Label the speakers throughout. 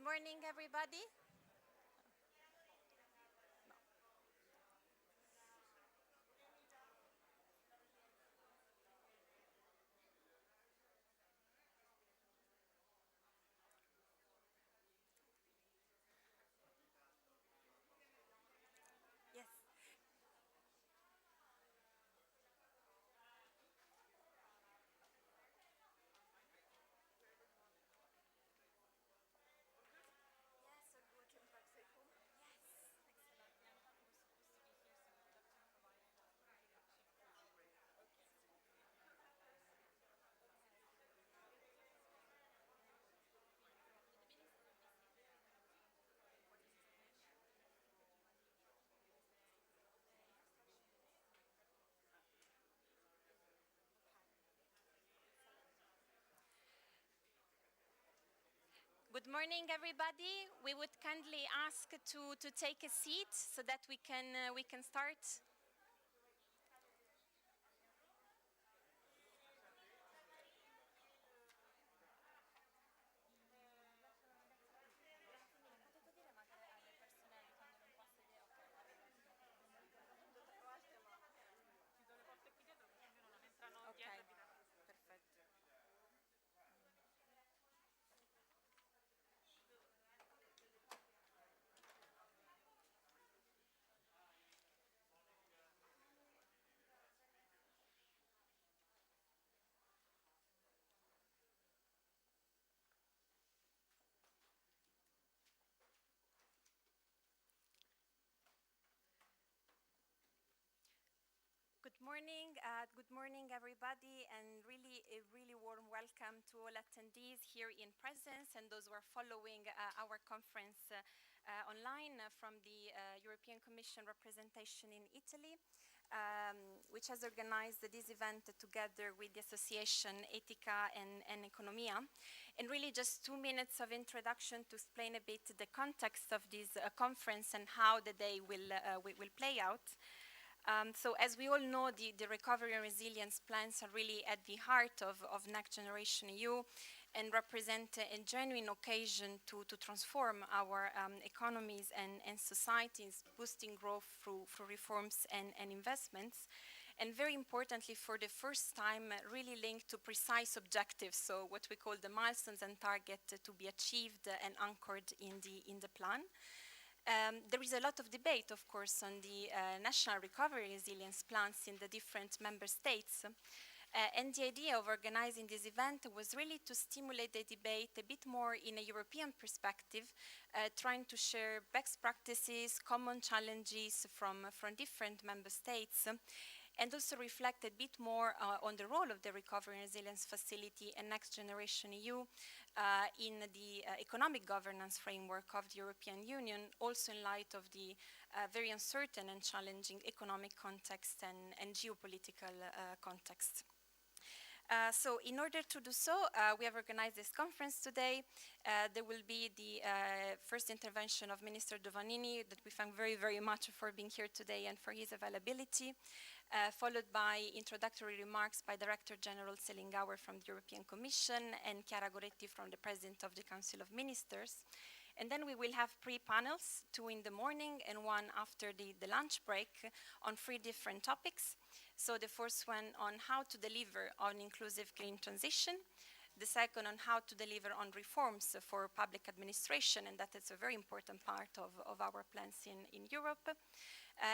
Speaker 1: morning, everybody. Yes. Yes, a good practical. Yes. Excellent. Good morning, everybody. We would kindly ask to take a seat so that we can start. Okay. Perfetto. Good morning, everybody, and really a really warm welcome to all attendees here in presence and those who are following our conference online from the European Commission representation in Italy, which has organized this event together with the association Etica and Economia. And really just 2 minutes of introduction to explain a bit the context of this conference and how the day will play out. So as we all know, the recovery and resilience plans are really at the heart of Next Generation EU and represent a genuine occasion to transform our economies and societies, boosting growth through reforms and investments. And very importantly, for the first time, really linked to precise objectives, so what we call the milestones and target to be achieved and anchored in the plan. There is a lot of debate, of course, on the national recovery resilience plans in the different member states. And the idea of organizing this event was really to stimulate the debate a bit more in a European perspective, trying to share best practices, common challenges from different member states, and also reflect a bit more on the role of the Recovery and Resilience Facility and Next Generation EU in the economic governance framework of the European Union, also in light of the very uncertain and challenging economic context and geopolitical context. So in order to do so, we have organized this conference today. There will be the first intervention of Minister Dovanini, that we thank very, very much for being here today and for his availability, followed by introductory remarks by Director General Selingauer from the European Commission and Chiara Goretti from the President of the Council of Ministers. And then we will have 3 panels, 2 in the morning and 1 after the lunch break on 3 different topics. So the first one on how to deliver on inclusive green transition, the second on how to deliver on reforms for public administration, and that is a very important part of our plans in Europe.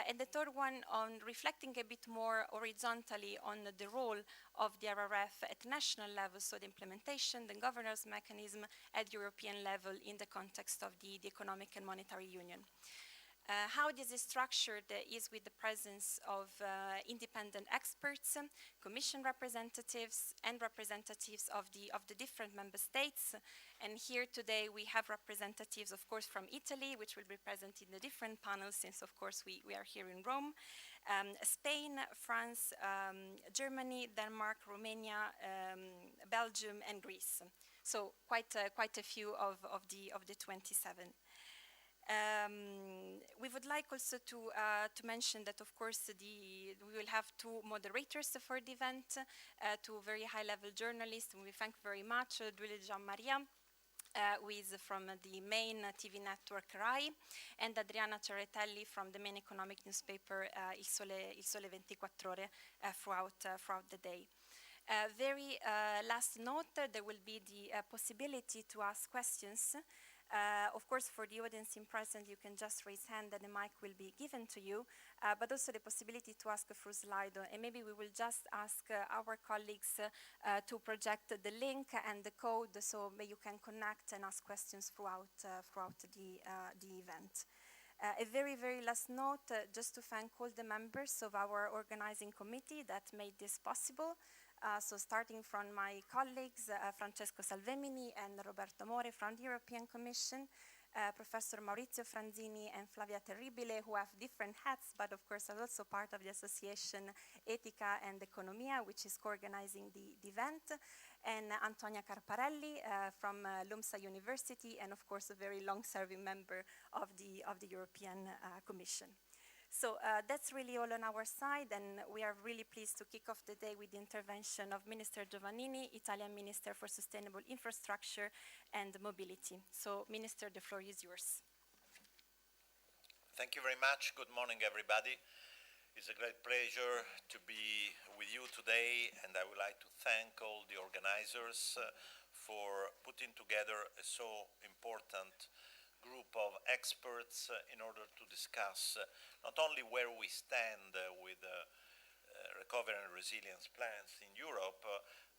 Speaker 1: And the third one on reflecting a bit more horizontally on the role of the RRF at national level, so the implementation, the governance mechanism at European level in the context of the Economic and Monetary Union. How this is structured is with the presence of independent experts, Commission representatives, and representatives of the different member states. And here today we have representatives, of course, from Italy, which will be present in the different panels, since, of course, we are here in Rome, Spain, France, Germany, Denmark, Romania, Belgium, and Greece. So quite a few of the 27. We would like also to mention that, of course, we will have 2 moderators for the event, 2 very high-level journalists, and we thank very much, Giulia Gian Maria, who is from the main TV network RAI, and Adriana Cerretelli from the main economic newspaper Il Sole 24 Ore throughout the day. Very last note, there will be the possibility to ask questions. Of course, for the audience in present, you can just raise hand and the mic will be given to you, but also the possibility to ask through Slido. And maybe we will just ask our colleagues to project the link and the code so you can connect and ask questions throughout the event. A very, very last note, just to thank all the members of our organizing committee that made this possible. So starting from my colleagues, Francesco Salvemini and Roberto More from the European Commission, Professor Maurizio Franzini and Flavia Terribile, who have different hats, but of course are also part of the association Etica and Economia, which is co-organizing the event, and Antonia Carparelli from LUMSA University, and of course a very long-serving member of the European Commission. So that's really all on our side, and we are really pleased to kick off the day with the intervention of Minister Giovannini, Italian Minister for Sustainable Infrastructure and Mobility. So, Minister, the floor is yours.
Speaker 2: Thank you very much. Good morning, everybody. It's a great pleasure to be with you today, and I would like to thank all the organizers for putting together a so important group of experts in order to discuss not only where we stand with recovery and resilience plans in Europe,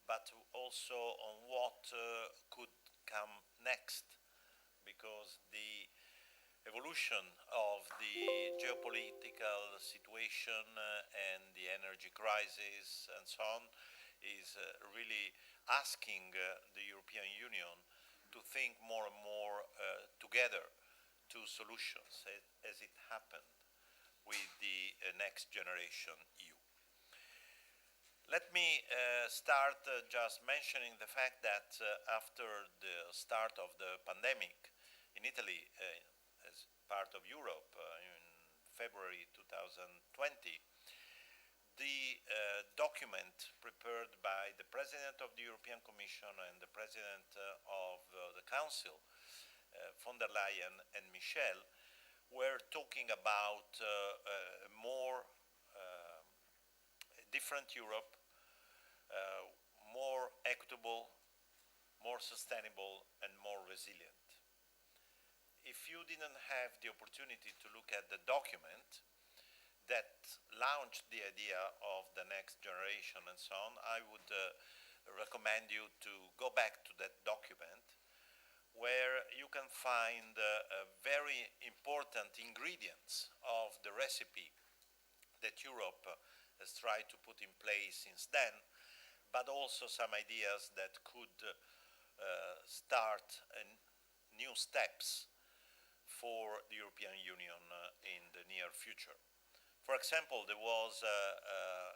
Speaker 2: but also on what could come next, because the evolution of the geopolitical situation and the energy crisis and so on is really asking the European Union to think more and more together to solutions, as it happened with the Next Generation EU. Let me start just mentioning the fact that after the start of the pandemic in Italy, as part of Europe, in February 2020, the document prepared by the President of the European Commission and the President of the Council, von der Leyen and Michel, were talking about a more different Europe, more equitable, more sustainable, and more resilient. If you didn't have the opportunity to look at the document that launched the idea of the next generation and so on, I would recommend you to go back to that document, where you can find very important ingredients of the recipe that Europe has tried to put in place since then, but also some ideas that could start new steps for the European Union in the near future. For example, there was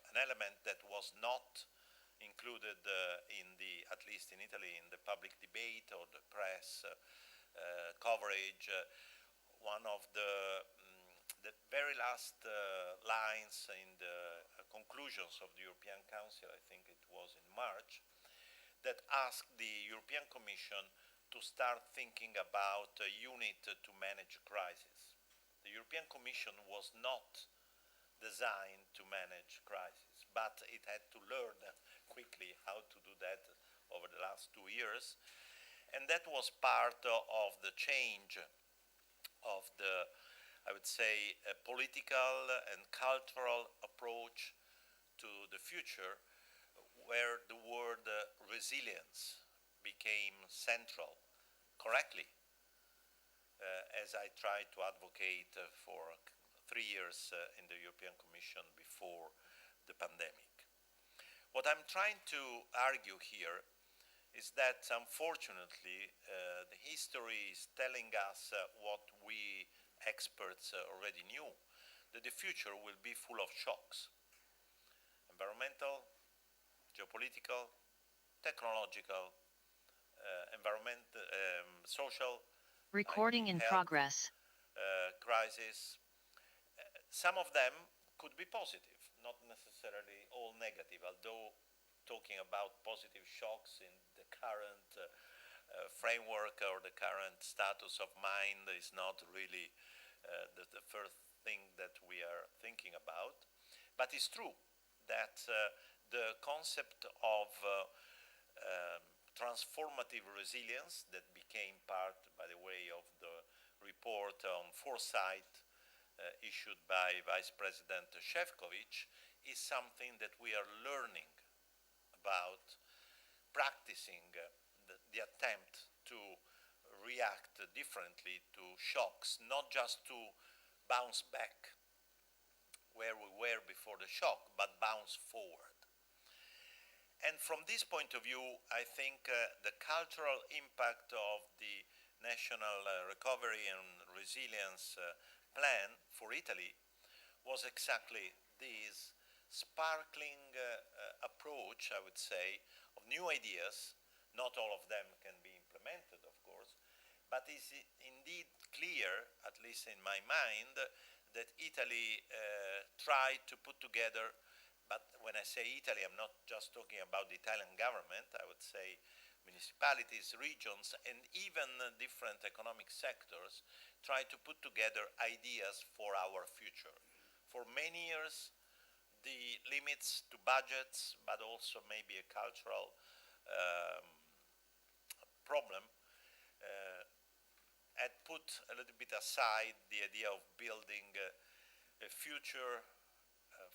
Speaker 2: an element that was not included at least in Italy, in the public debate or the press coverage. One of the very last lines in the conclusions of the European Council, I think it was in March, that asked the European Commission to start thinking about a unit to manage crisis. The European Commission was not designed to manage crisis, but it had to learn quickly how to do that over the last 2 years. And that was part of the change of the, I would say, a political and cultural approach to the future, where the word resilience became central, correctly, as I tried to advocate for 3 years in the European Commission before the pandemic. What I'm trying to argue here is that, unfortunately, the history is telling us what we experts already knew, that the future will be full of shocks. Environmental, geopolitical, technological, social,
Speaker 3: recording in
Speaker 2: health,
Speaker 3: progress,
Speaker 2: crisis. Some of them could be positive, not necessarily all negative, although talking about positive shocks in the current framework or the current status of mind is not really the first thing that we are thinking about. But it's true that the concept of transformative resilience that became part, by the way, of the report on foresight issued by Vice President Šefčovič is something that we are learning about, practicing the attempt to react differently to shocks, not just to bounce back where we were before the shock, but bounce forward. And from this point of view, I think the cultural impact of the National Recovery and Resilience Plan for Italy was exactly this sparkling approach, I would say, of new ideas. Not all of them can be implemented, of course, but it's indeed clear, at least in my mind, that Italy tried to put together, but when I say Italy, I'm not just talking about the Italian government, I would say municipalities, regions, and even different economic sectors try to put together ideas for our future. For many years, the limits to budgets, but also maybe a cultural problem, had put a little bit aside the idea of building a future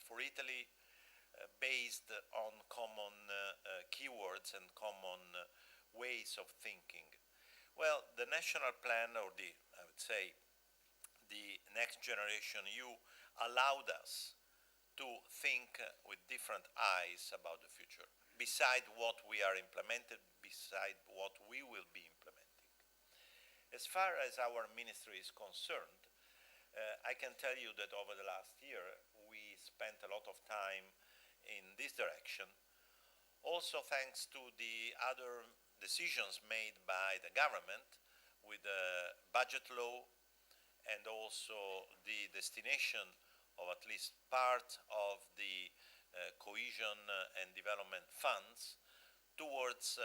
Speaker 2: for Italy based on common keywords and common ways of thinking. Well, the national plan, or I would say, the Next Generation EU allowed us to think with different eyes about the future, beside what we are implemented, beside what we will be implementing. As far as our ministry is concerned, I can tell you that over the last year, we spent a lot of time in this direction, also thanks to the other decisions made by the government with the budget law and also the destination of at least part of the cohesion and development funds towards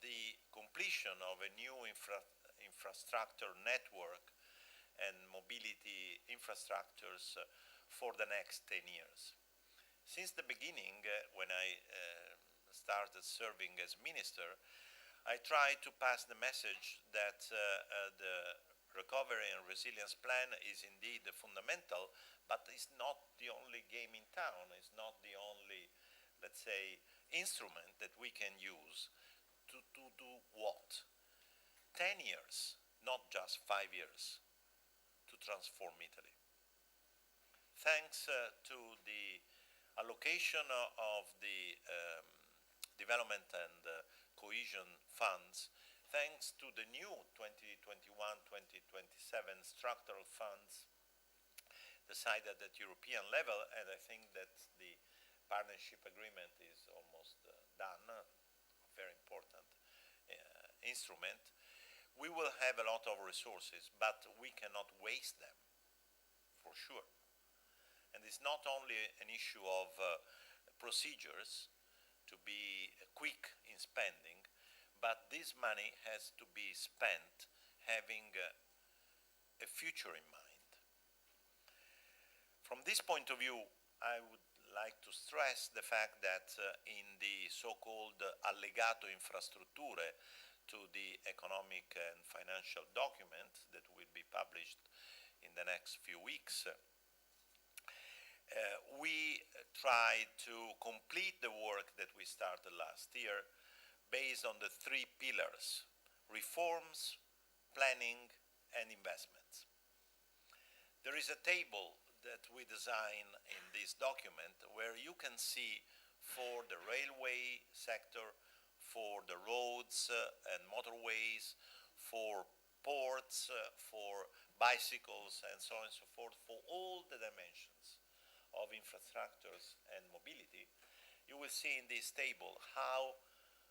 Speaker 2: the completion of a new infrastructure network and mobility infrastructures for the next 10 years. Since the beginning, when I started serving as minister, I tried to pass the message that the Recovery and Resilience Plan is indeed fundamental, but it's not the only game in town. It's not the only, let's say, instrument that we can use to do what? 10 years, not just 5 years, to transform Italy. Thanks to the allocation of the development and cohesion funds, thanks to the new 2021-2027 structural funds decided at European level, and I think that the partnership agreement is almost done, a very important instrument. We will have a lot of resources, but we cannot waste them, for sure. And it's not only an issue of procedures to be quick in spending, but this money has to be spent having a future in mind. From this point of view, I would like to stress the fact that in the so-called allegato infrastrutture to the economic and financial document that will be published in the next few weeks, we try to complete the work that we started last year based on the 3 pillars: reforms, planning, and investments. There is a table that we design in this document where you can see for the railway sector, for the roads and motorways, for ports, for bicycles, and so on and so forth, for all the dimensions of infrastructures and mobility, you will see in this table how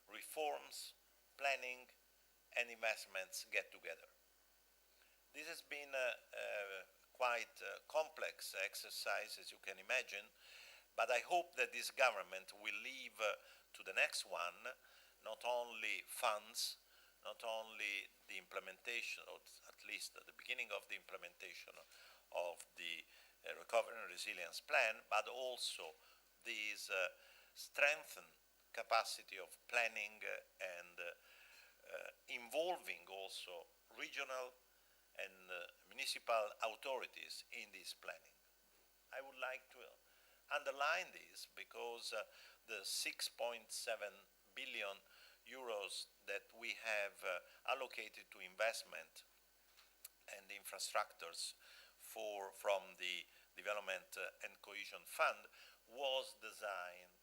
Speaker 2: reforms, planning, and investments get together. This has been a quite complex exercise, as you can imagine, but I hope that this government will leave to the next one not only funds, not only the implementation, or at least the beginning of the implementation of the Recovery and Resilience Plan, but also this strengthened capacity of planning and involving also regional and municipal authorities in this planning. I would like to underline this because the 6.7 billion euros that we have allocated to investment and infrastructures from the Development and Cohesion Fund was designed,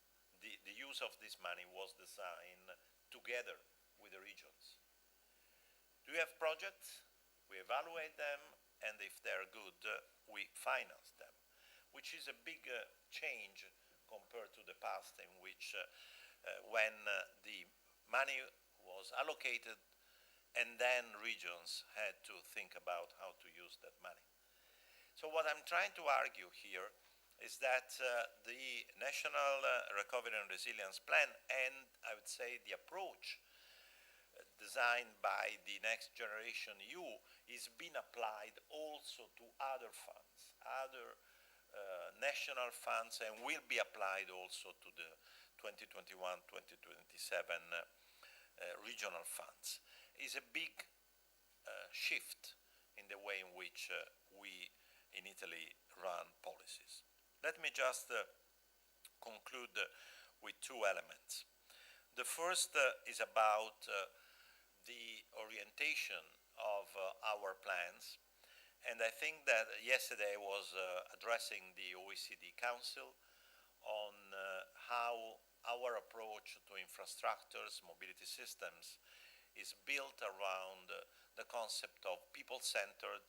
Speaker 2: the use of this money was designed together with the regions. Do we have projects? We evaluate them, and if they're good, we finance them, which is a big change compared to the past in which when the money was allocated and then regions had to think about how to use that money. So what I'm trying to argue here is that the National Recovery and Resilience Plan, and I would say the approach designed by the Next Generation EU, is being applied also to other funds, other national funds, and will be applied also to the 2021-2027 regional funds. Is a big shift in the way in which we in Italy run policies. Let me just conclude with two elements. The first is about the orientation of our plans, and I think that yesterday I was addressing the OECD Council on how our approach to infrastructures, mobility systems, is built around the concept of people-centered,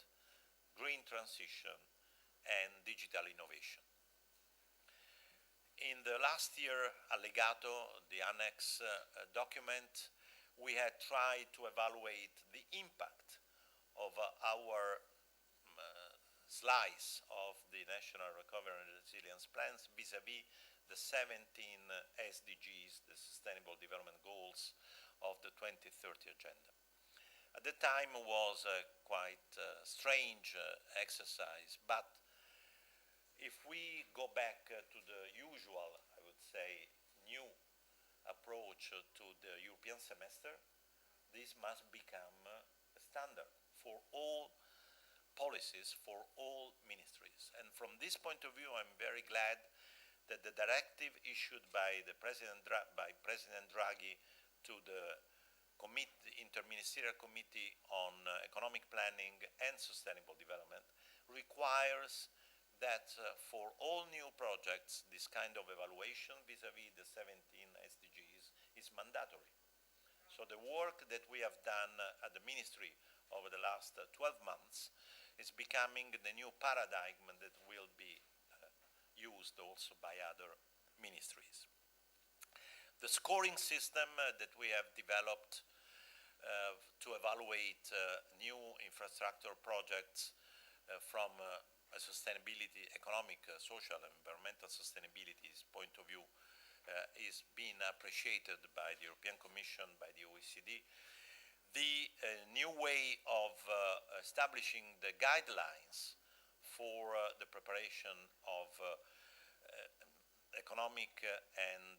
Speaker 2: green transition, and digital innovation. In the last year, allegato, the annex document, we had tried to evaluate the impact of our slice of the National Recovery and Resilience Plans vis-à-vis the 17 SDGs, the Sustainable Development Goals of the 2030 Agenda. At the time it was a quite strange exercise, but if we go back to the usual, I would say, new approach to the European semester, this must become a standard for all policies, for all ministries. And from this point of view, I'm very glad that the directive issued by President Draghi to the Interministerial Committee on Economic Planning and Sustainable Development requires that for all new projects, this kind of evaluation vis-à-vis the 17 SDGs is mandatory. So the work that we have done at the Ministry over the last 12 months is becoming the new paradigm that will be used also by other ministries. The scoring system that we have developed to evaluate new infrastructure projects from a sustainability, economic, social, and environmental sustainability point of view is being appreciated by the European Commission, by the OECD. The new way of establishing the guidelines for the preparation of economic and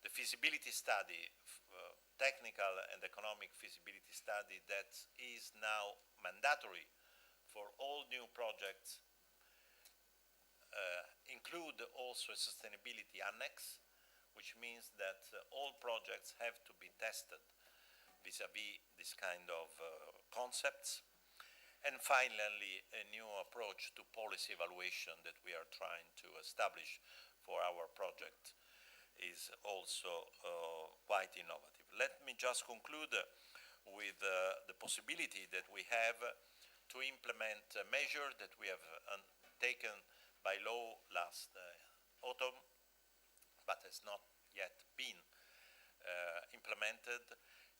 Speaker 2: the feasibility study, technical and economic feasibility study that is now mandatory for all new projects, include also a sustainability annex, which means that all projects have to be tested vis-à-vis this kind of concepts. And finally, a new approach to policy evaluation that we are trying to establish for our project is also quite innovative. Let me just conclude with the possibility that we have to implement a measure that we have taken by law last autumn, but has not yet been implemented,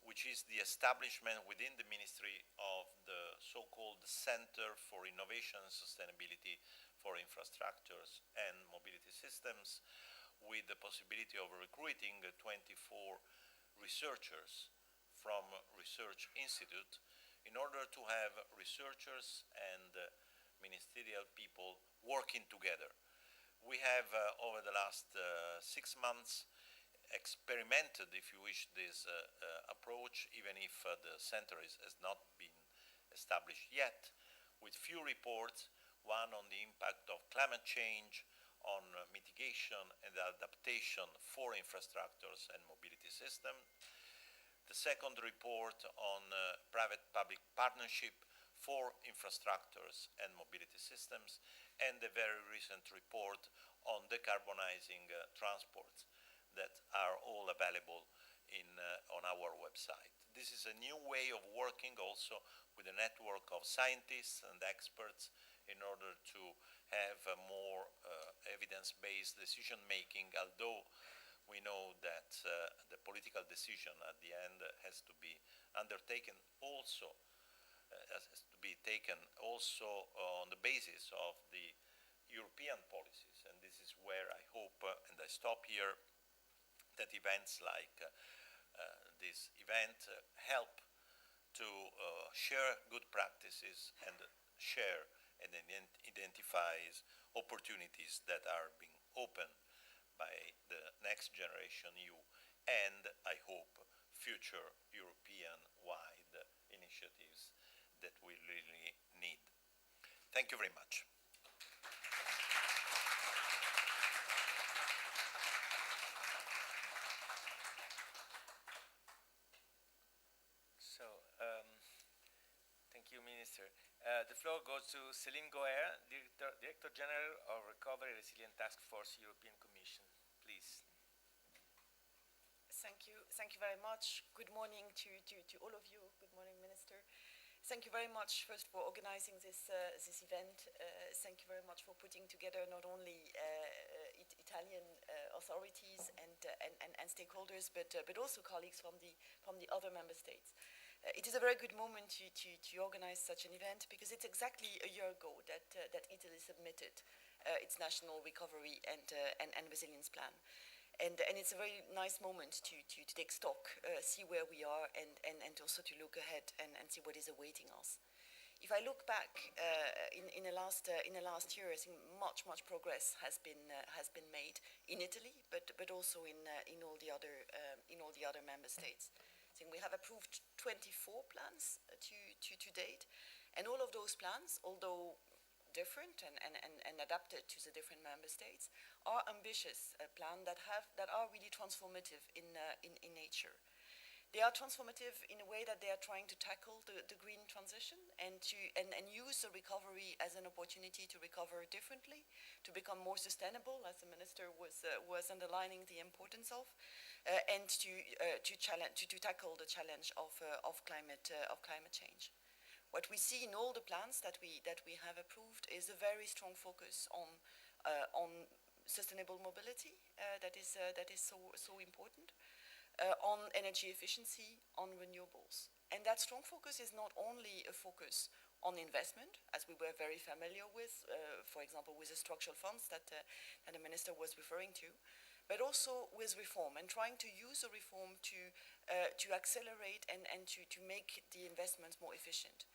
Speaker 2: which is the establishment within the Ministry of the so-called Center for Innovation and Sustainability for Infrastructures and Mobility Systems, with the possibility of recruiting 24 researchers from research institute in order to have researchers and ministerial people working together. We have, over the last 6 months, experimented, if you wish, this approach, even if the center has not been established yet, with few reports, one on the impact of climate change, on mitigation and adaptation for infrastructures and mobility systems. The second report on private-public partnership for infrastructures and mobility systems, and the very recent report on decarbonizing transports that are all available on our website. This is a new way of working also with a network of scientists and experts in order to have a more evidence-based decision-making, although we know that the political decision at the end has to be undertaken also has to be taken also on the basis of the European policies. And this is where I hope, and I stop here, that events like this event help to share good practices and share and identifies opportunities that are being opened by the next generation EU, and I hope future European-wide initiatives that we really need. Thank you very much.
Speaker 3: So, thank you, Minister. The floor goes to Céline Goer, Director General of Recovery Resilient Task Force, European Commission. Please.
Speaker 4: Thank you very much. Good morning to all of you. Good morning, Minister. Thank you very much first for organizing this event. Thank you very much for putting together not only Italian authorities and stakeholders, but also colleagues from the other member states. It is a very good moment to organize such an event, because it's exactly a year ago that Italy submitted its national recovery and resilience plan. And it's a very nice moment to take stock, see where we are, and also to look ahead and see what is awaiting us. If I look back in the last year, I think much progress has been made in Italy, but also in all the other member states. I think we have approved 24 plans to date, and all of those plans, although different and adapted to the different member states, are ambitious plans that are really transformative in nature. They are transformative in a way that they are trying to tackle the green transition and use the recovery as an opportunity to recover differently, to become more sustainable, as the Minister was underlining the importance of, and to tackle the challenge of climate change. What we see in all the plans that we have approved is a very strong focus on sustainable mobility that is so important, on energy efficiency, on renewables. And that strong focus is not only a focus on investment, as we were very familiar with, for example, with the structural funds that the Minister was referring to, but also with reform, and trying to use the reform to accelerate and to make the investments more efficient.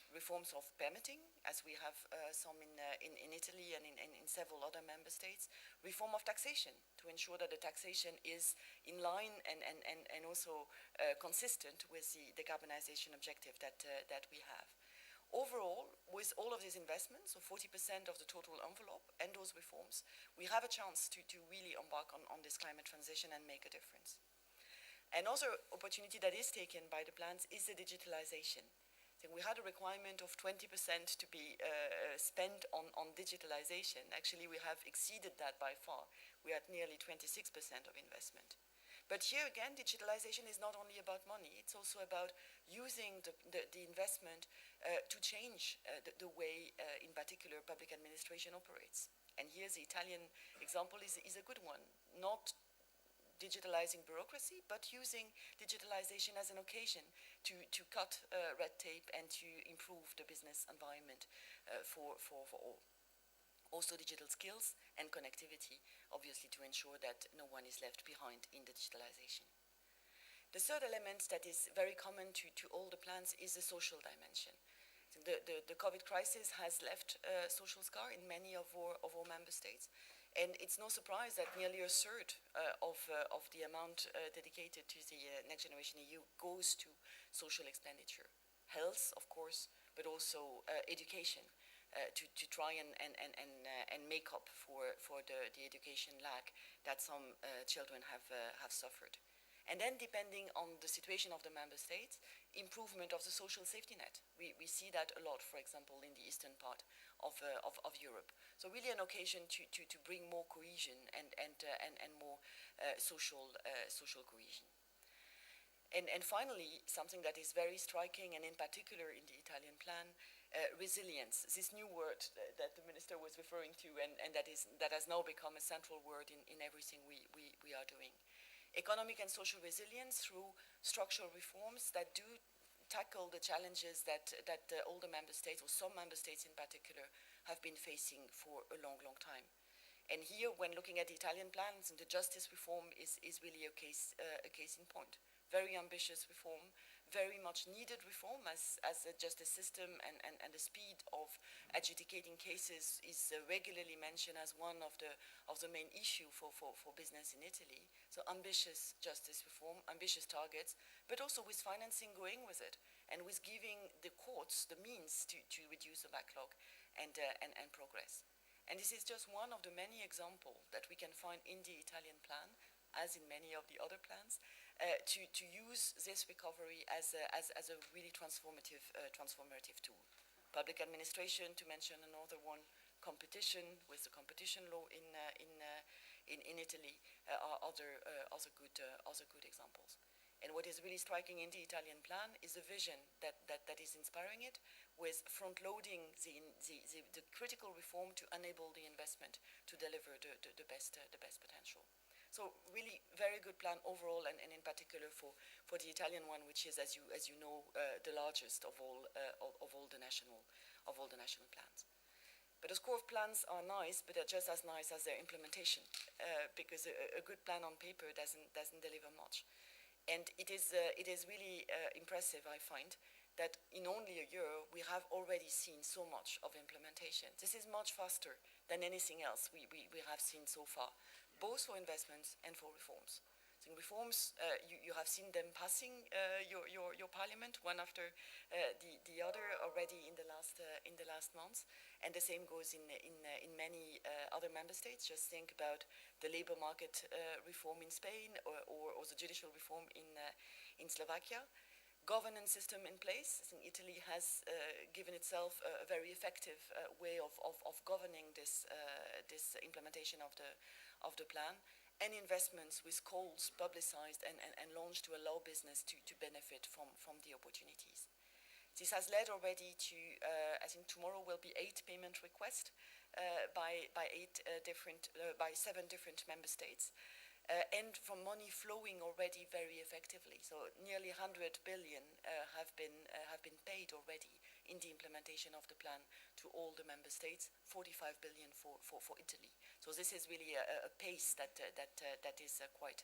Speaker 4: Reforms of permitting, as we have some in Italy and in several other member states. Reform of taxation, to ensure that the taxation is in line and also consistent with the decarbonization objective that we have. Overall, with all of these investments, so 40% of the total envelope and those reforms, we have a chance to really embark on this climate transition and make a difference. Another opportunity that is taken by the plans is the digitalization. So we had a requirement of 20% to be spent on digitalization. Actually, we have exceeded that by far. We are at nearly 26% of investment. But here again, digitalization is not only about money, it's also about using the investment to change the way, in particular, public administration operates. And here the Italian example is a good one. Not digitalizing bureaucracy, but using digitalization as an occasion to cut red tape and to improve the business environment for all. Also digital skills and connectivity, obviously, to ensure that no one is left behind in the digitalization. The third element that is very common to all the plans is the social dimension. The COVID crisis has left a social scar in many of our member states. And it's no surprise that nearly a third of the amount dedicated to the Next Generation EU goes to social expenditure. Health, of course, but also education, to try and make up for the education lag that some children have suffered. And then, depending on the situation of the member states, improvement of the social safety net. We see that a lot, for example, in the eastern part of Europe. So really an occasion to bring more cohesion and more social cohesion. And finally, something that is very striking, and in particular in the Italian plan, resilience, this new word that the minister was referring to, and that has now become a central word in everything we are doing. Economic and social resilience through structural reforms that do tackle the challenges that all the member states, or some member states in particular, have been facing for a long time. And here, when looking at the Italian plans, and the justice reform is really a case in point. Very ambitious reform, very much needed reform, as the justice system and the speed of adjudicating cases is regularly mentioned as one of the main issue for business in Italy. So ambitious justice reform, ambitious targets, but also with financing going with it, and with giving the courts the means to reduce the backlog and progress. And this is just one of the many examples that we can find in the Italian plan, as in many of the other plans, to use this recovery as a really transformative tool. Public administration, to mention another one, competition with the competition law in Italy, are other good examples. And what is really striking in the Italian plan is the vision that is inspiring it, with front-loading the critical reform to enable the investment to deliver the best potential. So really very good plan overall, and in particular for the Italian one, which is, as you know, the largest of all the national plans. But of course, plans are nice, but they're just as nice as their implementation, because a good plan on paper doesn't deliver much. And it is really impressive, I find, that in only a year we have already seen so much of implementation. This is much faster than anything else we have seen so far, both for investments and for reforms. So in reforms, you have seen them passing your parliament one after the other already in the last months, and the same goes in many other member states. Just think about the labor market reform in Spain, or the judicial reform in Slovakia. Governance system in place. I think Italy has given itself a very effective way of governing this implementation of the plan, and investments with calls publicized and launched to allow business to benefit from the opportunities. This has led already to, I think tomorrow will be 8 payment requests by 7 different member states. And from money flowing already very effectively. So nearly 100 billion have been paid already in the implementation of the plan to all the member states, 45 billion for Italy. So this is really a pace that is quite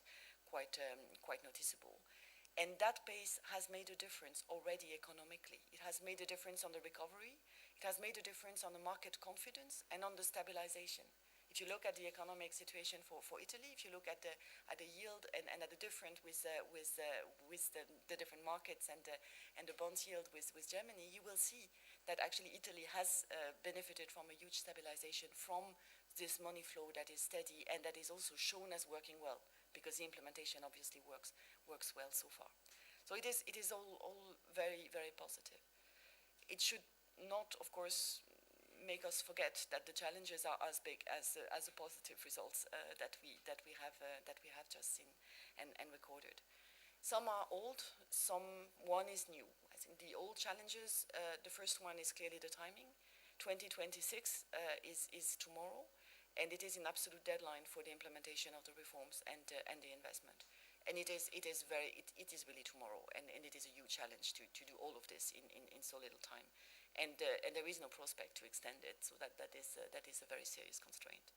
Speaker 4: noticeable. And that pace has made a difference already economically. It has made a difference on the recovery. It has made a difference on the market confidence and on the stabilization. If you look at the economic situation for Italy, if you look at the yield and at the difference with the different markets and the bond yield with Germany, you will see that actually Italy has benefited from a huge stabilization from this money flow that is steady and that is also shown as working well, because the implementation obviously works well so far. So it is all very, very positive. It should not, of course, make us forget that the challenges are as big as the positive results that we have just seen and recorded. Some are old, one is new. I think the old challenges, the first one is clearly the timing. 2026 is tomorrow, and it is an absolute deadline for the implementation of the reforms and the investment. And it is really tomorrow, and it is a huge challenge to do all of this in so little time. And there is no prospect to extend it, so that is a very serious constraint.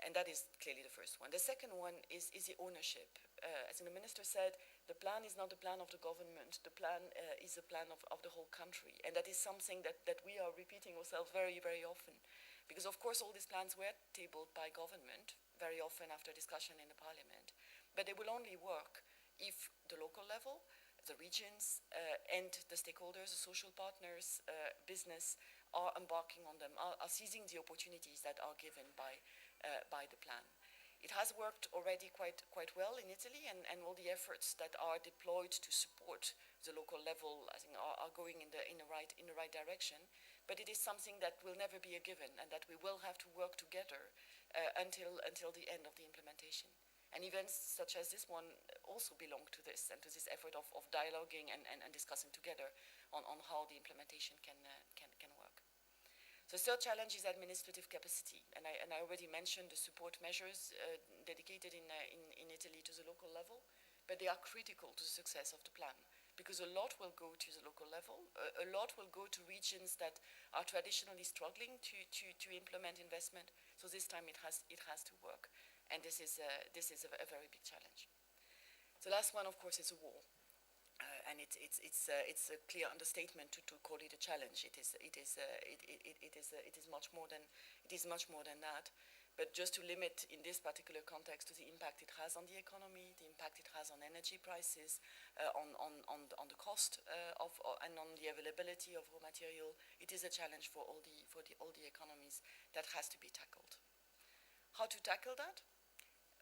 Speaker 4: And that is clearly the first one. The second one is the ownership. As the minister said, the plan is not the plan of the government, the plan is a plan of the whole country. And that is something that we are repeating ourselves very, very often. Because of course all these plans were tabled by government, very often after discussion in the parliament. But they will only work if the local level, the regions, and the stakeholders, the social partners, business, are embarking on them, are seizing the opportunities that are given by the plan. It has worked already quite well in Italy, and all the efforts that are deployed to support the local level, I think, are going in the right direction. But it is something that will never be a given, and that we will have to work together until the end of the implementation. And events such as this one also belong to this, and to this effort of dialoguing and discussing together on how the implementation can work. The third challenge is administrative capacity, and I already mentioned the support measures dedicated in Italy to the local level, but they are critical to the success of the plan, because a lot will go to the local level, a lot will go to regions that are traditionally struggling to implement investment. So this time it has to work, and this is a very big challenge. The last one, of course, is a war. And it's a clear understatement to call it a challenge. It is much more than that. But just to limit in this particular context to the impact it has on the economy, the impact it has on energy prices, on the cost and on the availability of raw material, it is a challenge for all the economies that has to be tackled. How to tackle that?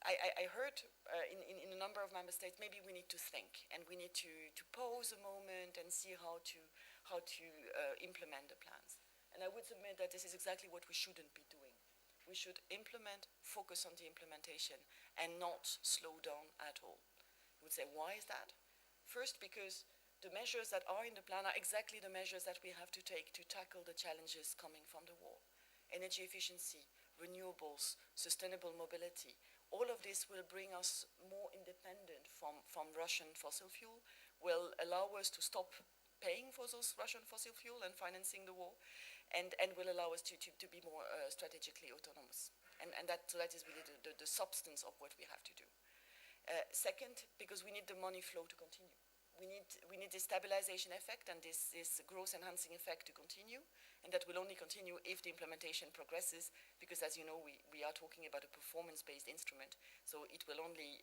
Speaker 4: I heard in a number of member states, maybe we need to think, and we need to pause a moment and see how to implement the plans. And I would submit that this is exactly what we shouldn't be doing. We should implement, focus on the implementation, and not slow down at all. I would say, why is that? First, because the measures that are in the plan are exactly the measures that we have to take to tackle the challenges coming from the war. Energy efficiency, renewables, sustainable mobility. All of this will bring us more independent from Russian fossil fuel, will allow us to stop paying for those Russian fossil fuel and financing the war, and will allow us to be more strategically autonomous. And that is really the substance of what we have to do. Second, because we need the money flow to continue. We need the stabilization effect and this growth enhancing effect to continue, and that will only continue if the implementation progresses, because as you know, we are talking about a performance-based instrument, so it will only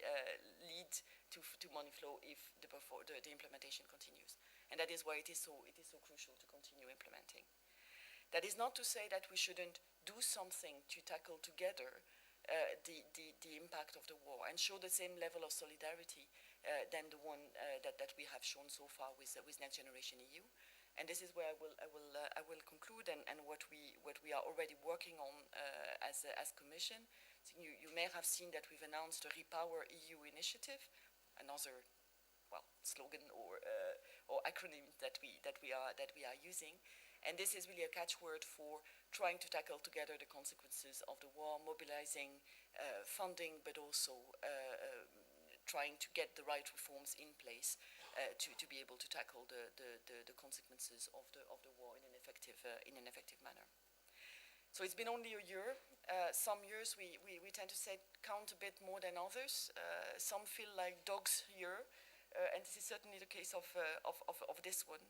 Speaker 4: lead to money flow if the implementation continues. And that is why it is so crucial to continue implementing. That is not to say that we shouldn't do something to tackle together the impact of the war and show the same level of solidarity than the one that we have shown so far with Next Generation EU. And this is where I will conclude, and what we are already working on as Commission. So you may have seen that we've announced a Repower EU initiative, another slogan or acronym that we are using. And this is really a catchword for trying to tackle together the consequences of the war, mobilizing funding, but also trying to get the right reforms in place to be able to tackle the consequences of the war in an effective manner. So it's been only a year. Some years we tend to say count a bit more than others. Some feel like dogs here, and this is certainly the case of this one.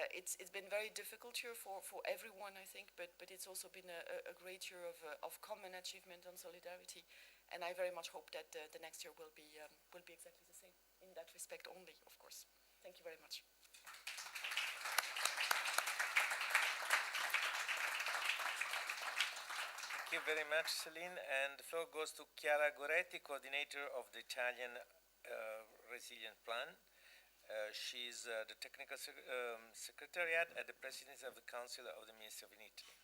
Speaker 4: It's been very difficult year for everyone, I think, but it's also been a great year of common achievement and solidarity, and I very much hope that the next year will be exactly the same in that respect only, of course. Thank you very much.
Speaker 3: Thank you very much, Céline. And the floor goes to Chiara Goretti, coordinator of the Italian Resilient Plan. She's the technical secretariat at the Presidency of the Council of the Ministry in Italy.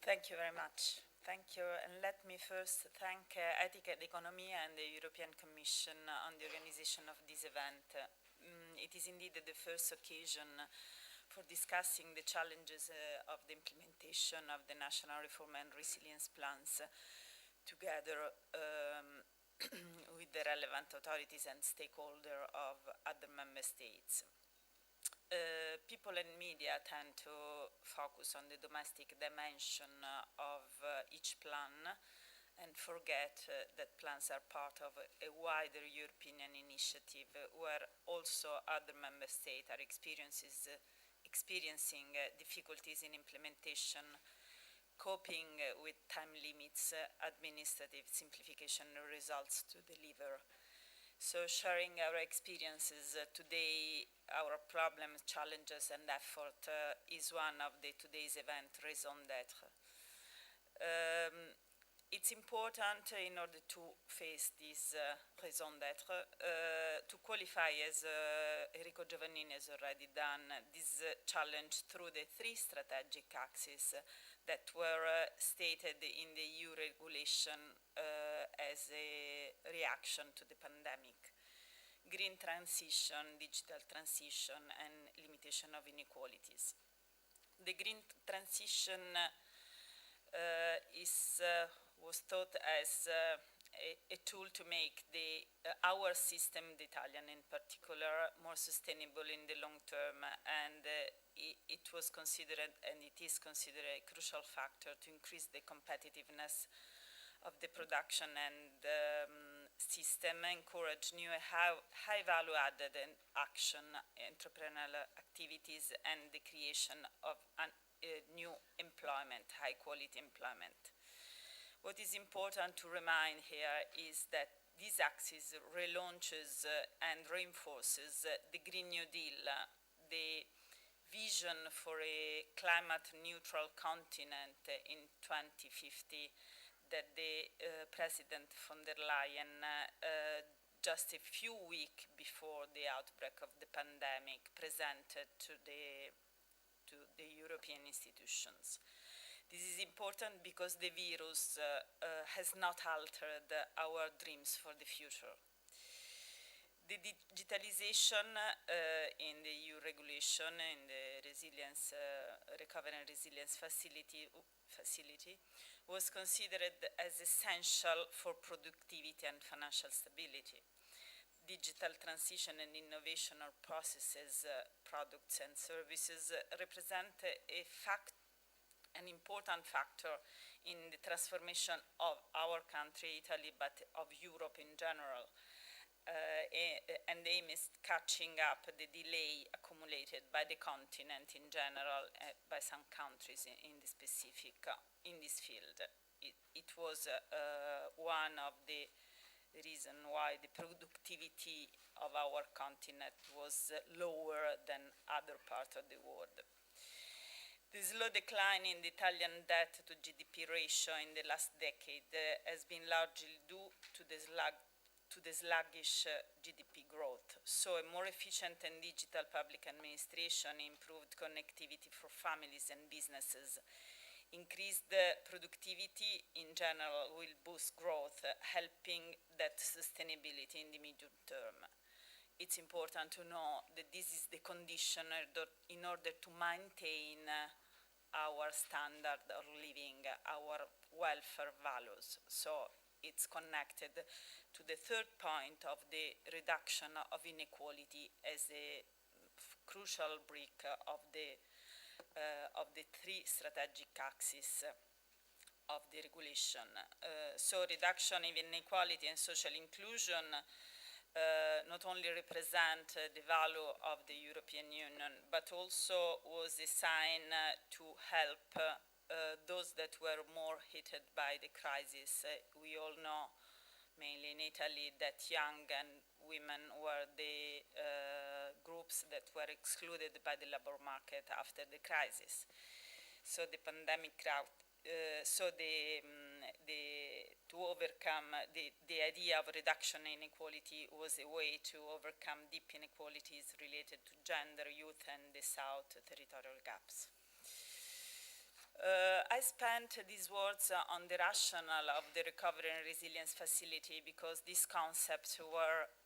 Speaker 5: Thank you very much. Thank you. And let me first thank Etica and Economia and the European Commission on the organization of this event. It is indeed the first occasion for discussing the challenges of the implementation of the National Reform and Resilience Plans together with the relevant authorities and stakeholders of other member states. People and media tend to focus on the domestic dimension of each plan, and forget that plans are part of a wider European initiative where also other member states are experiencing difficulties in implementation, coping with time limits, administrative simplification results to deliver. So sharing our experiences today, our problems, challenges and effort is one of today's event, raison d'être. It's important in order to face this raison d'être to qualify, as Enrico Giovannini has already done, this challenge through the three strategic axes that were stated in the EU regulation as a reaction to the pandemic: green transition, digital transition, and limitation of inequalities. The green transition was thought as a tool to make our system, the Italian in particular, more sustainable in the long term, and it was considered, and it is considered, a crucial factor to increase the competitiveness of the production and system, encourage new high value added action, entrepreneurial activities, and the creation of new employment, high quality employment. What is important to remind here is that this axis relaunches and reinforces the Green New Deal, the vision for a climate neutral continent in 2050 that the President von der Leyen just a few weeks before the outbreak of the pandemic presented to the European institutions. This is important because the virus has not altered our dreams for the future. The digitalization in the EU regulation, in the resilience, recovery and resilience facility was considered as essential for productivity and financial stability. Digital transition and innovation of processes, products and services represent an important factor in the transformation of our country, Italy, but of Europe in general. And aim is catching up the delay accumulated by the continent in general, by some countries in the specific, in this field. It was one of the reasons why the productivity of our continent was lower than other parts of the world. The slow decline in the Italian debt to GDP ratio in the last decade has been largely due to the sluggish GDP growth. So a more efficient and digital public administration, improved connectivity for families and businesses, increased productivity in general will boost growth, helping that sustainability in the medium term. It's important to know that this is the condition in order to maintain our standard of living, our welfare values. So it's connected to the third point of the reduction of inequality as a crucial brick of the three strategic axes of the regulation. So reduction of inequality and social inclusion not only represent the value of the European Union, but also was a sign to help those that were more hit by the crisis. We all know, mainly in Italy, that young and women were the groups that were excluded by the labor market after the crisis. So the pandemic to overcome the idea of reduction in inequality was a way to overcome deep inequalities related to gender, youth, and the South territorial gaps. I spent these words on the rationale of the Recovery and Resilience Facility because these concepts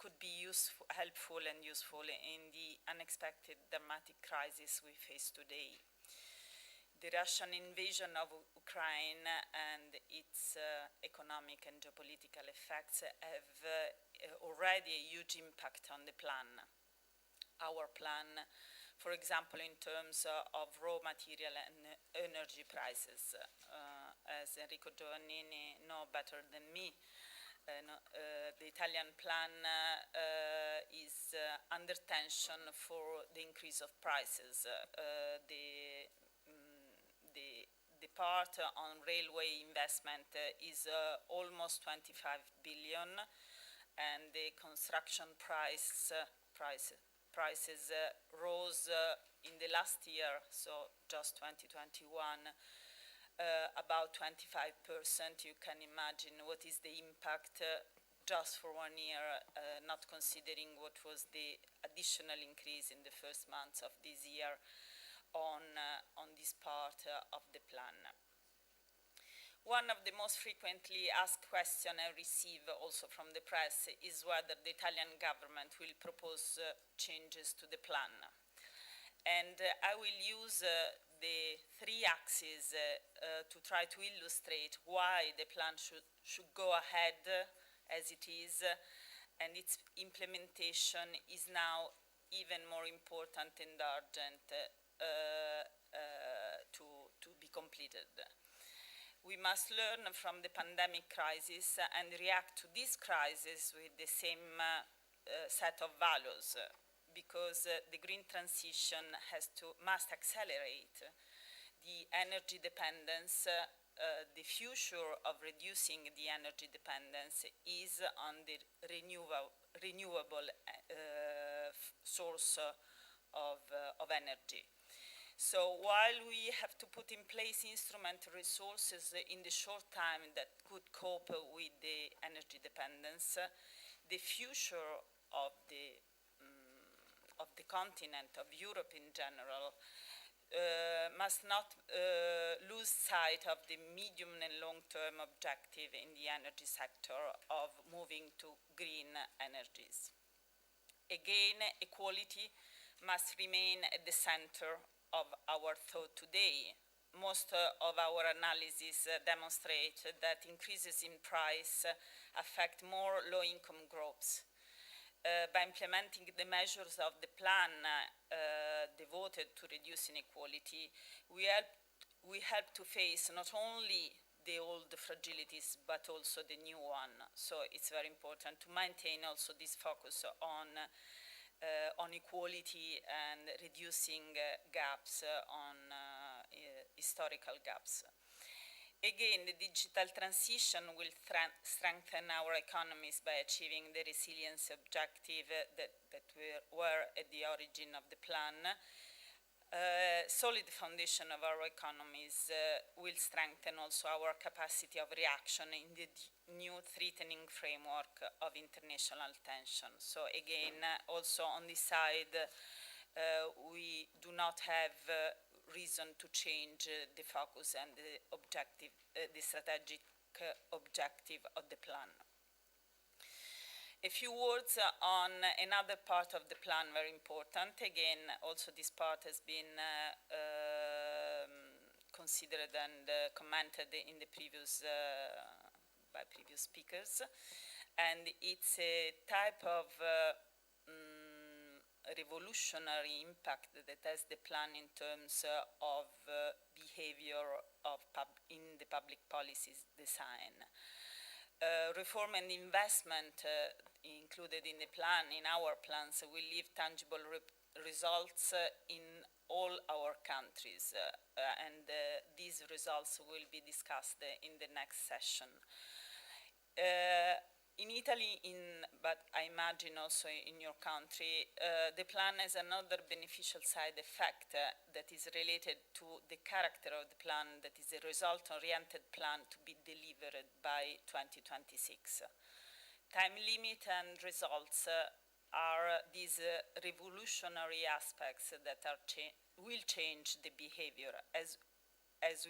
Speaker 5: could be helpful and useful in the unexpected dramatic crisis we face today. The Russian invasion of Ukraine and its economic and geopolitical effects have already a huge impact on the plan. Our plan, for example, in terms of raw material and energy prices, as Enrico Giovannini know better than me, the Italian plan is under tension for the increase of prices. The part on railway investment is almost 25 billion, and the construction prices rose in the last year, so just 2021, about 25%. You can imagine what is the impact just for 1 year, not considering what was the additional increase in the first months of this year on this part of the plan. One of the most frequently asked questions I receive also from the press is whether the Italian government will propose changes to the plan. And I will use the 3 axes to try to illustrate why the plan should go ahead as it is, and its implementation is now even more important and urgent to be completed. We must learn from the pandemic crisis and react to this crisis with the same set of values, because the green transition must accelerate the energy dependence. The future of reducing the energy dependence is on the renewable source of energy. So while we have to put in place instrument resources in the short time that could cope with the energy dependence, the future of the continent, of Europe in general, must not lose sight of the medium and long-term objective in the energy sector of moving to green energies. Again, equality must remain at the center of our thought today. Most of our analysis demonstrate that increases in price affect more low-income groups. By implementing the measures of the plan devoted to reducing inequality, we help to face not only the old fragilities but also the new one. So it's very important to maintain also this focus on equality and reducing gaps on historical gaps. Again, the digital transition will strengthen our economies by achieving the resilience objective that were at the origin of the plan. Solid foundation of our economies will strengthen also our capacity of reaction in the new threatening framework of international tension. So again, also on this side, we do not have reason to change the focus and the objective, the strategic objective of the plan. A few words on another part of the plan, very important. Again, also this part has been considered and commented in the previous by previous speakers, and it's a type of revolutionary impact that has the plan in terms of behavior in the public policies design. Reform and investment included in the plan, in our plans, will leave tangible results in all our countries, and these results will be discussed in the next session. In Italy, but I imagine also in your country, the plan has another beneficial side effect that is related to the character of the plan, that is a result-oriented plan to be delivered by 2026. Time limit and results are these revolutionary aspects that will change the behavior. As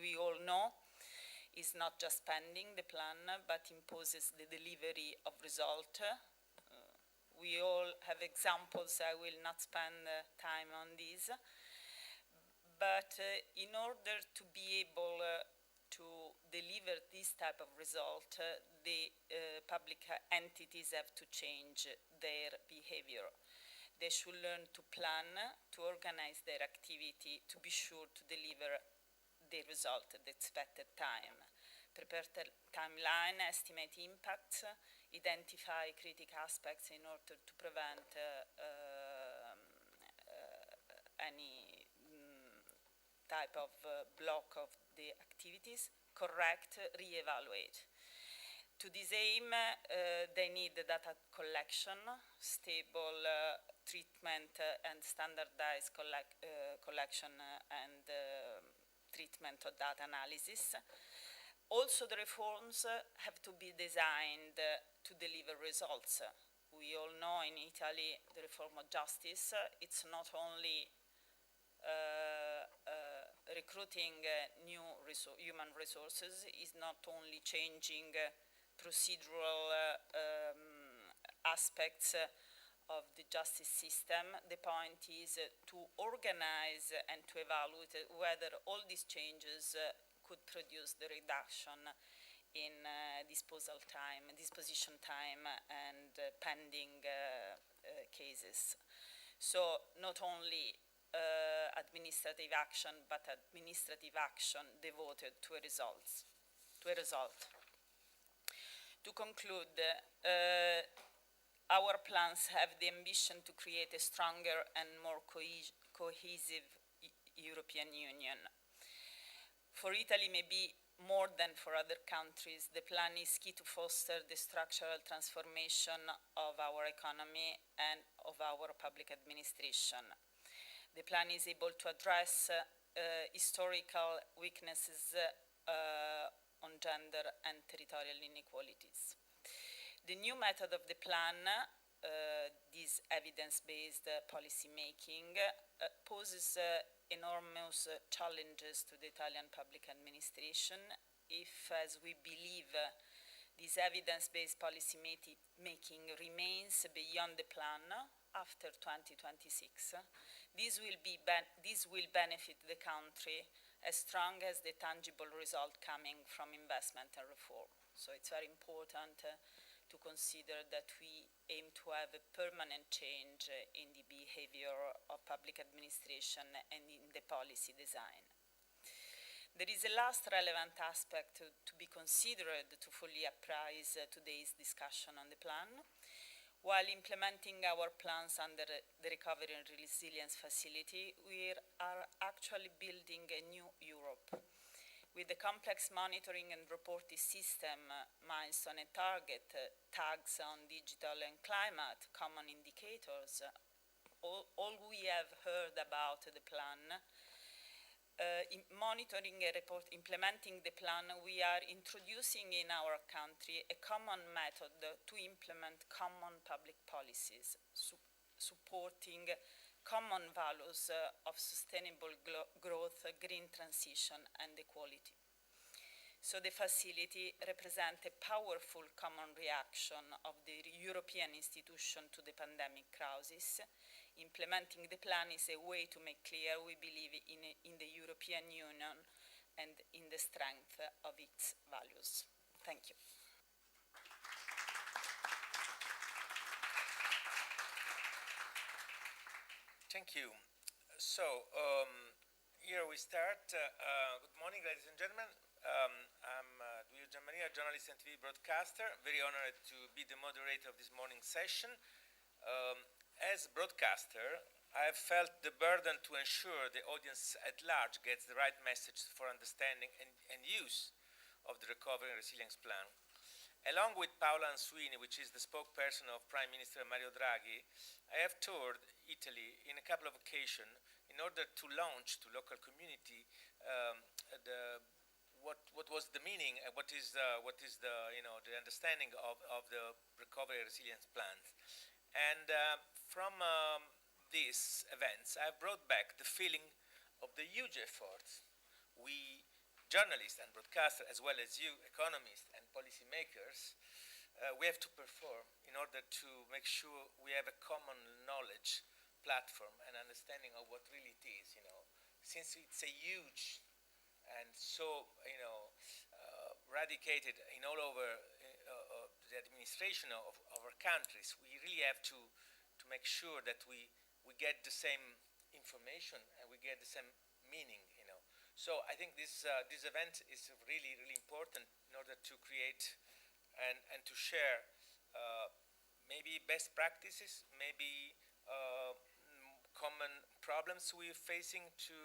Speaker 5: we all know, is not just spending the plan, but imposes the delivery of result. We all have examples. I will not spend time on these. But in order to be able to deliver this type of result, the public entities have to change their behavior. They should learn to plan, to organize their activity, to be sure to deliver the result at the expected time. prepare timeline, estimate impacts, identify critical aspects in order to prevent any type of block of the activities, correct, re-evaluate. To this aim, they need data collection, stable treatment and standardized collection and treatment of data analysis. Also, the reforms have to be designed to deliver results. We all know in Italy the reform of justice, it's not only recruiting new human resources, it's not only changing procedural aspects of the justice system. The point is to organize and to evaluate whether all these changes could produce the reduction in disposition time and pending cases. So not only administrative action, but administrative action devoted to a result. To conclude, our plans have the ambition to create a stronger and more cohesive European Union. For Italy, maybe more than for other countries, the plan is key to foster the structural transformation of our economy and of our public administration. The plan is able to address historical weaknesses on gender and territorial inequalities. The new method of the plan, this evidence-based policy making, poses enormous challenges to the Italian public administration if, as we believe, this evidence-based policy making remains beyond the plan after 2026. This will benefit the country as strong as the tangible result coming from investment and reform. So it's very important to consider that we aim to have a permanent change in the behavior of public administration and in the policy design. There is a last relevant aspect to be considered to fully apprise today's discussion on the plan. While implementing our plans under the Recovery and Resilience Facility, we are actually building a new Europe. With the complex monitoring and reporting system, milestone and target, tags on digital and climate, common indicators, all we have heard about the plan, monitoring and implementing the plan, we are introducing in our country a common method to implement common public policies, supporting common values of sustainable growth, green transition, and equality. So the facility represents a powerful common reaction of the European institution to the pandemic crisis. Implementing the plan is a way to make clear we believe in the European Union and in the strength of its values. Thank you.
Speaker 3: Thank you. So, here we start. Good morning, ladies and gentlemen. I'm Duilio Gianmaria, journalist and TV broadcaster. Very honored to be the moderator of this morning's session. As broadcaster, I have felt the burden to ensure the audience at large gets the right message for understanding and use of the Recovery and Resilience Plan. Along with Paola Ansuini, which is the spokesperson of Prime Minister Mario Draghi, I have toured Italy in a couple of occasions in order to launch to local community what was the meaning and what is the the understanding of the Recovery and Resilience plans. And from these events, I have brought back the feeling of the huge efforts we journalists and broadcasters, as well as you, economists and policymakers, we have to perform in order to make sure we have a common knowledge platform and understanding of what really it is, since it's a huge and so, radicated in all over the administration of our countries, we really have to make sure that we get the same information and we get the same meaning, So I think this event is really, really important in order to create and to share maybe best practices, maybe common problems we're facing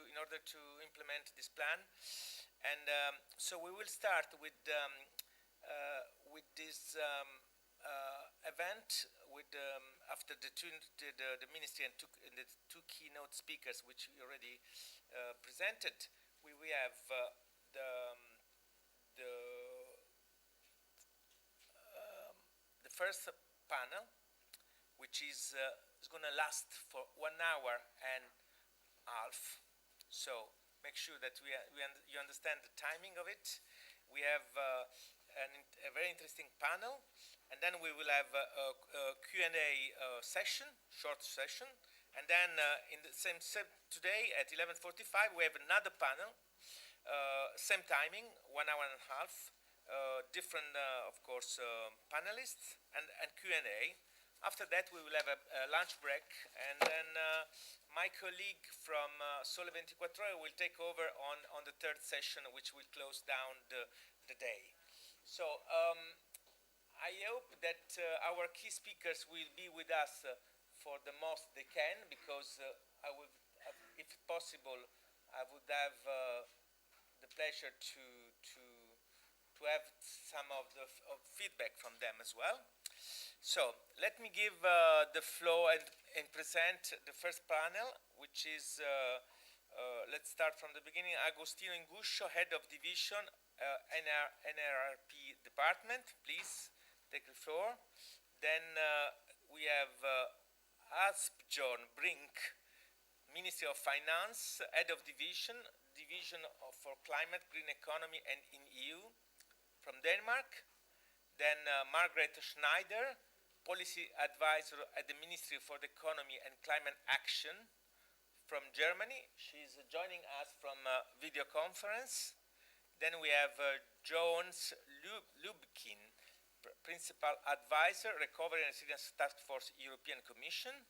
Speaker 3: in order to implement this plan. And so we will start with this event after the ministry and the two keynote speakers which we already presented. We have the first panel, which is going to last for 1 hour and a half. So make sure that you understand the timing of it. We have a very interesting panel, and then we will have a Q&A session, short session, and then in the same today at 11:45 we have another panel, same timing, 1 hour and a half, different of course panelists and Q&A. After that we will have a lunch break, and then my colleague from Sole 24 Ore will take over on the third session, which will close down the day. So I hope that our key speakers will be with us for the most they can, because I would, if possible, I would have the pleasure to have some of the feedback from them as well. So let me give the floor and present the first panel, which is, let's start from the beginning. Agostino Inguscio, Head of Division, NRRP Department, please take the floor. Then we have Asbjørn Brink, Ministry of Finance, Head of Division for Climate, Green Economy and in EU, from Denmark. Then Margaret Schneider, Policy Advisor at the Ministry for the Economy and Climate Action, from Germany. She's joining us from a video conference. Then we have Jones Lubkin, Principal Advisor, Recovery and Resilience Task Force, European Commission.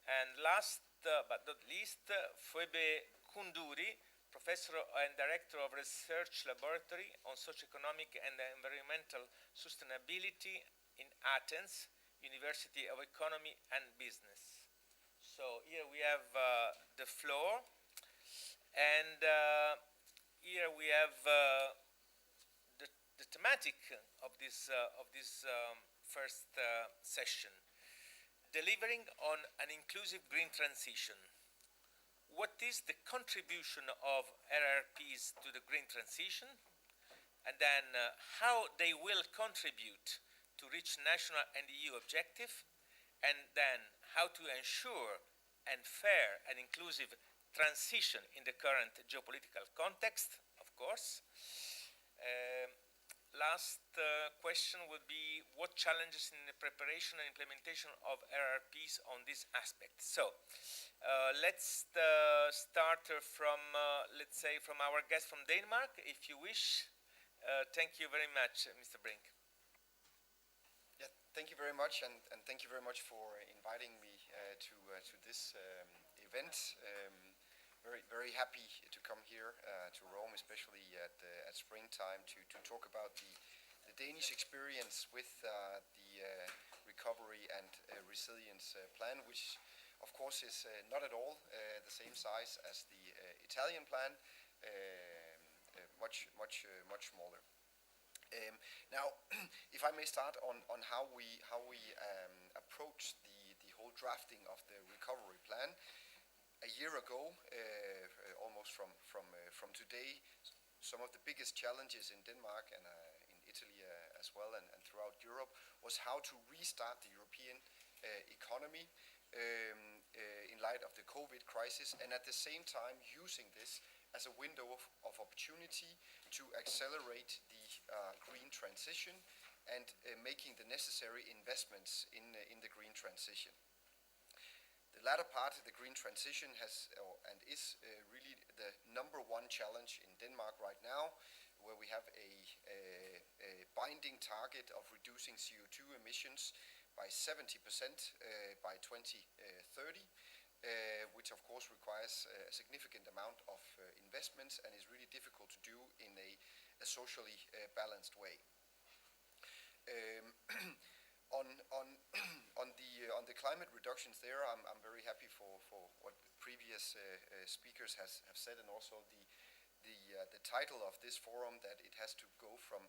Speaker 3: And last but not least, Phoebe Kunduri, Professor and Director of Research Laboratory on Socioeconomic and Environmental Sustainability in Athens, University of Economy and Business. So here we have the floor, and here we have the thematic of this first session: delivering on an inclusive green transition. What is the contribution of RRPs to the green transition? And then how they will contribute to reach national and EU objective? And then how to ensure and fair and inclusive transition in the current geopolitical context, of course. Last question would be, what challenges in the preparation and implementation of RRPs on this aspect? So let's start from, let's say, from our guest from Denmark, if you wish. Thank you very much, Mr. Brink.
Speaker 6: Yeah, thank you very much, and thank you very much for inviting me to this event. Very happy to come here to Rome, especially at springtime, to talk about the Danish experience with the recovery and resilience plan, which of course is not at all the same size as the Italian plan, much smaller. Now, if I may start on how we approach the whole drafting of the recovery plan. A year ago, almost from today, some of the biggest challenges in Denmark and in Italy as well, and throughout Europe, was how to restart the European economy in light of the COVID crisis, and at the same time using this as a window of opportunity to accelerate the green transition and making the necessary investments in the green transition. The latter part of the green transition is really the #1 challenge in Denmark right now, where we have a binding target of reducing CO2 emissions by 70% by 2030, which of course requires a significant amount of investments and is really difficult to do in a socially balanced way. On the climate reductions there, I'm very happy for what previous speakers have said, and also the title of this forum, that it has to go from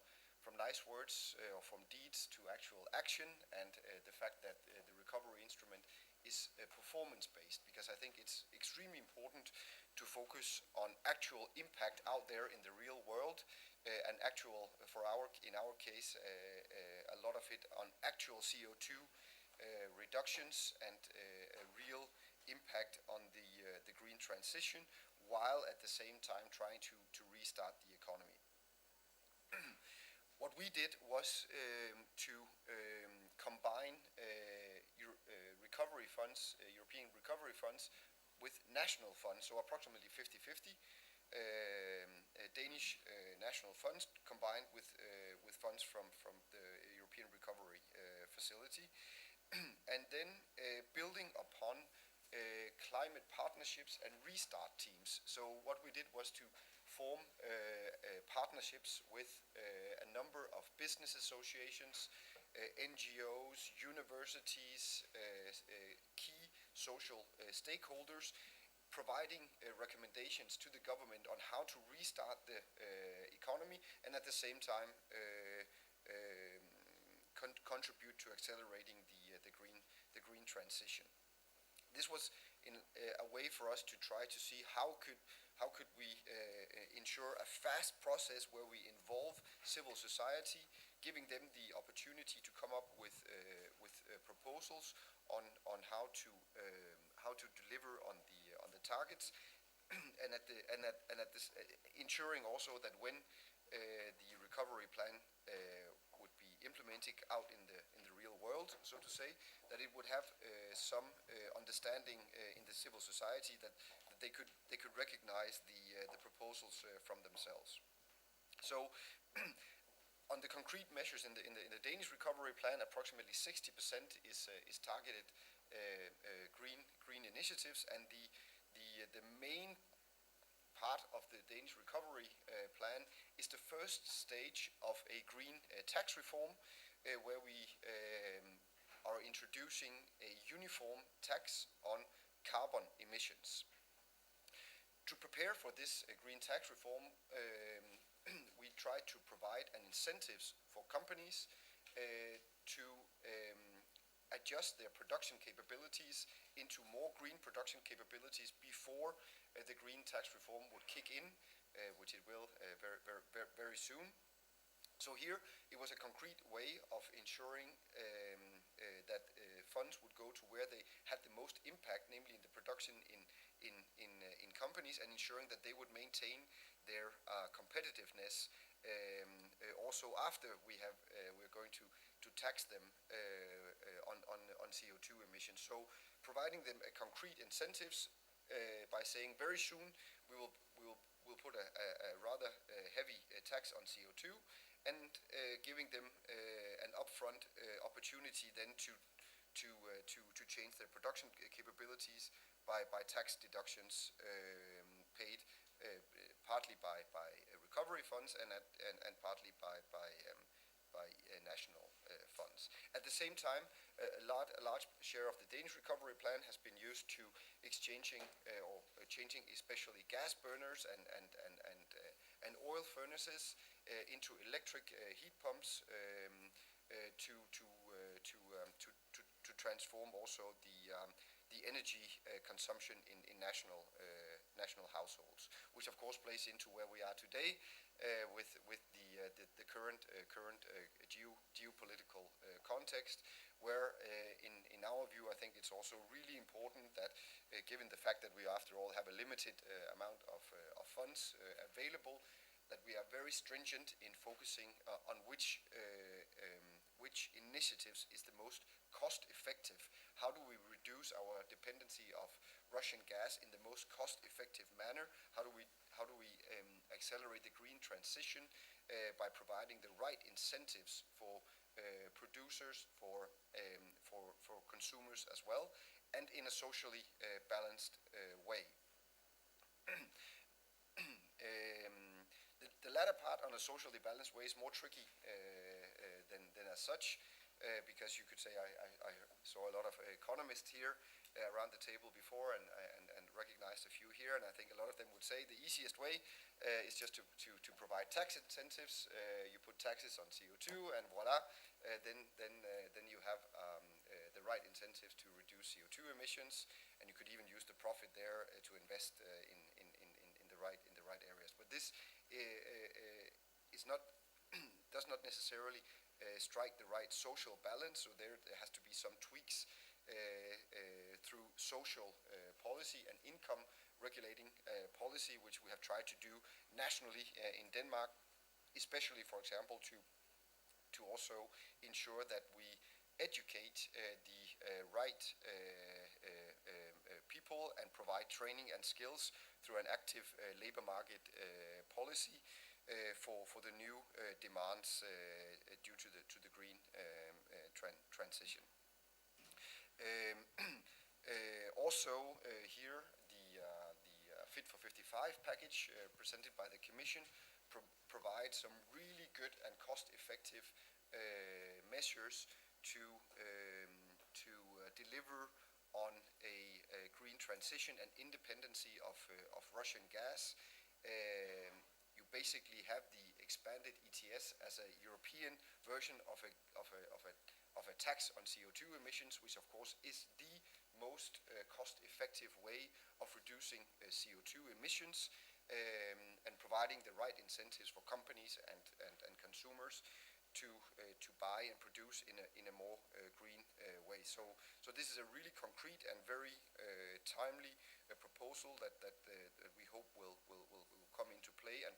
Speaker 6: nice words or from deeds to actual action, and the fact that the recovery instrument is performance-based, because I think it's extremely important to focus on actual impact out there in the real world, and actual, in our case, a lot of it on actual CO2 reductions and a real impact on the green transition, while at the same time trying to restart the economy. What we did was to combine recovery funds, European recovery funds, with national funds, so approximately 50-50. Danish national funds combined with funds from the European Recovery Facility, and then building upon climate partnerships and restart teams. So what we did was to form partnerships with a number of business associations, NGOs, universities, key social stakeholders, providing recommendations to the government on how to restart the economy, and at the same time contribute to accelerating the green transition. This was in a way for us to try to see how could we ensure a fast process where we involve civil society, giving them the opportunity to come up with proposals on how to deliver on the targets, and ensuring also that when the recovery plan would be implemented out in the real world, so to say, that it would have some understanding in the civil society, that they could recognize the proposals from themselves. So on the concrete measures in the Danish recovery plan, approximately 60% is targeted green initiatives, and the main part of the Danish recovery plan is the first stage of a green tax reform, where we are introducing a uniform tax on carbon emissions. To prepare for this green tax reform, we try to provide an incentives for companies to adjust their production capabilities into more green production capabilities before the green tax reform would kick in, which it will very soon. So here it was a concrete way of ensuring that funds would go to where they had the most impact, namely in the production in companies, and ensuring that they would maintain their competitiveness also after we're going to tax them on CO2 emissions. So providing them a concrete incentives by saying very soon we'll put a rather heavy tax on CO2, and giving them an upfront opportunity then to change their production capabilities by tax deductions paid partly by recovery funds and partly by national funds. At the same time, a large share of the Danish recovery plan has been used to changing especially gas burners and oil furnaces into electric heat pumps to transform also the energy consumption in national households, which of course plays into where we are today with the current geopolitical context, where in our view I think it's also really important that given the fact that we after all have a limited amount of funds available, that we are very stringent in focusing on which initiatives is the most cost effective. How do we reduce our dependency of Russian gas in the most cost effective manner? How do we accelerate the green transition by providing the right incentives for producers, for consumers as well, and in a socially balanced that apart, on a socially balanced way, is more tricky than as such, because you could say I saw a lot of economists here around the table before, and recognized a few here, and I think a lot of them would say the easiest way is just to provide tax incentives. You put taxes on CO2, and voila, then you have the right incentives to reduce CO2 emissions, and you could even use the profit there to invest in the right areas. But this is not does not necessarily strike the right social balance. So there has to be some tweaks through social policy and income regulating policy, which we have tried to do nationally in Denmark, especially, for example, to also ensure that we educate the right people and provide training and skills through an active labor market policy for the new demands due to the green transition. Also here, the Fit for 55 package presented by the Commission provides some really good and cost-effective measures to deliver on a green transition and independency of Russian gas. You basically have the expanded ETS as a European version of a tax on CO2 emissions, which of course is the most cost-effective way of reducing CO2 emissions, and providing the right incentives for companies and consumers to buy and produce in a more green way. So this is a really concrete and very timely proposal that we hope will come into play and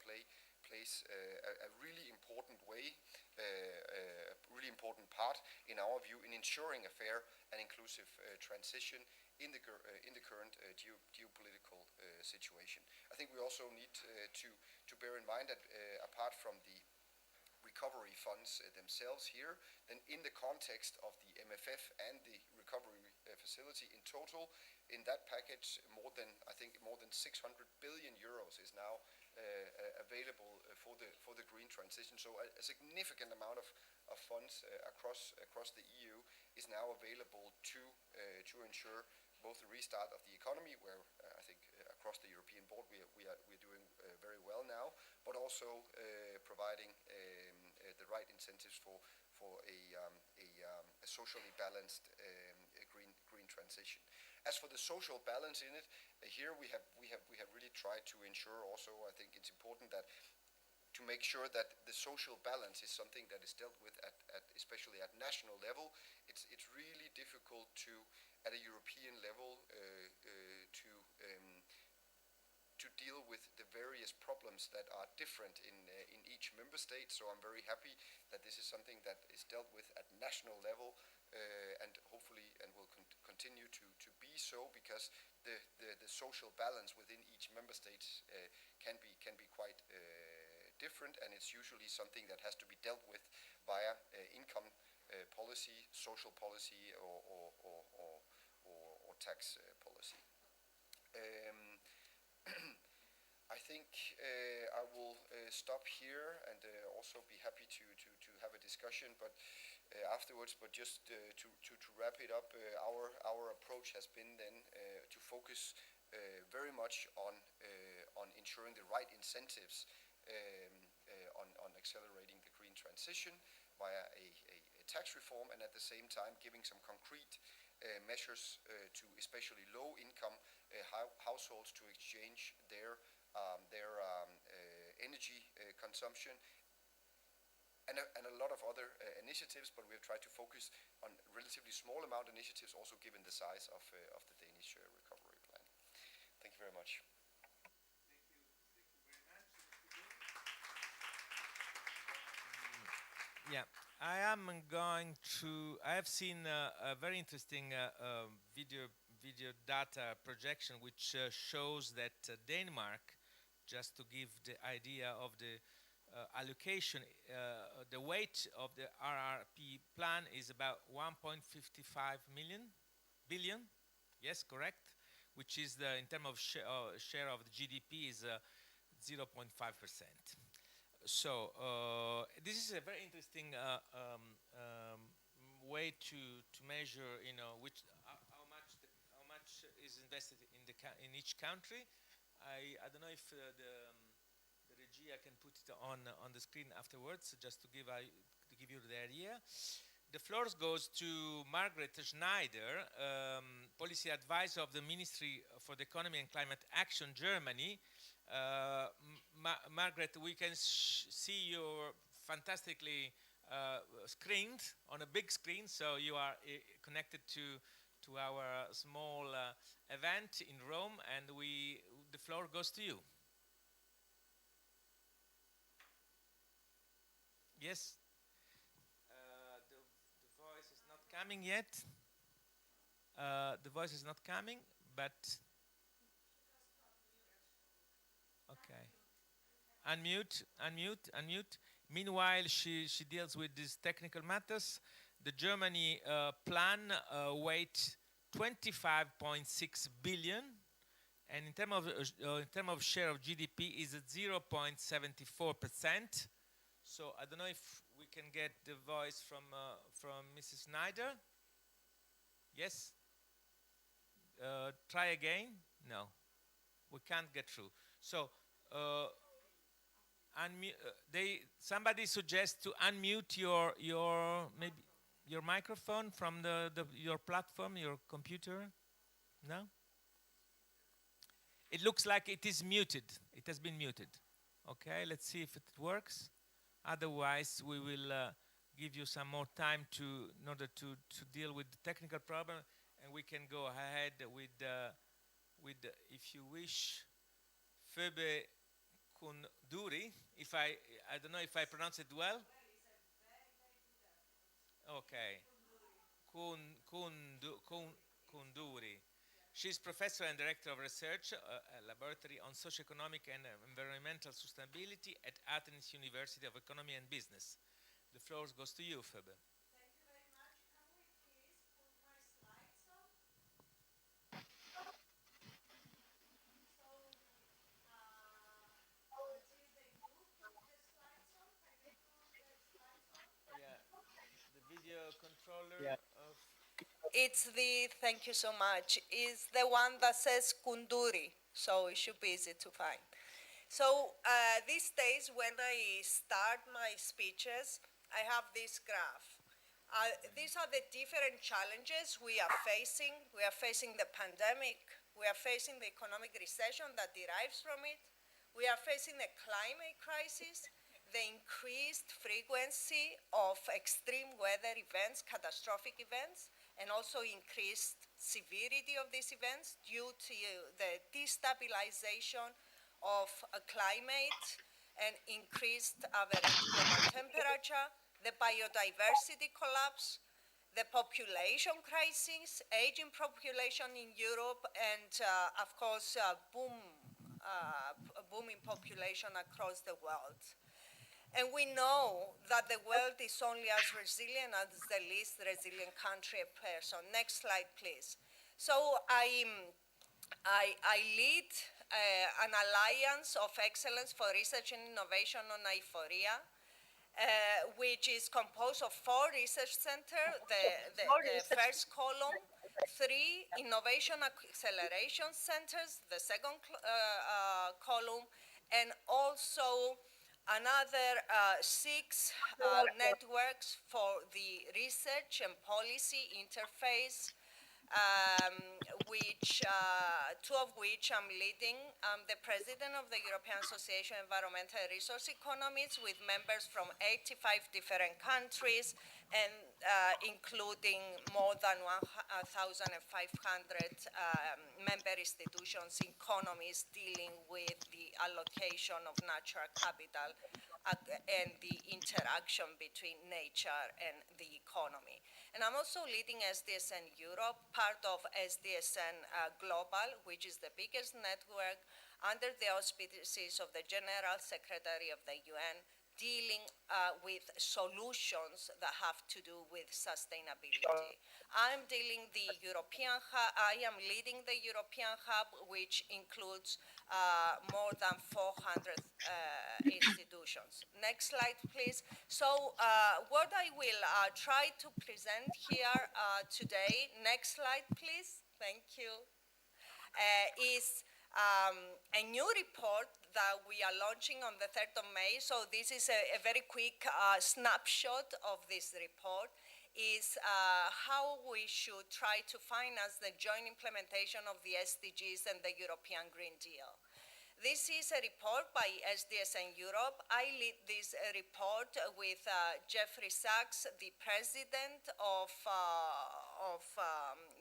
Speaker 6: plays a really important way, a really important part in our view in ensuring a fair and inclusive transition in the current geopolitical situation. I think we also need to bear in mind that apart from the recovery funds themselves here, then in the context of the MFF and the recovery facility in total, in that package, more than 600 billion euros is now available for the green transition. So a significant amount of funds across the EU is now available to ensure both the restart of the economy, where I think across the European board we're doing very well now, but also providing the right incentives for a socially balanced green transition. As for the social balance in it, here we have really tried to ensure also, I think it's important that to make sure that the social balance is something that is dealt with especially at national level. It's really difficult to, at a European level, to deal with the various problems that are different in each member state. So I'm very happy that this is something that is dealt with at national level, and hopefully will continue to be so, because the social balance within each member state can be quite different, and it's usually something that has to be dealt with via income policy, social policy, or tax policy. I think I will stop here and also be happy to have a discussion, but afterwards. But just to wrap it up, our approach has been then to focus very much on ensuring the right incentives on accelerating the green transition via a tax reform, and at the same time giving some concrete measures to especially low-income households to exchange their energy consumption, and a lot of other initiatives. But we have tried to focus on relatively small amount initiatives, also given the size of the Danish recovery plan. Thank you very much.
Speaker 3: Yeah, I have seen a very interesting video data projection which shows that Denmark, just to give the idea of the allocation, the weight of the RRP plan is about 1.55 billion, yes, correct, which is in terms of share of the GDP is 0.5%. This is a very interesting way to measure, which how much is invested in each country. I don't know if the regia can put it on the screen afterwards, just to give you the idea. The floor goes to Margaret Schneider, Policy Advisor of the Ministry for the Economy and Climate Action, Germany. Margaret, we can see you fantastically screened on a big screen, so you are connected to our small event in Rome, and the floor goes to you. Yes. Coming yet? The voice is not coming, but okay. Unmute. Meanwhile, she deals with these technical matters. The Germany plan weight 25.6 billion, and in terms of share of GDP is at 0.74%. So I don't know if we can get the voice from Mrs. Schneider. Yes? Try again? No, we can't get through. So somebody suggests to unmute your microphone from your platform, your computer. No? It looks like it is muted. It has been muted. Okay, let's see if it works. Otherwise, we will give you some more time in order to deal with the technical problem, and we can go ahead with if you wish, Phoebe Kunduri. I don't know if I pronounce it well. Okay, Kunduri. She's professor and director of research at Laboratory on Socioeconomic and Environmental Sustainability at Athens University of Economy and Business. The floor goes to you, Phoebe.
Speaker 7: Thank you very much. Can we please put my slides up? Until they do put the slides on, can you put the slides on?
Speaker 3: Yeah, the video controller of...
Speaker 7: Thank you so much, is the one that says Kunduri, so it should be easy to find. So these days when I start my speeches, I have this graph. These are the different challenges we are facing. We are facing the pandemic. We are facing the economic recession that derives from it. We are facing the climate crisis, the increased frequency of extreme weather events, catastrophic events, and also increased severity of these events due to the destabilization of a climate and increased average global temperature, the biodiversity collapse, the population crisis, aging population in Europe, and of course, booming population across the world. And we know that the world is only as resilient as the least resilient country a person. Next slide, please. So I lead an alliance of excellence for research and innovation on aphoria, which is composed of 4 research centers, the first column, 3 innovation acceleration centers, the second column, and also another 6 networks for the research and policy interface, which 2 of which I'm leading. I'm the president of the European Association of Environmental and Resource Economies, with members from 85 different countries, and including more than 1,500 member institutions, economies dealing with the allocation of natural capital and the interaction between nature and the economy. And I'm also leading SDSN Europe, part of SDSN Global, which is the biggest network under the auspices of the General Secretary of the UN dealing with solutions that have to do with sustainability. I am leading the European Hub, which includes more than 400 institutions. Next slide, please. So what I will try to present here today, next slide, please. Thank you. Is a new report that we are launching on the 3rd of May. So this is a very quick snapshot of this report, is how we should try to finance the joint implementation of the SDGs and the European Green Deal. This is a report by SDSN Europe. I lead this report with Jeffrey Sachs, the president of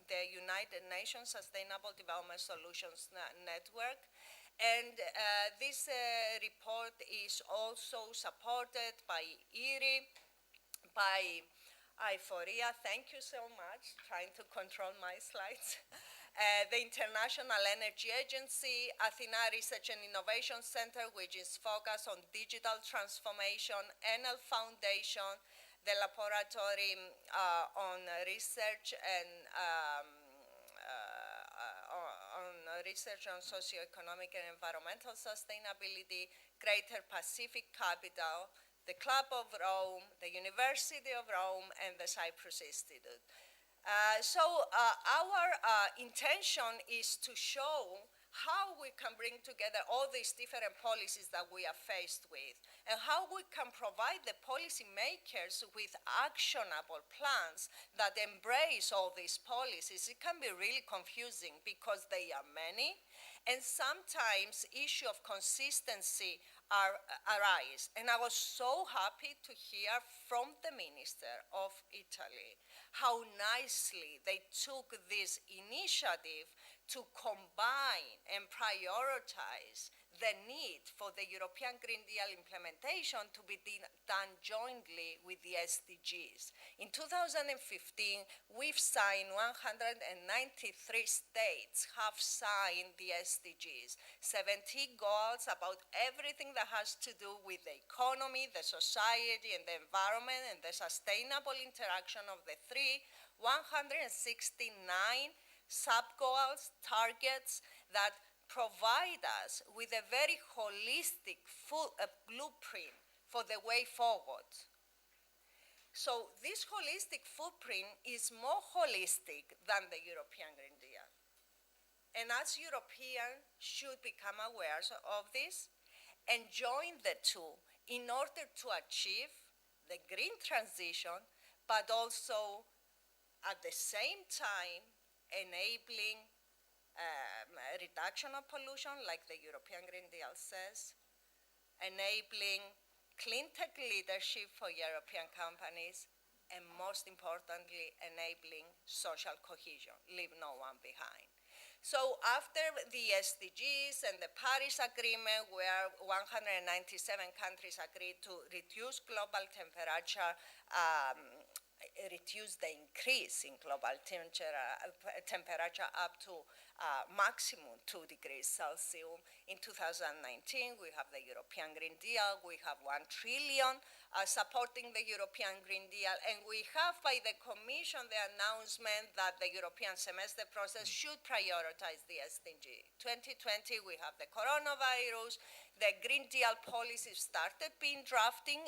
Speaker 7: the United Nations Sustainable Development Solutions Network. And this report is also supported by IRI, by IFORIA, thank you so much, trying to control my slides, the International Energy Agency, Athena Research and Innovation Center, which is focused on digital transformation, Enel Foundation, the Laboratory on Research and research on socioeconomic and environmental sustainability, Greater Pacific Capital, the Club of Rome, the University of Rome, and the Cyprus Institute. So our intention is to show how we can bring together all these different policies that we are faced with, and how we can provide the policymakers with actionable plans that embrace all these policies. It can be really confusing because they are many, and sometimes issue of consistency arise. And I was so happy to hear from the Minister of Italy how nicely they took this initiative to combine and prioritize the need for the European Green Deal implementation to be done jointly with the SDGs. In 2015, we've signed 193 states have signed the SDGs, 70 goals about everything that has to do with the economy, the society, and the environment, and the sustainable interaction of the three, 169 sub-goals, targets that provide us with a very holistic blueprint for the way forward. So this holistic footprint is more holistic than the European Green Deal. And as Europeans should become aware of this and join the two in order to achieve the green transition, but also at the same time enabling reduction of pollution, like the European Green Deal says, enabling clean tech leadership for European companies, and most importantly, enabling social cohesion, leave no one behind. So after the SDGs and the Paris Agreement, where 197 countries agreed to reduce global temperature, reduce the increase in global temperature up to maximum 2 degrees Celsius. In 2019, we have the European Green Deal. We have 1 trillion supporting the European Green Deal. And we have by the Commission the announcement that the European semester process should prioritize the SDG. 2020, we have the coronavirus. The Green Deal policy started being drafting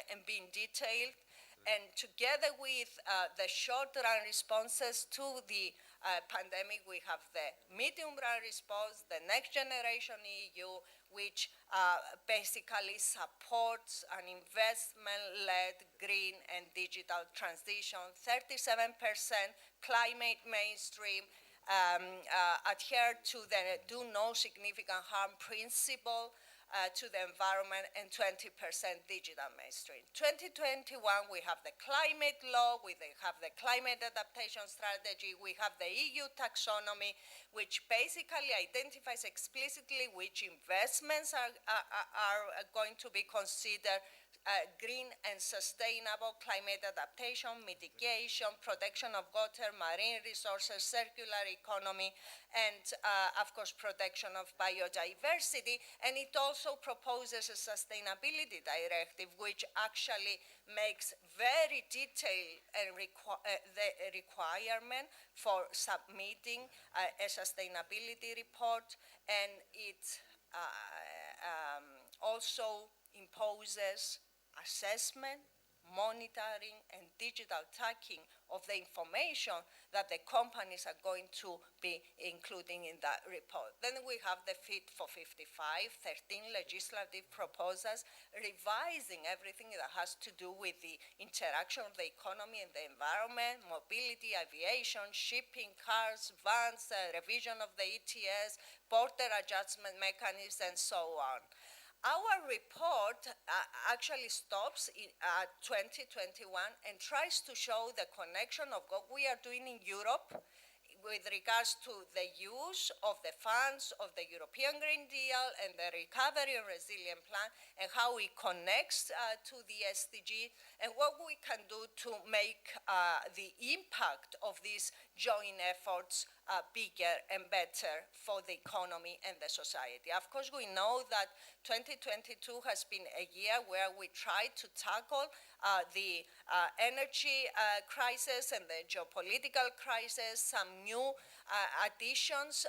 Speaker 7: and being detailed. And together with the short-run responses to the pandemic, we have the medium-run response, the Next Generation EU, which basically supports an investment-led green and digital transition, 37% climate mainstream, adhere to the do no significant harm principle, to the environment, and 20% digital mainstream. 2021, we have the climate law, we have the climate adaptation strategy, we have the EU taxonomy, which basically identifies explicitly which investments are going to be considered green and sustainable climate adaptation, mitigation, protection of water, marine resources, circular economy, and of course protection of biodiversity. And it also proposes a sustainability directive which actually makes very detailed the requirement for submitting a sustainability report, and it also imposes assessment, monitoring, and digital tracking of the information that the companies are going to be including in that report. Then we have the Fit for 55, 13 legislative proposals, revising everything that has to do with the interaction of the economy and the environment, mobility, aviation, shipping, cars, vans, revision of the ETS, border adjustment mechanisms, and so on. Our report actually stops at 2021 and tries to show the connection of what we are doing in Europe with regards to the use of the funds of the European Green Deal and the Recovery and Resilience Plan, and how it connects to the SDG, and what we can do to make the impact of these joint efforts bigger and better for the economy and the society. Of course, we know that 2022 has been a year where we tried to tackle the energy crisis and the geopolitical crisis, some new additions,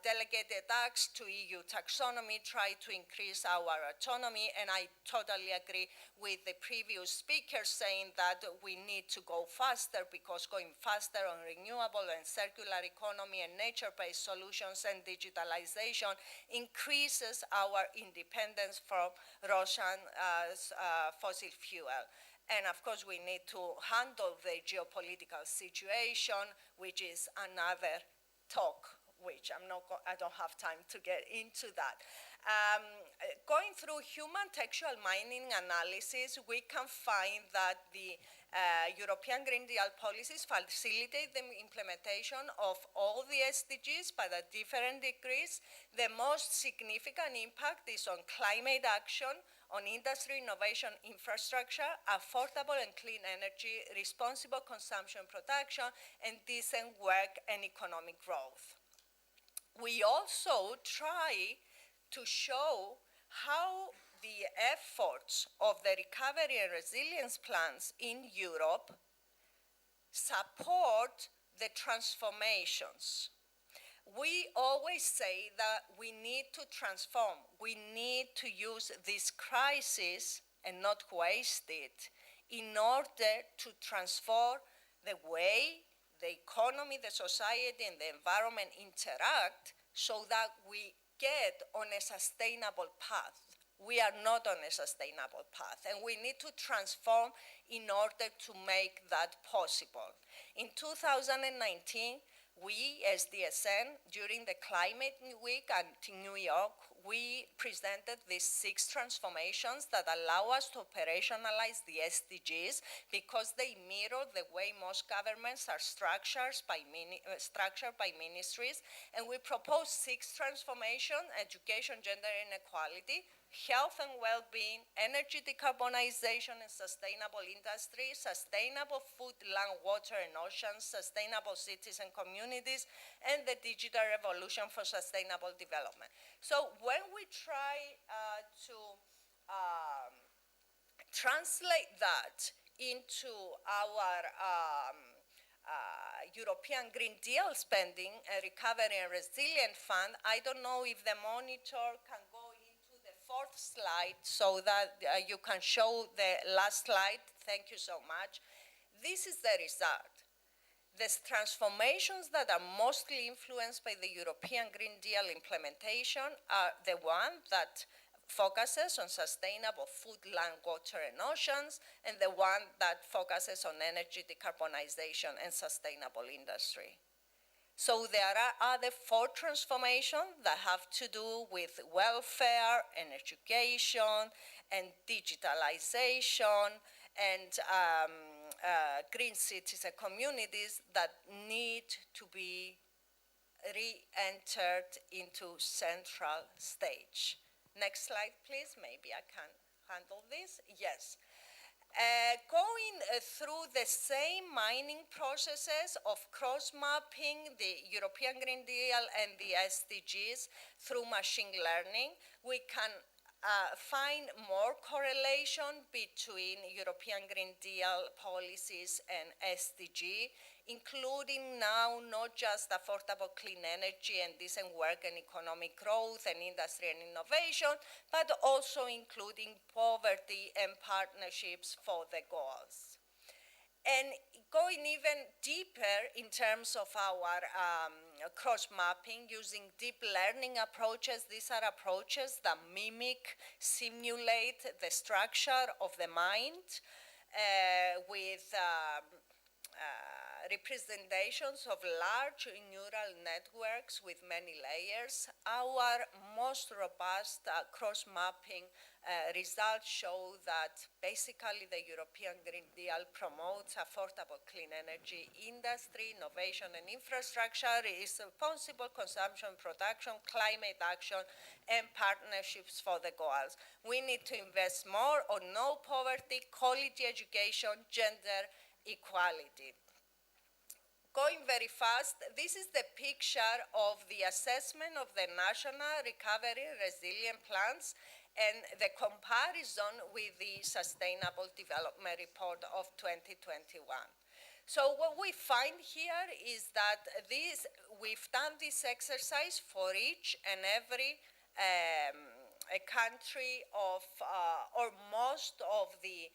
Speaker 7: delegated acts to EU taxonomy, try to increase our autonomy, and I totally agree with the previous speaker saying that we need to go faster, because going faster on renewable and circular economy and nature-based solutions and digitalization increases our independence from Russian fossil fuel. And of course, we need to handle the geopolitical situation, which is another talk, which I don't have time to get into that. Going through human textual mining analysis, we can find that the European Green Deal policies facilitate the implementation of all the SDGs, but at different degrees. The most significant impact is on climate action, on industry, innovation, infrastructure, affordable and clean energy, responsible consumption, production, and decent work and economic growth. We also try to show how the efforts of the recovery and resilience plans in Europe support the transformations. We always say that we need to transform. We need to use this crisis and not waste it in order to transform the way the economy, the society, and the environment interact, so that we get on a sustainable path. We are not on a sustainable path, and we need to transform in order to make that possible. In 2019, we, as DSN, during the Climate Week in New York, we presented these 6 transformations that allow us to operationalize the SDGs, because they mirror the way most governments are structured by ministries. And we propose 6 transformations: education, gender inequality, health and well-being, energy decarbonization and sustainable industry, sustainable food, land, water, and oceans, sustainable cities and communities, and the digital revolution for sustainable development. So when we try to translate that into our European Green Deal spending, a Recovery and Resilience Fund, I don't know if the monitor can go into the 4th slide so that you can show the last slide. Thank you so much. This is the result. The transformations that are mostly influenced by the European Green Deal implementation are the one that focuses on sustainable food, land, water, and oceans, and the one that focuses on energy decarbonization and sustainable industry. So there are other 4 transformations that have to do with welfare and education and digitalization and green cities and communities that need to be re-entered into central stage. Next slide, please. Maybe I can handle this? Yes. Going through the same mining processes of cross-mapping the European Green Deal and the SDGs through machine learning, we can find more correlation between European Green Deal policies and SDG, including now not just affordable clean energy and decent work and economic growth and industry and innovation, but also including poverty and partnerships for the goals. And going even deeper in terms of our cross-mapping using deep learning approaches, these are approaches that mimic, simulate the structure of the mind with representations of large neural networks with many layers. Our most robust cross-mapping results show that basically the European Green Deal promotes affordable clean energy industry, innovation and infrastructure, responsible consumption, production, climate action, and partnerships for the goals. We need to invest more on no poverty, quality education, gender equality. Going very fast, this is the picture of the assessment of the national recovery and resilient plans and the comparison with the Sustainable Development Report of 2021. So what we find here is that we've done this exercise for each and every a country of, or most of the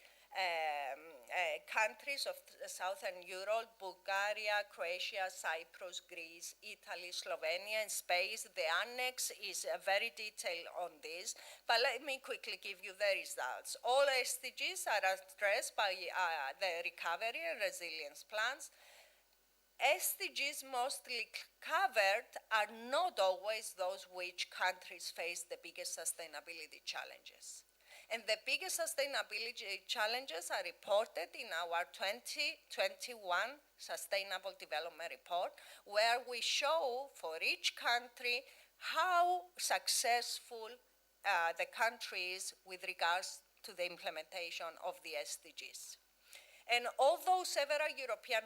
Speaker 7: countries of Southern Europe, Bulgaria, Croatia, Cyprus, Greece, Italy, Slovenia, and Spain. The annex is very detailed on this, but let me quickly give you the results. All SDGs are addressed by the recovery and resilience plans. SDGs mostly covered are not always those which countries face the biggest sustainability challenges. And the biggest sustainability challenges are reported in our 2021 Sustainable Development Report, where we show for each country how successful the country is with regards to the implementation of the SDGs. And although several European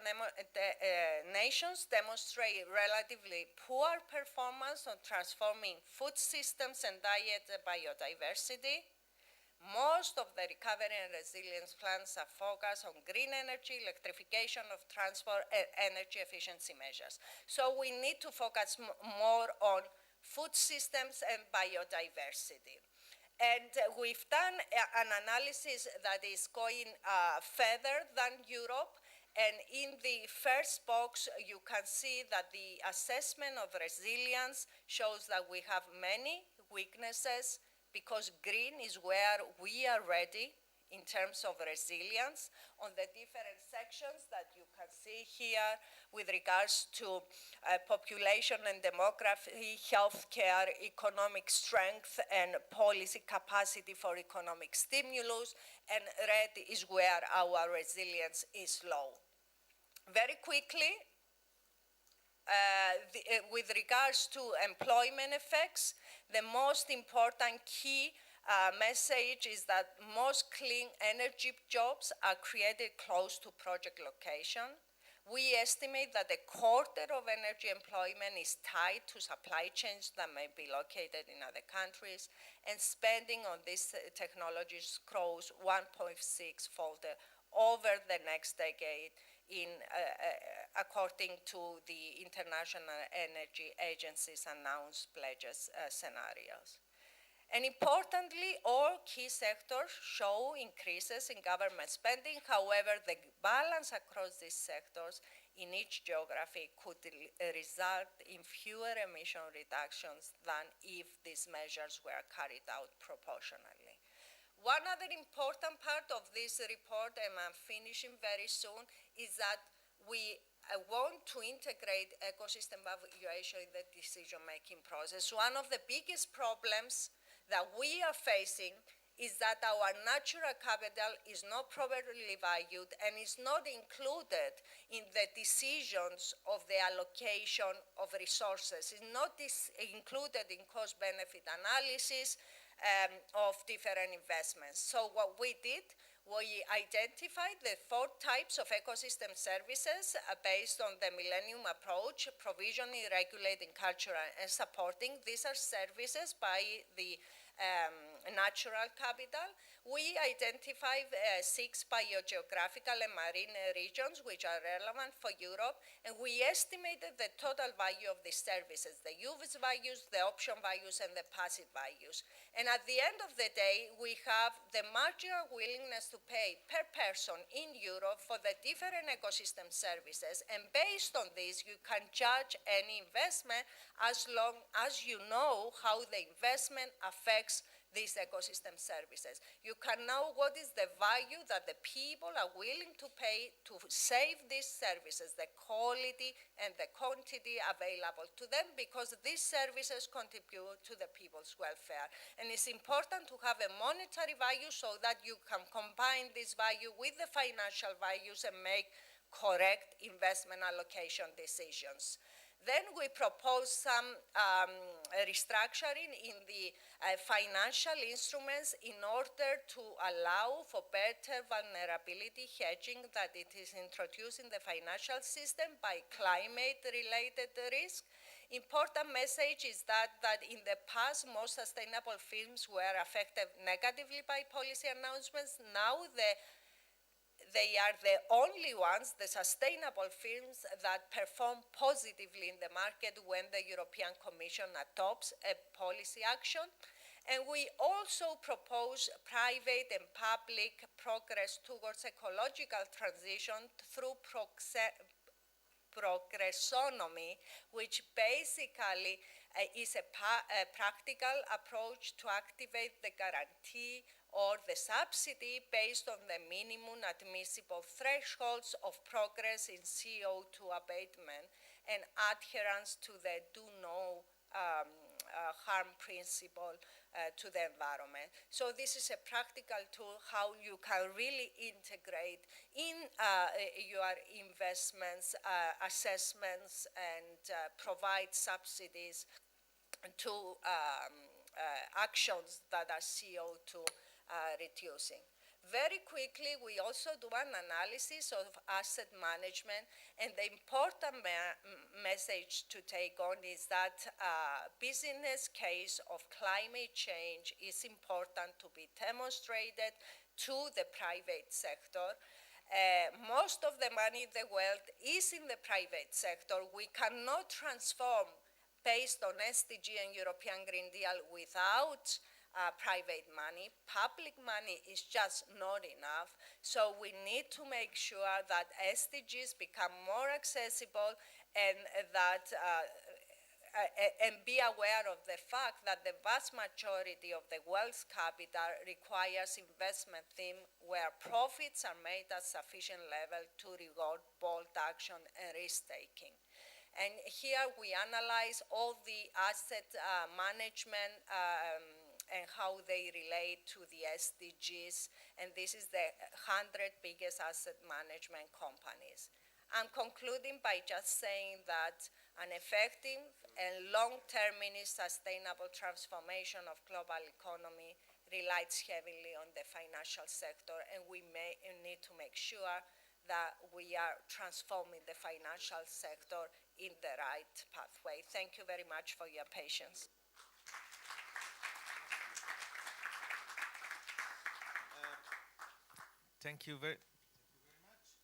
Speaker 7: nations demonstrate relatively poor performance on transforming food systems and diet biodiversity, most of the recovery and resilience plans are focused on green energy, electrification of transport, and energy efficiency measures. So we need to focus more on food systems and biodiversity. And we've done an analysis that is going further than Europe. And in the first box, you can see that the assessment of resilience shows that we have many weaknesses, because green is where we are ready in terms of resilience on the different sections that you can see here with regards to population and demography, healthcare, economic strength, and policy capacity for economic stimulus, and red is where our resilience is low. Very quickly, with regards to employment effects, the most important key message is that most clean energy jobs are created close to project location. We estimate that a quarter of energy employment is tied to supply chains that may be located in other countries, and spending on these technologies grows 1.6-fold over the next decade according to the International Energy Agency's announced pledges scenarios. And importantly, all key sectors show increases in government spending. However, the balance across these sectors in each geography could result in fewer emission reductions than if these measures were carried out proportionally. One other important part of this report, and I'm finishing very soon, is that we want to integrate ecosystem evaluation in the decision-making process. One of the biggest problems that we are facing is that our natural capital is not properly valued and is not included in the decisions of the allocation of resources. It's not included in cost-benefit analysis. of different investments. So what we did, we identified the 4 types of ecosystem services based on the Millennium approach: provisioning, regulating, cultural, and supporting. These are services by the natural capital. We identified 6 biogeographical and marine regions which are relevant for Europe, and we estimated the total value of these services, the use values, the option values, and the passive values. And at the end of the day, we have the marginal willingness to pay per person in Europe for the different ecosystem services, and based on this, you can judge any investment as long as you know how the investment affects these ecosystem services. You can know what is the value that the people are willing to pay to save these services, the quality and the quantity available to them, because these services contribute to the people's welfare. And it's important to have a monetary value so that you can combine this value with the financial values and make correct investment allocation decisions. Then we proposed some restructuring in the financial instruments in order to allow for better vulnerability hedging that it is introduced in the financial system by climate-related risk. Important message is that in the past, most sustainable firms were affected negatively by policy announcements. Now they are the only ones, the sustainable firms, that perform positively in the market when the European Commission adopts a policy action. And we also propose private and public progress towards ecological transition through progressonomy, which basically is a practical approach to activate the guarantee or the subsidy based on the minimum admissible thresholds of progress in CO2 abatement and adherence to the do no harm principle to the environment. So this is a practical tool how you can really integrate in your investments, assessments, and provide subsidies to actions that are CO2 reducing. Very quickly, we also do an analysis of asset management, and the important message to take on is that business case of climate change is important to be demonstrated to the private sector. Most of the money in the world is in the private sector. We cannot transform based on SDG and European Green Deal without private money. Public money is just not enough. So we need to make sure that SDGs become more accessible, and that and be aware of the fact that the vast majority of the world's capital requires investment theme where profits are made at sufficient level to reward bold action and risk-taking. And here we analyze all the asset management and how they relate to the SDGs, and this is the 100 biggest asset management companies. I'm concluding by just saying that an effective and long-term sustainable transformation of global economy relies heavily on the financial sector, and we need to make sure that we are transforming the financial sector in the right pathway. Thank you very much for your patience.
Speaker 3: Thank you very much. Let's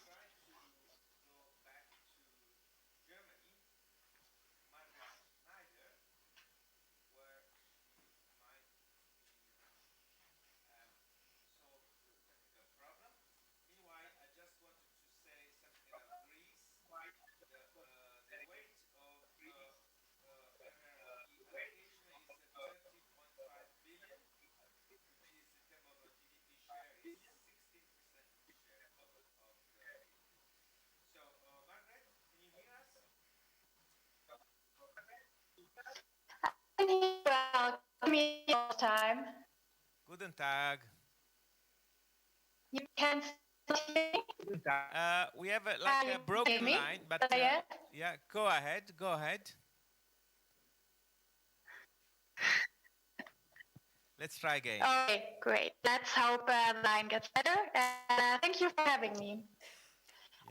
Speaker 3: try to go back to Germany. Margaret Schneider, where she might solve the technical problem. Meanwhile, I just wanted to say something about Greece. The weight of MRE allocation is 30.5 billion, which is in terms of GDP share is 16% share of the GDP. So, Margaret, can you hear us?
Speaker 8: Time.
Speaker 3: Guten Tag.
Speaker 8: You can hear me?
Speaker 3: We have a broken line, but yeah, go ahead. Let's try again.
Speaker 8: Okay, great. Let's hope the line gets better. Thank you for having me.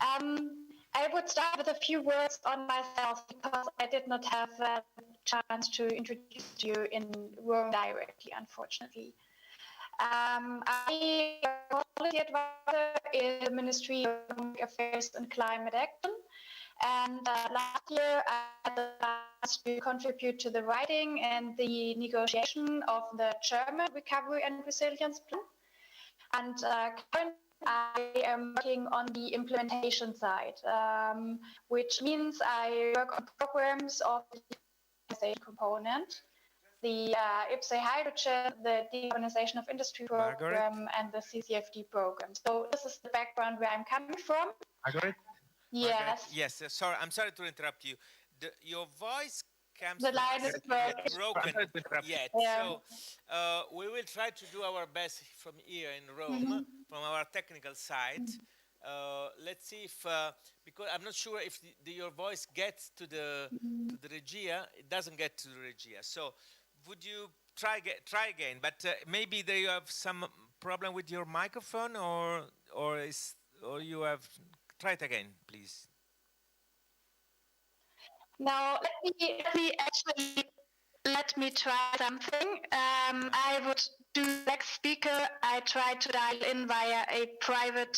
Speaker 8: I would start with a few words on myself because I did not have a chance to introduce you in Rome directly, unfortunately. I'm a policy advisor in the Ministry of Economic Affairs and Climate Action. And last year, I had the chance to contribute to the writing and the negotiation of the German Recovery and Resilience Plan. And currently, I am working on the implementation side, which means I work on programs of the decarbonization component, the IPCEI hydrogen, the decarbonization of industry program, and the CCFD program. So this is the background where I'm coming from.
Speaker 3: Margaret?
Speaker 8: Yes.
Speaker 3: Margaret, yes. Sorry, I'm sorry to interrupt you. Your voice comes
Speaker 8: the line is
Speaker 3: broken yet.
Speaker 8: Yeah.
Speaker 3: So we will try to do our best from here in Rome, from our technical side. Let's see if, because I'm not sure if your voice gets to the regia. It doesn't get to the regia. So would you try again? But maybe there you have some problem with your microphone, or you have. Try it again, please.
Speaker 8: Now, let me try something. I would do next speaker. I try to dial in via a private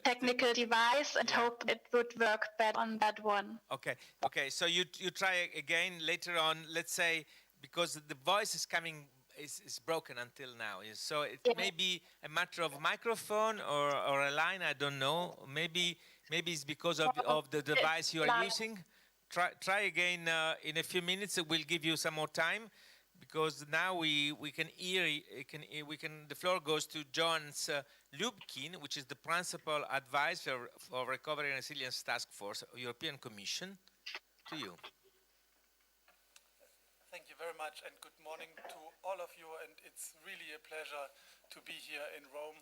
Speaker 8: technical device and hope it would work better on that one.
Speaker 3: Okay. So you try again later on. Let's say because the voice is coming. Is broken until now, so it may be a matter of microphone or a line. I don't know. Maybe it's because of the device you are using. Try again in a few minutes. We'll give you some more time because now we can hear. The floor goes to Johannes Lubkin, which is the principal advisor for Recovery and Resilience Task Force, European Commission. To you.
Speaker 9: Thank you very much and good morning to all of you, and it's really a pleasure to be here in Rome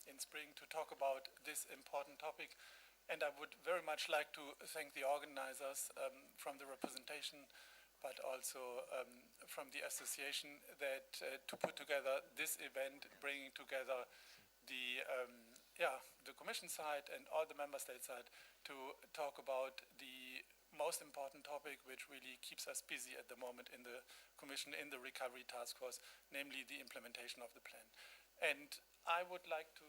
Speaker 9: in spring to talk about this important topic. And I would very much like to thank the organizers from the representation, but also from the association that to put together this event, bringing together the Commission side and all the member state side to talk about the most important topic which really keeps us busy at the moment in the Commission, in the Recovery Task Force, namely the implementation of the plan. And I would like to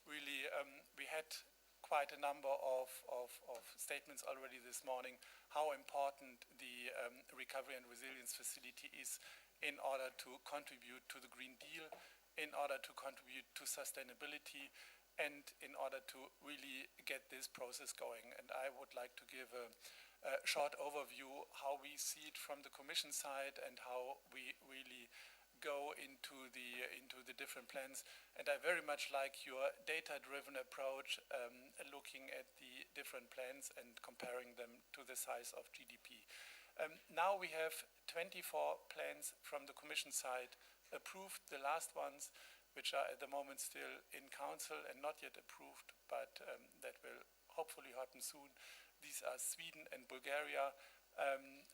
Speaker 9: really, we had quite a number of statements already this morning, how important the Recovery and Resilience Facility is in order to contribute to the Green Deal, in order to contribute to sustainability, and in order to really get this process going. And I would like to give a short overview how we see it from the Commission side and how we really go into the different plans. And I very much like your data-driven approach, looking at the different plans and comparing them to the size of GDP. Now we have 24 plans from the Commission side approved, the last ones, which are at the moment still in council and not yet approved, but that will hopefully happen soon. These are Sweden and Bulgaria,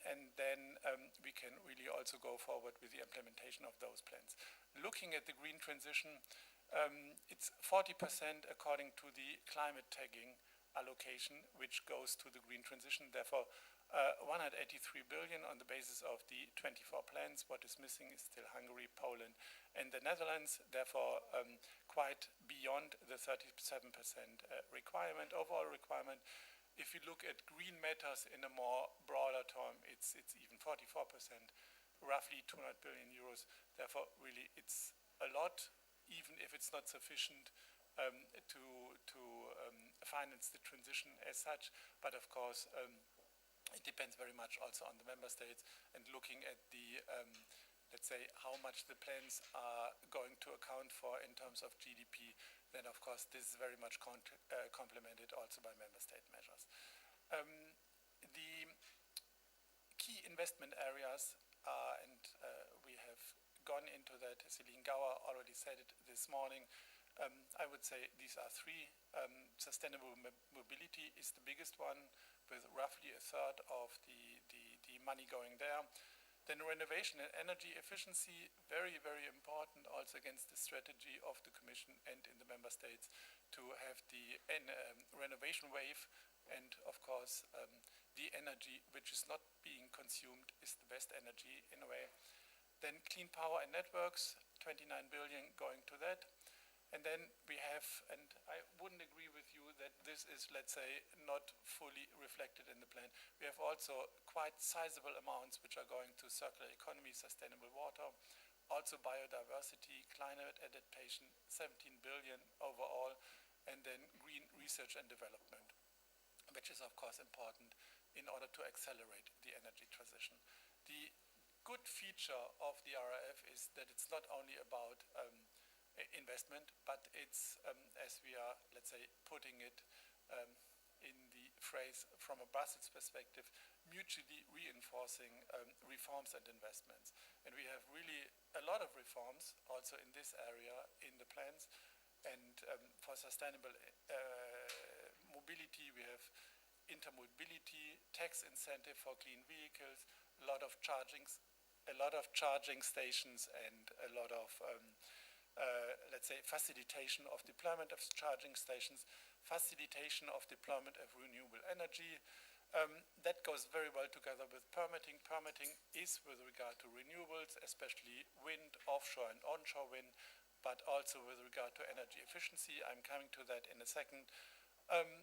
Speaker 9: and then we can really also go forward with the implementation of those plans. Looking at the green transition, it's 40% according to the climate tagging allocation, which goes to the green transition. Therefore, 183 billion on the basis of the 24 plans. What is missing is still Hungary, Poland, and the Netherlands. Therefore, quite beyond the 37% requirement, overall requirement. If you look at green matters in a more broader term, it's even 44%, roughly 200 billion euros. Therefore, really, it's a lot, even if it's not sufficient to finance the transition as such. But of course, it depends very much also on the member states and looking at the, let's say, how much the plans are going to account for in terms of GDP, then of course this is very much complemented also by member state measures. The key investment areas are, and we have gone into that. Celine Gower already said it this morning. I would say these are three. Sustainable mobility is the biggest one, with roughly a third of the money going there. Then renovation and energy efficiency, very, very important also against the strategy of the Commission and in the member states to have the renovation wave, and of course the energy which is not being consumed is the best energy in a way. Then clean power and networks, 29 billion going to that. And then we have, and I wouldn't agree with you that this is, let's say, not fully reflected in the plan. We have also quite sizable amounts which are going to circular economy, sustainable water, also biodiversity, climate adaptation, 17 billion overall, and then green research and development, which is of course important in order to accelerate the energy transition. The good feature of the RRF is that it's not only about investment, but it's, as we are, let's say, putting it in the phrase from a Brussels perspective, mutually reinforcing reforms and investments. And we have really a lot of reforms also in this area in the plans. And for sustainable mobility, we have intermobility, tax incentive for clean vehicles, a lot of charging stations, and a lot of let's say, facilitation of deployment of charging stations, facilitation of deployment of renewable energy. That goes very well together with permitting. Permitting is with regard to renewables, especially wind, offshore and onshore wind, but also with regard to energy efficiency. I'm coming to that in a second.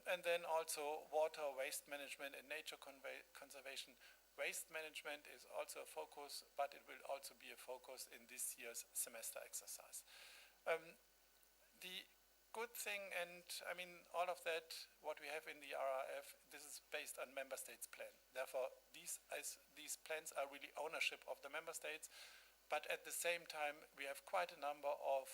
Speaker 9: And then also water, waste management and nature conservation. Waste management is also a focus, but it will also be a focus in this year's semester exercise. The good thing, and I mean all of that, what we have in the RRF, this is based on member states' plan. Therefore, these plans are really ownership of the member states, but at the same time, we have quite a number of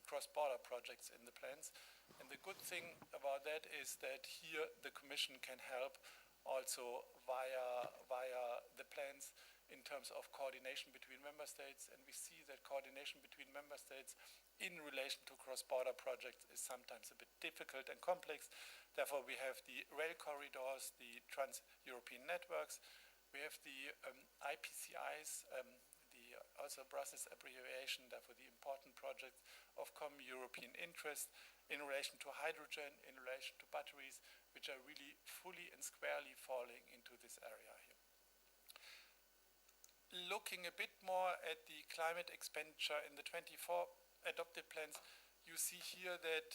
Speaker 9: cross-border projects in the plans. And the good thing about that is that here the Commission can help also via the plans in terms of coordination between member states, and we see that coordination between member states in relation to cross-border projects is sometimes a bit difficult and complex. Therefore, we have the rail corridors, the trans-European networks, we have the IPCIs, the also Brussels abbreviation, therefore the important projects of common European interest in relation to hydrogen, in relation to batteries, which are really fully and squarely falling into this area here. Looking a bit more at the climate expenditure in the 24 adopted plans, you see here that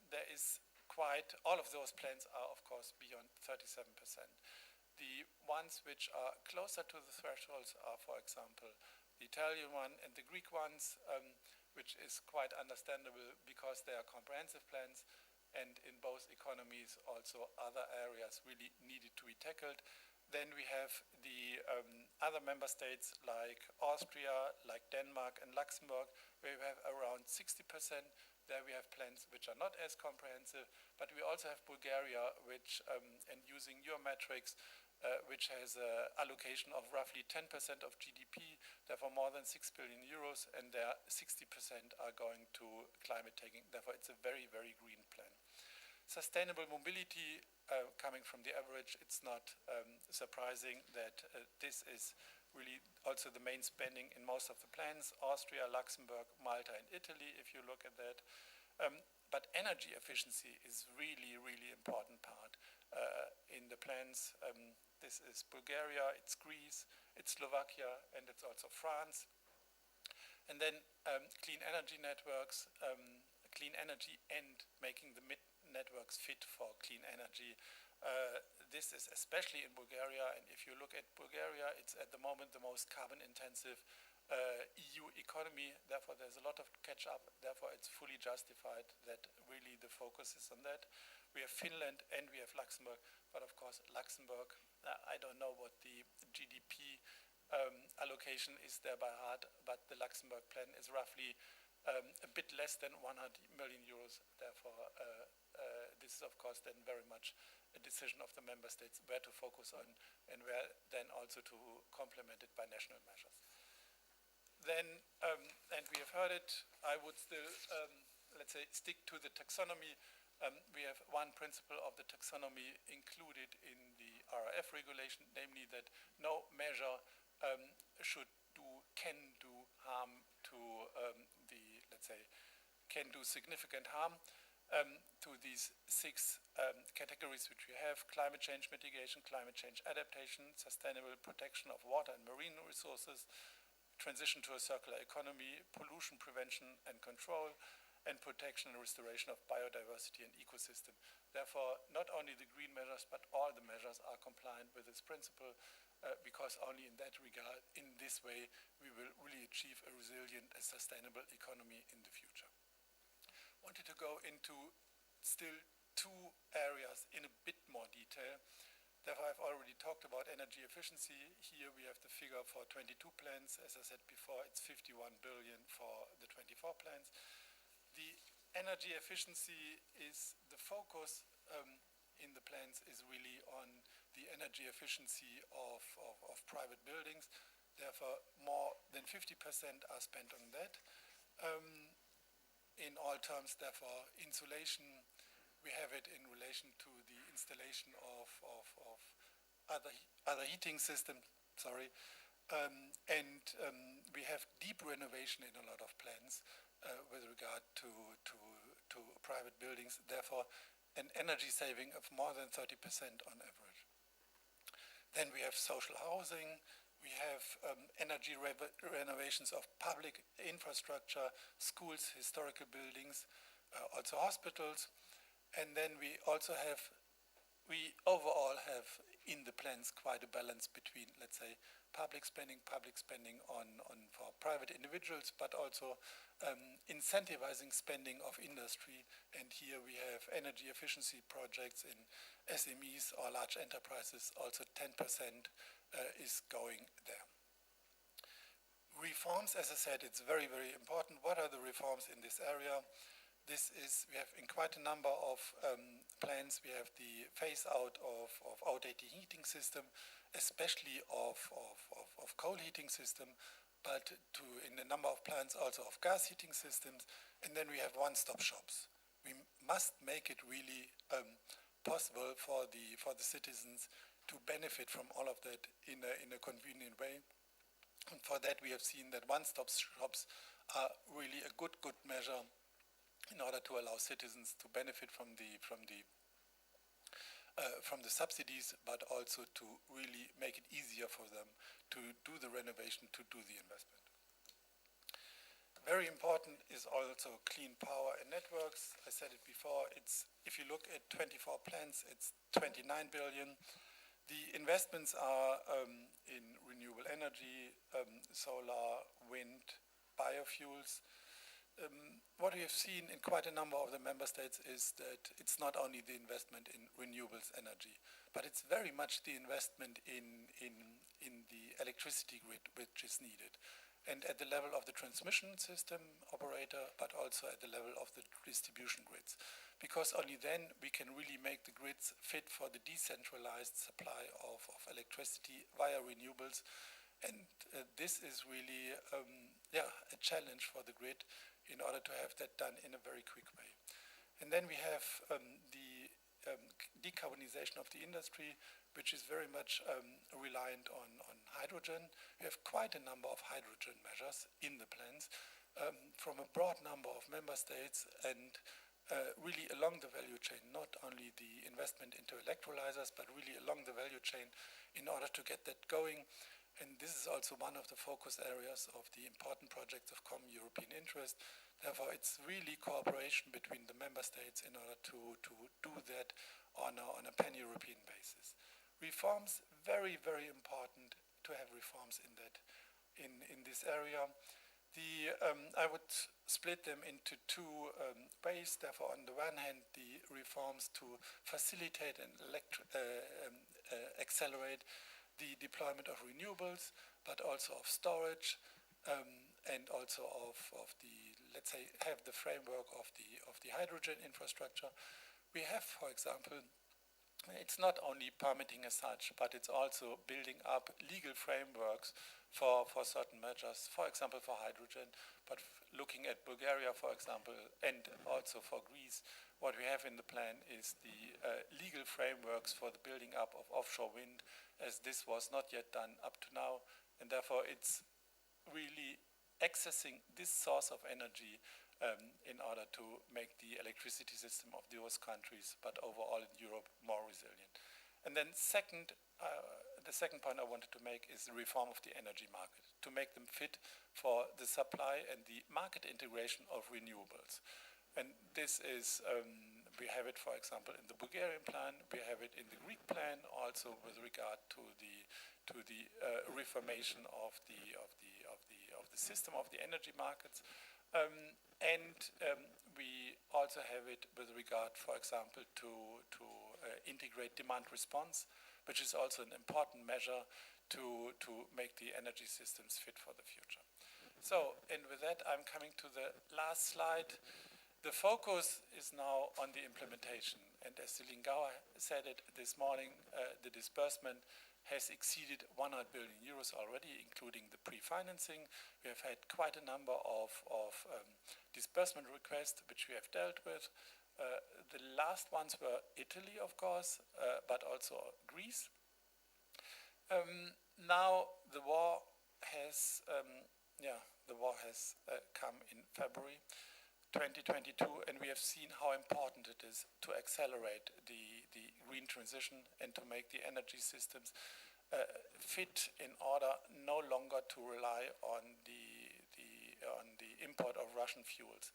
Speaker 9: there is quite, all of those plans are of course beyond 37%. The ones which are closer to the thresholds are, for example, the Italian one and the Greek ones, which is quite understandable because they are comprehensive plans, and in both economies also other areas really needed to be tackled. Then we have the other member states like Austria, like Denmark and Luxembourg, where we have around 60%. There we have plans which are not as comprehensive, but we also have Bulgaria, which, and using your metrics, which has an allocation of roughly 10% of GDP, therefore more than 6 billion euros, and there 60% are going to climate taking. Therefore, it's a very, very green plan. Sustainable mobility, coming from the average, it's not surprising that this is really also the main spending in most of the plans. Austria, Luxembourg, Malta, and Italy, if you look at that. But energy efficiency is really, really important part in the plans. This is Bulgaria, it's Greece, it's Slovakia, and it's also France. And then clean energy networks, clean energy and making the networks fit for clean energy. This is especially in Bulgaria, and if you look at Bulgaria, it's at the moment the most carbon-intensive EU economy. Therefore, there's a lot of catch-up. Therefore, it's fully justified that really the focus is on that. We have Finland and we have Luxembourg, but of course, Luxembourg, I don't know what the GDP allocation is there by heart, but the Luxembourg plan is roughly a bit less than 100 million euros. Therefore, this is of course then very much a decision of the member states where to focus on and where then also to complement it by national measures. then, and we have heard it, I would still, let's say, stick to the taxonomy. We have one principle of the taxonomy included in the RRF regulation, namely that no measure can do harm to let's say, can do significant harm to these 6 categories which we have: climate change mitigation, climate change adaptation, sustainable protection of water and marine resources, transition to a circular economy, pollution prevention and control, and protection and restoration of biodiversity and ecosystem. Therefore, not only the green measures, but all the measures are compliant with this principle, because only in that regard, in this way, we will really achieve a resilient and sustainable economy in the future. Wanted to go into still 2 areas in a bit more detail. Therefore, I've already talked about energy efficiency. Here we have the figure for 22 plans. As I said before, it's 51 billion for the 24 plans. The energy efficiency is the focus in the plans is really on the energy efficiency of private buildings. Therefore, more than 50% are spent on that. In all terms, therefore, insulation, we have it in relation to the installation of other heating systems, and we have deep renovation in a lot of plans with regard to private buildings, therefore an energy saving of more than 30% on average. Then we have social housing, we have energy renovations of public infrastructure, schools, historical buildings, also hospitals, and then we also have, we overall have in the plans quite a balance between, let's say, public spending on for private individuals, but also incentivizing spending of industry. And here we have energy efficiency projects in SMEs or large enterprises, also 10% is going there. Reforms, as I said, it's very, very important. What are the reforms in this area? This is, we have in quite a number of plans, we have the phase out of outdated heating system, especially of coal heating system, but in a number of plants also of gas heating systems, and then we have one-stop shops. We must make it really possible for the citizens to benefit from all of that in a convenient way. And for that we have seen that one-stop shops are really a good measure in order to allow citizens to benefit from the subsidies, but also to really make it easier for them to do the renovation, to do the investment. Very important is also clean power and networks. I said it before, it's, if you look at 24 plans, it's 29 billion. The investments are in renewable energy, solar, wind, biofuels. What we have seen in quite a number of the member states is that it's not only the investment in renewables energy, but it's very much the investment in the electricity grid which is needed. And at the level of the transmission system operator, but also at the level of the distribution grids. Because only then we can really make the grids fit for the decentralized supply of electricity via renewables. And this is really a challenge for the grid in order to have that done in a very quick way. And then we have the decarbonization of the industry, which is very much reliant on hydrogen. We have quite a number of hydrogen measures in the plans from a broad number of member states, and really along the value chain, not only the investment into electrolyzers, but really along the value chain in order to get that going. And this is also one of the focus areas of the important projects of common European interest. Therefore, it's really cooperation between the member states in order to do that on a pan-European basis. Reforms, very, very important to have reforms in that, in this area. I would split them into 2 ways. Therefore, on the one hand, the reforms to facilitate and accelerate the deployment of renewables, but also of storage, and also of the, let's say, have the framework of the hydrogen infrastructure. We have, for example, it's not only permitting as such, but it's also building up legal frameworks for certain measures, for example, for hydrogen, but looking at Bulgaria, for example, and also for Greece, what we have in the plan is the legal frameworks for the building up of offshore wind, as this was not yet done up to now, and therefore it's really accessing this source of energy in order to make the electricity system of those countries, but overall in Europe, more resilient. And then the second point I wanted to make is the reform of the energy market, to make them fit for the supply and the market integration of renewables. And this is, we have it, for example, in the Bulgarian plan, we have it in the Greek plan, also with regard to the reformation of the system of the energy markets. We also have it with regard, for example, to integrate demand response, which is also an important measure to make the energy systems fit for the future. So, and with that, I'm coming to the last slide. The focus is now on the implementation. And as Celine Gauer said it this morning, the disbursement has exceeded 100 billion euros already, including the pre-financing. We have had quite a number of disbursement requests, which we have dealt with. The last ones were Italy, of course, but also Greece. Now the war has come in February 2022, and we have seen how important it is to accelerate the green transition and to make the energy systems fit in order no longer to rely on the import of Russian fuels.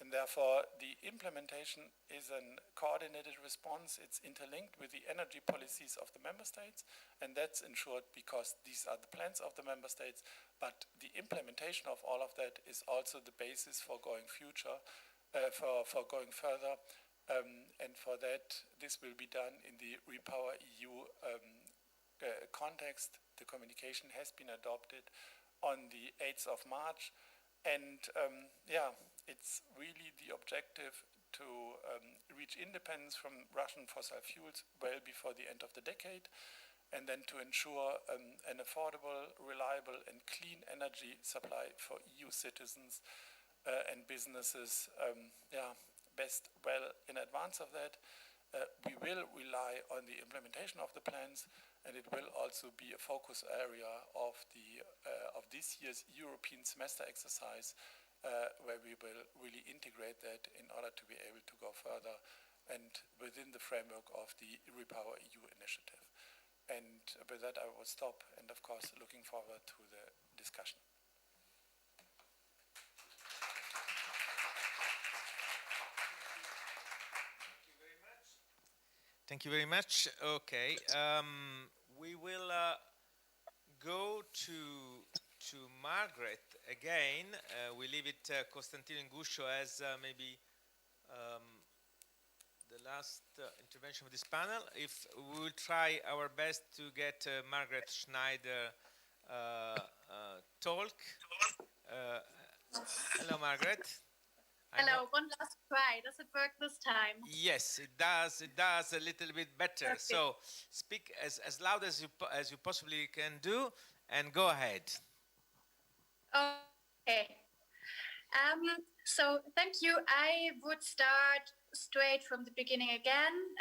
Speaker 9: And therefore, the implementation is a coordinated response. It's interlinked with the energy policies of the member states, and that's ensured because these are the plans of the member states. But the implementation of all of that is also the basis for going further. And for that, this will be done in the Repower EU context. The communication has been adopted on the 8th of March. And it's really the objective to reach independence from Russian fossil fuels well before the end of the decade, and then to ensure an affordable, reliable, and clean energy supply for EU citizens and businesses best well in advance of that. We will rely on the implementation of the plans, and it will also be a focus area of this year's European semester exercise, where we will really integrate that in order to be able to go further and within the framework of the Repower EU initiative. And with that, I will stop, and of course, looking forward to the discussion.
Speaker 10: Thank you very much. Okay, we will go to Margaret again. We leave it Costantino Inguscio as maybe the last intervention of this panel. If we will try our best to get Margaret Schneider talk. Hello, Margaret.
Speaker 11: Hello, one last try. Does it work this time?
Speaker 10: Yes, it does. It does a little bit better. Perfect. So speak as loud as you possibly can do, and go ahead.
Speaker 11: Okay. So thank you. I would start straight from the beginning again.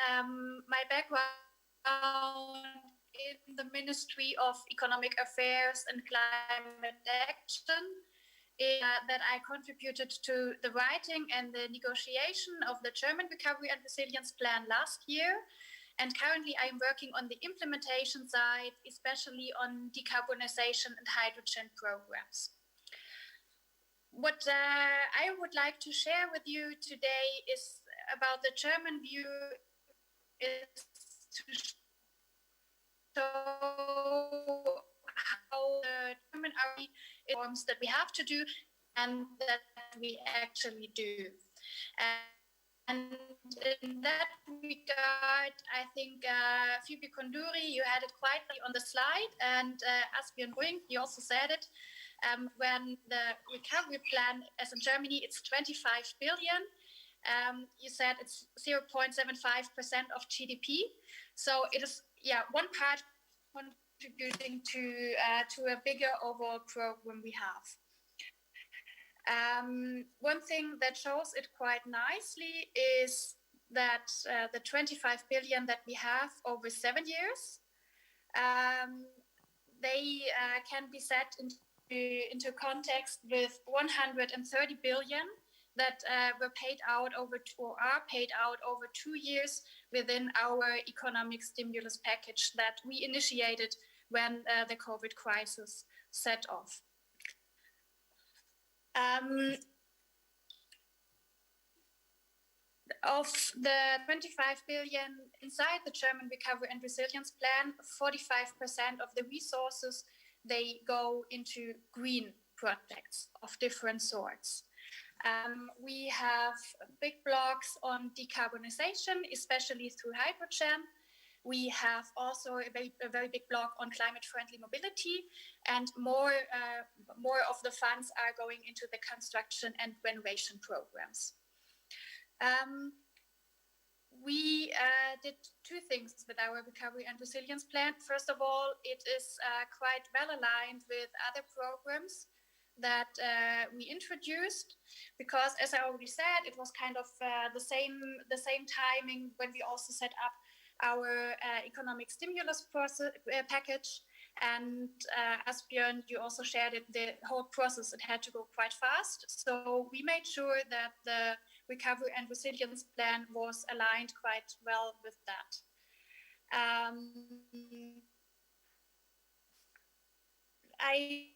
Speaker 11: My background in the Ministry of Economic Affairs and Climate Action. That I contributed to the writing and the negotiation of the German Recovery and Resilience Plan last year. And currently I am working on the implementation side, especially on decarbonization and hydrogen programs. What I would like to share with you today is about the German view, is to show how the German army reforms that we have to do and that we actually do. And in that regard, I think Phoebe Konduri, you had it quite on the slide, and Asbjørn Røing, you also said it, when the recovery plan, as in Germany, it's 25 billion. You said it's 0.75% of GDP. So it is, one part contributing to a bigger overall program we have. One thing that shows it quite nicely is that the 25 billion that we have over 7 years, they can be set into context with 130 billion that were paid out over or are paid out over 2 years within our economic stimulus package that we initiated when the COVID crisis set off. Of the 25 billion inside the German Recovery and Resilience Plan, 45% of the resources, they go into green projects of different sorts. We have big blocks on decarbonization, especially through hydrogen. We have also a very big block on climate-friendly mobility, and more of the funds are going into the construction and renovation programs. We did two things with our Recovery and Resilience Plan. First of all, it is quite well aligned with other programs that we introduced, because, as I already said, it was kind of the same timing when we also set up our economic stimulus package. And as Björn, you also shared it, the whole process, it had to go quite fast. So we made sure that the Recovery and Resilience Plan was aligned quite well with that. I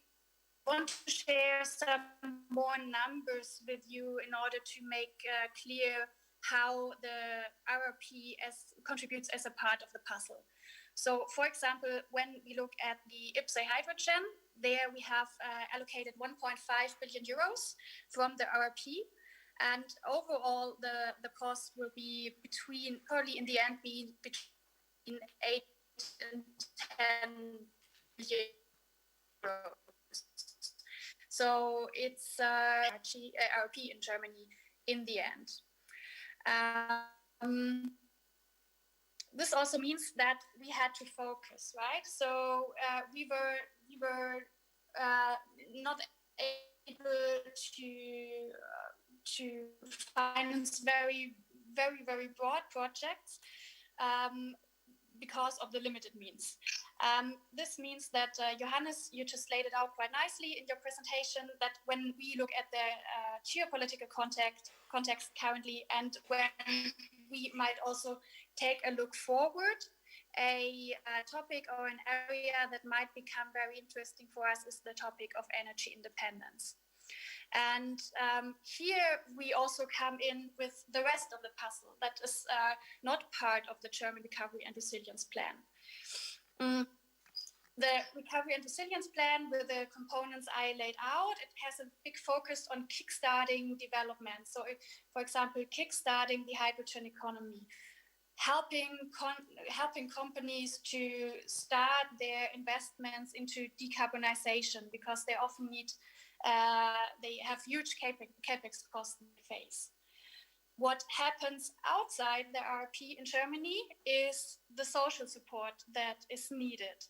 Speaker 11: want to share some more numbers with you in order to make clear how the RRP contributes as a part of the puzzle. So, for example, when we look at the IPCEI hydrogen, there we have allocated 1.5 billion euros from the RRP. And overall, the cost will be probably in the end, be between 8 and 10 billion euros. So it's RRP in Germany in the end. This also means that we had to focus, right? So we were not able to finance very broad projects because of the limited means. This means that, Johannes, you just laid it out quite nicely in your presentation, that when we look at the geopolitical context currently, and when we might also take a look forward, a topic or an area that might become very interesting for us is the topic of energy independence. And here we also come in with the rest of the puzzle that is not part of the German Recovery and Resilience Plan. The Recovery and Resilience Plan, with the components I laid out, it has a big focus on kickstarting development. So, for example, kickstarting the hydrogen economy, helping companies to start their investments into decarbonization, because they often need they have huge capex costs they face. What happens outside the RRP in Germany is the social support that is needed.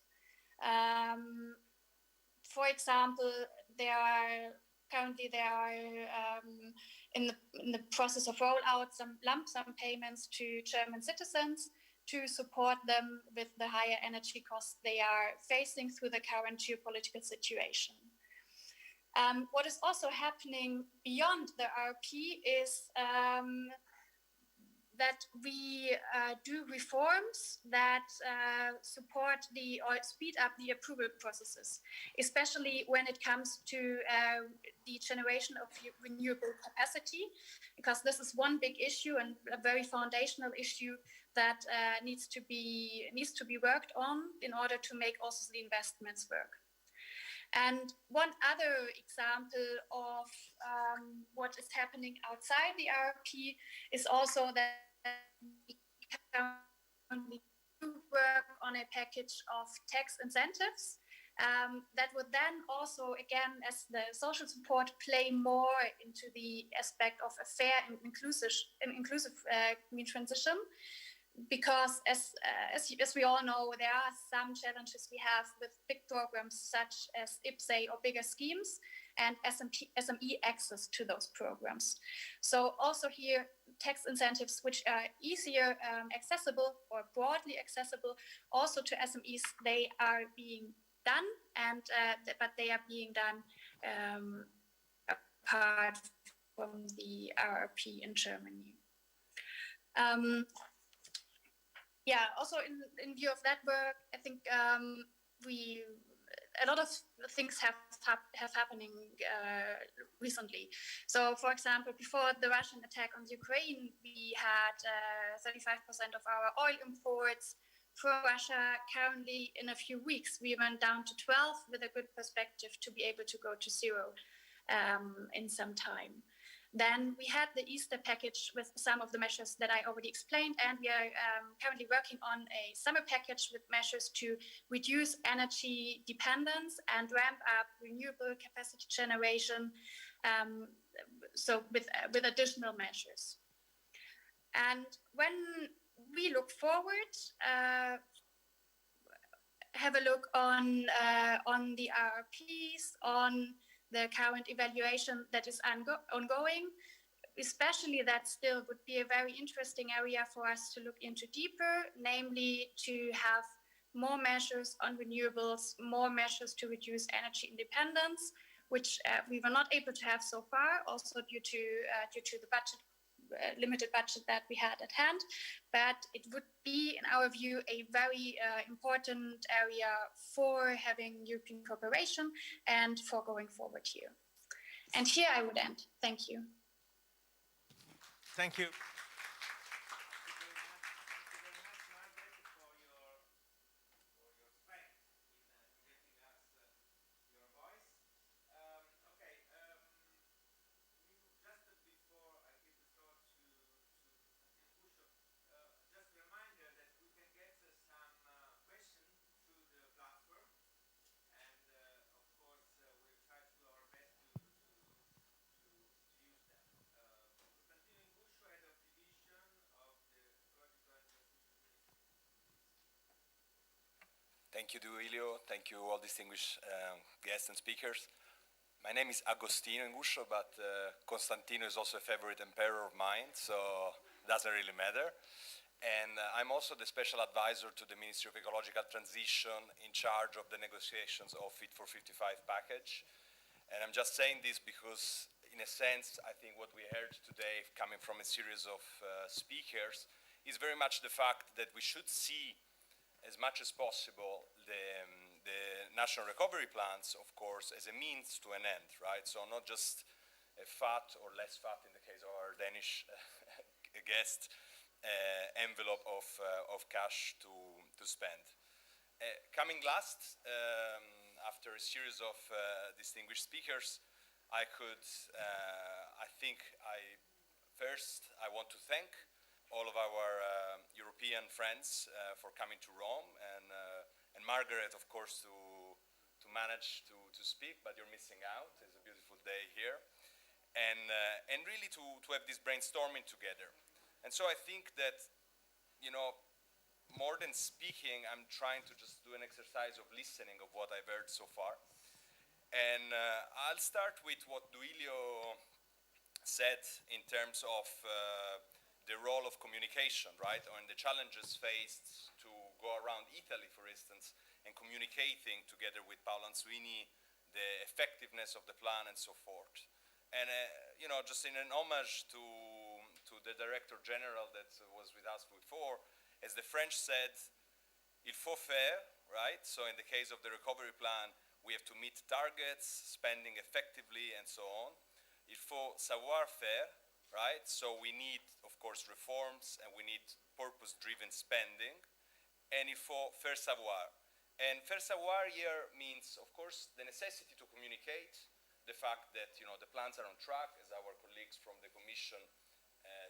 Speaker 11: For example, there are in the process of rollout some lump sum payments to German citizens to support them with the higher energy costs they are facing through the current geopolitical situation. What is also happening beyond the RRP is that we do reforms that support or speed up the approval processes, especially when it comes to the generation of renewable capacity, because this is one big issue and a very foundational issue that needs to be worked on in order to make also the investments work. And one other example of what is happening outside the RRP is also that we currently work on a package of tax incentives that would then also, again, as the social support, play more into the aspect of a fair and inclusive green transition. Because as we all know, there are some challenges we have with big programs such as IPSE or bigger schemes and SME access to those programs. So also here, tax incentives which are easier accessible or broadly accessible also to SMEs, they are being done, and but they are being done apart from the RRP in Germany. Yeah, also in view of that work, I think a lot of things have happening recently. So, for example, before the Russian attack on Ukraine, we had 35% of our oil imports from Russia. Currently, in a few weeks, we went down to 12, with a good perspective to be able to go to 0 in some time. Then we had the Easter package with some of the measures that I already explained, and we are currently working on a summer package with measures to reduce energy dependence and ramp up renewable capacity generation, so with additional measures. And when we look forward, have a look on the RRPs, on the current evaluation that is ongoing, especially that still would be a very interesting area for us to look into deeper, namely to have more measures on renewables, more measures to reduce energy independence, which we were not able to have so far, also due to the budget, limited budget that we had at hand. But it would be, in our view, a very important area for having European cooperation and for going forward here. And here I would end. Thank you.
Speaker 10: Thank you.
Speaker 12: Thank you, Duilio. Thank you, all distinguished guests and speakers. My name is Agostino Inguscio, but Constantino is also a favorite emperor of mine, so it doesn't really matter. And I'm also the special advisor to the Ministry of Ecological Transition in charge of the negotiations of Fit for 55 package. And I'm just saying this because, in a sense, I think what we heard today coming from a series of speakers is very much the fact that we should see as much as possible the national recovery plans, of course, as a means to an end, right? So not just a fat or less fat, in the case of our Danish guest, envelope of cash to spend. Coming last, after a series of distinguished speakers, I want to thank all of our European friends for coming to Rome, and Margaret, of course, to manage to speak, but you're missing out. It's a beautiful day here. And really to have this brainstorming together. And so I think that, you know, more than speaking, I'm trying to just do an exercise of listening of what I've heard so far. And I'll start with what Duilio said in terms of the role of communication, right, and the challenges faced to go around Italy, for instance, and communicating together with Paolo Anzuini the effectiveness of the plan and so forth. And, you know, just in an homage to the Director General that was with us before, as the French said, il faut faire, right? So in the case of the recovery plan, we have to meet targets, spending effectively, and so on. Il faut savoir faire, right? So we need, of course, reforms, and we need purpose-driven spending. And il faut faire savoir. And faire savoir here means, of course, the necessity to communicate the fact that, you know, the plans are on track, as our colleagues from the Commission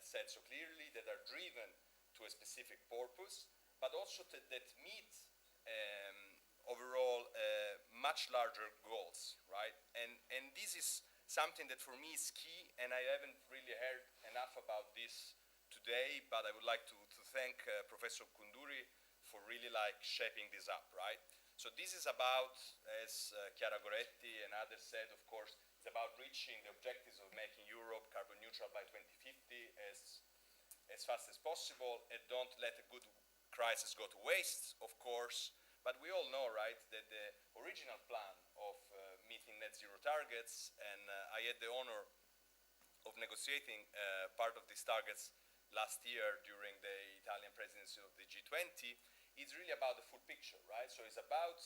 Speaker 12: said so clearly, that are driven to a specific purpose, but also that meet overall much larger goals, right? And this is something that for me is key, and I haven't really heard enough about this today, but I would like to thank Professor Kunduri for really like shaping this up, right? So this is about, as Chiara Goretti and others said, of course, it's about reaching the objectives of making Europe carbon neutral by 2050 as fast as possible, and don't let a good crisis go to waste, of course. But we all know, right, that the original plan of meeting net zero targets, and I had the honor of negotiating part of these targets last year during the Italian presidency of the G20, is really about the full picture, right? So it's about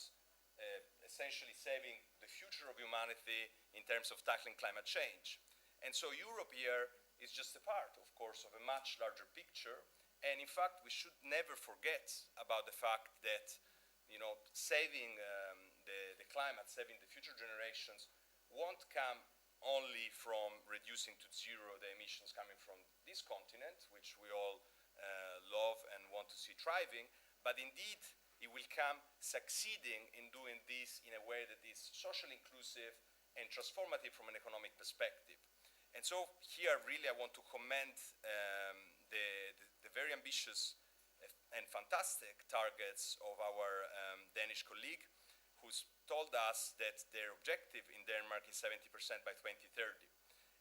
Speaker 12: essentially saving the future of humanity in terms of tackling climate change. And so Europe here is just a part, of course, of a much larger picture. And in fact, we should never forget about the fact that, you know, saving the climate, saving the future generations won't come only from reducing to zero the emissions coming from this continent, which we all love and want to see thriving, but indeed it will come succeeding in doing this in a way that is socially inclusive and transformative from an economic perspective. And so here really I want to commend the very ambitious and fantastic targets of our Danish colleague, who's told us that their objective in Denmark is 70% by 2030.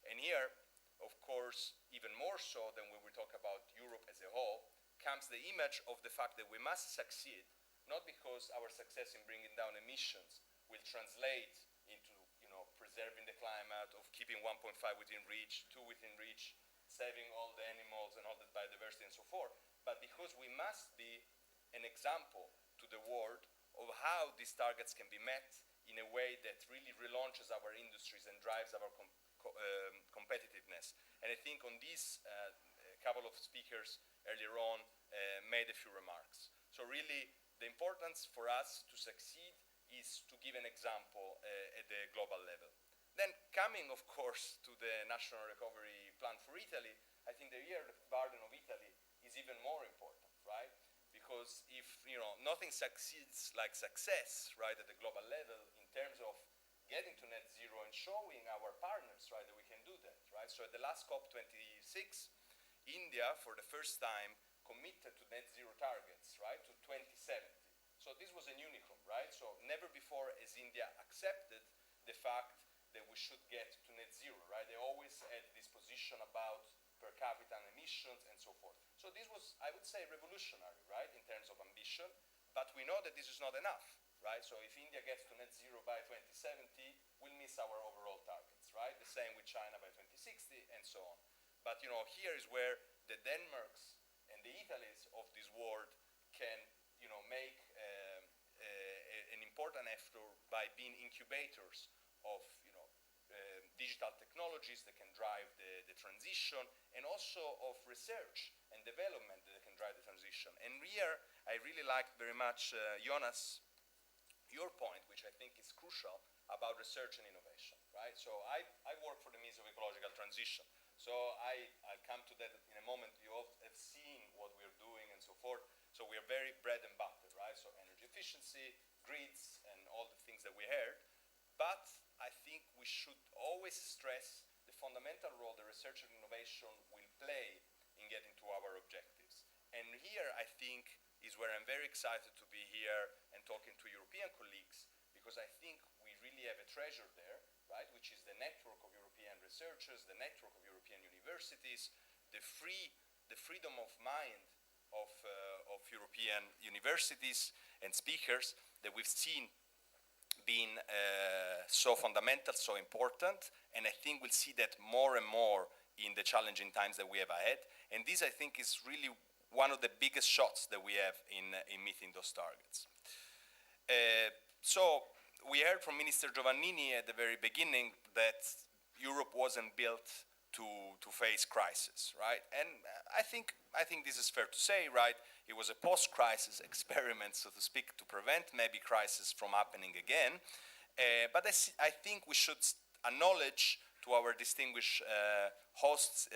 Speaker 12: And here, of course, even more so than when we talk about Europe as a whole, comes the image of the fact that we must succeed, not because our success in bringing down emissions will translate into, you know, preserving the climate, of keeping 1.5 within reach, 2 within reach, saving all the animals and all the biodiversity and so forth, but because we must be an example to the world of how these targets can be met in a way that really relaunches our industries and drives our competitiveness. And I think on this, a couple of speakers earlier on made a few remarks. So really, the importance for us to succeed is to give an example at the global level. Then coming, of course, to the National Recovery Plan for Italy, I think the year burden of Italy is even more important, right? Because if, you know, nothing succeeds like success, right, at the global level in terms of getting to net zero and showing our partners, right, that we can do that, right? So at the last COP26, India, for the first time, committed to net zero targets, right, to 2070. So this was a unicum, right? So never before has India accepted the fact that we should get to net zero, right? They always had this position about per capita emissions and so forth. So this was, I would say, revolutionary, right, in terms of ambition, but we know that this is not enough, right? So if India gets to net zero by 2070, we'll miss our overall targets, right? The same with China by 2060 and so on. But, you know, here is where the Denmarks and the Italys of this world can, you know, make an important effort by being incubators of, you know, digital technologies that can drive the transition, and also of research and development that can drive the transition. And here, I really liked very much, Jonas, your point, which I think is crucial, about research and innovation, right? So I work for the means of ecological transition. So I'll come to that in a moment. You all have seen what we're doing and so forth. So we are very bread and butter, right? So energy efficiency, grids, and all the things that we heard. But I think we should always stress the fundamental role that research and innovation will play in getting to our objectives. And here, I think, is where I'm very excited to be here and talking to European colleagues, because I think we really have a treasure there, right, which is the network of European researchers, the network of European universities, the freedom of mind of European universities and speakers that we've seen being so fundamental, so important, and I think we'll see that more and more in the challenging times that we have ahead. And this, I think, is really one of the biggest shots that we have in meeting those targets. So we heard from Minister Giovannini at the very beginning that Europe wasn't built to face crisis, right? And I think this is fair to say, right? It was a post-crisis experiment, so to speak, to prevent maybe crisis from happening again. But I think we should acknowledge to our distinguished hosts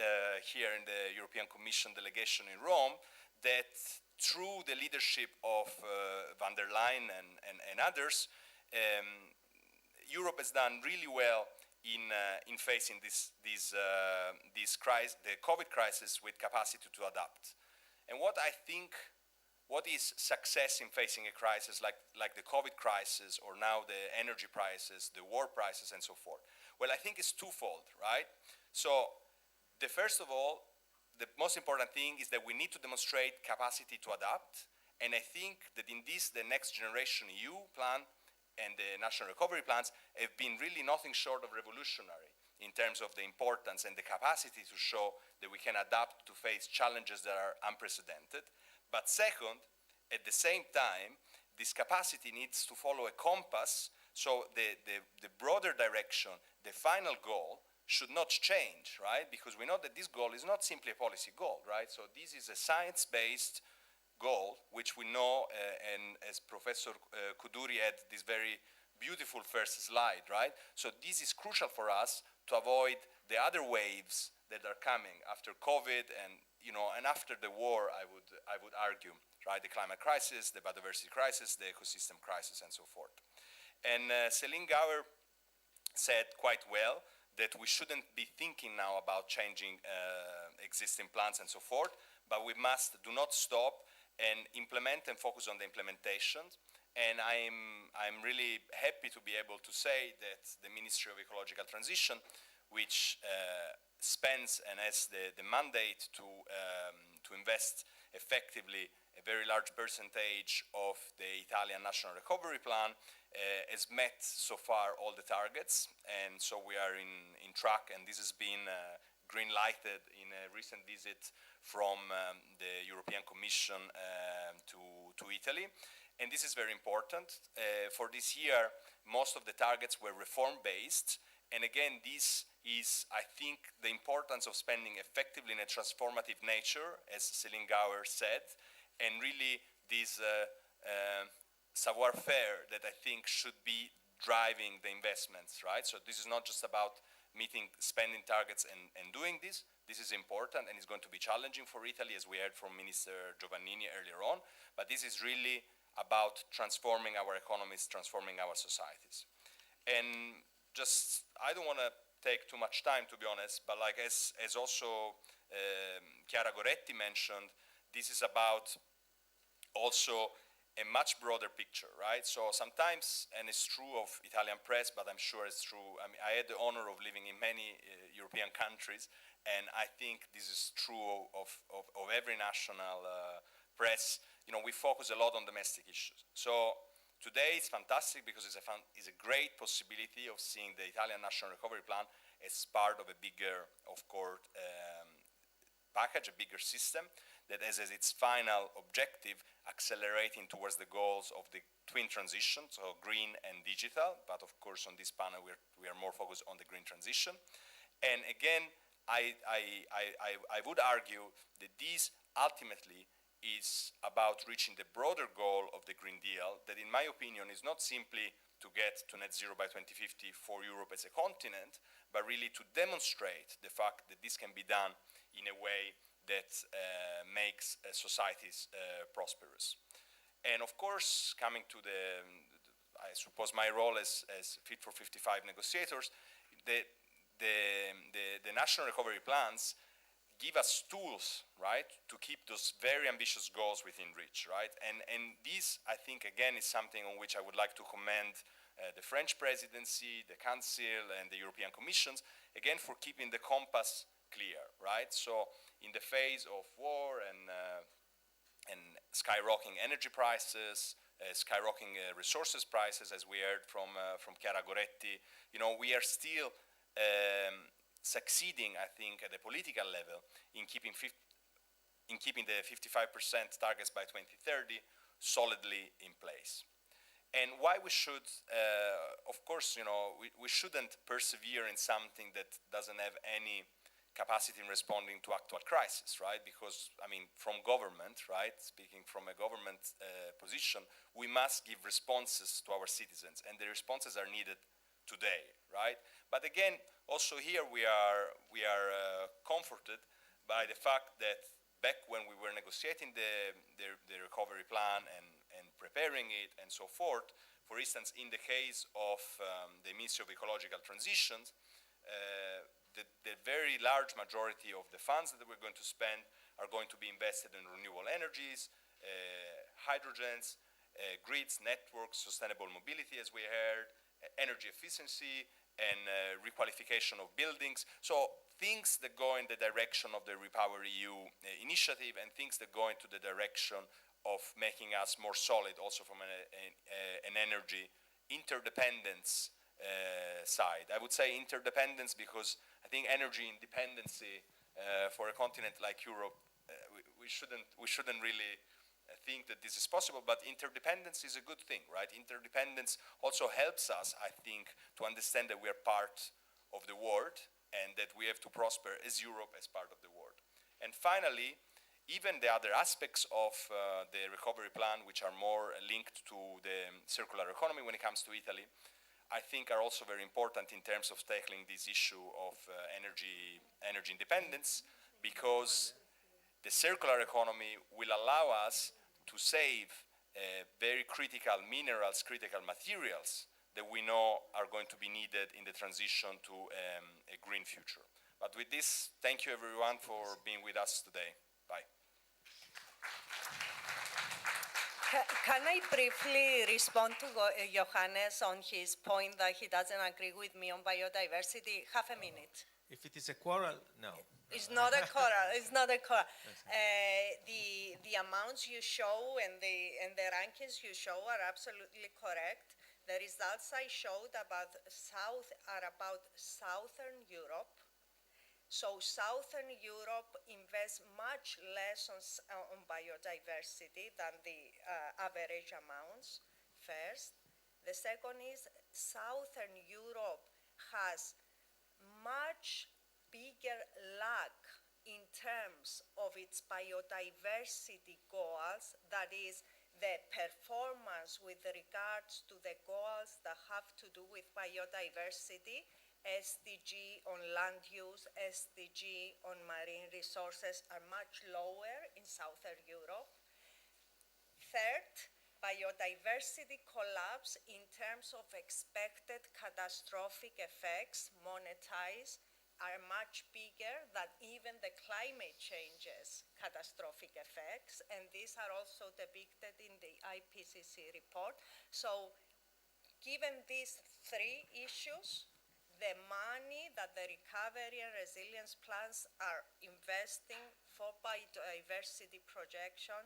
Speaker 12: here in the European Commission delegation in Rome that through the leadership of van der Leyen and others, Europe has done really well in facing the COVID crisis with capacity to adapt. And what is success in facing a crisis like the COVID crisis, or now the energy prices, the war prices, and so forth? Well, I think it's twofold, right? So, first of all, the most important thing is that we need to demonstrate capacity to adapt, and I think that in this, the Next Generation EU plan and the national recovery plans have been really nothing short of revolutionary in terms of the importance and the capacity to show that we can adapt to face challenges that are unprecedented. But second, at the same time, this capacity needs to follow a compass, so the broader direction, the final goal, should not change, right? Because we know that this goal is not simply a policy goal, right? So this is a science-based goal, which we know, and as Professor Kuduri had this very beautiful first slide, right? So this is crucial for us to avoid the other waves that are coming after COVID and after the war, I would argue, right? The climate crisis, the biodiversity crisis, the ecosystem crisis, and so forth. And Céline Gauer said quite well that we shouldn't be thinking now about changing existing plans and so forth, but we do not stop and implement and focus on the implementation. And I'm really happy to be able to say that the Ministry of Ecological Transition, which spends and has the mandate to invest effectively a very large percentage of the Italian National Recovery Plan, has met so far all the targets, and so we are in track, and this has been green-lighted in a recent visit from the European Commission to Italy. And this is very important. For this year, most of the targets were reform-based, and again, this is, I think, the importance of spending effectively in a transformative nature, as Céline Gauer said, and really this savoir-faire that I think should be driving the investments, right? So this is not just about meeting spending targets and doing this. This is important, and it's going to be challenging for Italy, as we heard from Minister Giovannini earlier on, but this is really about transforming our economies, transforming our societies. And just, I don't want to take too much time, to be honest, but like as also Chiara Goretti mentioned, this is about also a much broader picture, right? So sometimes, and it's true of Italian press, but I'm sure it's true, I mean, I had the honor of living in many European countries, and I think this is true of every national press. We focus a lot on domestic issues. So today it's fantastic because it's a great possibility of seeing the Italian National Recovery Plan as part of a bigger, of course, package, a bigger system that has as its final objective accelerating towards the goals of the twin transition, so green and digital, but of course on this panel we are more focused on the green transition. And again, I would argue that this ultimately is about reaching the broader goal of the Green Deal, that in my opinion is not simply to get to net zero by 2050 for Europe as a continent, but really to demonstrate the fact that this can be done in a way that makes societies prosperous. And of course, coming to I suppose my role as Fit for 55 negotiators, the national recovery plans give us tools, right, to keep those very ambitious goals within reach, right? And this, I think, again, is something on which I would like to commend the French presidency, the Council, and the European Commissions, again, for keeping the compass clear, right? So in the phase of war and skyrocketing energy prices, skyrocketing resources prices, as we heard from Chiara Goretti, we are still succeeding, I think, at the political level in keeping the 55% targets by 2030 solidly in place. And why we should, of course, we shouldn't persevere in something that doesn't have any capacity in responding to actual crisis, right? Because, I mean, from government, right, speaking from a government position, we must give responses to our citizens, and the responses are needed today, right? But again, also here we are comforted by the fact that back when we were negotiating the recovery plan and preparing it and so forth. For instance, in the case of the Ministry of Ecological Transitions, the very large majority of the funds that we're going to spend are going to be invested in renewable energies, hydrogens, grids, networks, sustainable mobility, as we heard, energy efficiency, and requalification of buildings. So things that go in the direction of the Repower EU initiative and things that go into the direction of making us more solid also from an energy interdependence side. I would say interdependence because I think energy independency for a continent like Europe, we shouldn't really think that this is possible, but interdependence is a good thing, right? Interdependence also helps us, I think, to understand that we are part of the world and that we have to prosper as Europe as part of the world. And finally, even the other aspects of the recovery plan, which are more linked to the circular economy when it comes to Italy, I think are also very important in terms of tackling this issue of energy independence, because the circular economy will allow us to save very critical minerals, critical materials that we know are going to be needed in the transition to a green future. But with this, thank you everyone for being with us today. Bye.
Speaker 7: Can I briefly respond to Johannes on his point that he doesn't agree with me on biodiversity? Half a minute.
Speaker 10: If it is a quarrel, no.
Speaker 7: It's not a quarrel. It's not a quarrel. The amounts you show and the rankings you show are absolutely correct. The results I showed are about Southern Europe. So Southern Europe invests much less on biodiversity than the average amounts, first. The second is Southern Europe has much bigger lack in terms of its biodiversity goals, that is, the performance with regards to the goals that have to do with biodiversity, SDG on land use, SDG on marine resources are much lower in Southern Europe. Third, biodiversity collapse in terms of expected catastrophic effects monetized are much bigger than even the climate change's catastrophic effects, and these are also depicted in the IPCC report. So given these three issues, the money that the recovery and resilience plans are investing for biodiversity protection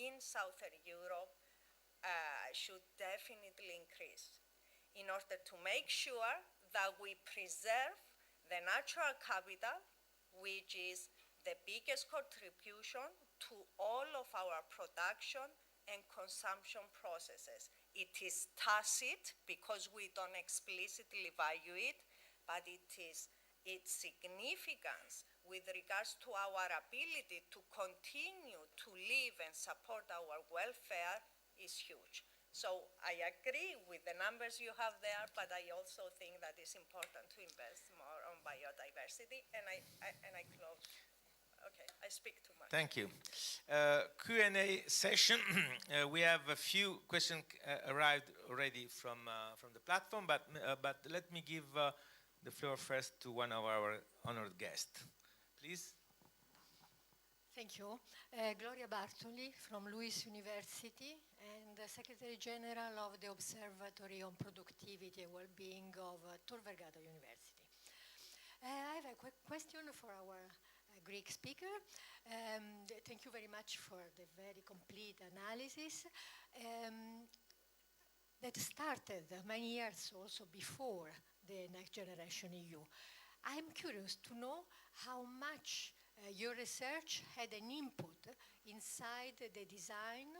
Speaker 7: in Southern Europe should definitely increase in order to make sure that we preserve the natural capital, which is the biggest contribution to all of our production and consumption processes. It is tacit because we don't explicitly value it, but its significance with regards to our ability to continue to live and support our welfare is huge. So I agree with the numbers you have there, but I also think that it's important to invest more on biodiversity, and I close. Okay, I speak too much.
Speaker 10: Thank you. Q&A session. We have a few questions arrived already from the platform, but let me give the floor first to one of our honored guests. Please.
Speaker 13: Thank you. Gloria Bartoli from Luis University and the Secretary General of the Observatory on Productivity and Well-being of Tor Vergata University. I have a quick question for our Greek speaker. Thank you very much for the very complete analysis that started many years also before the Next Generation EU. I'm curious to know how much your research had an input inside the design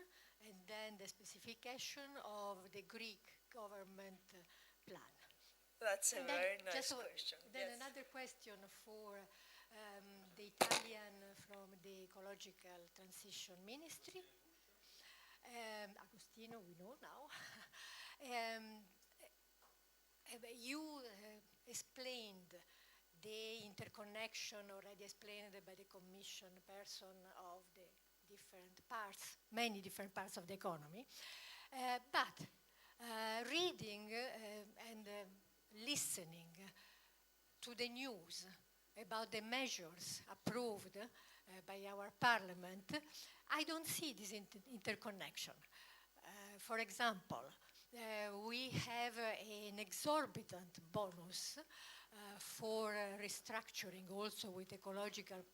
Speaker 13: and then the specification of the Greek government plan.
Speaker 7: That's a very nice question.
Speaker 13: Then
Speaker 7: yes.
Speaker 13: Another question for the Italian from the Ecological Transition Ministry. Agostino, we know now. You explained the interconnection already explained by the Commission person of the different parts, many different parts of the economy. But reading and listening to the news about the measures approved by our parliament, I don't see this interconnection. For example, we have an exorbitant bonus for restructuring also with ecological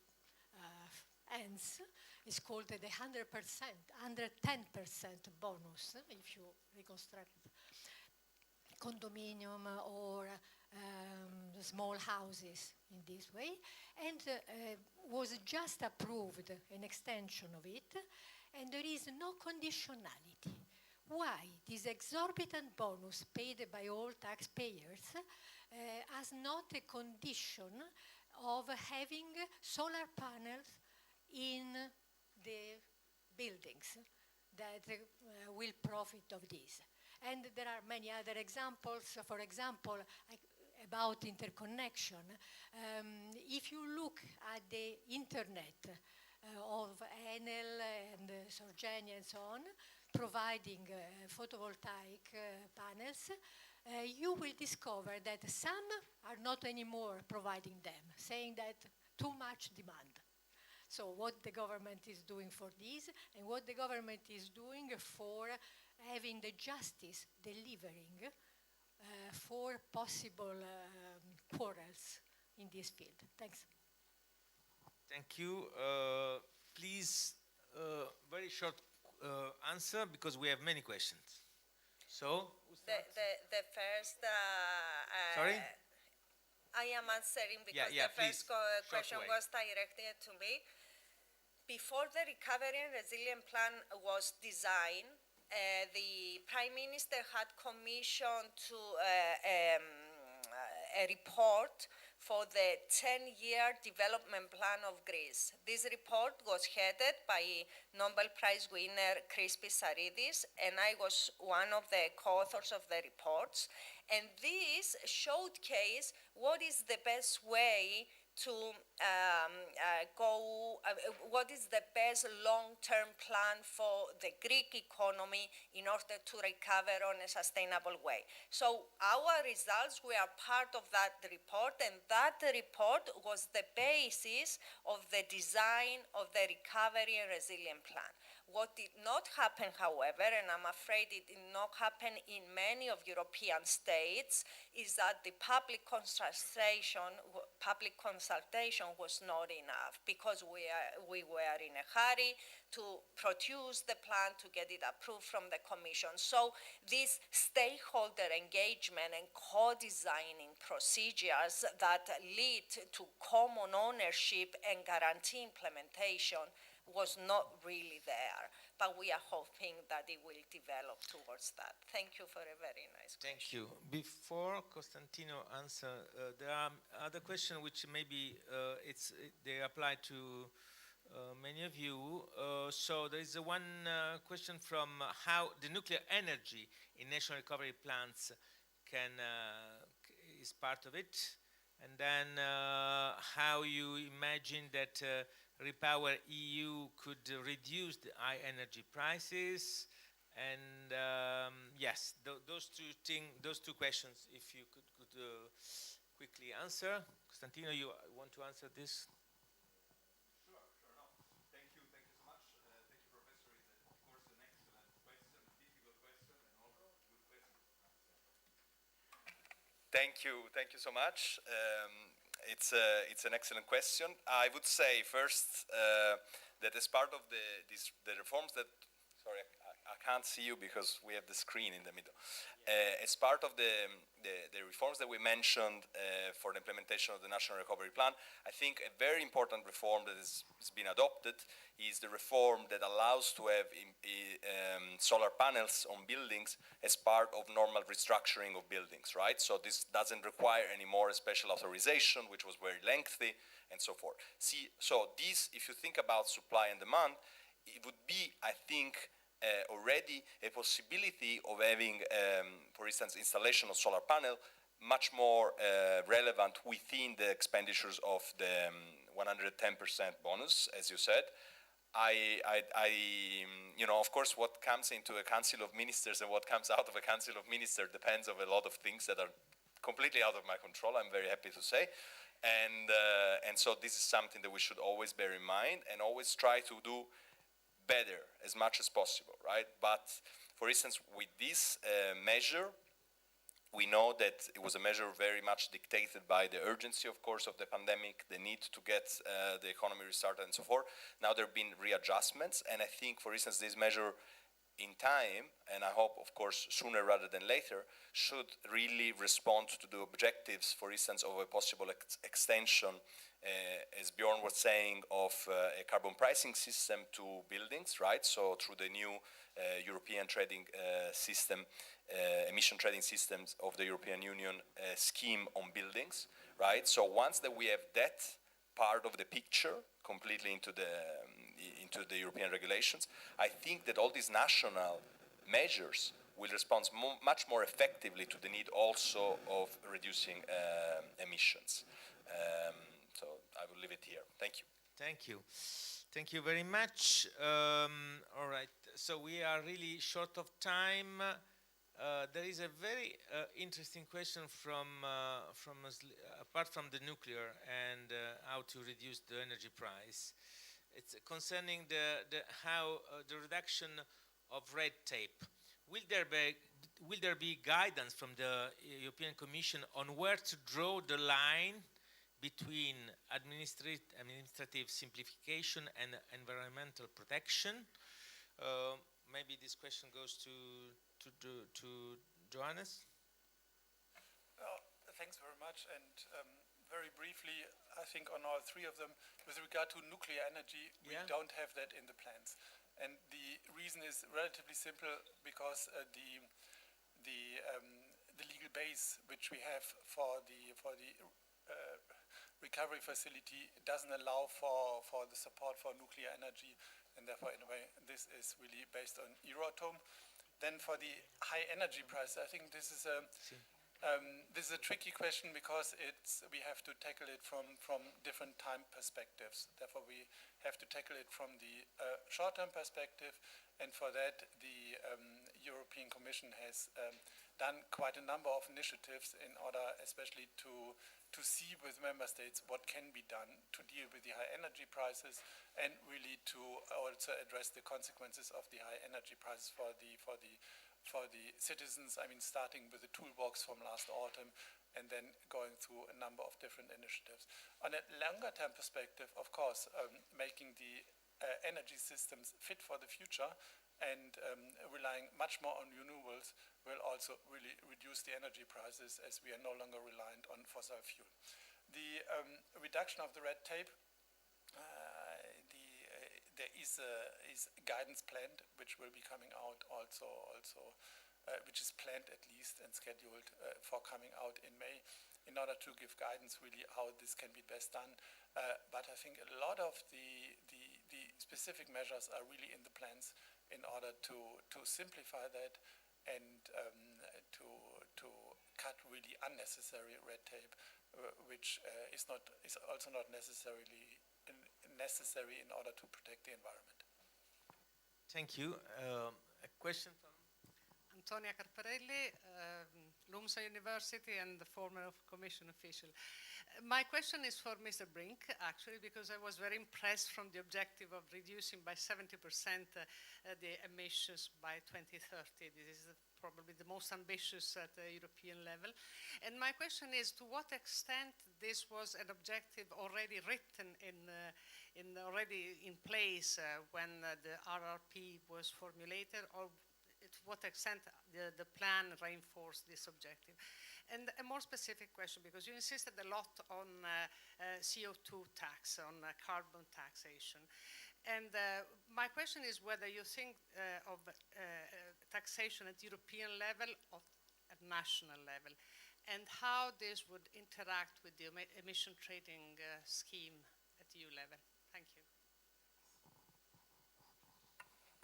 Speaker 13: ends. It's called the 100%, 110% bonus if you reconstruct condominium or small houses in this way, and was just approved an extension of it, and there is no conditionality. Why? This exorbitant bonus paid by all taxpayers has not a condition of having solar panels in the buildings that will profit of this. And there are many other examples. For example, about interconnection. If you look at the internet of Enel and Sorgenia and so on, providing photovoltaic panels, you will discover that some are not anymore providing them, saying that too much demand. So what the government is doing for this, and what the government is doing for having the justice delivering for possible quarrels in this field. Thanks.
Speaker 10: Thank you. Please, very short answer, because we have many questions. So,
Speaker 7: the first.
Speaker 10: Sorry?
Speaker 7: I am answering because the first question was directed to me. Before the Recovery and Resilience Plan was designed, the Prime Minister had commissioned to a report for the 10-year development plan of Greece. This report was headed by Nobel Prize winner Christos Saridis, and I was one of the co-authors of the reports. And this showcased what is the best way to what is the best long-term plan for the Greek economy in order to recover on a sustainable way. So our results were part of that report, and that report was the basis of the design of the Recovery and Resilience Plan. What did not happen, however, and I'm afraid it did not happen in many of European states, is that the public consultation was not enough, because we were in a hurry to produce the plan, to get it approved from the Commission. So this stakeholder engagement and co-designing procedures that lead to common ownership and guarantee implementation was not really there, but we are hoping that it will develop towards that. Thank you for a very nice question.
Speaker 10: Thank you. Before Costantino answer, there are other questions which maybe they apply to many of you. So there is one question from how the nuclear energy in national recovery plans is part of it, and then how you imagine that Repower EU could reduce the high energy prices, and yes, those two questions, if you could quickly answer. Costantino, you want to answer this?
Speaker 14: Sure, no. Thank you so much. Thank you, Professor. It's of course an excellent question, a difficult question, and also a good question.
Speaker 12: Thank you so much. It's an excellent question. I would say first that as part of the reforms that, sorry, I can't see you because we have the screen in the middle. As part of the reforms that we mentioned for the implementation of the National Recovery Plan, I think a very important reform that has been adopted is the reform that allows to have solar panels on buildings as part of normal restructuring of buildings, right? So this doesn't require any more a special authorization, which was very lengthy, and so forth. So this, if you think about supply and demand, it would be, I think, already a possibility of having, for instance, installation of solar panel much more relevant within the expenditures of the 110% bonus, as you said. You know, of course, what comes into a Council of Ministers and what comes out of a Council of Ministers depends on a lot of things that are completely out of my control, I'm very happy to say. And so this is something that we should always bear in mind and always try to do better as much as possible, right? But for instance, with this measure, we know that it was a measure very much dictated by the urgency, of course, of the pandemic, the need to get the economy restarted and so forth. Now there have been readjustments, and I think, for instance, this measure in time, and I hope, of course, sooner rather than later, should really respond to the objectives, for instance, of a possible extension, as Bjorn was saying, of a carbon pricing system to buildings, right? So through the new European trading system, emission trading systems of the European Union scheme on buildings, right? So once that we have that part of the picture completely into the European regulations, I think that all these national measures will respond much more effectively to the need also of reducing emissions. So I will leave it here. Thank you.
Speaker 10: Thank you. Thank you very much. All right, so we are really short of time. There is a very interesting question from apart from the nuclear and how to reduce the energy price. It's concerning how the reduction of red tape. Will there be guidance from the European Commission on where to draw the line between administrative simplification and environmental protection? Maybe this question goes to Johannes.
Speaker 9: Thanks very much. And very briefly, I think on all three of them, with regard to nuclear energy, we don't have that in the plans. And the reason is relatively simple, because the legal base which we have for the recovery facility doesn't allow for the support for nuclear energy, and therefore, in a way, this is really based on Euratom. Then for the high energy price, I think this is a tricky question, because we have to tackle it from different time perspectives. Therefore, we have to tackle it from the short-term perspective, and for that, the European Commission has done quite a number of initiatives in order, especially to see with member states what can be done to deal with the high energy prices, and really to also address the consequences of the high energy prices for the citizens. I mean, starting with the toolbox from last autumn, and then going through a number of different initiatives. On a longer term perspective, of course, making the energy systems fit for the future and relying much more on renewables will also really reduce the energy prices, as we are no longer reliant on fossil fuel. The reduction of the red tape, there is guidance planned, which will be coming out also which is planned at least and scheduled for coming out in May, in order to give guidance really how this can be best done. But I think a lot of the specific measures are really in the plans in order to simplify that and to cut really unnecessary red tape, which is also not necessarily necessary in order to protect the environment.
Speaker 10: Thank you. A question from
Speaker 15: Antonia Carparelli, LUMSA University and the former Commission official. My question is for Mr. Brink, actually, because I was very impressed from the objective of reducing by 70% the emissions by 2030. This is probably the most ambitious at the European level. And my question is, to what extent this was an objective already written already in place when the RRP was formulated, or to what extent the plan reinforced this objective? And a more specific question, because you insisted a lot on CO2 tax, on carbon taxation. And my question is whether you think of taxation at European level or at national level, and how this would interact with the emission trading scheme at EU level. Thank you.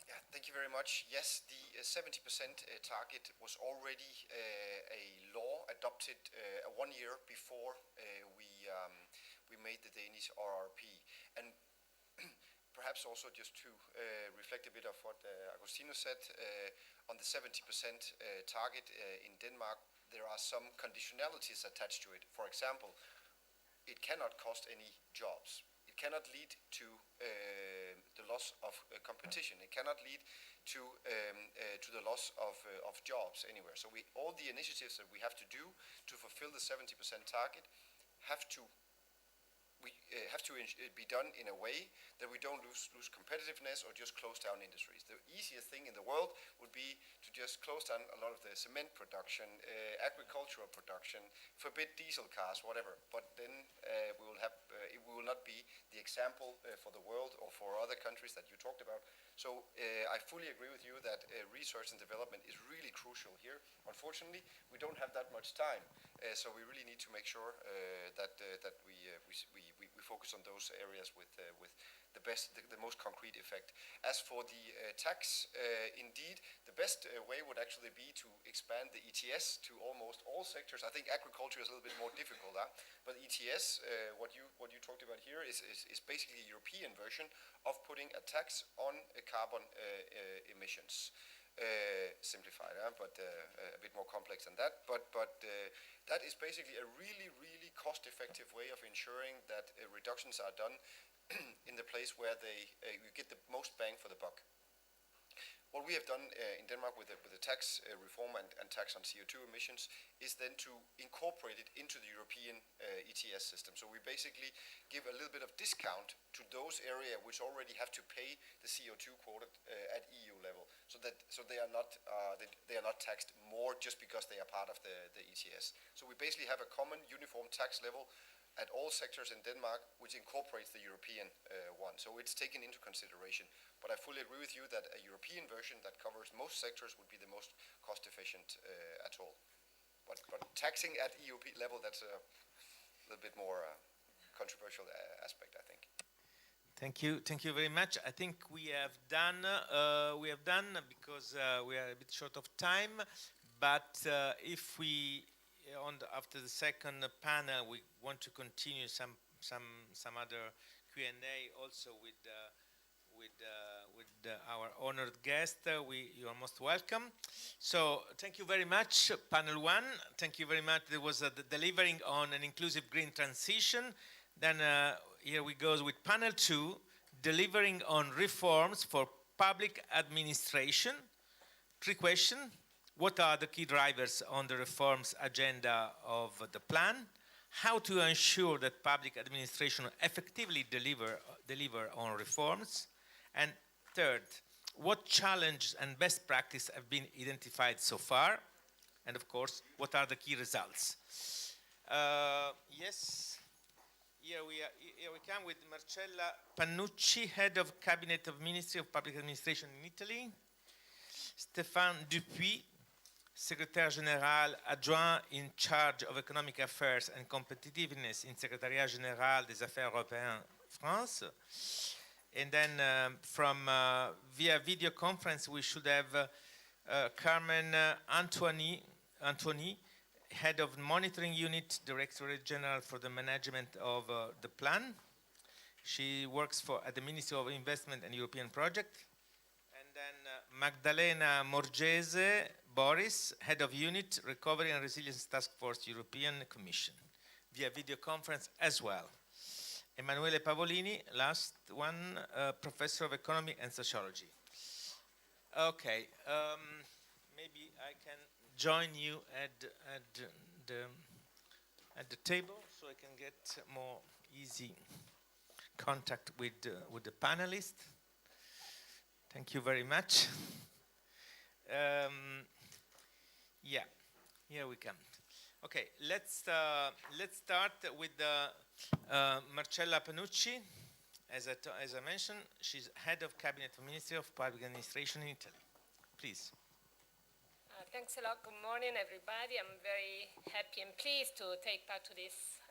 Speaker 6: Yeah, Thank you very much. Yes, the 70% target was already a law adopted 1 year before we made the Danish RRP. And perhaps also just to reflect a bit of what Agostino said, on the 70% target in Denmark, there are some conditionalities attached to it. For example, it cannot cost any jobs. It cannot lead to the loss of competition. It cannot lead to the loss of jobs anywhere. So all the initiatives that we have to do to fulfill the 70% target have to be done in a way that we don't lose competitiveness or just close down industries. The easiest thing in the world would be to just close down a lot of the cement production, agricultural production, forbid diesel cars, whatever. But then we will not be the example for the world or for other countries that you talked about. So I fully agree with you that research and development is really crucial here. Unfortunately, we don't have that much time, so we really need to make sure that we focus on those areas with the most concrete effect. As for the tax, indeed, the best way would actually be to expand the ETS to almost all sectors. I think agriculture is a little bit more difficult, but ETS, what you talked about here, is basically a European version of putting a tax on carbon emissions. Simplified, but a bit more complex than that. But that is basically a really, really cost-effective way of ensuring that reductions are done in the place where you get the most bang for the buck. What we have done in Denmark with the tax reform and tax on CO2 emissions is then to incorporate it into the European ETS system. So we basically give a little bit of discount to those areas which already have to pay the CO2 quota at EU level, so they are not taxed more just because they are part of the ETS. So we basically have a common uniform tax level at all sectors in Denmark, which incorporates the European one. So it's taken into consideration. But I fully agree with you that a European version that covers most sectors would be the most cost-efficient at all. But taxing at EU level, that's a little bit more controversial aspect, I think.
Speaker 10: Thank you very much. I think we have done because we are a bit short of time. But if we after the second panel, we want to continue some other Q&A also with our honored guest. You are most welcome. So thank you very much, panel one. Thank you very much. There was delivering on an inclusive green transition. Then here we go with panel two, delivering on reforms for public administration. 3 questions. What are the key drivers on the reforms agenda of the plan? How to ensure that public administration effectively deliver on reforms? And third, what challenges and best practice have been identified so far? And of course, what are the key results? Yes, here we come with Marcella Pannucci, Head of Cabinet of Ministry of Public Administration in Italy. Stéphane Dupuis, Secrétaire Général adjoint in charge of Economic Affairs and Competitiveness in Secrétariat Général des Affaires Européennes, France. And then from via video conference, we should have Carmen Antoini, Head of Monitoring Unit, Directorate General for the Management of the Plan. She works at the Ministry of Investment and European Project. And then Magdalena Morgese Boris, Head of Unit, Recovery and Resilience Task Force, European Commission, via video conference as well. Emanuele Pavolini, last one, Professor of Economy and Sociology. Okay, maybe I can join you at the table so I can get more easy contact with the panelists. Thank you very much. Yeah, here we come. Okay, let's start with Marcella Pannucci. As I mentioned, she's Head of Cabinet of Ministry of Public Administration in Italy. Please.
Speaker 16: Thanks a lot. Good morning, everybody. I'm very happy and pleased to take part to this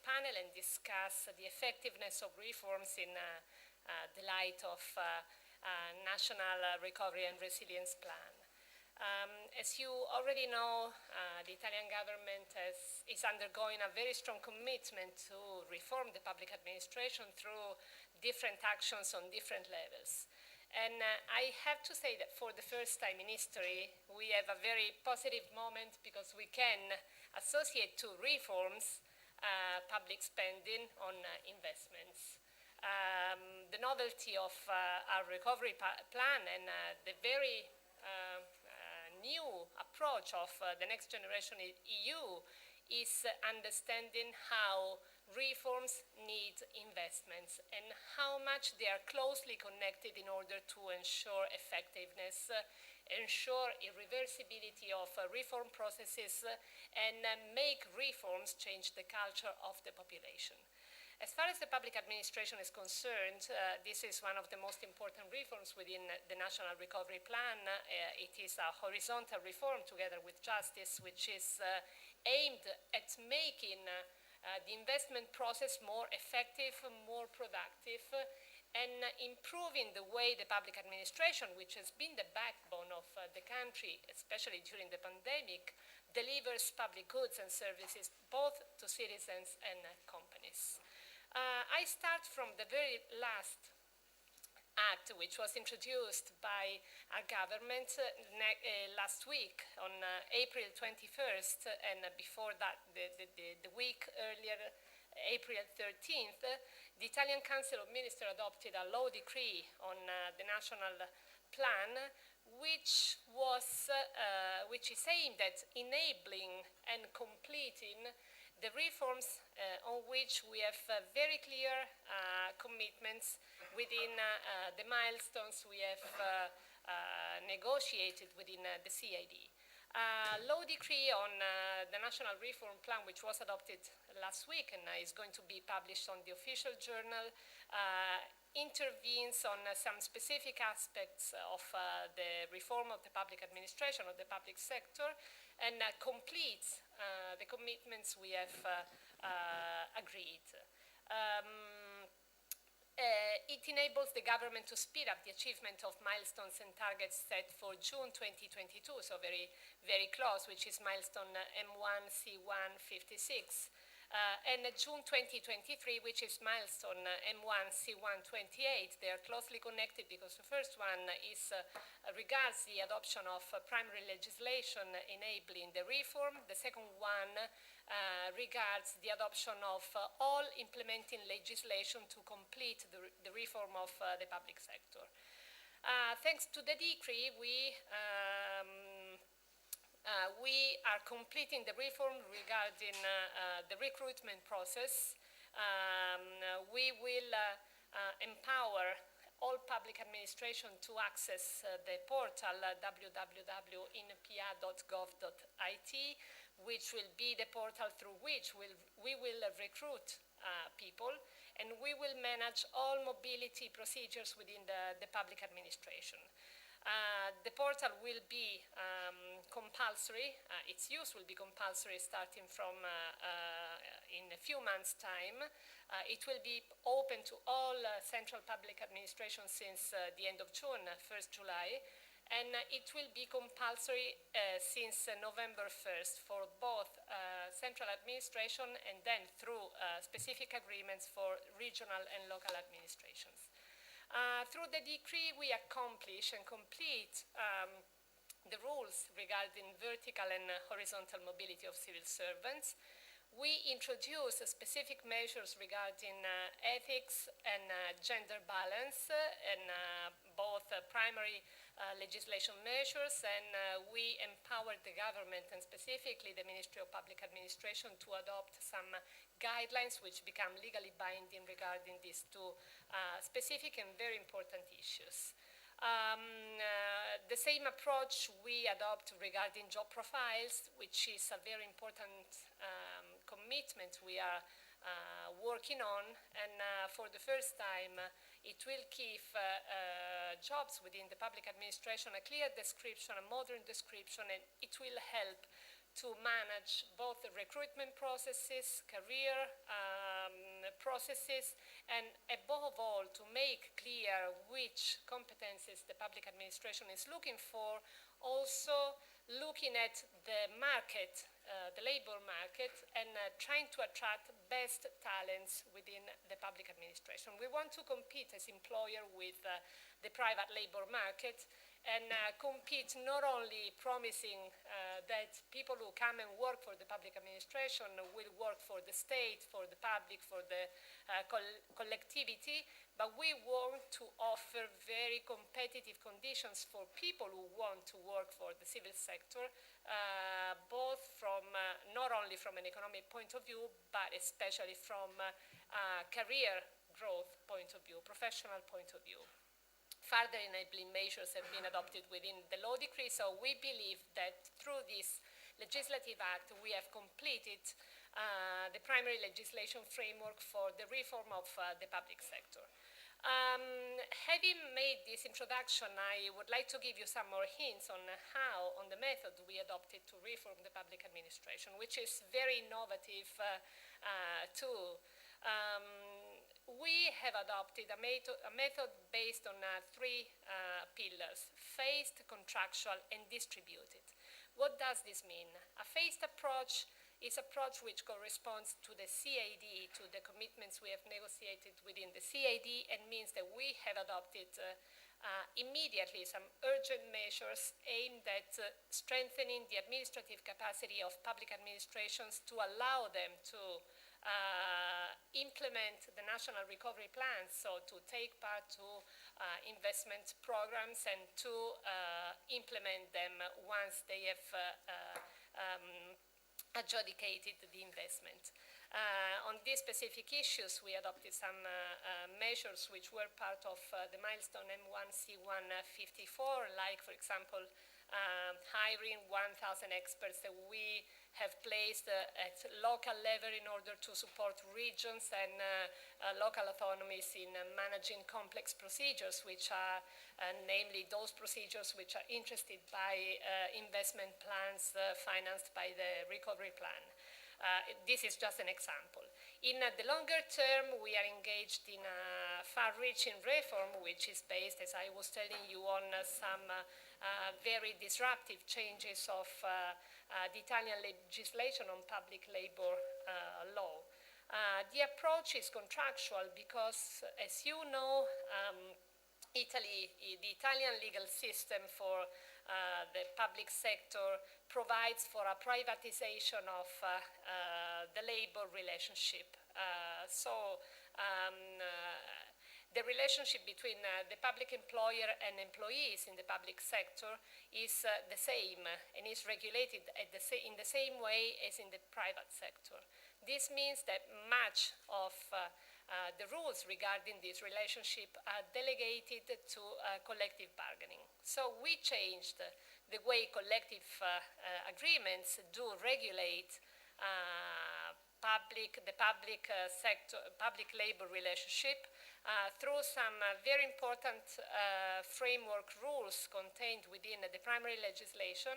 Speaker 16: panel and discuss the effectiveness of reforms in the light of National Recovery and Resilience Plan. As you already know, the Italian government is undergoing a very strong commitment to reform the public administration through different actions on different levels. And I have to say that for the first time in history, we have a very positive moment because we can associate to reforms public spending on investments. The novelty of our recovery plan and the very new approach of the next generation EU is understanding how reforms need investments and how much they are closely connected in order to ensure effectiveness, ensure irreversibility of reform processes, and make reforms change the culture of the population. As far as the public administration is concerned, this is one of the most important reforms within the National Recovery Plan. It is a horizontal reform together with justice, which is aimed at making the investment process more effective, more productive, and improving the way the public administration, which has been the backbone of the country, especially during the pandemic, delivers public goods and services both to citizens and companies. I start from the very last act, which was introduced by our government last week on April 21st, and before that, the week earlier, April 13th, the Italian Council of Ministers adopted a law decree on the national plan, which is aimed at enabling and completing the reforms on which we have very clear commitments within the milestones we have negotiated within the CID. Law decree on the National Reform Plan, which was adopted last week and is going to be published on the official journal, intervenes on some specific aspects of the reform of the public administration, of the public sector, and completes the commitments we have agreed. It enables the government to speed up the achievement of milestones and targets set for June 2022, so very, very close, which is milestone M1 C1 56. And June 2023, which is milestone M1 C1 28. They are closely connected because the first one is regards the adoption of primary legislation enabling the reform. The second one regards the adoption of all implementing legislation to complete the reform of the public sector. Thanks to the decree, we are completing the reform regarding the recruitment process. We will empower all public administration to access the portal www.inpa.gov.it, which will be the portal through which we will recruit people, and we will manage all mobility procedures within the public administration. The portal will be compulsory. Its use will be compulsory starting from in a few months' time. It will be open to all central public administration since the end of June, 1st July, and it will be compulsory since November 1st for both central administration and then through specific agreements for regional and local administrations. Through the decree, we accomplish and complete the rules regarding vertical and horizontal mobility of civil servants. We introduce specific measures regarding ethics and gender balance and both primary legislation measures, and we empower the government and specifically the Ministry of Public Administration to adopt some guidelines which become legally binding regarding these two specific and very important issues. The same approach we adopt regarding job profiles, which is a very important commitment we are working on, and for the first time it will give jobs within the public administration a clear description, a modern description, and it will help to manage both the recruitment processes, career processes, and above all, to make clear which competencies the public administration is looking for, also looking at the market, the labor market, and trying to attract best talents within the public administration. We want to compete as employer with the private labor market, and compete not only promising that people who come and work for the public administration will work for the state, for the public, for the collectivity, but we want to offer very competitive conditions for people who want to work for the civil sector, both from not only from an economic point of view, but especially from a career growth point of view, professional point of view. Further enabling measures have been adopted within the law decree, so we believe that through this legislative act we have completed the primary legislation framework for the reform of the public sector. Having made this introduction, I would like to give you some more hints on the method we adopted to reform the public administration, which is very innovative too. We have adopted a method based on three pillars: phased, contractual, and distributed. What does this mean? A phased approach is an approach which corresponds to the CAD, to the commitments we have negotiated within the CAD, and means that we have adopted immediately some urgent measures aimed at strengthening the administrative capacity of public administrations to allow them to implement the national recovery plans, so to take part to investment programs and to implement them once they have adjudicated the investment. On these specific issues, we adopted some measures which were part of the milestone M1C154, like, for example, hiring 1,000 experts that we have placed at local level in order to support regions and local autonomies in managing complex procedures, which are namely those procedures which are interested by investment plans financed by the recovery plan. This is just an example. In the longer term, we are engaged in a far-reaching reform, which is based, as I was telling you, on some very disruptive changes of the Italian legislation on public labor law. The approach is contractual because, as you know, the Italian legal system for the public sector provides for a privatization of the labor relationship. The relationship between the public employer and employees in the public sector is the same and is regulated in the same way as in the private sector. This means that much of the rules regarding this relationship are delegated to collective bargaining. So we changed the way collective agreements do regulate the public labor relationship through some very important framework rules contained within the primary legislation,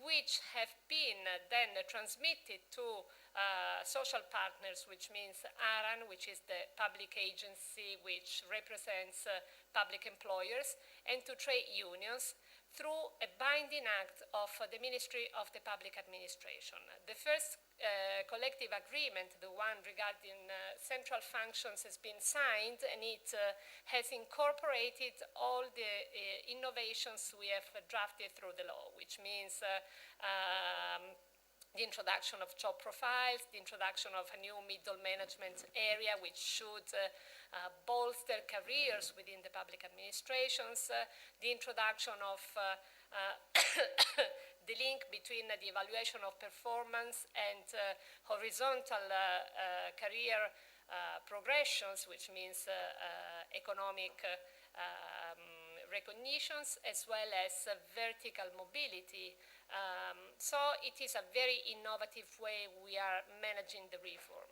Speaker 16: which have been then transmitted to social partners, which means ARAN, which is the public agency which represents public employers, and to trade unions, through a binding act of the Ministry of the Public Administration. The first collective agreement, the one regarding central functions, has been signed, and it has incorporated all the innovations we have drafted through the law, which means the introduction of job profiles, the introduction of a new middle management area which should bolster careers within the public administrations, the introduction of the link between the evaluation of performance and horizontal career progressions, which means economic recognitions, as well as vertical mobility. So it is a very innovative way we are managing the reform.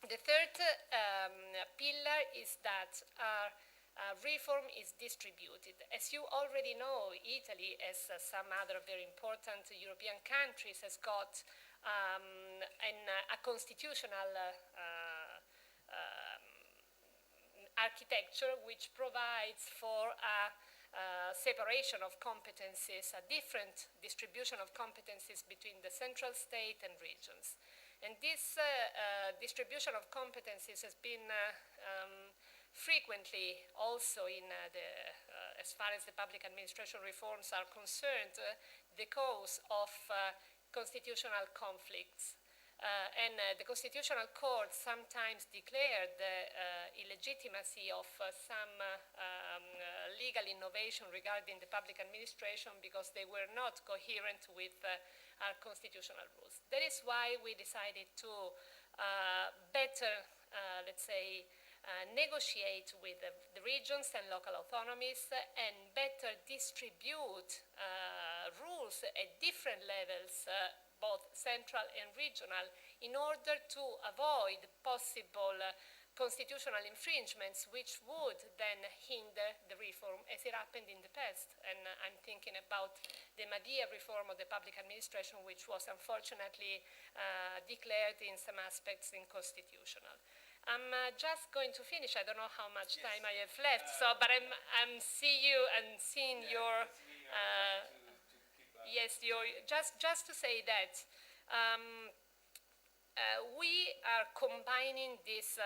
Speaker 16: The third pillar is that our reform is distributed. As you already know, Italy, as some other very important European countries, has got a constitutional architecture which provides for a separation of competencies, a different distribution of competencies between the central state and regions. And this distribution of competencies has been frequently also in as far as the public administration reforms are concerned, the cause of constitutional conflicts. And the Constitutional Court sometimes declared the illegitimacy of some legal innovation regarding the public administration because they were not coherent with our constitutional rules. That is why we decided to better, let's say, negotiate with the regions and local autonomies and better distribute rules at different levels, both central and regional, in order to avoid possible constitutional infringements which would then hinder the reform as it happened in the past. And I'm thinking about the Madia reform of the public administration, which was unfortunately declared in some aspects inconstitutional. I'm just going to finish. I don't know how much time I have left, but I'm seeing your yes, just to say that we are combining these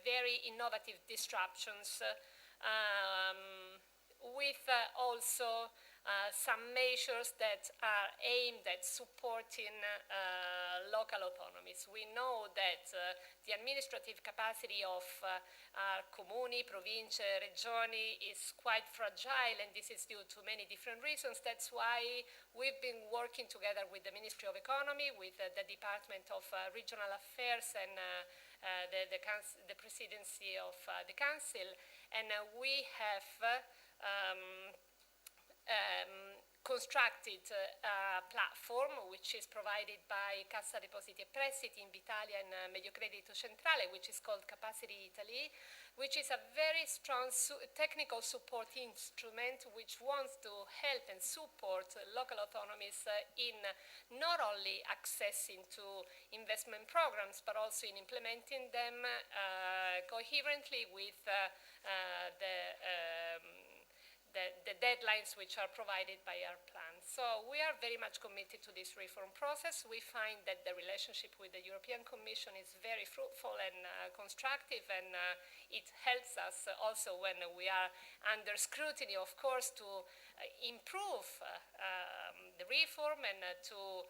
Speaker 16: very innovative disruptions with also some measures that are aimed at supporting local autonomies. We know that the administrative capacity of comuni, province, regioni is quite fragile, and this is due to many different reasons. That's why we've been working together with the Ministry of Economy, with the Department of Regional Affairs and the Presidency of the Council, and we have constructed a platform which is provided by Cassa Depositi e Prestiti, Invitalia and Mediocredito Centrale, which is called Capacity Italy, which is a very strong technical support instrument which wants to help and support local autonomies in not only accessing to investment programs, but also in implementing them coherently with the deadlines which are provided by our plan. So we are very much committed to this reform process. We find that the relationship with the European Commission is very fruitful and constructive, and it helps us also when we are under scrutiny, of course, to improve the reform and to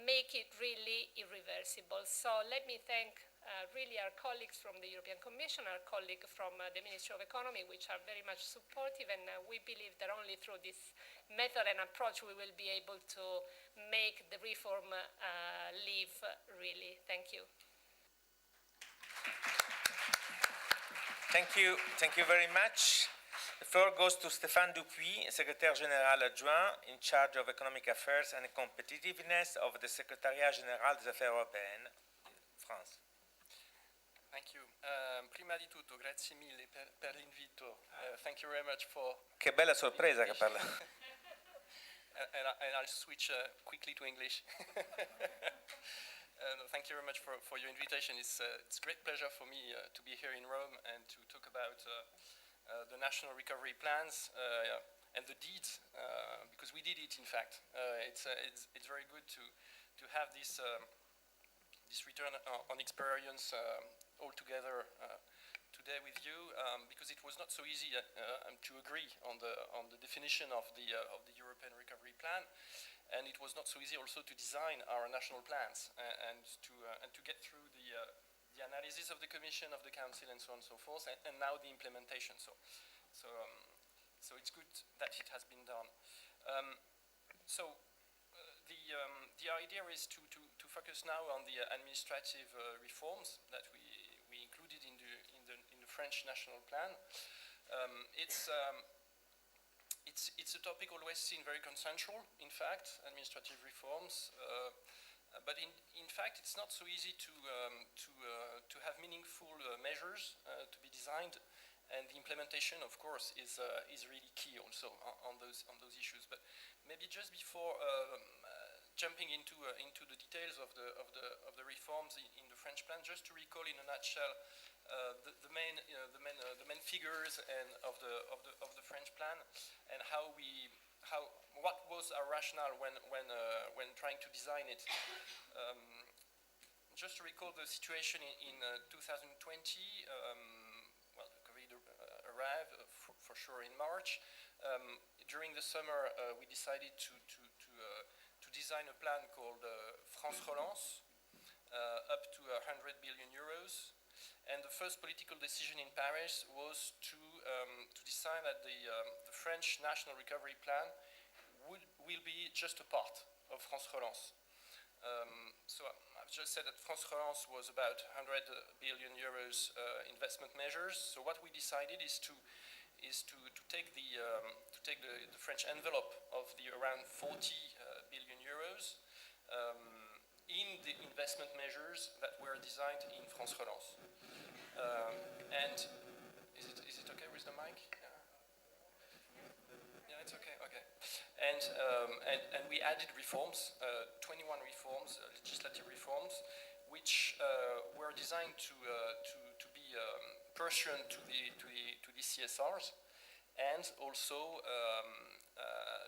Speaker 16: make it really irreversible. So let me thank really our colleagues from the European Commission, our colleague from the Ministry of Economy, which are very much supportive, and we believe that only through this method and approach we will be able to make the reform live really. Thank you.
Speaker 3: Thank you very much. The floor goes to Stéphane Dupuis, Secrétaire Général Adjoint in charge of Economic Affairs and Competitiveness of the Secrétariat Général des Affaires Européennes, France.
Speaker 17: Thank you. Prima di tutto, grazie mille per l'invito. Thank you very much for...
Speaker 3: Che bella sorpresa che parla.
Speaker 17: and I'll switch quickly to English. Thank you very much for your invitation. It's a great pleasure for me to be here in Rome and to talk about the national recovery plans and the deeds, because we did it, in fact. It's very good to have this return on experience all together today with you, because it was not so easy to agree on the definition of the European Recovery Plan, and it was not so easy also to design our national plans and to get through the analysis of the Commission, of the Council, and so on and so forth, and now the implementation. So it's good that it has been done. The idea is to focus now on the administrative reforms that we included in the French national plan. It's a topic always seen very consensual, in fact, administrative reforms. But in fact, it's not so easy to have meaningful measures to be designed, and the implementation, of course, is really key also on those issues. But maybe just before jumping into the details of the reforms in the French plan, just to recall in a nutshell the main figures and of the French plan, and what was our rationale when trying to design it. Just to recall the situation in 2020, well, the COVID arrived for sure in March. During the summer, we decided to design a plan called France Relance, up to 100 billion euros. And the first political decision in Paris was to decide that the French National Recovery Plan will be just a part of France Relance. So I've just said that France Relance was about 100 billion euros investment measures. So what we decided is to take the French envelope of the around 40 billion euros in the investment measures that were designed in France Relance. And is it okay with the mic? Yeah, it's okay. Okay. And we added reforms, 21 reforms, legislative reforms, which were designed to be pursuant to the CSRs, and also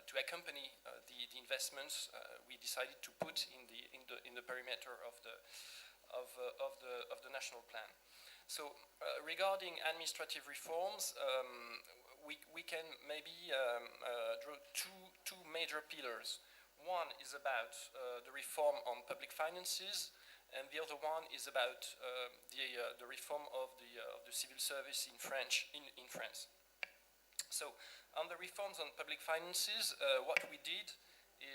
Speaker 17: to accompany the investments we decided to put in the perimeter of the national plan. So regarding administrative reforms, we can maybe draw two major pillars. One is about the reform on public finances, and the other one is about the reform of the civil service in France. So on the reforms on public finances, what we did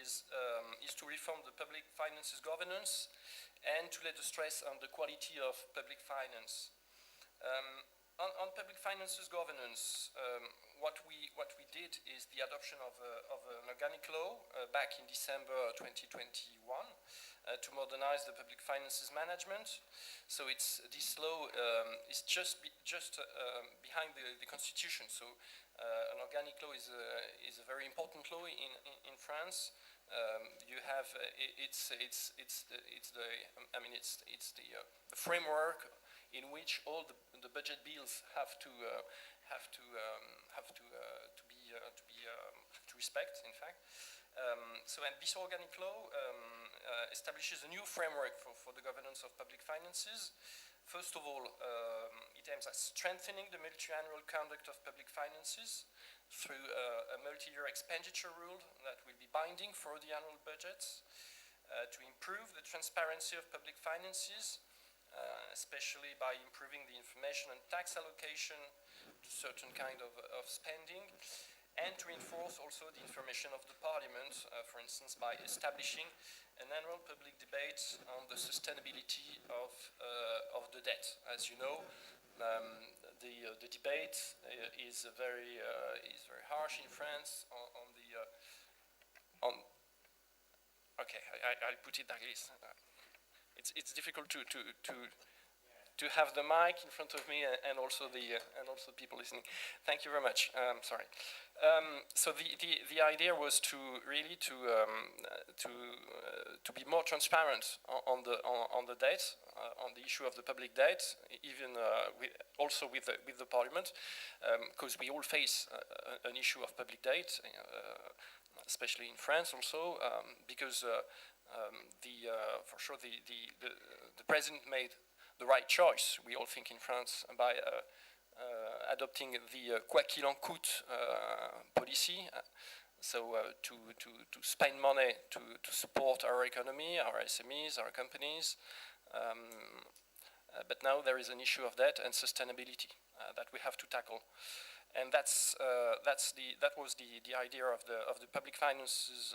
Speaker 17: is to reform the public finances governance and to lay the stress on the quality of public finance. On public finances governance, what we did is the adoption of an organic law back in December 2021 to modernize the public finances management. So this law is just behind the constitution. So an organic law is a very important law in France. You have the framework in which all the budget bills have to respect, in fact. And this organic law establishes a new framework for the governance of public finances. First of all, it aims at strengthening the multi-annual conduct of public finances through a multi-year expenditure rule that will be binding for the annual budgets, to improve the transparency of public finances, especially by improving the information and tax allocation to certain kind of spending, and to reinforce also the information of the Parliament, for instance, by establishing an annual public debate on the sustainability of the debt. As you know, the debate is very harsh in France okay, I'll put it like this. It's difficult to have the mic in front of me and also people listening. Thank you very much. Sorry. So the idea was to really to be more transparent on the debt, on the issue of the public debt, even also with the Parliament, because we all face an issue of public debt, especially in France also, because for sure the President made the right choice, we all think in France, by adopting the quoi qu'il en coûte policy, to spend money to support our economy, our SMEs, our companies. But now there is an issue of debt and sustainability that we have to tackle, and that was the idea of the public finances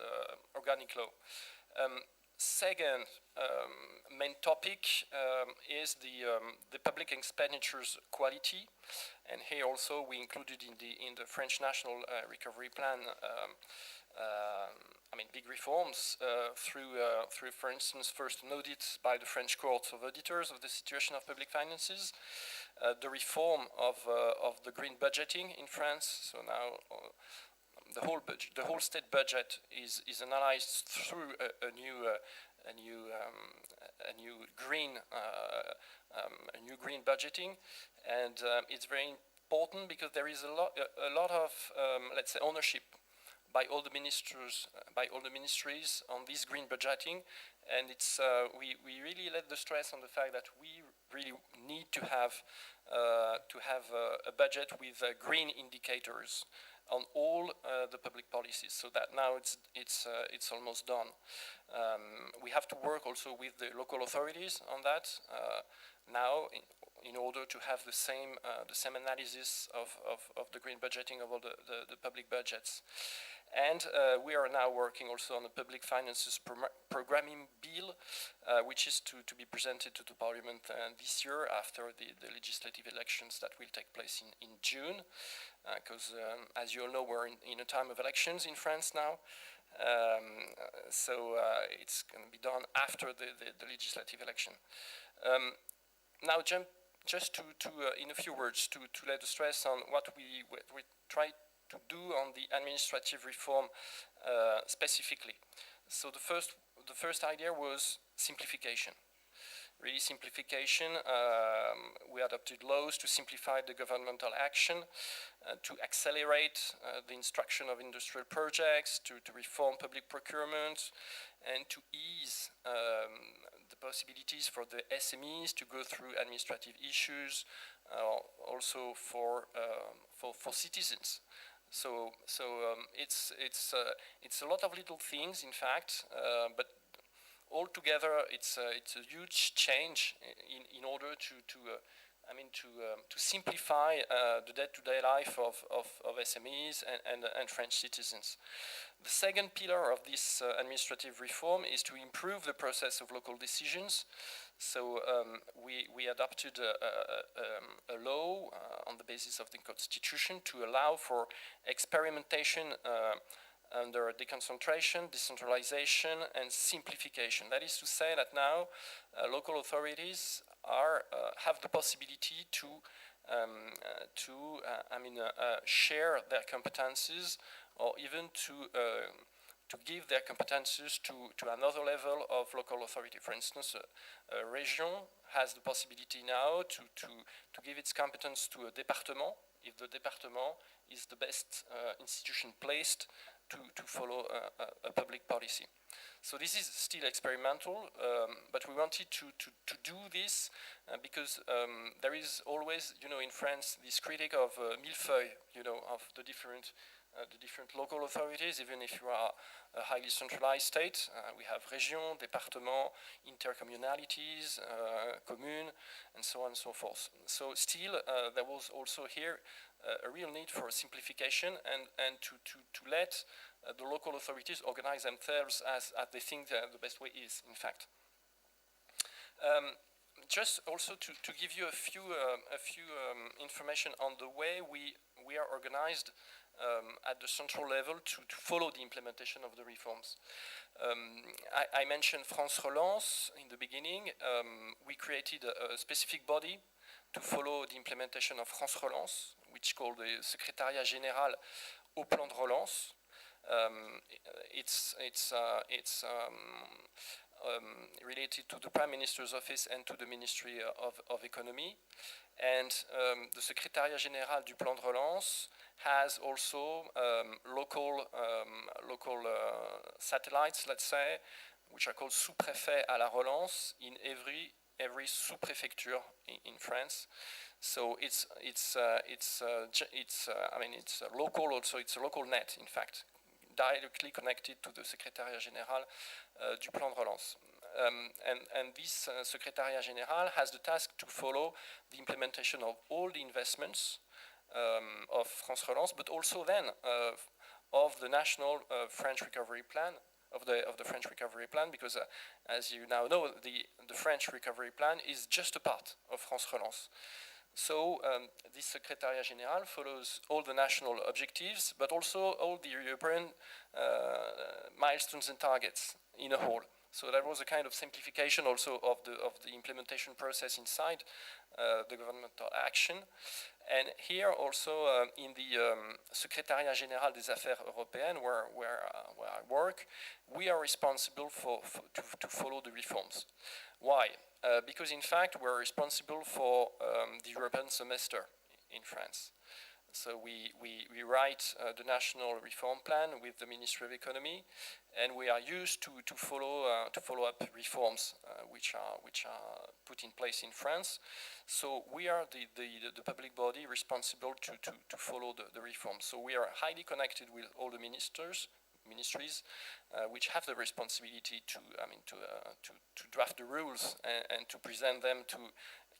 Speaker 17: organic law. Second main topic is the public expenditures quality, and here also we included in the French National Recovery Plan big reforms through, for instance, first an audit by the French Court of Auditors of the situation of public finances, the reform of the green budgeting in France. So now the whole state budget is analyzed through a new green budgeting, and it's very important because there is a lot of let's say ownership by all the ministries on this green budgeting, and it's we really let the stress on the fact that we really need to have a budget with green indicators on all the public policies, so that now it's almost done. We have to work also with the local authorities on that now in order to have the same analysis of the green budgeting of all the public budgets. And we are now working also on the public finances programming bill, which is to be presented to the Parliament this year after the legislative elections that will take place in June, because as you all know, we're in a time of elections in France now. So it's going to be done after the legislative election. Now just to in a few words, to lay the stress on what we try to do on the administrative reform specifically. So the first idea was simplification. Really simplification. We adopted laws to simplify the governmental action, to accelerate the instruction of industrial projects, to reform public procurement, and to ease the possibilities for the SMEs to go through administrative issues, also for citizens. So it's a lot of little things, in fact, but altogether it's a huge change in order to simplify the day-to-day life of SMEs and French citizens. The second pillar of this administrative reform is to improve the process of local decisions. So we adopted a law on the basis of the Constitution to allow for experimentation under deconcentration, decentralization, and simplification. That is to say that now local authorities have the possibility to share their competences, or even to give their competences to another level of local authority. For instance, a region has the possibility now to give its competence to a département if the département is the best institution placed to follow a public policy. So this is still experimental, but we wanted to do this because there is always, in France, this critic of millefeuille, of the different local authorities, even if you are a highly centralized state. We have région, département, intercommunalities, commune, and so on and so forth. So still, there was also here a real need for simplification and to let the local authorities organize themselves as they think the best way is, in fact. Just also to give you a few information on the way we are organized at the central level to follow the implementation of the reforms. I mentioned France Relance in the beginning. We created a specific body to follow the implementation of France Relance, which is called the Secrétariat Général au Plan de Relance. It's related to the Prime Minister's office and to the Ministry of Economy. And the Secrétariat Général du Plan de Relance has also local satellites, let's say, which are called sous-préfets à la relance in every sous-préfecture in France. So it's local also. It's a local net, in fact, directly connected to the Secrétariat Général du Plan de Relance. And this Secrétariat Général has the task to follow the implementation of all the investments of France Relance, but also then of the national French recovery plan, of the French recovery plan, because as you now know, the French recovery plan is just a part of France Relance. So this Secrétariat Général follows all the national objectives, but also all the European milestones and targets in a whole. So that was a kind of simplification also of the implementation process inside the governmental action. And here also in the Secrétariat Général des Affaires Européennes, where I work, we are responsible to follow the reforms. Why? Because in fact we're responsible for the European semester in France. So we write the national reform plan with the Ministry of Economy, and we are used to follow up reforms which are put in place in France. So we are the public body responsible to follow the reforms. So we are highly connected with all the ministries which have the responsibility to draft the rules and to present them to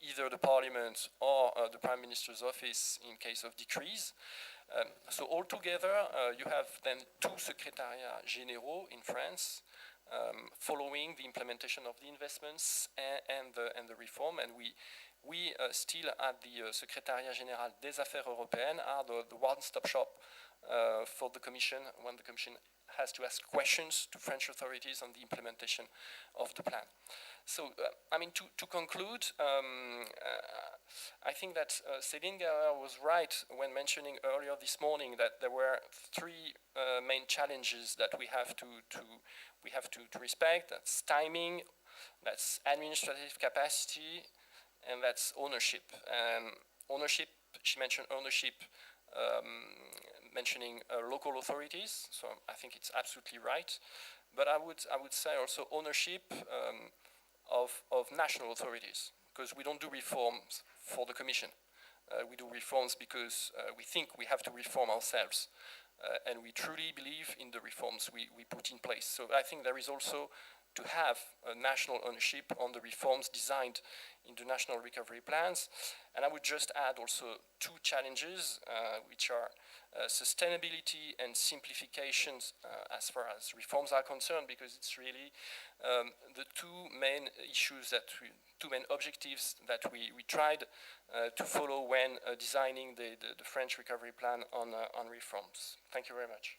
Speaker 17: either the Parliament or the Prime Minister's office in case of decrees. So altogether, you have then 2 secrétariats généraux in France following the implementation of the investments and the reform. And we still at the Secrétariat Général des Affaires Européennes are the one-stop shop for the Commission when the Commission has to ask questions to French authorities on the implementation of the plan. So, to conclude, I think that Céline was right when mentioning earlier this morning that there were 3 main challenges that we have to respect. That's timing, that's administrative capacity, and that's ownership. Ownership, she mentioned ownership, mentioning local authorities. So I think it's absolutely right. But I would say also ownership of national authorities, because we don't do reforms for the Commission. We do reforms because we think we have to reform ourselves. And we truly believe in the reforms we put in place. So I think there is also to have a national ownership on the reforms designed in the national recovery plans. And I would just add also 2 challenges, which are sustainability and simplifications as far as reforms are concerned, because it's really the 2 main issues, 2 main objectives that we tried to follow when designing the French recovery plan on reforms. Thank you very much.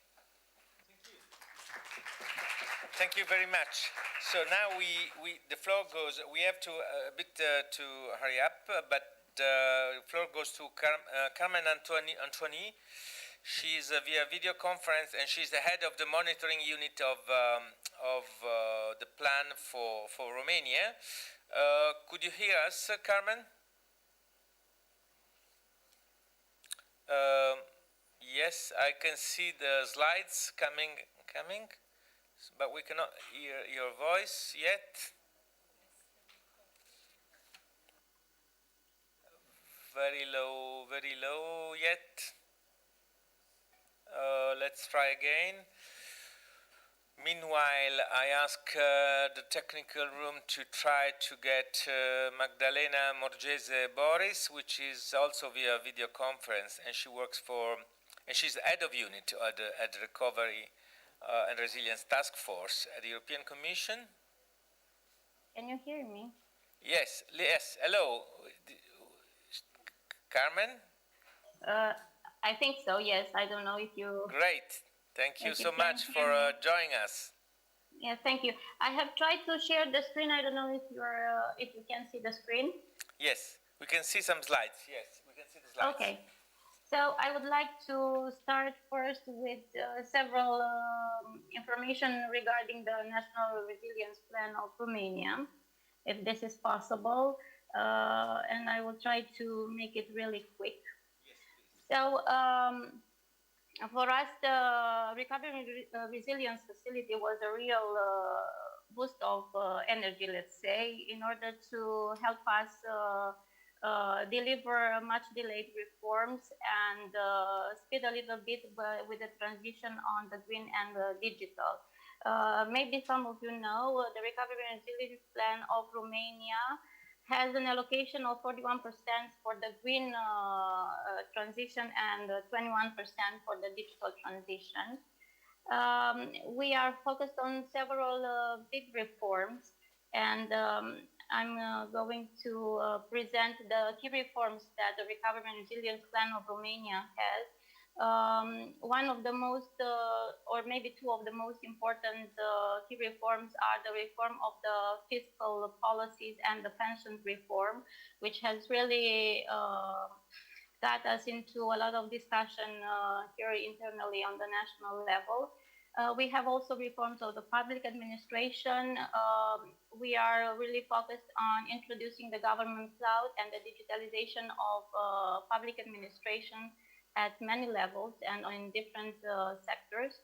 Speaker 3: Thank you very much. So now the floor goes, we have to a bit to hurry up, but the floor goes to Carmen Antoni. She's via video conference, and she's the head of the monitoring unit of the plan for Romania. Could you hear us, Carmen? Yes, I can see the slides coming, but we cannot hear your voice yet. Very low yet. Let's try again. Meanwhile, I ask the technical room to try to get Magdalena Morgese Boris, which is also via video conference, and she works and she's the head of unit at the Recovery and Resilience Task Force at the European Commission.
Speaker 18: Can you hear me?
Speaker 3: Yes. Hello, Carmen?
Speaker 18: I think so, yes. I don't know if you...
Speaker 3: Great. Thank you so much for joining us.
Speaker 18: Yeah, thank you. I have tried to share the screen. I don't know if you can see the screen.
Speaker 3: Yes, we can see some slides. Yes, we can see the slides.
Speaker 18: Okay. So I would like to start first with several information regarding the National Resilience Plan of Romania, if this is possible, and I will try to make it really quick.
Speaker 3: Yes, please.
Speaker 18: So for us, the Recovery and Resilience Facility was a real boost of energy, let's say, in order to help us deliver much delayed reforms and speed a little bit with the transition on the green and the digital. Maybe some of you know the Recovery and Resilience Plan of Romania has an allocation of 41% for the green transition and 21% for the digital transition. We are focused on several big reforms, and I'm going to present the key reforms that the Recovery and Resilience Plan of Romania has. One of the most, or maybe two of the most important key reforms are the reform of the fiscal policies and the pension reform, which has really got us into a lot of discussion here internally on the national level. We have also reforms of the public administration. We are really focused on introducing the government cloud and the digitalization of public administration at many levels and in different sectors.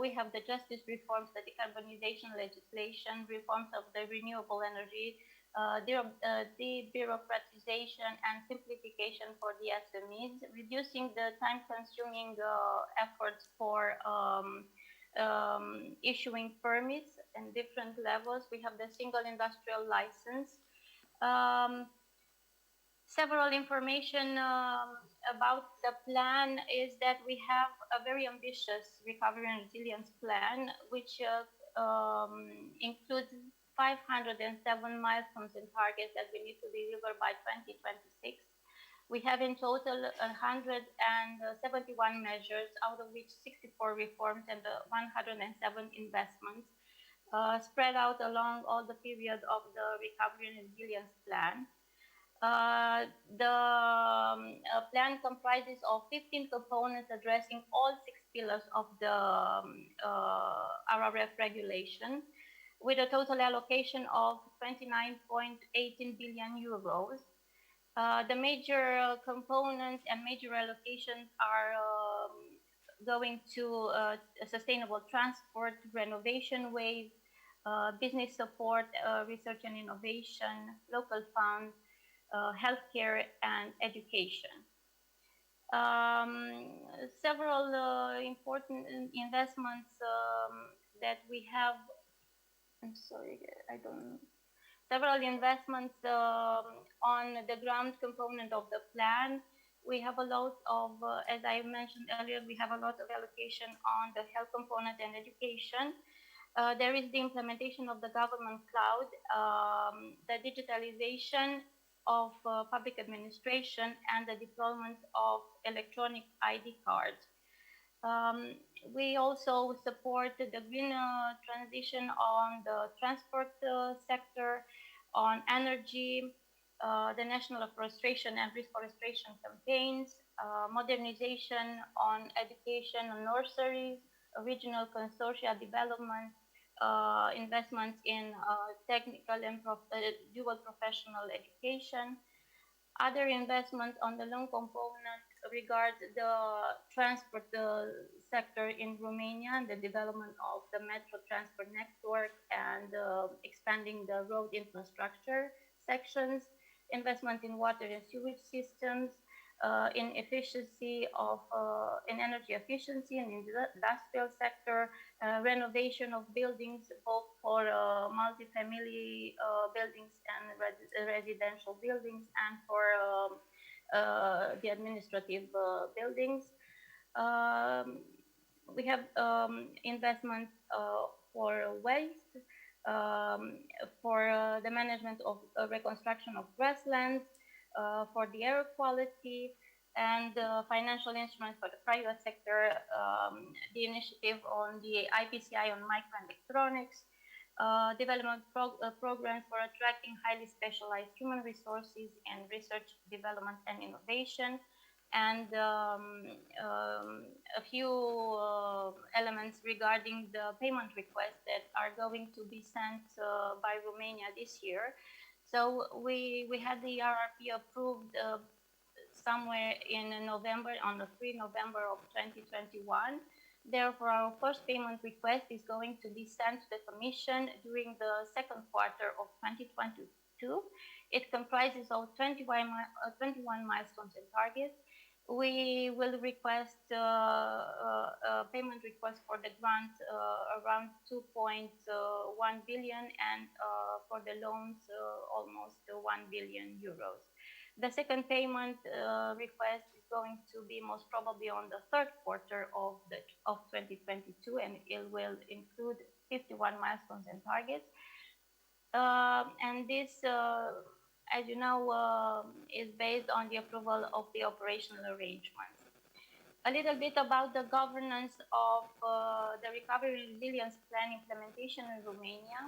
Speaker 18: We have the justice reforms, the decarbonization legislation, reforms of the renewable energy, debureaucratization and simplification for the SMEs, reducing the time-consuming efforts for issuing permits in different levels. We have the single industrial license. Several information about the plan is that we have a very ambitious recovery and resilience plan, which includes 507 milestones and targets that we need to deliver by 2026. We have in total 171 measures, out of which 64 reforms and 107 investments, spread out along all the period of the recovery and resilience plan. The plan comprises of 15 components addressing all 6 pillars of the RRF regulation, with a total allocation of 29.18 billion euros. The major components and major allocations are going to sustainable transport, renovation wave, business support, research and innovation, local funds, healthcare and education. Several important investments that we have, several investments on the ground component of the plan. We have a lot of, as I mentioned earlier, we have a lot of allocation on the health component and education. There is the implementation of the government cloud, the digitalization of public administration, and the deployment of electronic ID cards. We also support the green transition on the transport sector, on energy, the national afforestation and reforestation campaigns, modernization on education and nurseries, regional consortia development, investments in technical and dual professional education. Other investments on the loan component regard the transport sector in Romania and the development of the metro transport network and expanding the road infrastructure sections, investment in water and sewage systems, in efficiency of, in energy efficiency and in the industrial sector, renovation of buildings, both for multifamily buildings and residential buildings, and for the administrative buildings. We have investments for waste, for the management of reconstruction of grasslands, for the air quality, and financial instruments for the private sector, the initiative on the IPCI on microelectronics, development programs for attracting highly specialized human resources and research, development, and innovation, and a few elements regarding the payment requests that are going to be sent by Romania this year. So we had the RRP approved somewhere in November, on the 3 November of 2021. Therefore, our first payment request is going to be sent to the Commission during the second quarter of 2022. It comprises of 21 milestones and targets. We will request a payment request for the grant around 2.1 billion, and for the loans almost 1 billion euros. The second payment request is going to be most probably on the third quarter of 2022, and it will include 51 milestones and targets. And this, as you know, is based on the approval of the operational arrangements. A little bit about the governance of the Recovery and Resilience Plan implementation in Romania.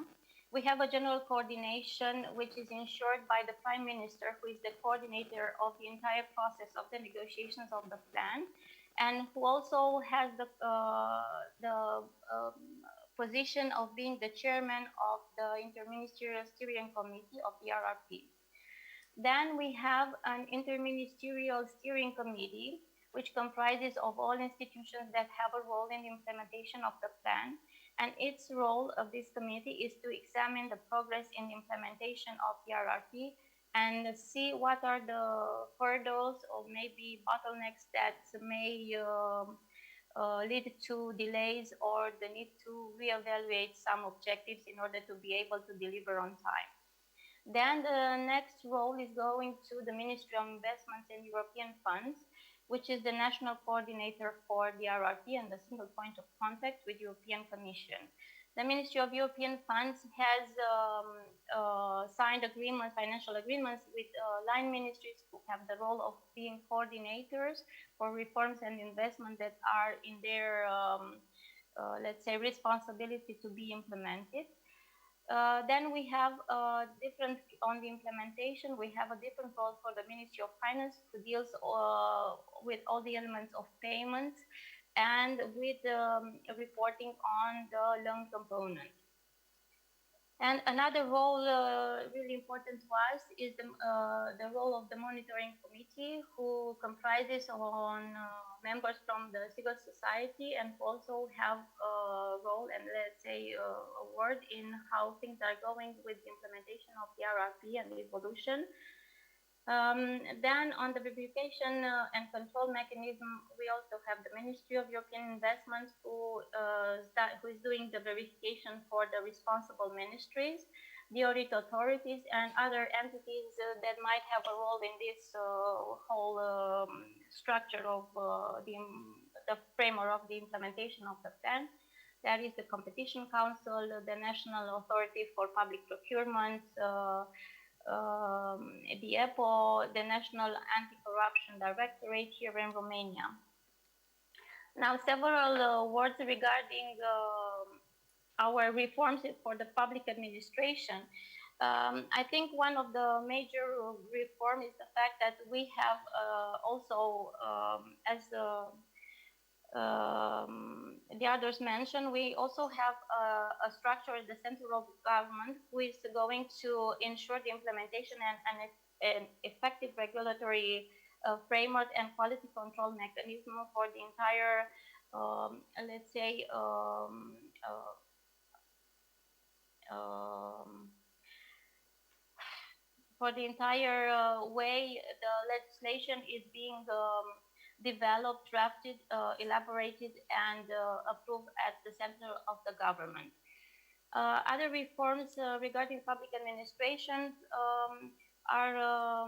Speaker 18: We have a general coordination which is ensured by the Prime Minister, who is the coordinator of the entire process of the negotiations of the plan, and who also has the position of being the chairman of the Interministerial Steering Committee of the RRP. Then we have an Interministerial Steering Committee, which comprises of all institutions that have a role in the implementation of the plan. And its role of this committee is to examine the progress in the implementation of the RRP and see what are the hurdles or maybe bottlenecks that may lead to delays or the need to reevaluate some objectives in order to be able to deliver on time. Then the next role is going to the Ministry of Investments and European Funds, which is the national coordinator for the RRP and the single point of contact with European Commission. The Ministry of European Funds has signed agreements, financial agreements with line ministries who have the role of being coordinators for reforms and investment that are in their, let's say, responsibility to be implemented. Then we have different, on the implementation, we have a different role for the Ministry of Finance, who deals with all the elements of payments and with reporting on the loan component. And another role really important to us is the role of the monitoring committee, who comprises on members from the civil society and who also have a role and, let's say, a word in how things are going with the implementation of the RRP and the evolution. Then on the verification and control mechanism, we also have the Ministry of European Investments who is doing the verification for the responsible ministries, the audit authorities and other entities that might have a role in this whole structure of the framework of the implementation of the plan. That is the Competition Council, the National Authority for Public Procurement, the EPO, the National Anti-Corruption Directorate here in Romania. Now, several words regarding our reforms for the public administration. I think one of the major reforms is the fact that we have also, as the others mentioned, we also have a structure in the central government who is going to ensure the implementation and an effective regulatory framework and quality control mechanism for the entire, let's say, for the entire way the legislation is being developed, drafted, elaborated, and approved at the center of the government. Other reforms regarding public administration are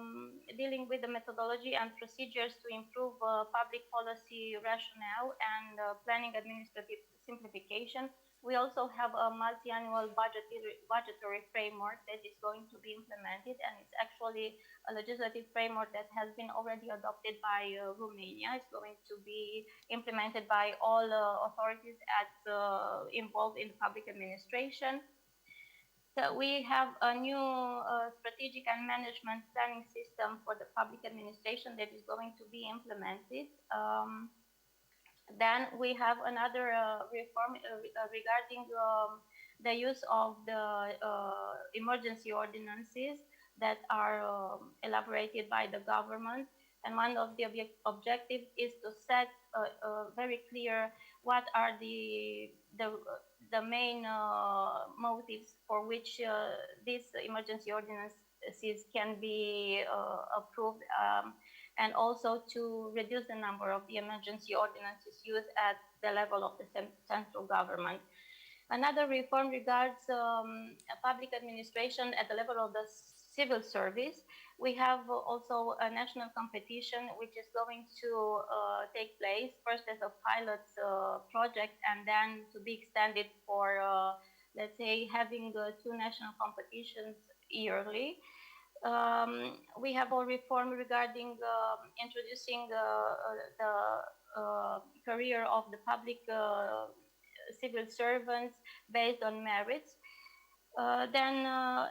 Speaker 18: dealing with the methodology and procedures to improve public policy rationale and planning administrative simplification. We also have a multi-annual budgetary framework that is going to be implemented, and it's actually a legislative framework that has been already adopted by Romania. It's going to be implemented by all authorities involved in public administration. So we have a new strategic and management planning system for the public administration that is going to be implemented. Then we have another reform regarding the use of the emergency ordinances that are elaborated by the government. And one of the objectives is to set very clear what are the main motives for which these emergency ordinances can be approved, and also to reduce the number of the emergency ordinances used at the level of the central government. Another reform regards public administration at the level of the civil service. We have also a national competition which is going to take place first as a pilot project and then to be extended for, let's say, having 2 national competitions yearly. We have a reform regarding introducing the career of the public civil servants based on merits. Then,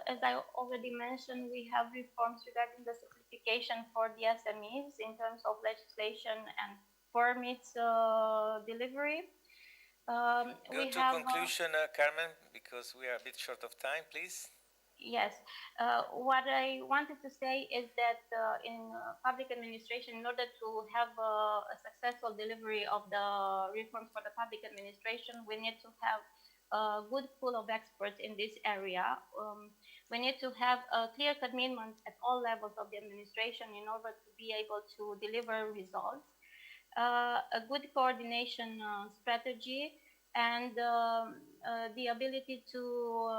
Speaker 18: as I already mentioned, we have reforms regarding the simplification for the SMEs in terms of legislation and permits delivery.
Speaker 3: Go to conclusion, Carmen, because we are a bit short of time, please.
Speaker 18: Yes. What I wanted to say is that in public administration, in order to have a successful delivery of the reforms for the public administration, we need to have a good pool of experts in this area. We need to have a clear commitment at all levels of the administration in order to be able to deliver results. A good coordination strategy and the ability to,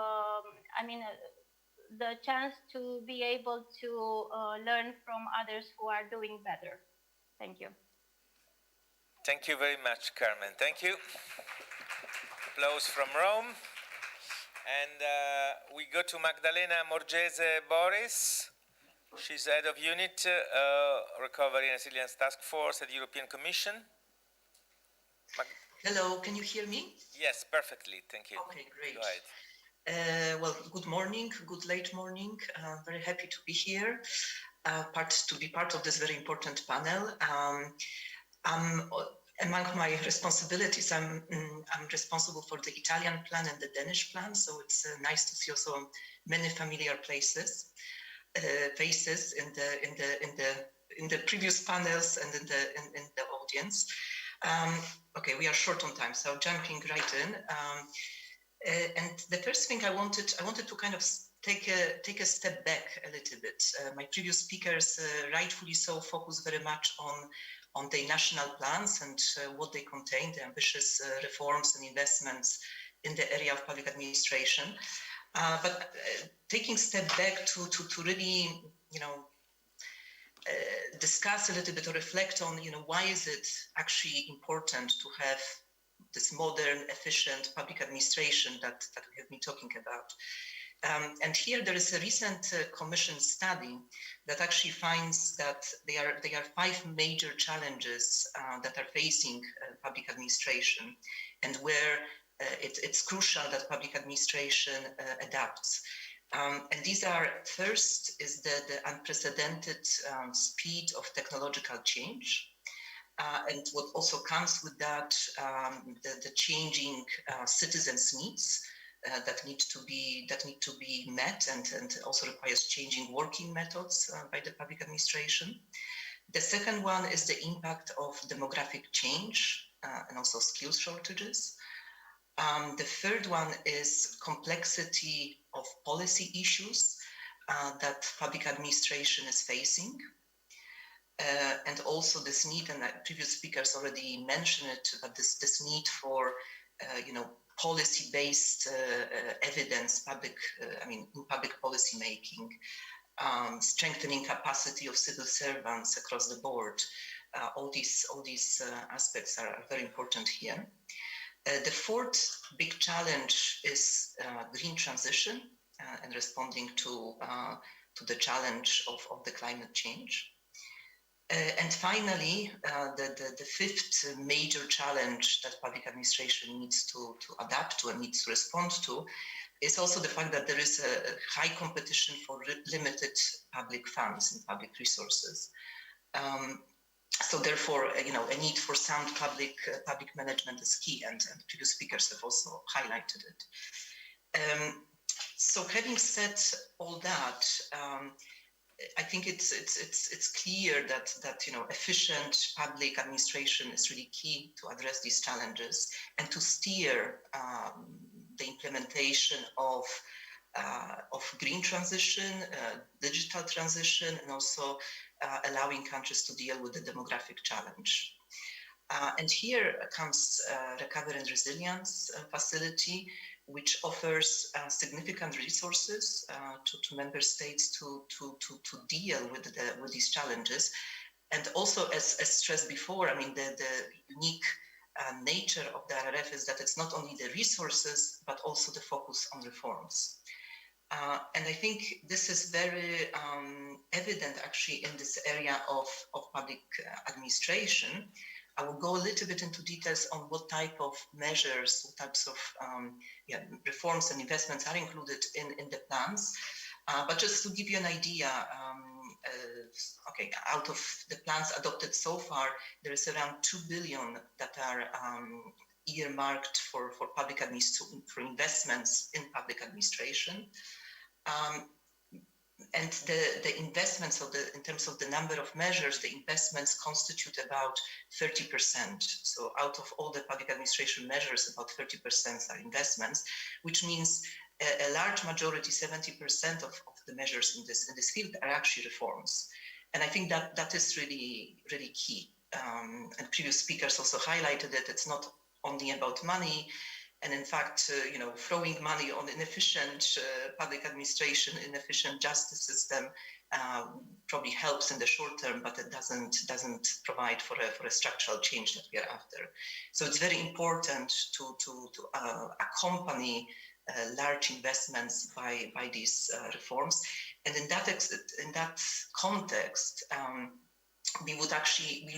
Speaker 18: the chance to be able to learn from others who are doing better. Thank you.
Speaker 3: Thank you very much, Carmen. Thank you. Applause from Rome. And we go to Magdalena Morgese Boris. She's head of unit Recovery and Resilience Task Force at the European Commission.
Speaker 19: Hello, can you hear me?
Speaker 3: Yes, perfectly. Thank you.
Speaker 19: Okay, great.
Speaker 3: Go ahead.
Speaker 19: Well, good morning, good late morning. Very happy to be here, to be part of this very important panel. Among my responsibilities, I'm responsible for the Italian plan and the Danish plan, so it's nice to see also many familiar faces in the previous panels and in the audience. Okay, we are short on time, so jumping right in. And the first thing I wanted to kind of take a step back a little bit. My previous speakers, rightfully so, focus very much on the national plans and what they contain, the ambitious reforms and investments in the area of public administration. But taking a step back to really, discuss a little bit or reflect on, why is it actually important to have this modern, efficient public administration that we have been talking about. And here there is a recent commission study that actually finds that there are 5 major challenges that are facing public administration, and where it's crucial that public administration adapts. And these are, first is the unprecedented speed of technological change. And what also comes with that, the changing citizens' needs that need to be met, and also requires changing working methods by the public administration. The second one is the impact of demographic change and also skills shortages. The third one is complexity of policy issues that public administration is facing. And also this need, and previous speakers already mentioned it, but this need for, policy-based evidence, in public policy making, strengthening capacity of civil servants across the board. All these aspects are very important here. The fourth big challenge is green transition and responding to the challenge of the climate change. And finally, the fifth major challenge that public administration needs to adapt to and needs to respond to is also the fact that there is a high competition for limited public funds and public resources. So therefore, a need for sound public management is key, and previous speakers have also highlighted it. So having said all that, I think it's clear that efficient public administration is really key to address these challenges and to steer the implementation of green transition, digital transition, and also allowing countries to deal with the demographic challenge. And here comes Recovery and Resilience Facility, which offers significant resources to member states to deal with these challenges. And also, as stressed before, the unique nature of the RRF is that it's not only the resources, but also the focus on reforms. And I think this is very evident actually in this area of public administration, I will go a little bit into details on what type of measures, what types of reforms and investments are included in the plans. But just to give you an idea, out of the plans adopted so far, there is around 2 billion that are earmarked for public administration, for investments in public administration. And the investments, in terms of the number of measures, the investments constitute about 30%. So out of all the public administration measures, about 30% are investments, which means a large majority, 70% of the measures in this field are actually reforms. And I think that is really, really key. And previous speakers also highlighted it. It's not only about money. And in fact, throwing money on inefficient public administration, inefficient justice system probably helps in the short term, but it doesn't provide for a structural change that we are after. So it's very important to accompany large investments by these reforms. And in that context, we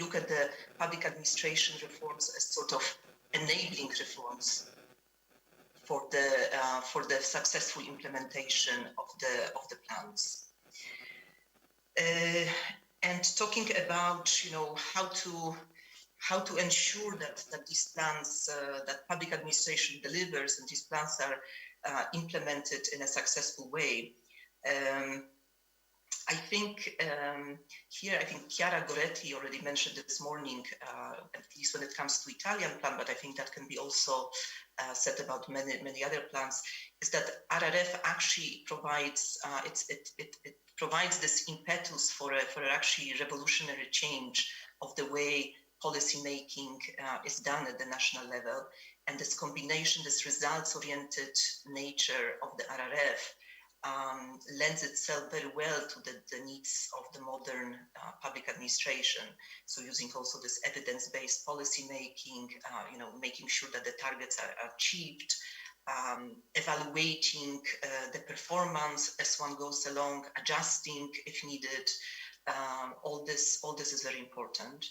Speaker 19: look at the public administration reforms as sort of enabling reforms for the successful implementation of the plans. And talking about how to ensure that these plans, that public administration delivers and these plans are implemented in a successful way. I think Chiara Goretti already mentioned this morning, at least when it comes to Italian plan, but I think that can be also said about many other plans, is that RRF actually provides it provides this impetus for actually revolutionary change of the way policy making is done at the national level, and this combination, this results-oriented nature of the RRF lends itself very well to the needs of the modern public administration. So using also this evidence-based policy making, making sure that the targets are achieved, evaluating the performance as one goes along, adjusting if needed. All this is very important.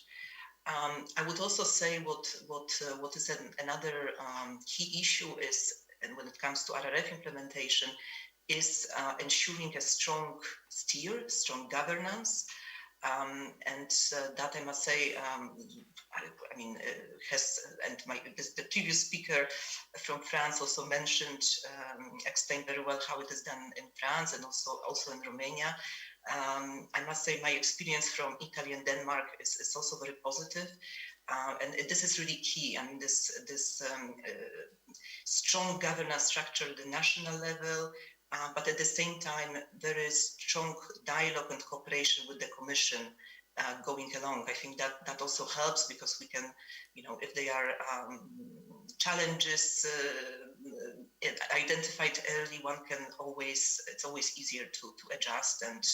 Speaker 19: I would also say what is another key issue is, and when it comes to RRF implementation, is ensuring a strong steer, strong governance, and that I must say, the previous speaker from France also mentioned, explained very well how it is done in France and also in Romania. I must say my experience from Italy and Denmark is also very positive. And this is really key. I mean, this strong governance structure at the national level, but at the same time, there is strong dialogue and cooperation with the Commission going along. I think that also helps, because we can, if there are challenges identified early, it's always easier to adjust. And,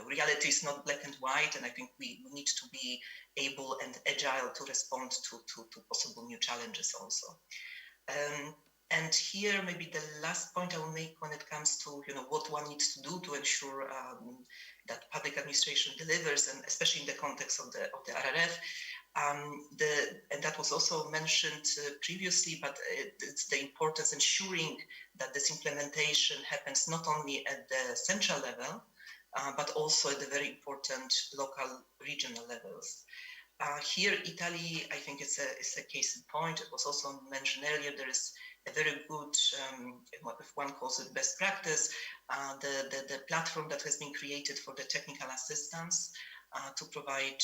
Speaker 19: reality is not black and white. And I think we need to be able and agile to respond to possible new challenges also. And here, maybe the last point I will make when it comes to what one needs to do to ensure that public administration delivers, and especially in the context of the RRF, and that was also mentioned previously, but it's the importance ensuring that this implementation happens not only at the central level, but also at the very important local, regional levels. Here, Italy, I think it's a case in point. It was also mentioned earlier. There is a very good, if one calls it best practice, the platform that has been created for the technical assistance to provide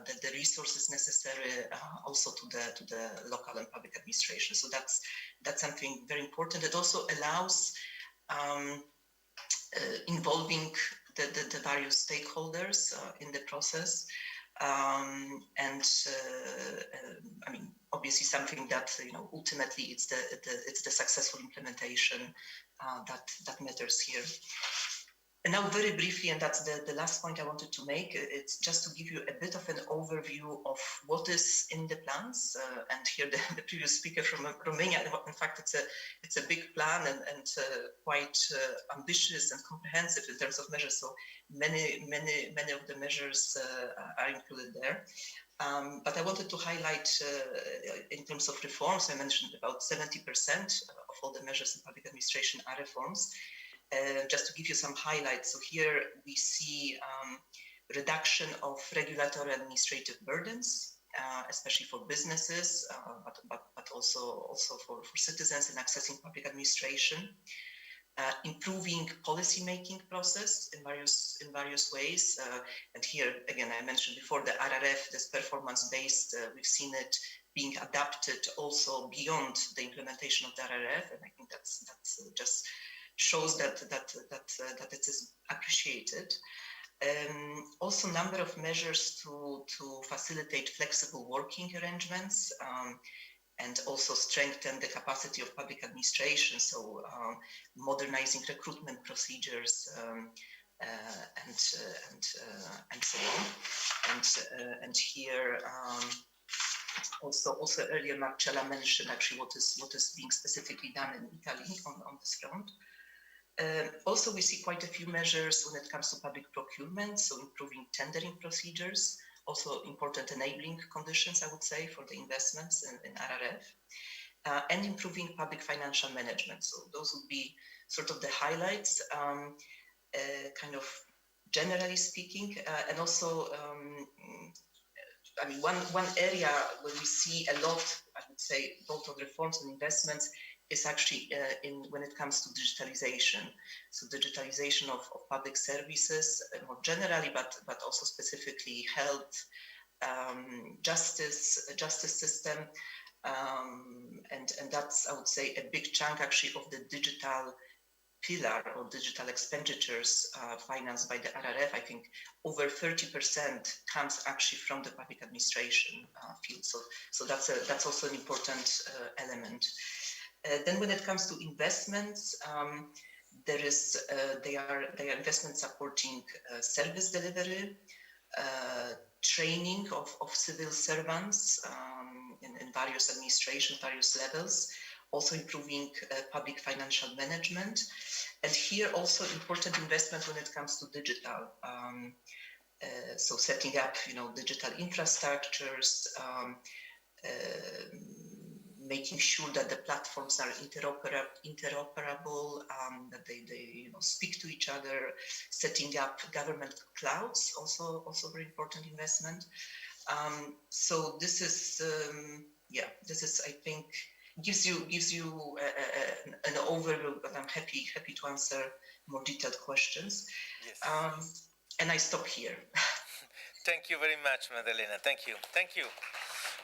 Speaker 19: the resources necessary also to the local and public administration. So that's something very important. It also allows involving the various stakeholders in the process. Obviously something that ultimately it's the successful implementation that matters here. And now very briefly, and that's the last point I wanted to make, it's just to give you a bit of an overview of what is in the plans. And here the previous speaker from Romania, in fact, it's a big plan and quite ambitious and comprehensive in terms of measures. So many of the measures are included there. But I wanted to highlight in terms of reforms, I mentioned about 70% of all the measures in public administration are reforms. Just to give you some highlights, so here we see reduction of regulatory administrative burdens, especially for businesses, but also for citizens in accessing public administration. Improving policy-making process in various ways, and here again I mentioned before the RRF, this performance-based. We've seen it being adapted also beyond the implementation of the RRF, and I think that's just shows that it is appreciated. Also, number of measures to facilitate flexible working arrangements. And also strengthen the capacity of public administration, so modernizing recruitment procedures and so on. And here also earlier Marcella mentioned actually what is being specifically done in Italy on this front. Also, we see quite a few measures when it comes to public procurement, so improving tendering procedures. Also important enabling conditions, I would say, for the investments in RRF, and improving public financial management. So those would be sort of the highlights, kind of generally speaking, and also, I mean, one area where we see a lot, I would say, both of reforms and investments is actually when it comes to digitalization. So digitalization of public services more generally, but also specifically health, justice system, and that's, I would say, a big chunk actually of the digital pillar or digital expenditures financed by the RRF. I think over 30% comes actually from the public administration field. So that's also an important element. Then when it comes to investments, they are investments supporting service delivery, training of civil servants in various administration, various levels, also improving public financial management. And here also important investment when it comes to digital. So setting up, digital infrastructures, making sure that the platforms are interoperable, that they speak to each other, setting up government clouds, also very important investment. So this is, I think, gives you an overview, but I'm happy to answer more detailed questions.
Speaker 10: Yes.
Speaker 19: And I stop here.
Speaker 10: Thank you very much, Maddalena. Thank you.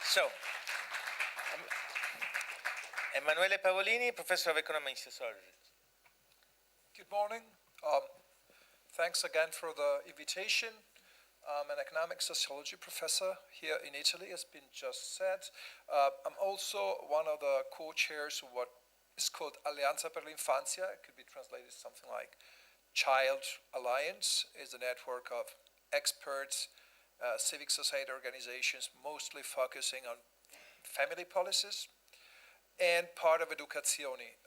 Speaker 10: So, Emanuele Pavolini, Professor of Economy and Sociology.
Speaker 20: Good morning. Thanks again for the invitation. I'm an economic sociology professor here in Italy, as been just said. I'm also one of the co-chairs of what is called Alleanza per l'Infanzia. It could be translated something like Child Alliance. Is a network of experts, civic society organizations, mostly focusing on family policies, and part of Educazione,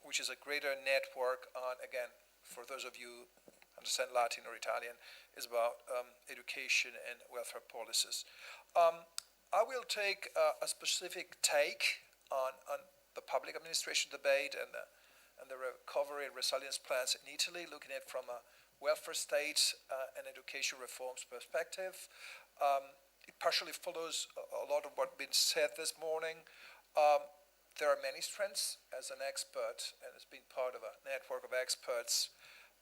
Speaker 20: which is a greater network on, again, for those of you who understand Latin or Italian, is about education and welfare policies. I will take a specific take on the public administration debate and the recovery and resilience plans in Italy, looking at it from a welfare state and education reforms perspective. It partially follows a lot of what's been said this morning. There are many strengths as an expert and as being part of a network of experts.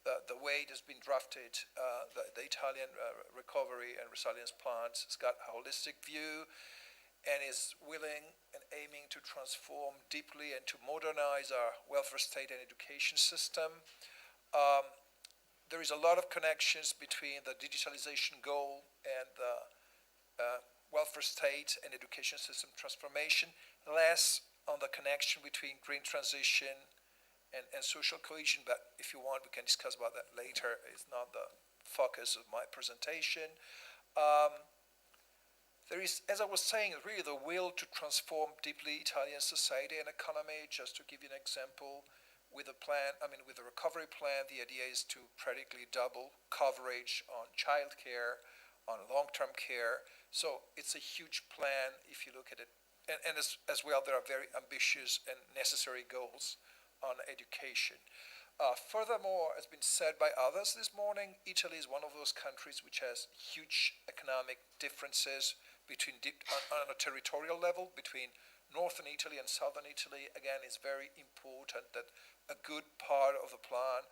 Speaker 20: The way it has been drafted, the Italian recovery and resilience plans has got a holistic view and is willing and aiming to transform deeply and to modernize our welfare state and education system. There is a lot of connections between the digitalization goal and the welfare state and education system transformation, less on the connection between green transition and social cohesion, but if you want, we can discuss about that later. It's not the focus of my presentation. There is, as I was saying, really the will to transform deeply Italian society and economy. Just to give you an example, with the plan, with the recovery plan, the idea is to practically double coverage on childcare, on long-term care. So it's a huge plan if you look at it. And as well, there are very ambitious and necessary goals on education. Furthermore, as been said by others this morning, Italy is one of those countries which has huge economic differences between on a territorial level between northern Italy and southern Italy. Again, it's very important that a good part of the plan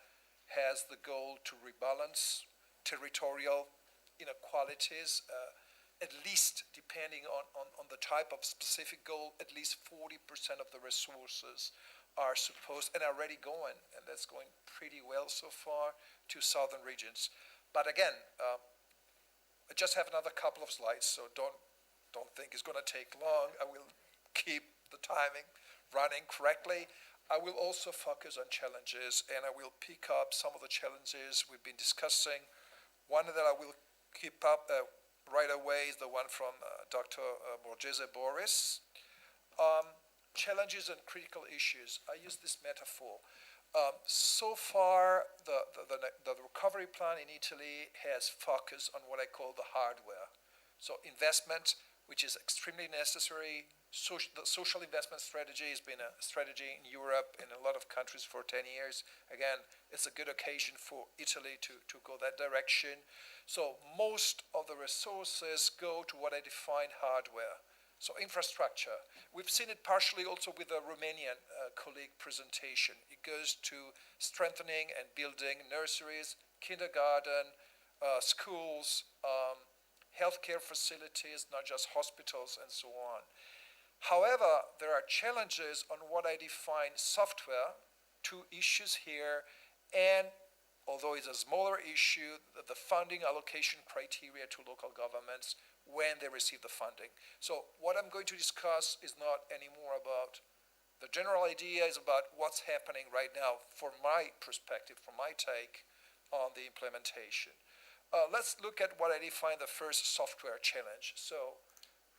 Speaker 20: has the goal to rebalance territorial inequalities, at least depending on the type of specific goal, at least 40% of the resources are supposed and are already going, and that's going pretty well so far, to southern regions. But again, I just have another couple of slides, so don't think it's going to take long. I will keep the timing running correctly. I will also focus on challenges, and I will pick up some of the challenges we've been discussing. One that I will keep up right away is the one from Dr. Borghese Boris. Challenges and critical issues. I use this metaphor. So far, the recovery plan in Italy has focused on what I call the hardware. So investment, which is extremely necessary. The social investment strategy has been a strategy in Europe and a lot of countries for 10 years. Again, it's a good occasion for Italy to go that direction. So most of the resources go to what I define hardware. So infrastructure. We've seen it partially also with the Romanian colleague presentation. It goes to strengthening and building nurseries, kindergarten, schools, healthcare facilities, not just hospitals, and so on. However, there are challenges on what I define software, 2 issues here, and although it's a smaller issue, the funding allocation criteria to local governments when they receive the funding. So what I'm going to discuss is not anymore about the general idea, is about what's happening right now from my perspective, from my take on the implementation. Let's look at what I define the first software challenge. So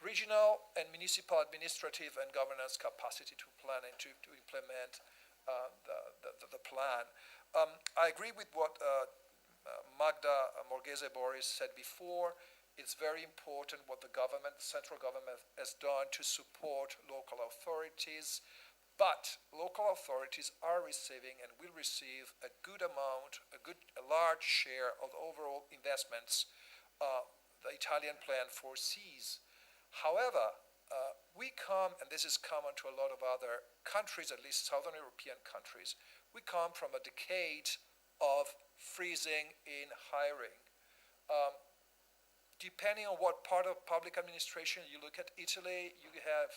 Speaker 20: regional and municipal administrative and governance capacity to plan and to implement the plan. I agree with what Magda Borghese Boris said before. It's very important what the government, the central government, has done to support local authorities. But local authorities are receiving and will receive a good amount, a large share of the overall investments the Italian plan foresees. However, we come, and this is common to a lot of other countries, at least Southern European countries, we come from a decade of freezing in hiring. Depending on what part of public administration you look at, Italy, you have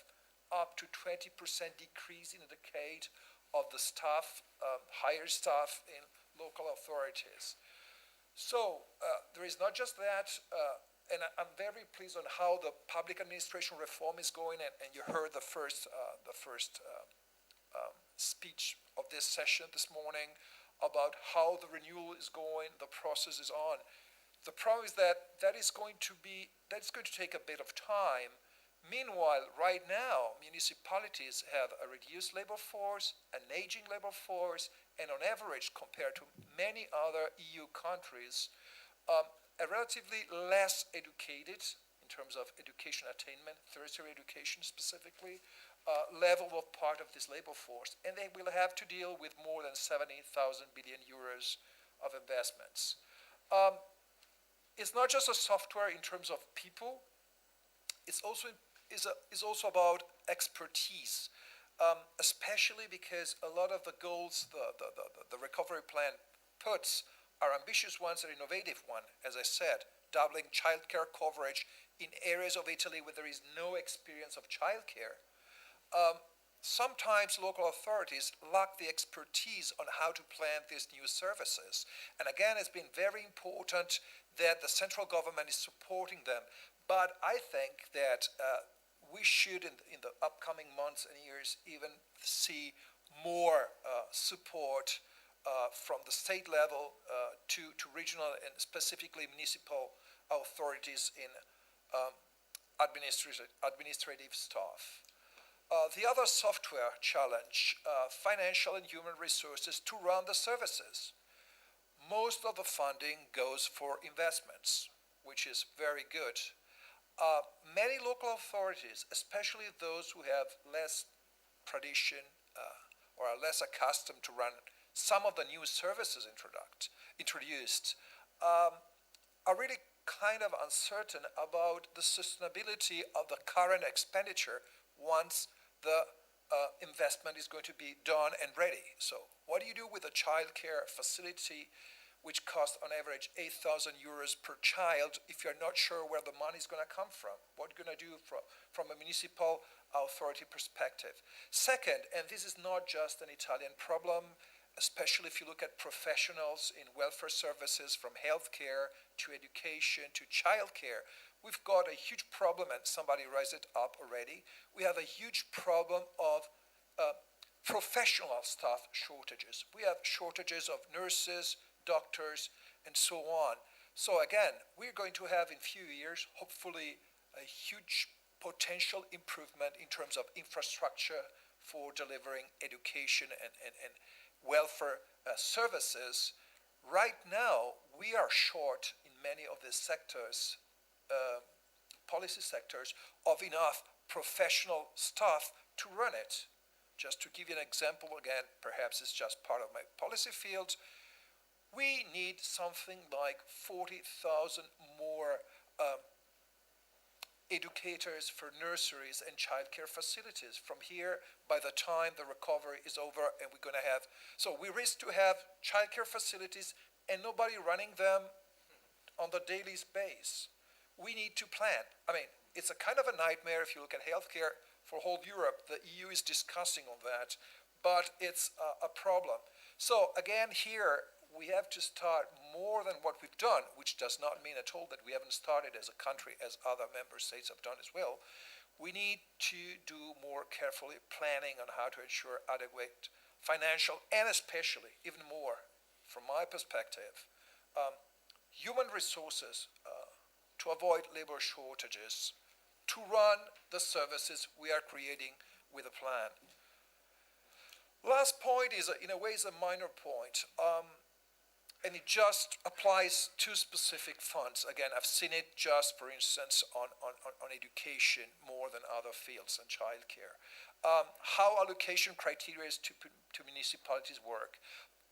Speaker 20: up to 20% decrease in a decade of the staff, higher staff in local authorities. So there is not just that, and I'm very pleased on how the public administration reform is going, and you heard the first speech of this session this morning about how the renewal is going, the process is on. The problem is that is going to take a bit of time. Meanwhile, right now, municipalities have a reduced labor force, an aging labor force, and on average, compared to many other EU countries, a relatively less educated, in terms of education attainment, tertiary education specifically, level of part of this labor force. And they will have to deal with more than 70,000 billion euros of investments. It's not just a software in terms of people, it's also about expertise, especially because a lot of the goals the recovery plan puts are ambitious ones and innovative ones. As I said, doubling childcare coverage in areas of Italy where there is no experience of childcare. Sometimes local authorities lack the expertise on how to plan these new services. And again, it's been very important that the central government is supporting them. But I think that we should, in the upcoming months and years, even see more support from the state level to regional and specifically municipal authorities in administrative staff. The other software challenge, financial and human resources to run the services. Most of the funding goes for investments, which is very good. Many local authorities, especially those who have less tradition or are less accustomed to run some of the new services introduced, are really kind of uncertain about the sustainability of the current expenditure once the investment is going to be done and ready. So what do you do with a childcare facility which costs on average 8,000 euros per child if you're not sure where the money is going to come from? What are you going to do from a municipal authority perspective? Second, and this is not just an Italian problem, especially if you look at professionals in welfare services from healthcare to education to childcare, we've got a huge problem, and somebody raised it up already. We have a huge problem of professional staff shortages. We have shortages of nurses, doctors, and so on. So again, we're going to have in few years, hopefully, a huge potential improvement in terms of infrastructure for delivering education and welfare services. Right now, we are short in many of these sectors, policy sectors, of enough professional staff to run it. Just to give you an example, again, perhaps it's just part of my policy field, we need something like 40,000 more educators for nurseries and childcare facilities from here by the time the recovery is over, and we're going to have, so we risk to have childcare facilities and nobody running them on the daily basis. We need to plan. I mean, it's a kind of a nightmare if you look at healthcare for whole Europe. The EU is discussing on that, but it's a problem. So again, here we have to start more than what we've done, which does not mean at all that we haven't started as a country, as other member states have done as well. We need to do more carefully planning on how to ensure adequate financial and especially, even more, from my perspective, human resources to avoid labor shortages, to run the services we are creating with a plan. Last point is, in a way, is a minor point. And it just applies to specific funds. Again, I've seen it just, for instance, on education more than other fields and childcare. How allocation criteria to municipalities work.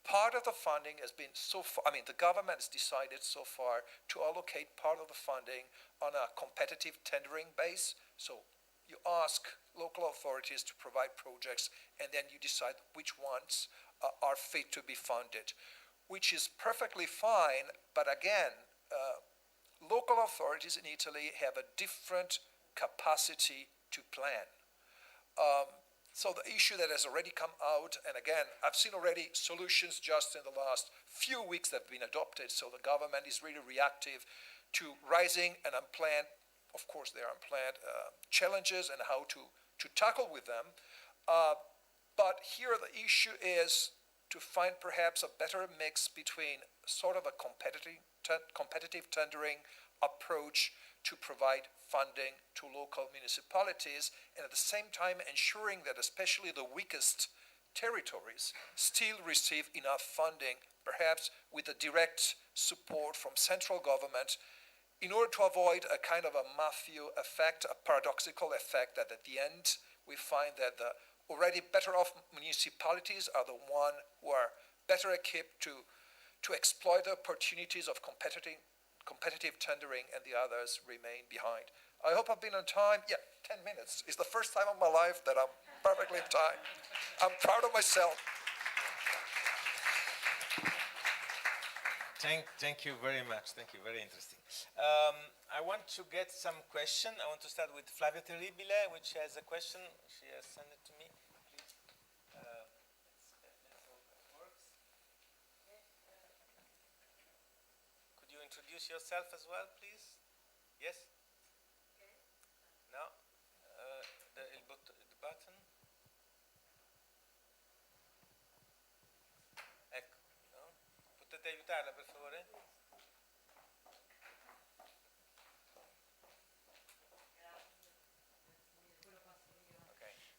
Speaker 20: Part of the funding has been so far, I mean, the government has decided so far to allocate part of the funding on a competitive tendering base. So you ask local authorities to provide projects, and then you decide which ones are fit to be funded, which is perfectly fine, but again, local authorities in Italy have a different capacity to plan. So the issue that has already come out, and again, I've seen already solutions just in the last few weeks that have been adopted, so the government is really reactive to rising and unplanned, of course they are unplanned, challenges and how to tackle with them. But here the issue is to find perhaps a better mix between sort of a competitive tendering approach to provide funding to local municipalities, and at the same time ensuring that especially the weakest territories still receive enough funding, perhaps with a direct support from central government, in order to avoid a kind of a Matthew effect, a paradoxical effect that at the end we find that the already better off municipalities are the ones who are better equipped to exploit the opportunities of competitive tendering, and the others remain behind. I hope I've been on time. Yeah, 10 minutes. It's the first time in my life that I'm perfectly on time. I'm proud of myself.
Speaker 10: Thank you very much. Thank you. Very interesting. I want to get some question. I want to start with Flavia Terribile, which has a question. She has sent it to me. Please. Could you introduce yourself as well, please? Yes? No? The button?
Speaker 3: Potete aiutarla per favore?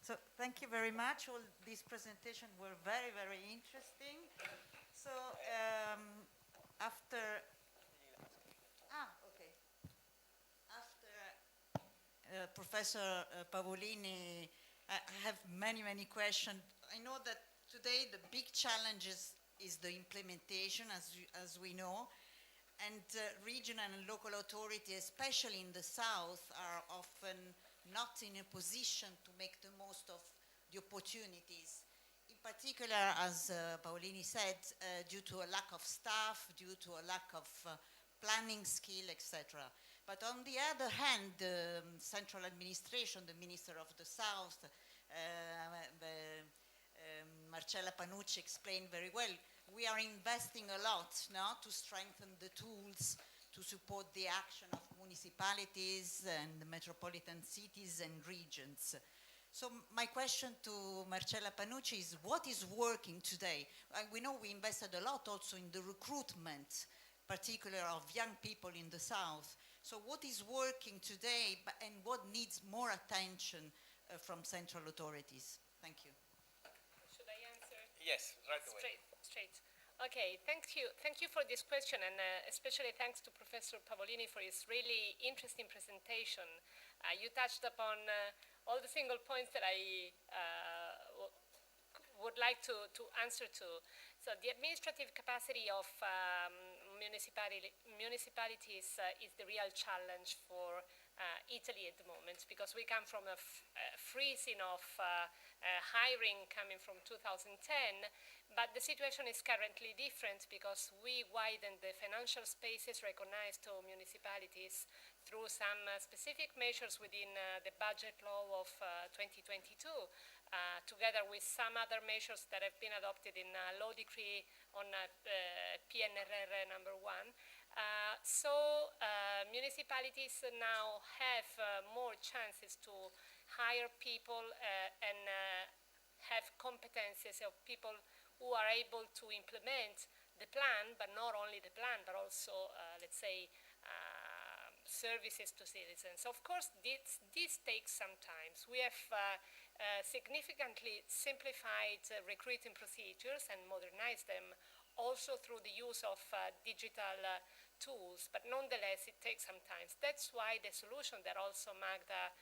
Speaker 21: So thank you very much. All these presentations were very, very interesting. So after Professor Pavolini, I have many, many questions. I know that today the big challenge is the implementation, as we know, and regional and local authorities, especially in the south, are often not in a position to make the most of the opportunities. In particular, as Paolini said, due to a lack of staff, due to a lack of planning skill, etc. But on the other hand, the central administration, the Minister of the South, Marcella Panucci explained very well, we are investing a lot now to strengthen the tools to support the action of municipalities and metropolitan cities and regions. So my question to Marcella Panucci is, what is working today? We know we invested a lot also in the recruitment, particularly of young people in the South. So what is working today and what needs more attention from central authorities? Thank you.
Speaker 16: Should I answer?
Speaker 3: Yes, right away.
Speaker 16: Straight. Okay, thank you. Thank you for this question, and especially thanks to Professor Pavolini for his really interesting presentation. You touched upon all the single points that I would like to answer to. So the administrative capacity of municipalities is the real challenge for Italy at the moment, because we come from a freezing of hiring coming from 2010, but the situation is currently different because we widened the financial spaces recognized to municipalities through some specific measures within the budget law of 2022, together with some other measures that have been adopted in law decree on PNRR number 1. So municipalities now have more chances to hire people and have competences of people who are able to implement the plan, but not only the plan, but also, let's say, services to citizens. Of course, this takes some time. We have significantly simplified recruiting procedures and modernized them also through the use of digital tools, but nonetheless it takes some time. That's why the solution that also Magda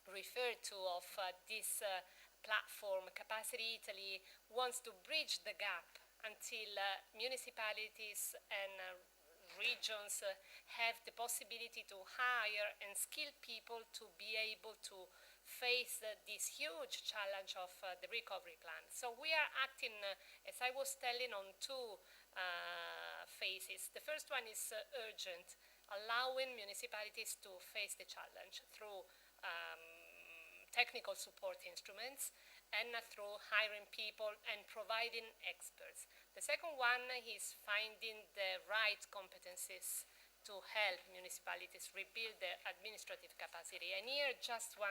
Speaker 16: referred to of this platform, Capacity Italy, wants to bridge the gap until municipalities and regions have the possibility to hire and skill people to be able to face this huge challenge of the recovery plan. So we are acting, as I was telling, on two phases. The first one is urgent, allowing municipalities to face the challenge through technical support instruments and through hiring people and providing experts. The second one is finding the right competencies to help municipalities rebuild their administrative capacity. And here, just 1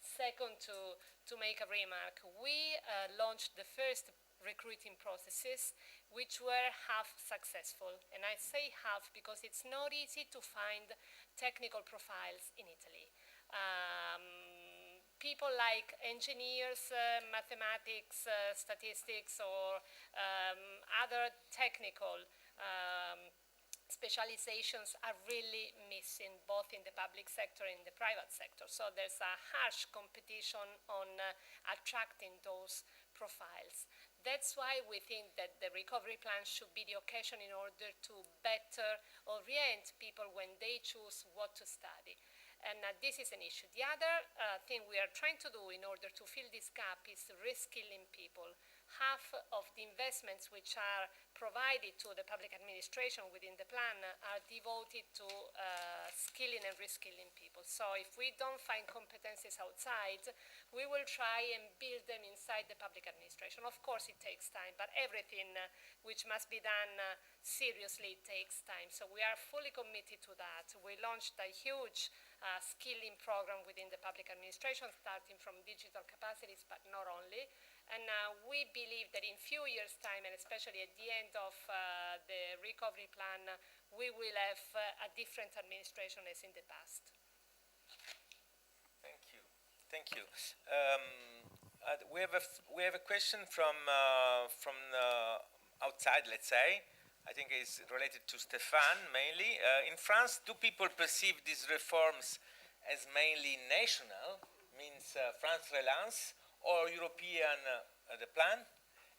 Speaker 16: second to make a remark. We launched the first recruiting processes, which were half successful. And I say half because it's not easy to find technical profiles in Italy. People like engineers, mathematics, statistics, or other technical specializations are really missing both in the public sector and in the private sector. So there's a harsh competition on attracting those profiles. That's why we think that the recovery plan should be the occasion in order to better orient people when they choose what to study. And this is an issue. The other thing we are trying to do in order to fill this gap is reskilling people. Half of the investments which are provided to the public administration within the plan are devoted to skilling and reskilling people. So if we don't find competencies outside, we will try and build them inside the public administration. Of course, it takes time, but everything which must be done seriously takes time. So we are fully committed to that. We launched a huge skilling program within the public administration, starting from digital capacities, but not only. And we believe that in few years' time, and especially at the end of the recovery plan, we will have a different administration as in the past.
Speaker 10: Thank you. Thank you. We have a question from outside, let's say. I think it's related to Stéphane mainly. In France, do people perceive these reforms as mainly national, means France Relance, or European the plan?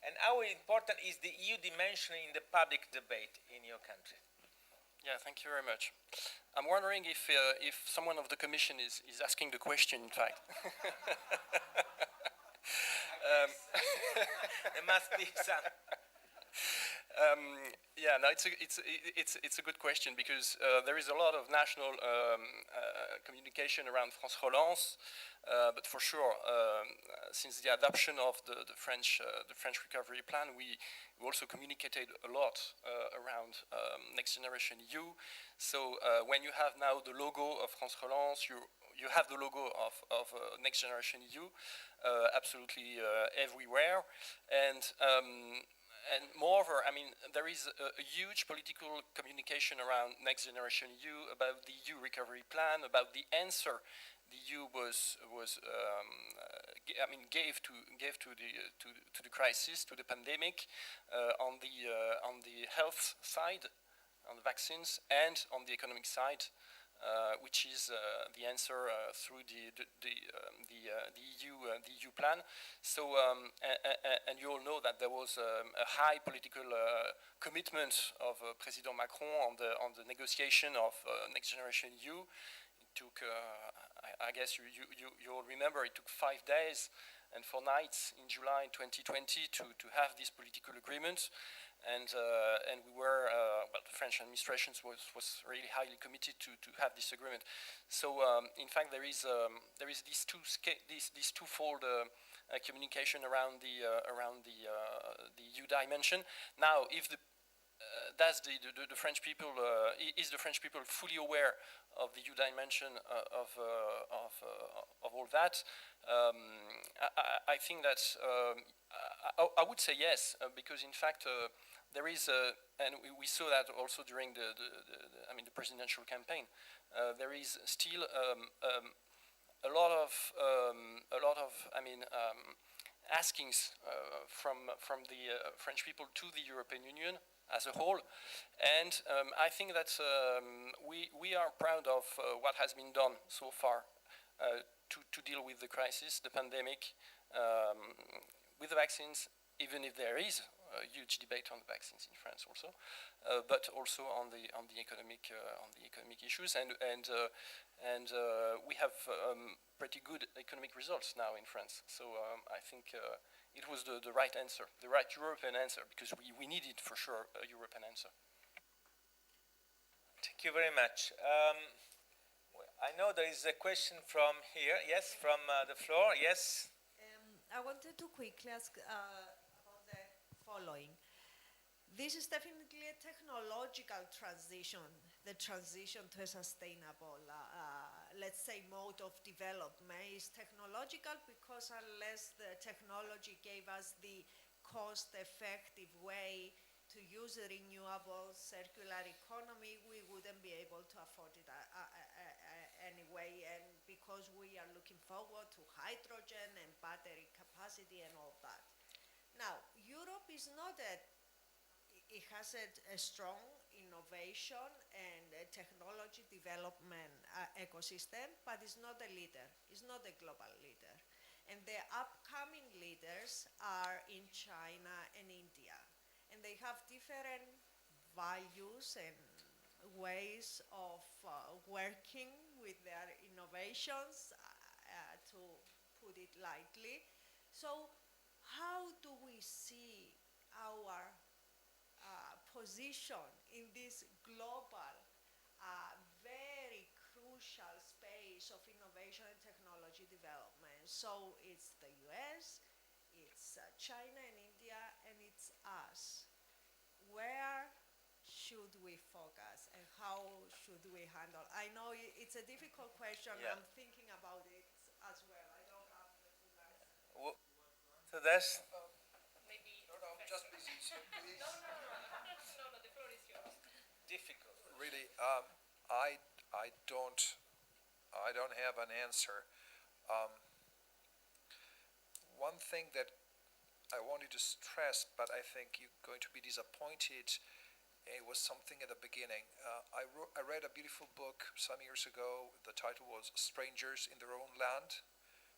Speaker 10: And how important is the EU dimension in the public debate in your country?
Speaker 17: Yeah, thank you very much. I'm wondering if someone of the Commission is asking the question, in fact.
Speaker 10: There must be some.
Speaker 17: Yeah, no, it's a good question because there is a lot of national communication around France Relance, but for sure, since the adoption of the French recovery plan, we also communicated a lot around Next Generation EU. So when you have now the logo of France Relance, you have the logo of Next Generation EU absolutely everywhere, and moreover, I mean, there is a huge political communication around Next Generation EU, about the EU recovery plan, about the answer the EU gave to the crisis, to the pandemic, on the health side, on the vaccines, and on the economic side. Which is the answer through the EU plan. So, and you all know that there was a high political commitment of President Macron on the negotiation of Next Generation EU. It took, I guess you all remember, it took 5 days and 4 nights in July 2020 to have this political agreement. And we were, well, the French administration was really highly committed to have this agreement. So in fact, there is these twofold communication around the EU dimension. Now, if does the French people is the French people fully aware of the EU dimension of all that? I think that I would say yes, because in fact. There is, and we saw that also during the presidential campaign. There is still a lot of askings from the French people to the European Union as a whole, and I think that we are proud of what has been done so far to deal with the crisis, the pandemic, with the vaccines, even if there is a huge debate on the vaccines in France also, but also on the economic issues, and we have pretty good economic results now in France. So I think it was the right answer, the right European answer, because we needed for sure a European answer.
Speaker 10: Thank you very much. I know there is a question from here. Yes, from the floor. Yes.
Speaker 7: I wanted to quickly ask about the following. This is definitely a technological transition, the transition to a sustainable, let's say, mode of development is technological because unless the technology gave us the cost-effective way to use a renewable circular economy, we wouldn't be able to afford it anyway, and because we are looking forward to hydrogen and battery capacity and all that. Now, Europe is not it has a strong innovation and a technology development ecosystem, but it's not a leader, it's not a global leader. And the upcoming leaders are in China and India, and they have different values and ways of working with their innovations, to put it lightly. So how do we see our position in this global, very crucial space of innovation and technology development? So it's the US, it's China and India, and it's us. Where should we focus, and
Speaker 21: how should we handle? I know it's a difficult question.
Speaker 3: Yeah.
Speaker 21: I'm thinking about it as well. I don't have the full answer.
Speaker 3: So that's
Speaker 16: Maybe.
Speaker 20: No, I'm just busy, so please.
Speaker 16: No, the floor is yours.
Speaker 3: difficult.
Speaker 20: Really, I don't have an answer. One thing that I wanted to stress, but I think you're going to be disappointed, it was something at the beginning. I read a beautiful book some years ago. The title was Strangers in Their Own Land.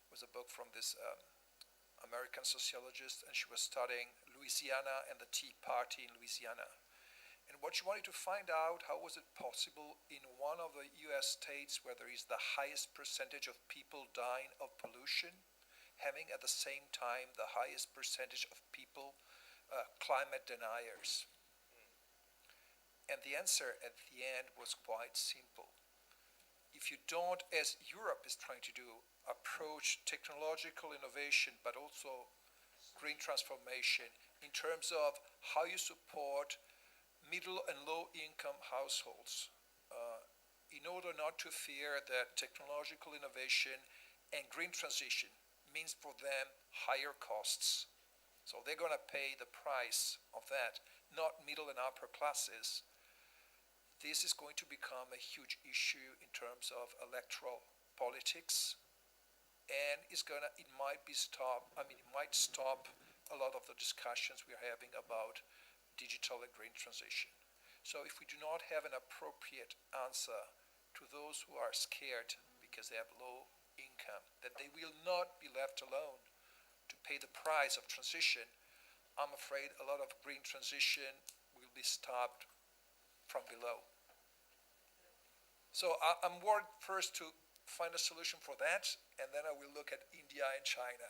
Speaker 20: It was a book from this American sociologist, and she was studying Louisiana and the Tea Party in Louisiana. And what she wanted to find out, how was it possible in one of the US states where there is the highest percentage of people dying of pollution, having at the same time the highest percentage of people climate deniers. And the answer at the end was quite simple. If you don't, as Europe is trying to do, approach technological innovation, but also green transformation in terms of how you support middle and low income households, in order not to fear that technological innovation and green transition means for them higher costs. So they're going to pay the price of that, not middle and upper classes. This is going to become a huge issue in terms of electoral politics, and it might stop a lot of the discussions we're having about digital and green transition. So if we do not have an appropriate answer to those who are scared because they have low income, that they will not be left alone to pay the price of transition, I'm afraid a lot of green transition will be stopped from below. So I'm worried first to find a solution for that, and then I will look at India and China.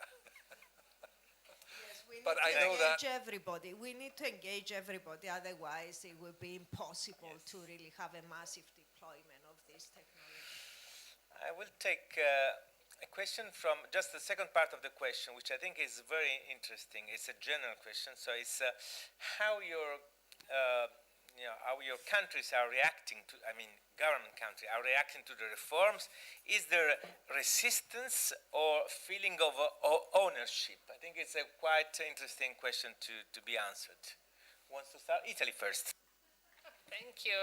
Speaker 21: Yes, we need
Speaker 20: But
Speaker 21: to
Speaker 20: I know that-
Speaker 21: engage everybody. We need to engage everybody, otherwise it will be impossible to really have a massive deployment of this technology.
Speaker 3: I will take a question from just the second part of the question, which I think is very interesting. It's a general question. So it's how your countries are reacting to, government countries are reacting to the reforms. Is there resistance or feeling of ownership? I think it's a quite interesting question to be answered. Who wants to start? Italy first.
Speaker 16: Thank you.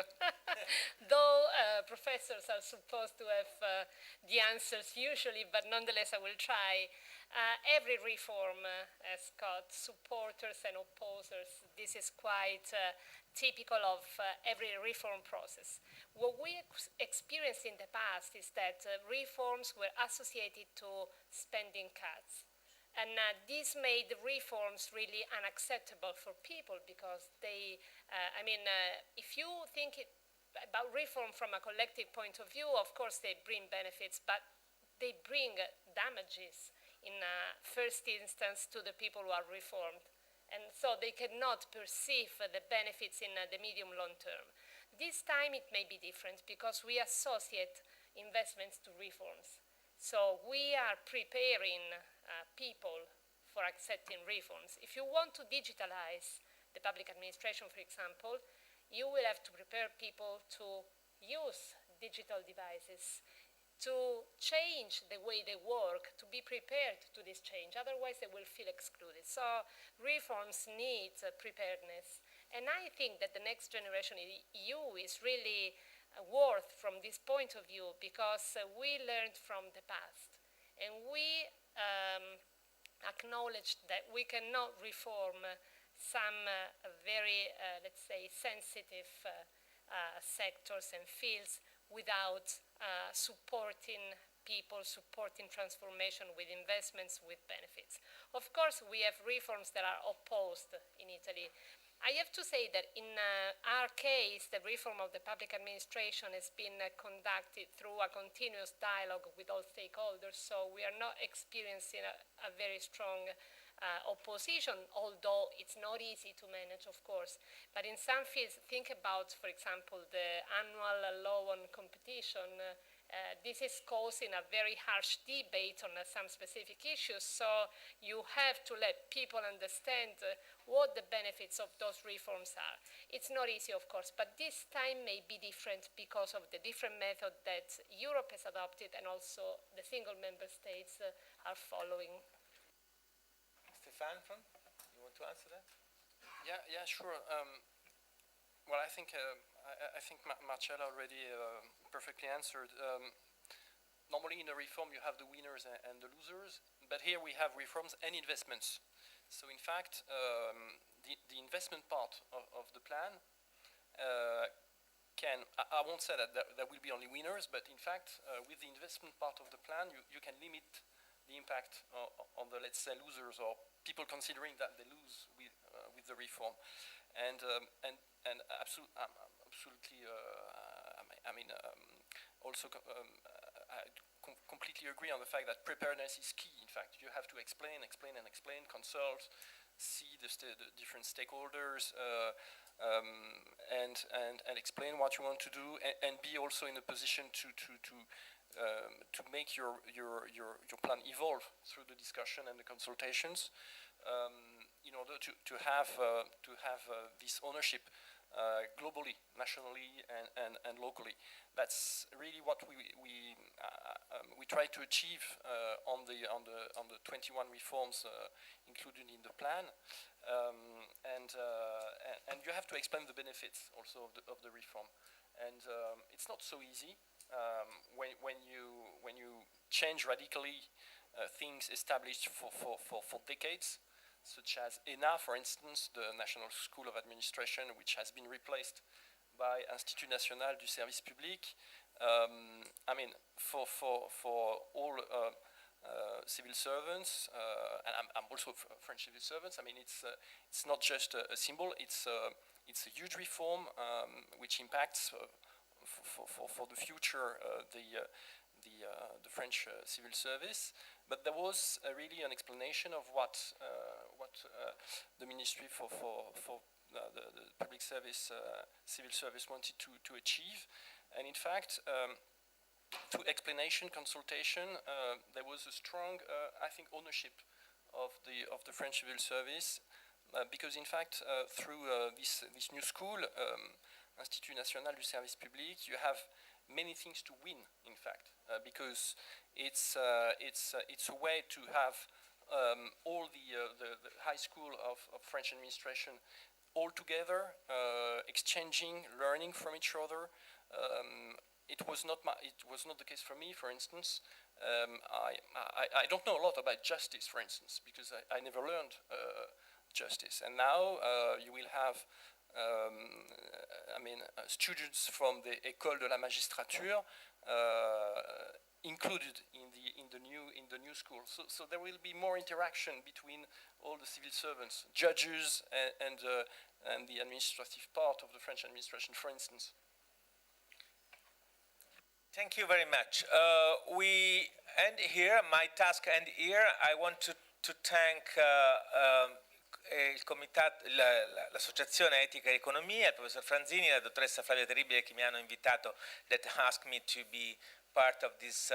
Speaker 16: Though professors are supposed to have the answers usually, but nonetheless I will try. Every reform has got supporters and opposers. This is quite typical of every reform process. What we experienced in the past is that reforms were associated to spending cuts. And this made the reforms really unacceptable for people because they, if you think about reform from a collective point of view, of course they bring benefits, but they bring damages in first instance to the people who are reformed. And so they cannot perceive the benefits in the medium long term. This time it may be different because we associate investments to reforms. So we are preparing people for accepting reforms. If you want to digitalize the public administration, for example, you will have to prepare people to use digital devices, to change the way they work, to be prepared to this change. Otherwise, they will feel excluded. So reforms need preparedness. And I think that the next generation in the EU is really worth from this point of view because we learned from the past. And we acknowledged that we cannot reform some very, let's say, sensitive sectors and fields without supporting people, supporting transformation with investments, with benefits. Of course, we have reforms that are opposed in Italy. I have to say that in our case, the reform of the public administration has been conducted through a continuous dialogue with all stakeholders, so we are not experiencing a very strong opposition, although it's not easy to manage, of course. But in some fields, think about, for example, the annual law on competition This is causing a very harsh debate on some specific issues, so you have to let people understand what the benefits of those reforms are. It's not easy, of course, but this time may be different because of the different method that Europe has adopted and also the single member states are following.
Speaker 10: Stefan, you want to answer that?
Speaker 17: Yeah, sure. Well, I think Marcella already perfectly answered. Normally in a reform you have the winners and the losers, but here we have reforms and investments. So in fact, the investment part of the plan I won't say that there will be only winners, but in fact, with the investment part of the plan, you can limit the impact on the, let's say, losers or people considering that they lose with the reform. And absolutely, also I completely agree on the fact that preparedness is key. In fact, you have to explain, consult, see the different stakeholders, and explain what you want to do, and be also in a position to make your plan evolve through the discussion and the consultations. In order to have this ownership globally, nationally, and locally. That's really what we try to achieve on the 21 reforms included in the plan, and you have to explain the benefits also of the reform, and it's not so easy when you change radically things established for decades, such as ENA, for instance, the National School of Administration, which has been replaced by Institut National du Service Public. I mean, for all civil servants, and I'm also French civil servants. I mean, it's not just a symbol; it's a huge reform which impacts for the future the French civil service. But there was really an explanation of what the Ministry for the Public Service, Civil Service wanted to achieve. And in fact, through explanation, consultation, there was a strong, I think, ownership of the French civil service, because in fact, through this new school, Institut National du Service Public, you have many things to win, in fact, because it's a way to have all the high school of French administration all together, exchanging, learning from each other. It was not the case for me, for instance. I don't know a lot about justice, for instance, because I never learned justice. And now you will have students from the École de la Magistrature included in the new school. So there will be more interaction between all the civil servants, judges, and the administrative part of the French administration, for instance.
Speaker 10: Thank you very much. We end here. My task end here. I want to thank l'Associazione Etica e Economia, il professor Franzini e la dottoressa Flavia Terribile che mi hanno invitato, that asked me to be part of this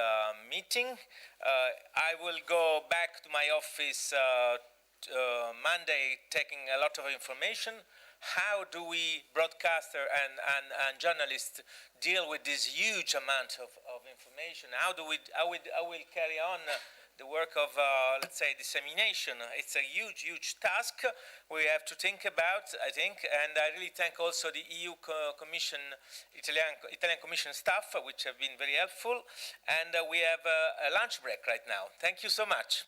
Speaker 10: meeting. I will go back to my office Monday taking a lot of information. How do we, broadcaster and journalists, deal with this huge amount of information? How will carry on the work of, let's say, dissemination? It's a huge task we have to think about, I think, and I really thank also the EU Commission, Italian Commission staff, which have been very helpful, and we have a lunch break right now. Thank you so much.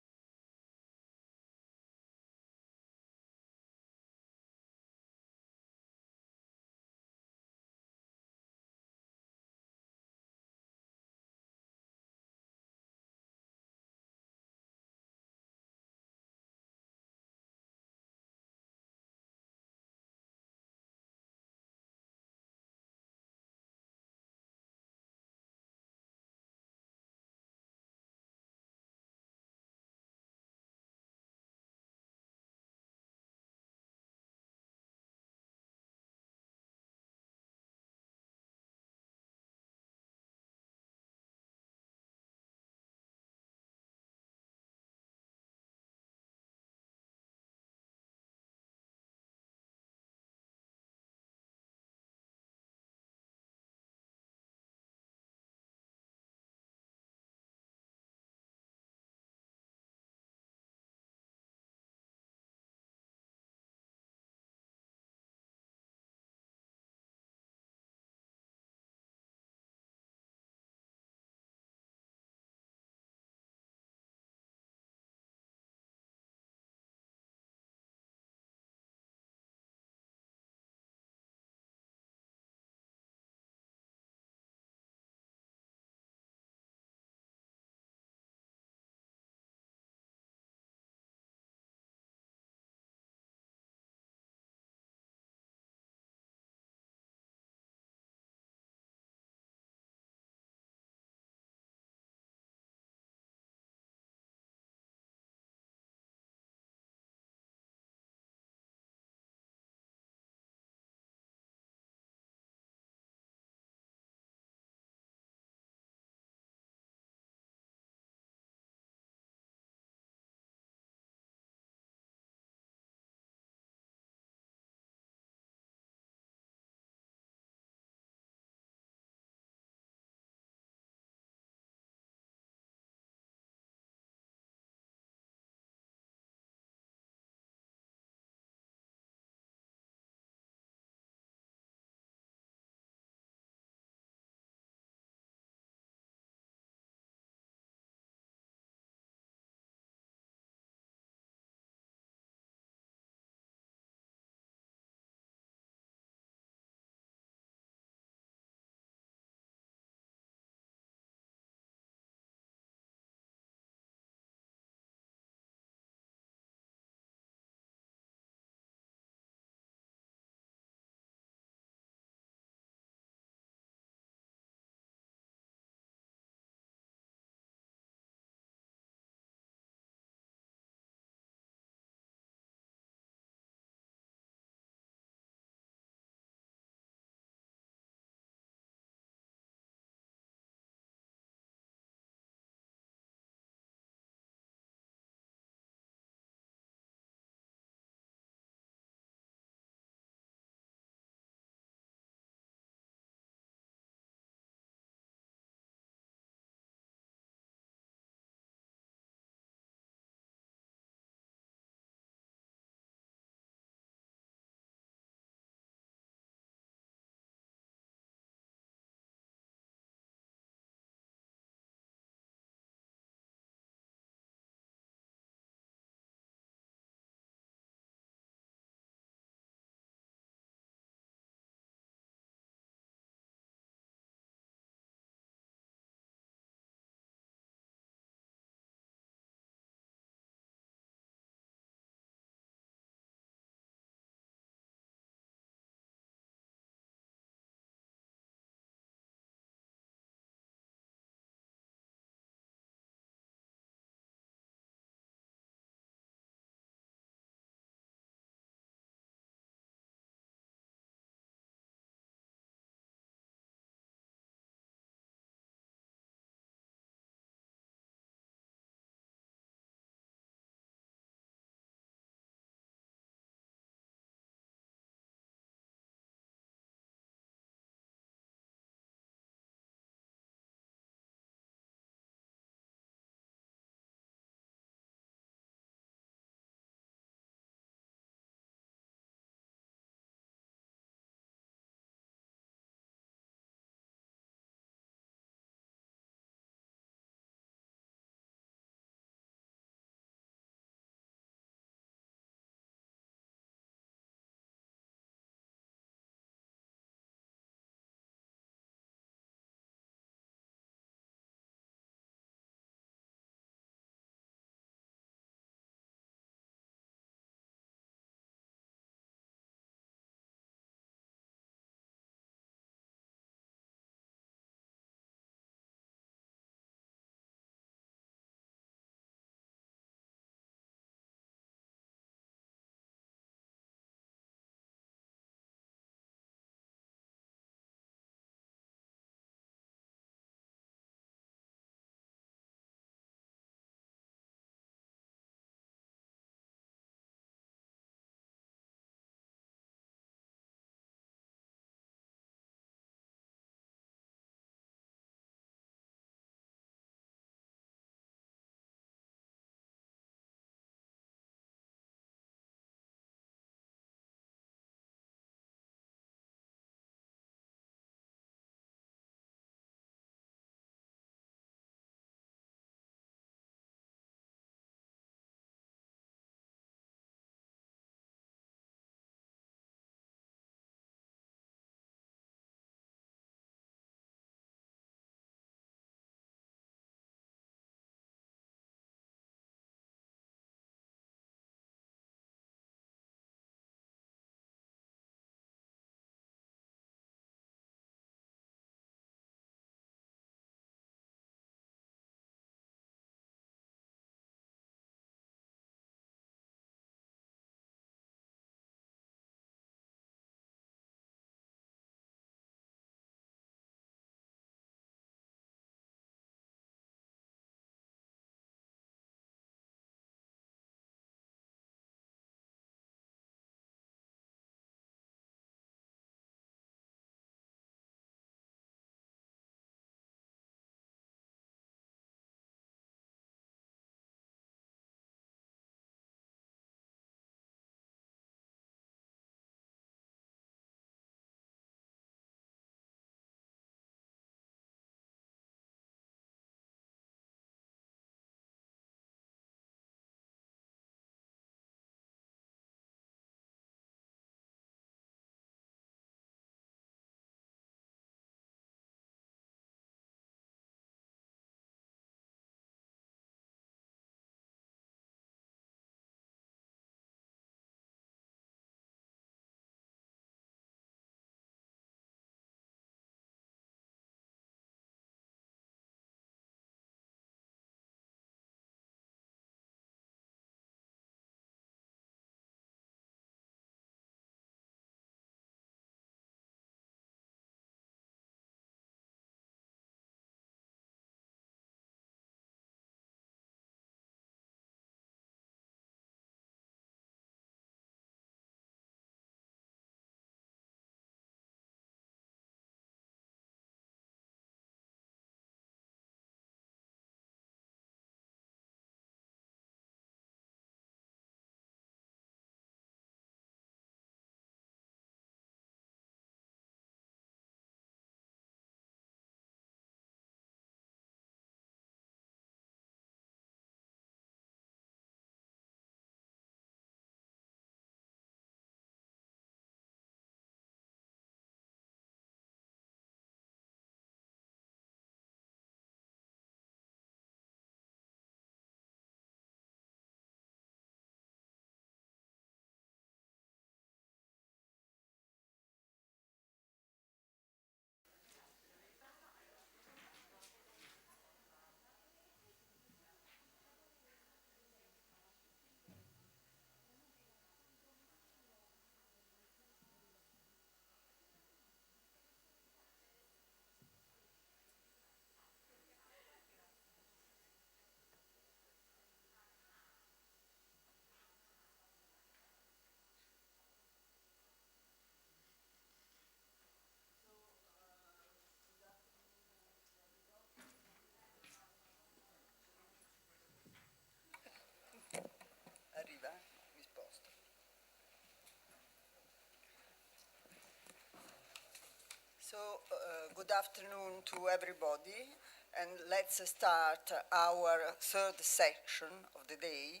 Speaker 1: good afternoon to everybody, and let's start our third section of the day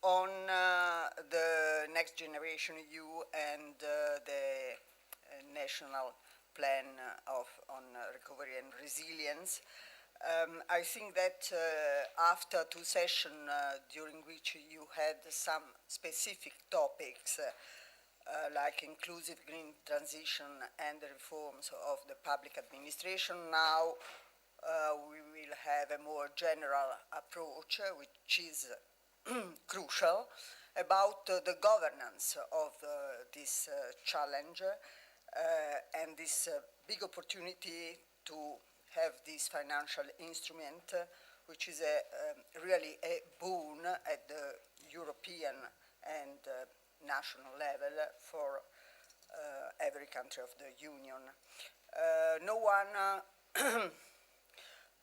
Speaker 1: on the Next Generation EU and the National Plan on Recovery and Resilience. I think that after two sessions during which you had some specific topics like inclusive green transition and the reforms of the public administration, now we will have a more general approach, which is crucial, about the governance of this challenge and this big opportunity to have this financial instrument, which is really a boon at the European and national level for every country of the Union. No one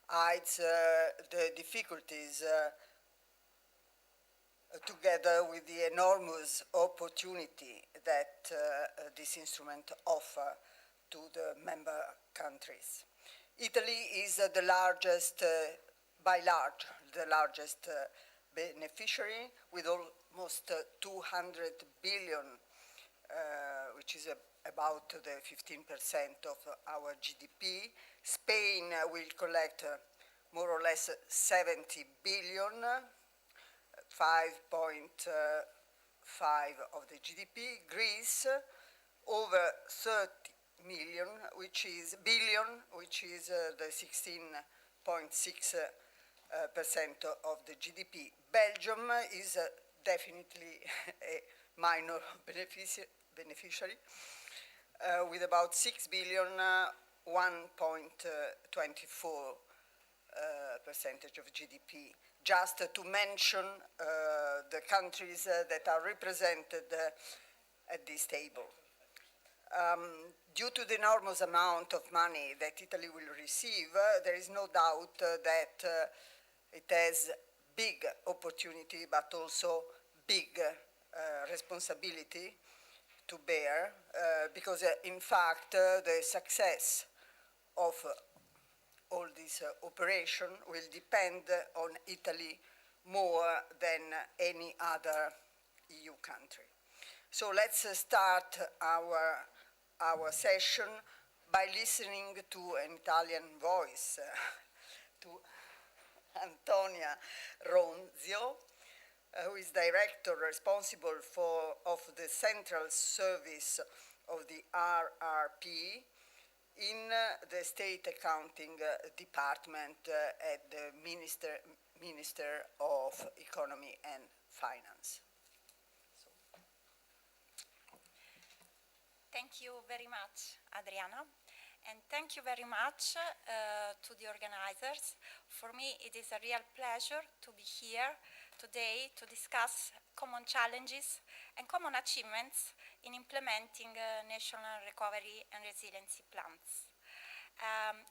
Speaker 1: hides the difficulties together with the enormous opportunity that this instrument offers to the member countries. Italy is the largest, by large, the largest beneficiary, with almost 200 billion, which is about the 15% of our GDP. Spain will collect more or less 70 billion, 5.5 of the GDP. Greece, over 30 million, which is billion, which is the 16.6% of the GDP. Belgium is definitely a minor beneficiary with about 6 billion, 1.24% of GDP. Just to mention the countries that are represented at this table. Due to the enormous amount of money that Italy will receive, there is no doubt that it has big opportunity, but also big responsibility to bear, because in fact the success of all this operation will depend on Italy more than any other EU country. So let's start our session by listening to an Italian voice, to Antonia Ronzio, who is director responsible of the Central Service of the RRP in the State Accounting Department at the Minister of Economy and Finance.
Speaker 22: Thank you very much, Adriana, and thank you very much to the organizers. For me, it is a real pleasure to be here today to discuss common challenges and common achievements in implementing national recovery and resiliency plans.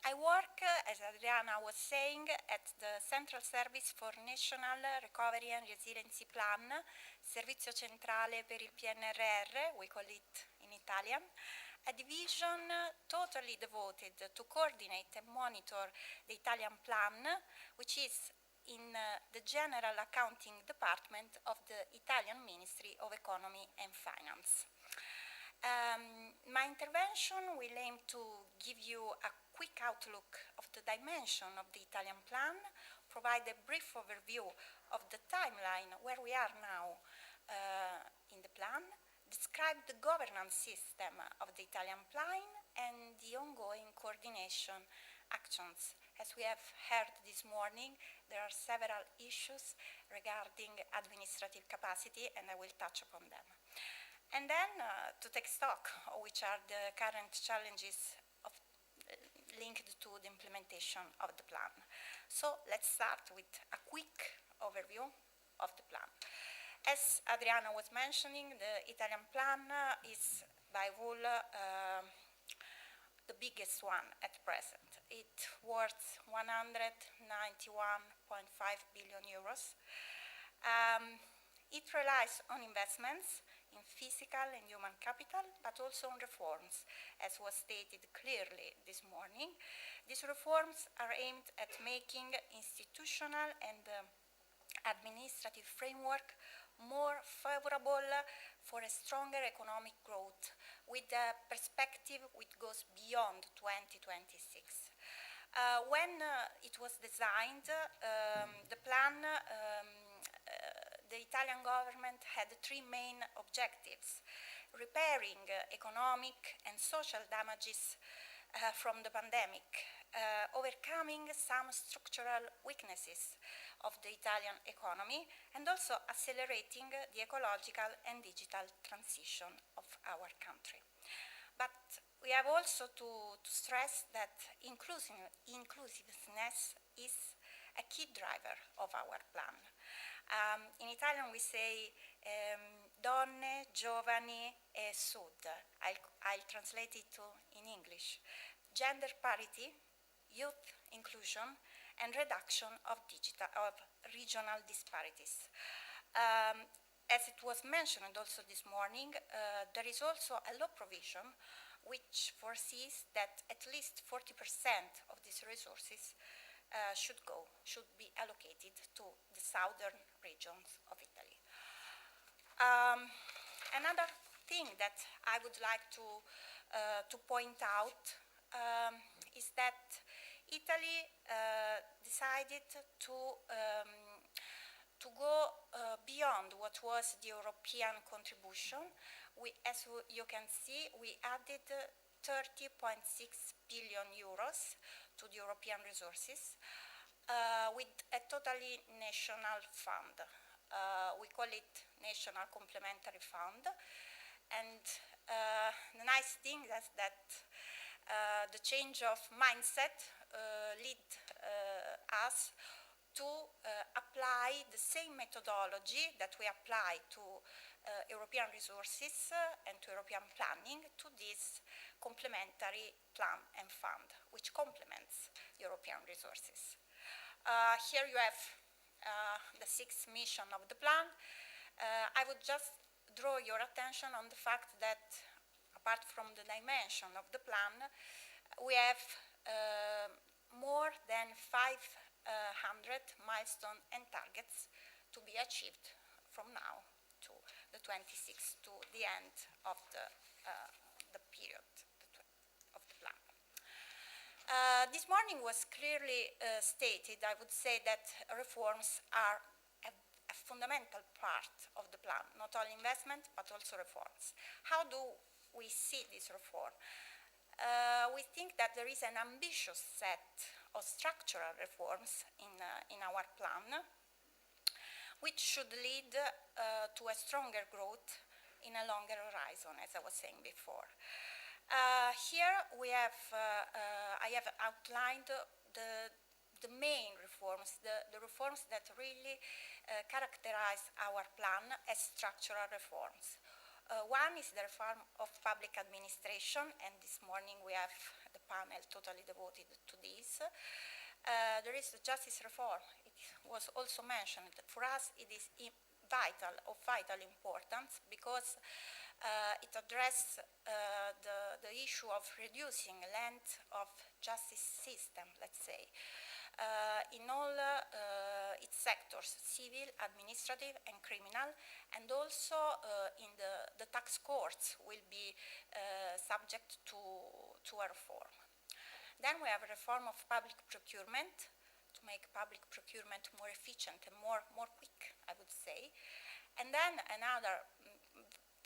Speaker 22: I work, as Adriana was saying, at the Central Service for National Recovery and Resiliency Plan, Servizio Centrale per il PNRR, we call it in Italian, a division totally devoted to coordinate and monitor the Italian plan, which is in the General Accounting Department of the Italian Ministry of Economy and Finance. My intervention will aim to give you a quick outlook of the dimension of the Italian plan, provide a brief overview of the timeline where we are now in the plan, describe the governance system of the Italian plan and the ongoing coordination actions. As we have heard this morning, there are several issues regarding administrative capacity, and I will touch upon them. And then to take stock of which are the current challenges linked to the implementation of the plan. So let's start with a quick overview of the plan. As Adriana was mentioning, the Italian plan is by rule the biggest one at present. It worth 191.5 billion euros. It relies on investments in physical and human capital, but also on reforms, as was stated clearly this morning. These reforms are aimed at making institutional and administrative framework more favorable for a stronger economic growth, with a perspective which goes beyond 2026. When it was designed, the plan, the Italian government had three main objectives: repairing economic and social damages from the pandemic, overcoming some structural weaknesses of the Italian economy, and also accelerating the ecological and digital transition of our country. But we have also to stress that inclusiveness is a key driver of our plan. In Italian we say donne, giovani e sud. I'll translate it in English. Gender parity, youth inclusion, and reduction of regional disparities. As it was mentioned also this morning, there is also a law provision which foresees that at least 40% of these resources should be allocated to the southern regions of Italy. Another thing that I would like to point out is that Italy decided to go beyond what was the European contribution. As you can see, we added 30.6 billion euros to the European resources with a totally national fund. We call it National Complementary Fund. And the nice thing is that the change of mindset led us to apply the same methodology that we apply to European resources and to European planning to this complementary plan and fund, which complements European resources. Here you have the sixth mission of the plan. I would just draw your attention on the fact that apart from the dimension of the plan, we have more than 500 milestones and targets to be achieved from now to the 26th, to the end of the period of the plan. This morning was clearly stated, I would say, that reforms are a fundamental part of the plan, not only investment, but also reforms. How do we see this reform? We think that there is an ambitious set of structural reforms in our plan, which should lead to a stronger growth in a longer horizon, as I was saying before. Here I have outlined the main reforms, the reforms that really characterize our plan as structural reforms. One is the reform of public administration, and this morning we have the panel totally devoted to this. There is the justice reform. It was also mentioned. For us, it is of vital importance because it addresses the issue of reducing length of justice system, let's say, in all its sectors, civil, administrative, and criminal, and also in the tax courts will be subject to a reform. Then we have a reform of public procurement to make public procurement more efficient and more quick, I would say. And then another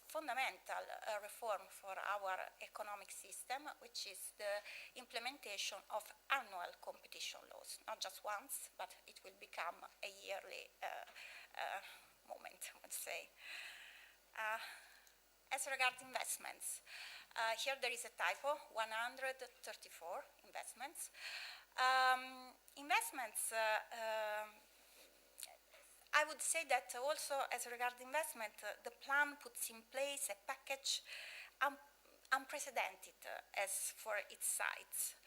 Speaker 22: fundamental reform for our economic system, which is the implementation of annual competition laws, not just once, but it will become a yearly moment, I would say. As regards investments, here there is a typo, 134 investments. I would say that also as regards investment, the plan puts in place a package unprecedented as for its size.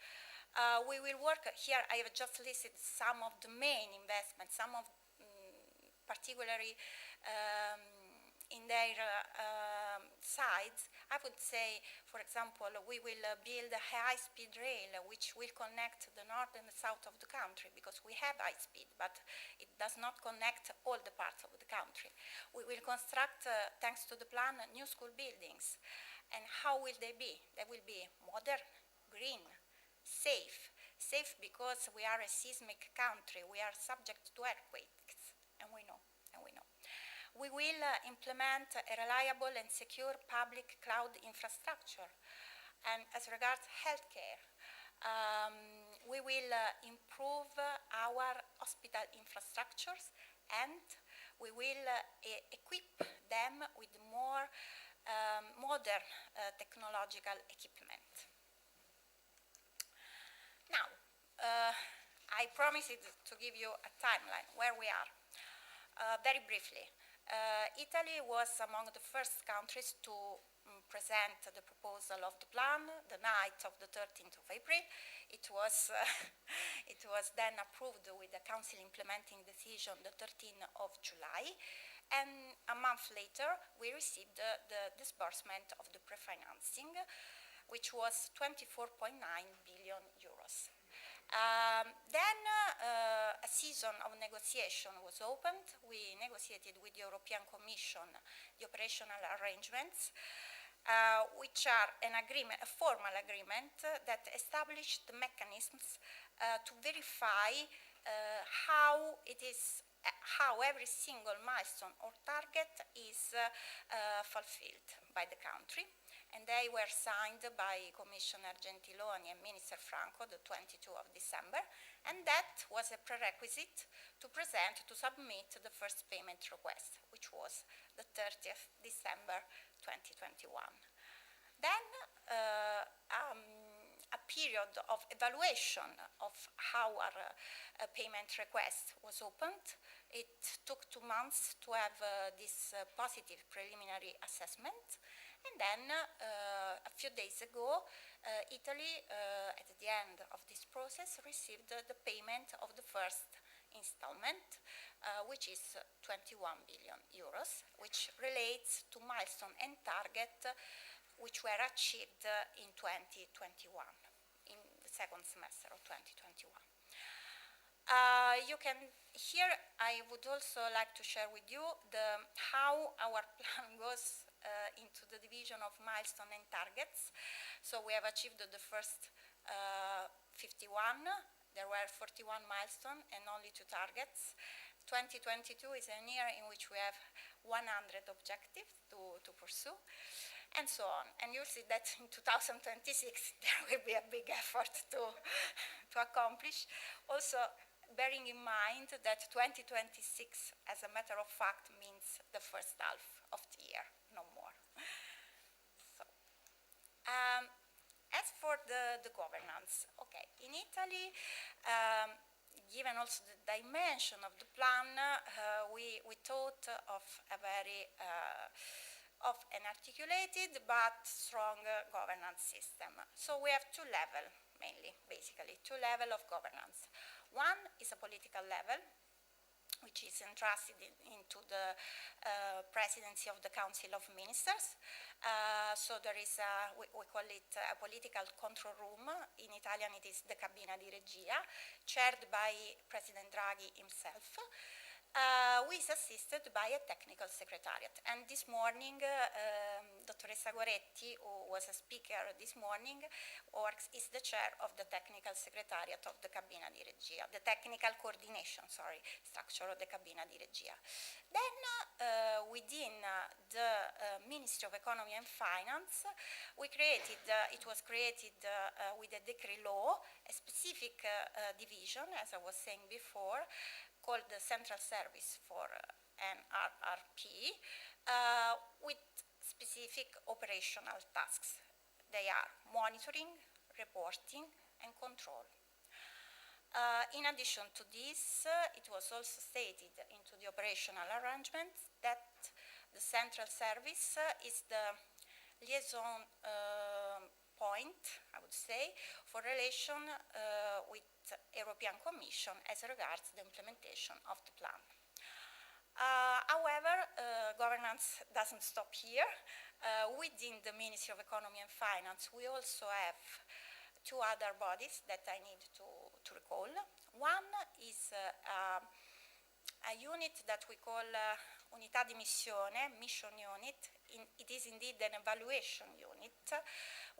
Speaker 22: We will work here, I have just listed some of the main investments, some of particularly in their sides, I would say, for example, we will build a high-speed rail which will connect the north and the south of the country, because we have high speed, but it does not connect all the parts of the country. We will construct, thanks to the plan, new school buildings. And how will they be? They will be modern, green, safe. Safe because we are a seismic country. We are subject to earthquakes, and we know. We will implement a reliable and secure public cloud infrastructure. And as regards healthcare, we will improve our hospital infrastructures, and we will equip them with more modern technological equipment. Now, I promised to give you a timeline where we are. Very briefly, Italy was among the first countries to present the proposal of the plan the night of the 13th of April. It was then approved with the Council implementing decision the 13th of July. And a month later, we received the disbursement of the pre-financing, which was 24.9 billion euros. Then a season of negotiation was opened. We negotiated with the European Commission the operational arrangements, which are a formal agreement that established the mechanisms to verify how every single milestone or target is fulfilled by the country. And they were signed by Commissioner Gentiloni and Minister Franco the 22 of December, and that was a prerequisite to submit the first payment request, which was the 30th December 2021. Then a period of evaluation of how our payment request was opened. It took 2 months to have this positive preliminary assessment. And then a few days ago, Italy, at the end of this process, received the payment of the first installment, which is 21 billion euros, which relates to milestone and target which were achieved in 2021, in the second semester of 2021. Here I would also like to share with you how our plan goes into the division of milestone and targets. So we have achieved the first 51. There were 41 milestones and only 2 targets. 2022 is a year in which we have 100 objectives to pursue, and so on. And you'll see that in 2026 there will be a big effort to accomplish. Also, bearing in mind that 2026, as a matter of fact, means the first half of the year, no more. So, as for the governance, okay, in Italy, given also the dimension of the plan, we thought of a very of an articulated but strong governance system. So we have 2 levels, mainly, basically, 2 levels of governance. One is a political level, which is entrusted into the presidency of the Council of Ministers. So there is we call it a political control room. In Italian it is the cabina di regia, chaired by President Draghi himself, who is assisted by a technical secretariat. And this morning, Dottoressa Goretti, who was a speaker this morning, is the chair of the technical secretariat of the cabina di regia, the technical coordination, structure of the cabina di regia. Then, within the Ministry of Economy and Finance, it was created with a decree law, a specific division, as I was saying before, called the Central Service for NRRP, with specific operational tasks. They are monitoring, reporting, and control. In addition to this, it was also stated into the operational arrangement that the Central Service is the liaison point, I would say, for relation with European Commission as regards the implementation of the plan. However, governance doesn't stop here. Within the Ministry of Economy and Finance, we also have two other bodies that I need to recall. One is a unit that we call Unità di Missione, Mission Unit. It is indeed an evaluation unit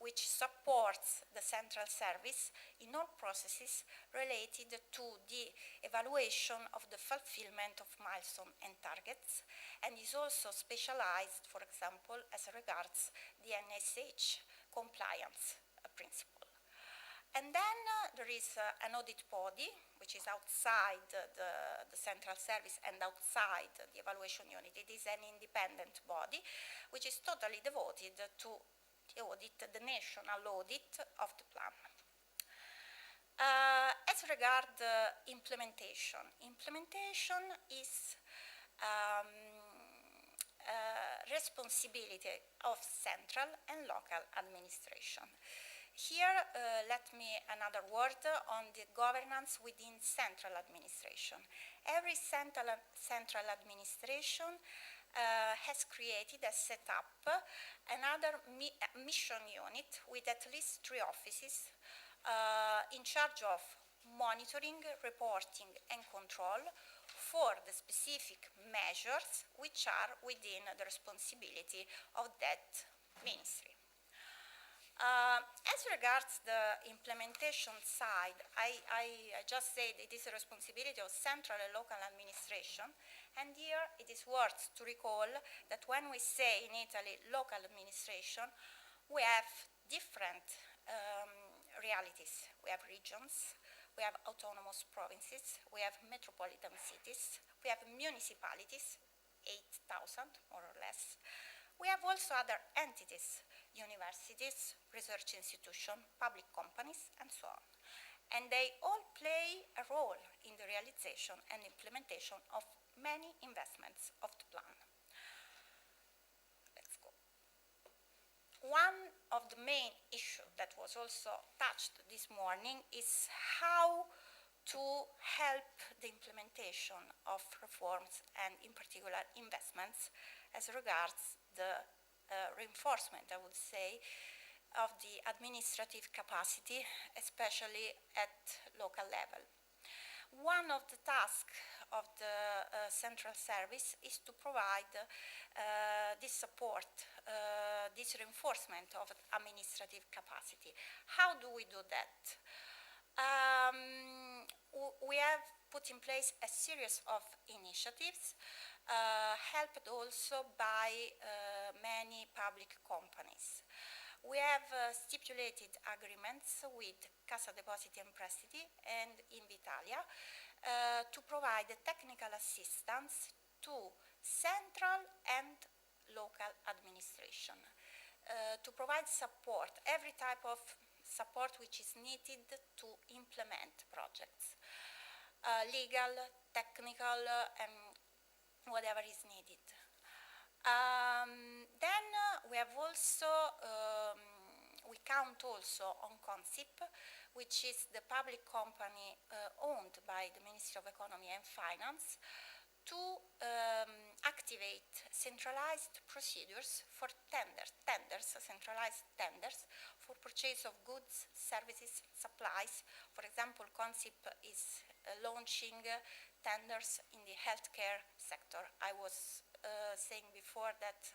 Speaker 22: which supports the central service in all processes related to the evaluation of the fulfillment of milestones and targets, and is also specialized, for example, as regards the NSH compliance principle. And then there is an audit body, which is outside the central service and outside the evaluation unit. It is an independent body, which is totally devoted to the audit, the national audit of the plan. As regards implementation, implementation is responsibility of central and local administration. Here, let me another word on the governance within central administration. Every central administration has created, has set up another mission unit with at least 3 offices in charge of monitoring, reporting, and control for the specific measures which are within the responsibility of that ministry. As regards the implementation side, I just said it is a responsibility of central and local administration, and here it is worth to recall that when we say in Italy local administration, we have different realities. We have regions, we have autonomous provinces, we have metropolitan cities, we have municipalities, 8,000 more or less. We have also other entities, universities, research institutions, public companies, and so on. And they all play a role in the realization and implementation of many investments of the plan. Let's go. One of the main issues that was also touched this morning is how to help the implementation of reforms and in particular investments as regards the reinforcement, I would say, of the administrative capacity, especially at local level. One of the tasks of the central service is to provide this support, this reinforcement of administrative capacity. How do we do that? We have put in place a series of initiatives helped also by many public companies. We have stipulated agreements with Cassa Depositi e Prestiti and Italia to provide technical assistance to central and local administration, to provide support, every type of support which is needed to implement projects, legal, technical, and whatever is needed. Then we have also, we count also on CONSIP, which is the public company owned by the Ministry of Economy and Finance, to activate centralized procedures for centralized tenders for purchase of goods, services, supplies. For example, CONSIP is launching tenders in the healthcare sector. I was saying before that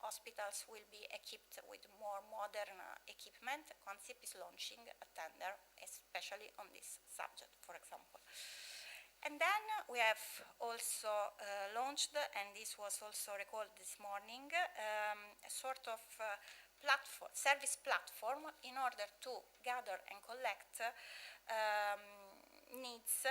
Speaker 22: hospitals will be equipped with more modern equipment. CONSIP is launching a tender, especially on this subject, for example. And then we have also launched, and this was also recalled this morning, a sort of platform, service platform in order to gather and collect needs,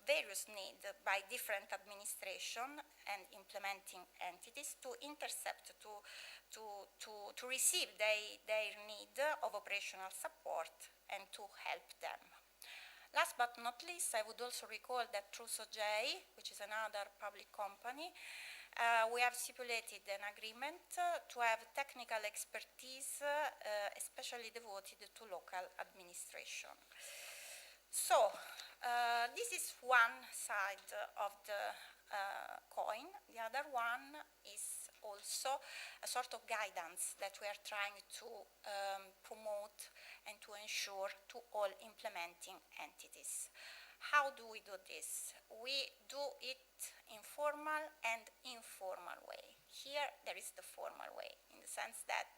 Speaker 22: various needs by different administration and implementing entities to intercept, to receive their need of operational support and to help them. Last but not least, I would also recall that through SOGEI, which is another public company, we have stipulated an agreement to have technical expertise, especially devoted to local administration. So, this is one side of the coin. The other one is also a sort of guidance that we are trying to promote and to ensure to all implementing entities. How do we do this? We do it in formal and informal way. Here there is the formal way, in the sense that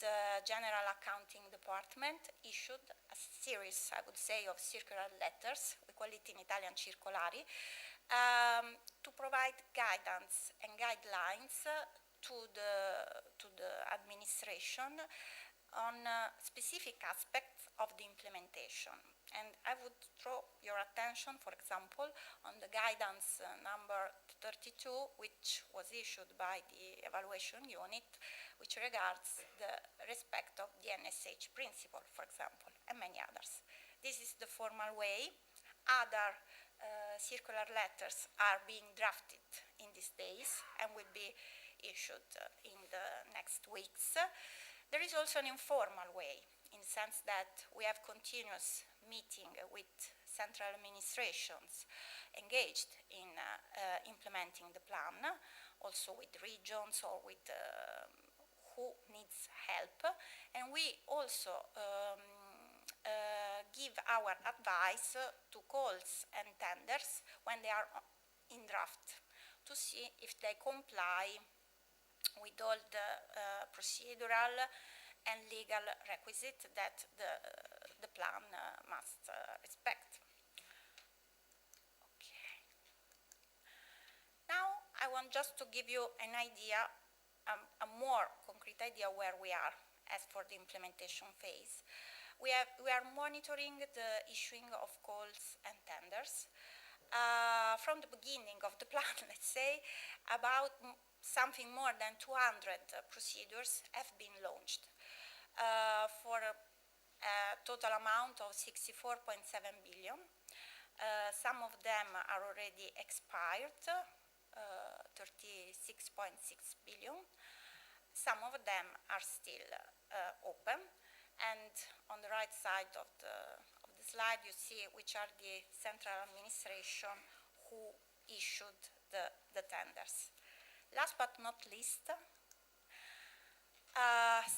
Speaker 22: the General Accounting Department issued a series, I would say, of circular letters, we call it in Italian circolari, to provide guidance and guidelines to the administration on specific aspects of the implementation. And I would draw your attention, for example, on the guidance number 32, which was issued by the evaluation unit, which regards the respect of the NSH principle, for example, and many others. This is the formal way. Other circular letters are being drafted in these days and will be issued in the next weeks. There is also an informal way, in the sense that we have continuous meeting with central administrations engaged in implementing the plan, also with regions or with who needs help. And we also give our advice to calls and tenders when they are in draft, to see if they comply with all the procedural and legal requisites that the plan must respect. Okay. Now I want just to give you an idea, a more concrete idea where we are as for the implementation phase. We are monitoring the issuing of calls and tenders. From the beginning of the plan, let's say, about something more than 200 procedures have been launched for a total amount of 64.7 billion. Some of them are already expired, 36.6 billion. Some of them are still open. And on the right side of the slide, you see which are the central administration who issued the tenders. Last but not least,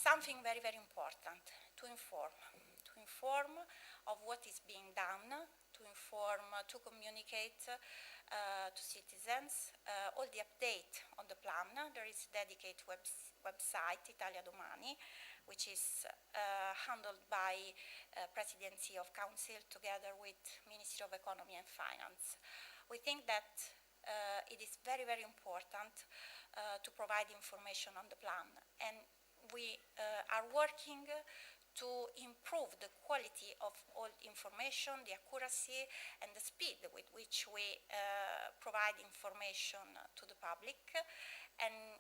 Speaker 22: something very, very important, to inform of what is being done, to communicate to citizens all the update on the plan. There is a dedicated website, Italia Domani, which is handled by Presidency of Council together with Ministry of Economy and Finance. We think that it is very, very important to provide information on the plan, and we are working to improve the quality of all information, the accuracy and the speed with which we provide information to the public. And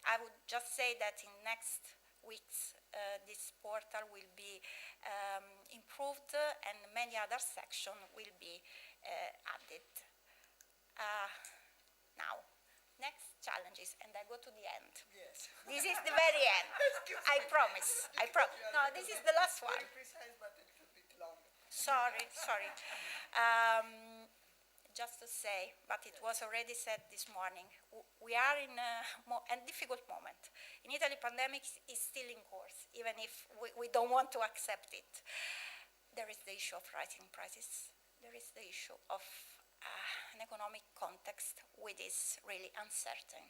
Speaker 22: I would just say that in next weeks this portal will be improved and many other sections will be added. Now, next challenges, and I go to the end.
Speaker 1: Yes.
Speaker 22: This is the very end. I promise. No, this is the last one.
Speaker 1: Very precise, but a little bit longer.
Speaker 22: Sorry. Just to say, but it was already said this morning, we are in a difficult moment. In Italy, pandemic is still in course, even if we don't want to accept it. There is the issue of rising prices. There is the issue of an economic context which is really uncertain.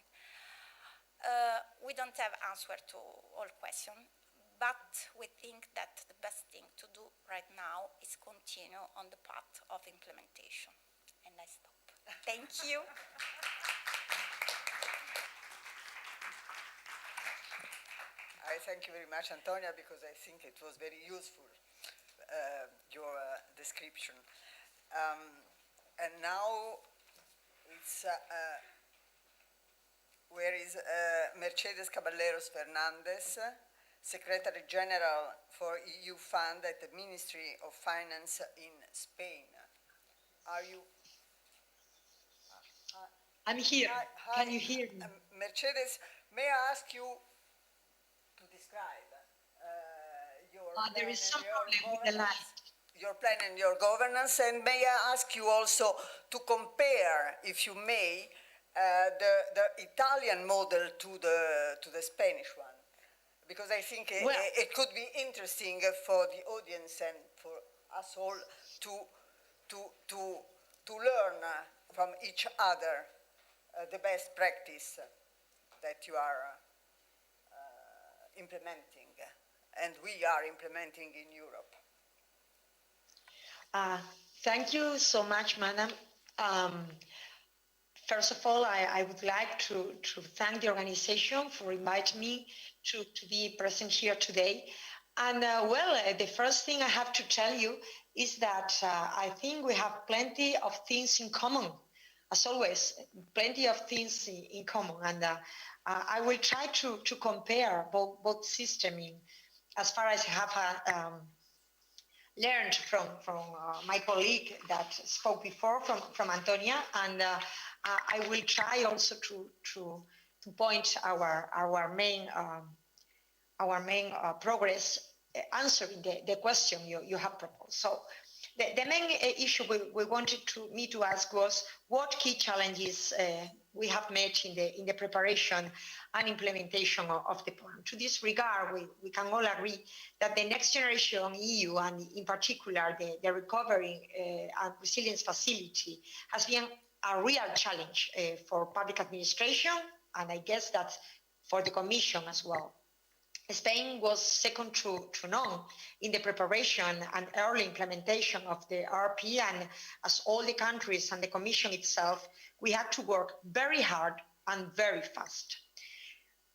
Speaker 22: We don't have answer to all questions, but we think that the best thing to do right now is continue on the path of implementation. And I stop. Thank you.
Speaker 1: I thank you very much, Antonia, because I think it was very useful, your description. And now it's where is Mercedes Caballeros Fernandez, Secretary General for EU Fund at the Ministry of Finance in Spain. Are you?
Speaker 2: I'm here.
Speaker 1: Hi.
Speaker 2: Can you hear me?
Speaker 1: Mercedes, may I ask you to describe your
Speaker 2: There is some problem with the line.
Speaker 1: Your plan and your governance, and may I ask you also to compare, if you may, the Italian model to the Spanish one, because I think it could be interesting for the audience and for us all to learn from each other the best practice that you are implementing, and we are implementing in Europe.
Speaker 4: Thank you so much, Madam. First of all, I would like to thank the organization for inviting me to be present here today. And the first thing I have to tell you is that I think we have plenty of things in common. As always, plenty of things in common. And I will try to compare both systems as far as I have learned from my colleague that spoke before, from Antonia, and I will try also to point our main progress answering the question you have proposed. So the main issue we wanted me to ask was what key challenges we have met in the preparation and implementation of the plan. To this regard, we can all agree that the Next Generation EU, and in particular the Recovery and Resilience Facility, has been a real challenge for public administration, and I guess that for the Commission as well. Spain was second to none in the preparation and early implementation of the RP, and as all the countries and the Commission itself, we had to work very hard and very fast.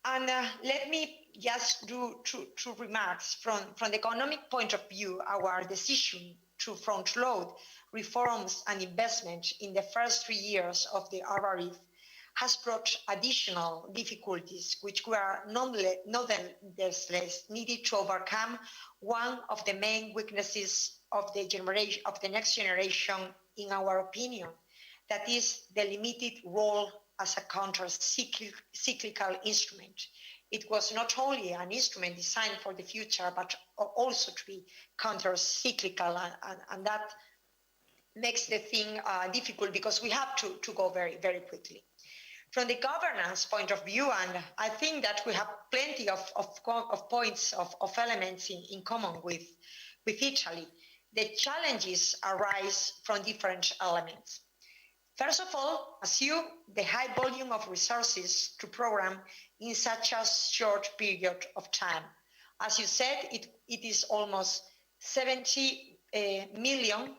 Speaker 4: And let me just do two remarks. From the economic point of view, our decision to front-load reforms and investment in the first 3 years of the RRF has brought additional difficulties, which were nonetheless needed to overcome one of the main weaknesses of the next generation, in our opinion, that is the limited role as a counter-cyclical instrument. It was not only an instrument designed for the future, but also to be counter-cyclical, and that makes the thing difficult because we have to go very, very quickly. From the governance point of view, and I think that we have plenty of points, of elements in common with Italy, the challenges arise from different elements. First of all, assume the high volume of resources to program in such a short period of time. As you said, it is almost 70 million,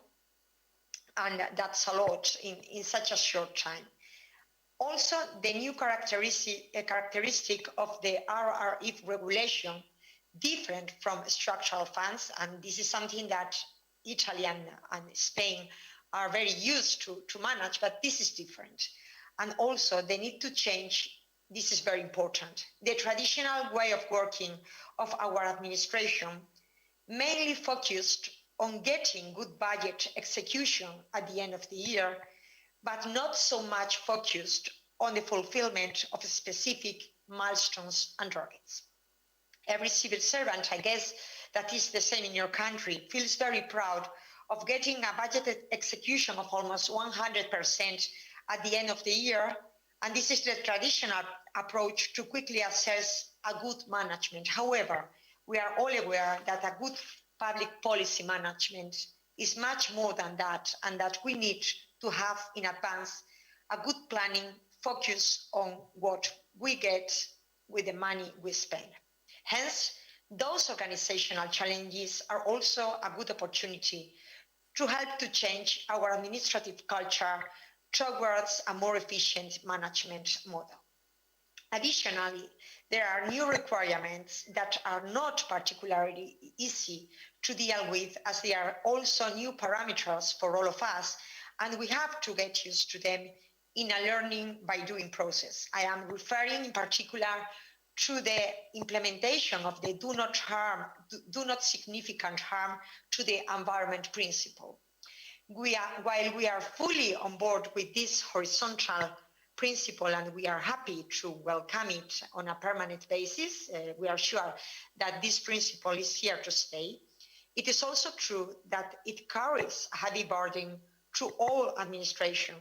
Speaker 4: and that's a lot in such a short time. Also, the new characteristic of the RRF regulation, different from structural funds, and this is something that Italy and Spain are very used to manage, but this is different. And also, they need to change, this is very important, the traditional way of working of our administration, mainly focused on getting good budget execution at the end of the year, but not so much focused on the fulfillment of specific milestones and targets. Every civil servant, I guess that is the same in your country, feels very proud of getting a budgeted execution of almost 100% at the end of the year, and this is the traditional approach to quickly assess a good management. However, we are all aware that a good public policy management is much more than that, and that we need to have in advance a good planning focus on what we get with the money we spend. Hence, those organizational challenges are also a good opportunity to help to change our administrative culture towards a more efficient management model. Additionally, there are new requirements that are not particularly easy to deal with, as they are also new parameters for all of us, and we have to get used to them in a learning by doing process. I am referring in particular to the implementation of the do not significant harm to the environment principle. While we are fully on board with this horizontal principle, and we are happy to welcome it on a permanent basis, we are sure that this principle is here to stay. It is also true that it carries a heavy burden to all administration,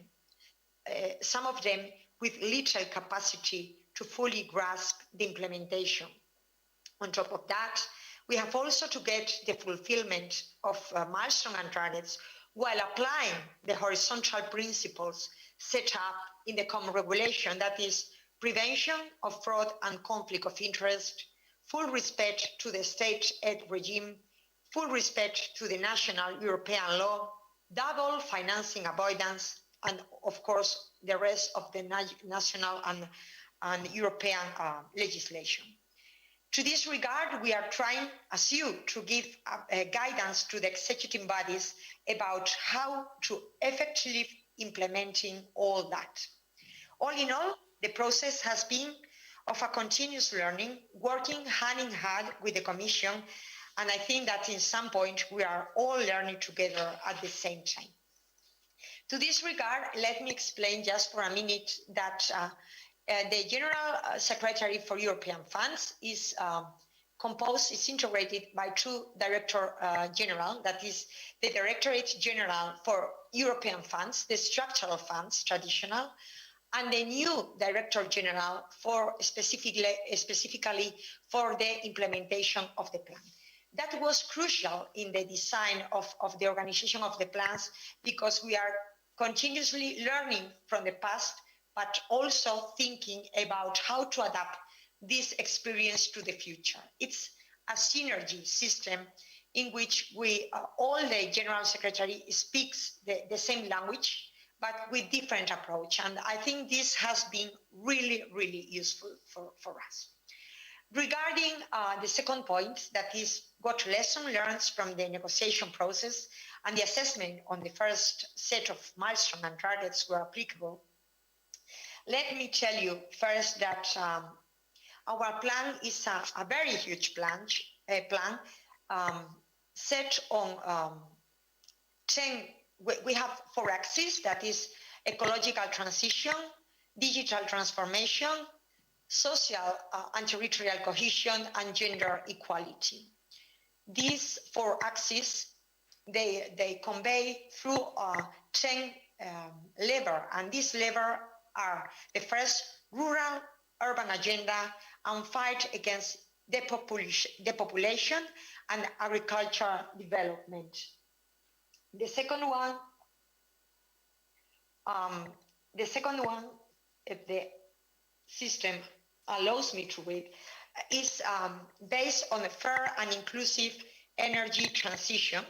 Speaker 4: some of them with little capacity to fully grasp the implementation. On top of that, we have also to get the fulfillment of milestones and targets while applying the horizontal principles set up in the common regulation, that is prevention of fraud and conflict of interest, full respect to the state aid regime, full respect to the national European law, double financing avoidance, and of course the rest of the national and European legislation. To this regard, we are trying, as you, to give guidance to the executive bodies about how to effectively implementing all that. All in all, the process has been of a continuous learning, working hand in hand with the Commission, and I think that in some point we are all learning together at the same time. To this regard, let me explain just for a minute that the General Secretary for European Funds is integrated by two Director General, that is the Directorate General for European Funds, the structural funds, traditional, and the new Director General for specifically for the implementation of the plan. That was crucial in the design of the organization of the plans, because we are continuously learning from the past, but also thinking about how to adapt this experience to the future. It's a synergy system in which all the General Secretary speaks the same language, but with different approach. And I think this has been really, really useful for us. Regarding the second point, that is what lesson learned from the negotiation process and the assessment on the first set of milestones and targets were applicable, let me tell you first that our plan is a very huge plan set on 10, we have 4 axes, that is ecological transition, digital transformation, social and territorial cohesion, and gender equality. These 4 axes, they convey through 10 levers, and these levers are the first, rural urban agenda and fight against depopulation and agricultural development. The second one, if the system allows me to read, is based on a fair and inclusive energy transition.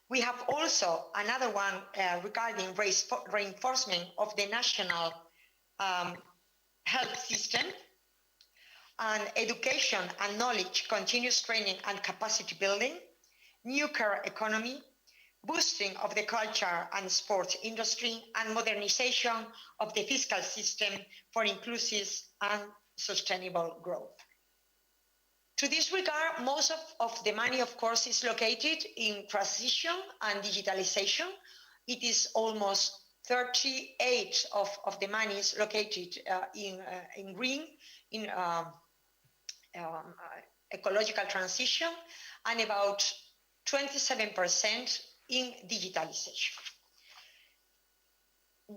Speaker 4: We have also another one regarding reinforcement of the national health system, and education and knowledge, continuous training and capacity building, nuclear economy, boosting of the culture and sports industry, and modernization of the fiscal system for inclusive and sustainable growth. To this regard, most of the money, of course, is located in transition and digitalization. It is almost 38 of the money is located in green, in ecological transition, and about 27% in digitalization.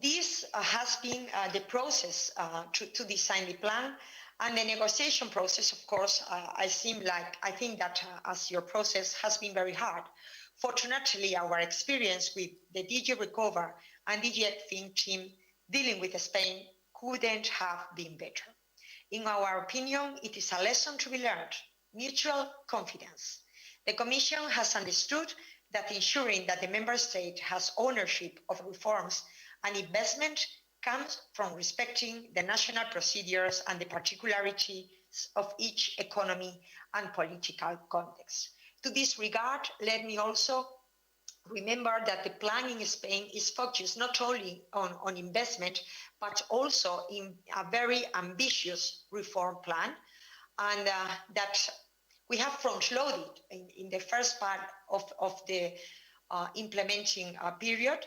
Speaker 4: This has been the process to design the plan, and the negotiation process, of course, I think that as your process has been very hard. Fortunately, our experience with the DG Recover and DG Think team dealing with Spain couldn't have been better. In our opinion, it is a lesson to be learned, mutual confidence. The Commission has understood that ensuring that the Member State has ownership of reforms and investment comes from respecting the national procedures and the particularities of each economy and political context. To this regard, let me also remember that the plan in Spain is focused not only on investment, but also in a very ambitious reform plan, and that we have front-loaded in the first part of the implementing period,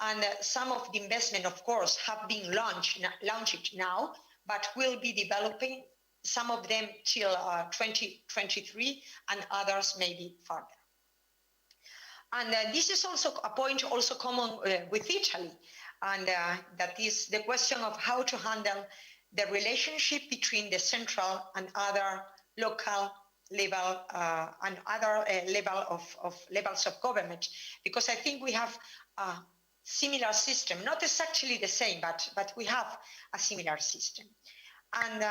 Speaker 4: and some of the investment, of course, have been launched now, but will be developing some of them till 2023, and others maybe further. And this is also a point also common with Italy. and that is the question of how to handle the relationship between the central and other local level and other levels of government, because I think we have a similar system, not exactly the same, but we have a similar system. And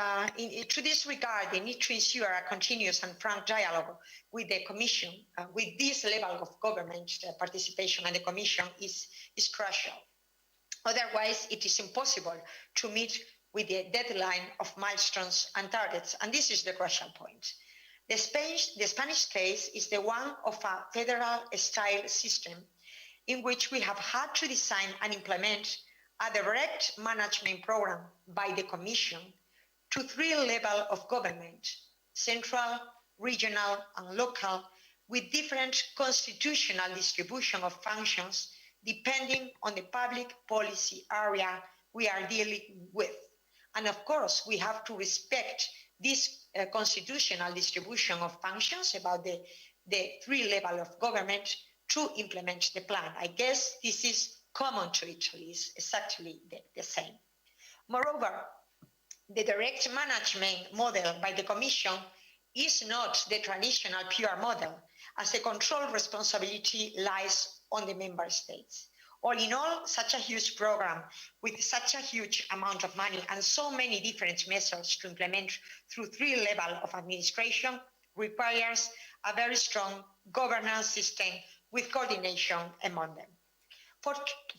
Speaker 4: to this regard, they need to ensure a continuous and frank dialogue with the Commission, with this level of government participation, and the Commission is crucial. Otherwise, it is impossible to meet with the deadline of milestones and targets, and this is the crucial point. The Spanish case is the one of a federal-style system in which we have had to design and implement a direct management program by the Commission to 3 levels of government, central, regional, and local, with different constitutional distribution of functions depending on the public policy area we are dealing with. And of course, we have to respect this constitutional distribution of functions about the 3 levels of government to implement the plan. I guess this is common to Italy, it's exactly the same. Moreover, the direct management model by the Commission is not the traditional pure model, as the control responsibility lies on the member states. All in all, such a huge program with such a huge amount of money and so many different measures to implement through 3 levels of administration requires a very strong governance system with coordination among them.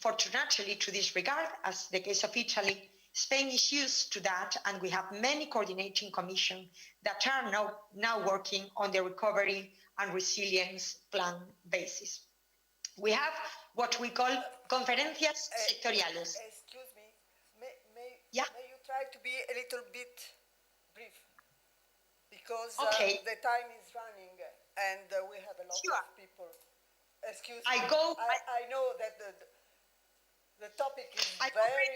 Speaker 4: Fortunately, to this regard, as the case of Italy, Spain is used to that, and we have many coordinating commissions that are now working on the recovery and resilience plan basis. We have what we call conferencias sectoriales.
Speaker 1: Excuse me, may you try to be a little bit brief? Because the time is running and we have a lot of people. Excuse me, I know that the topic is very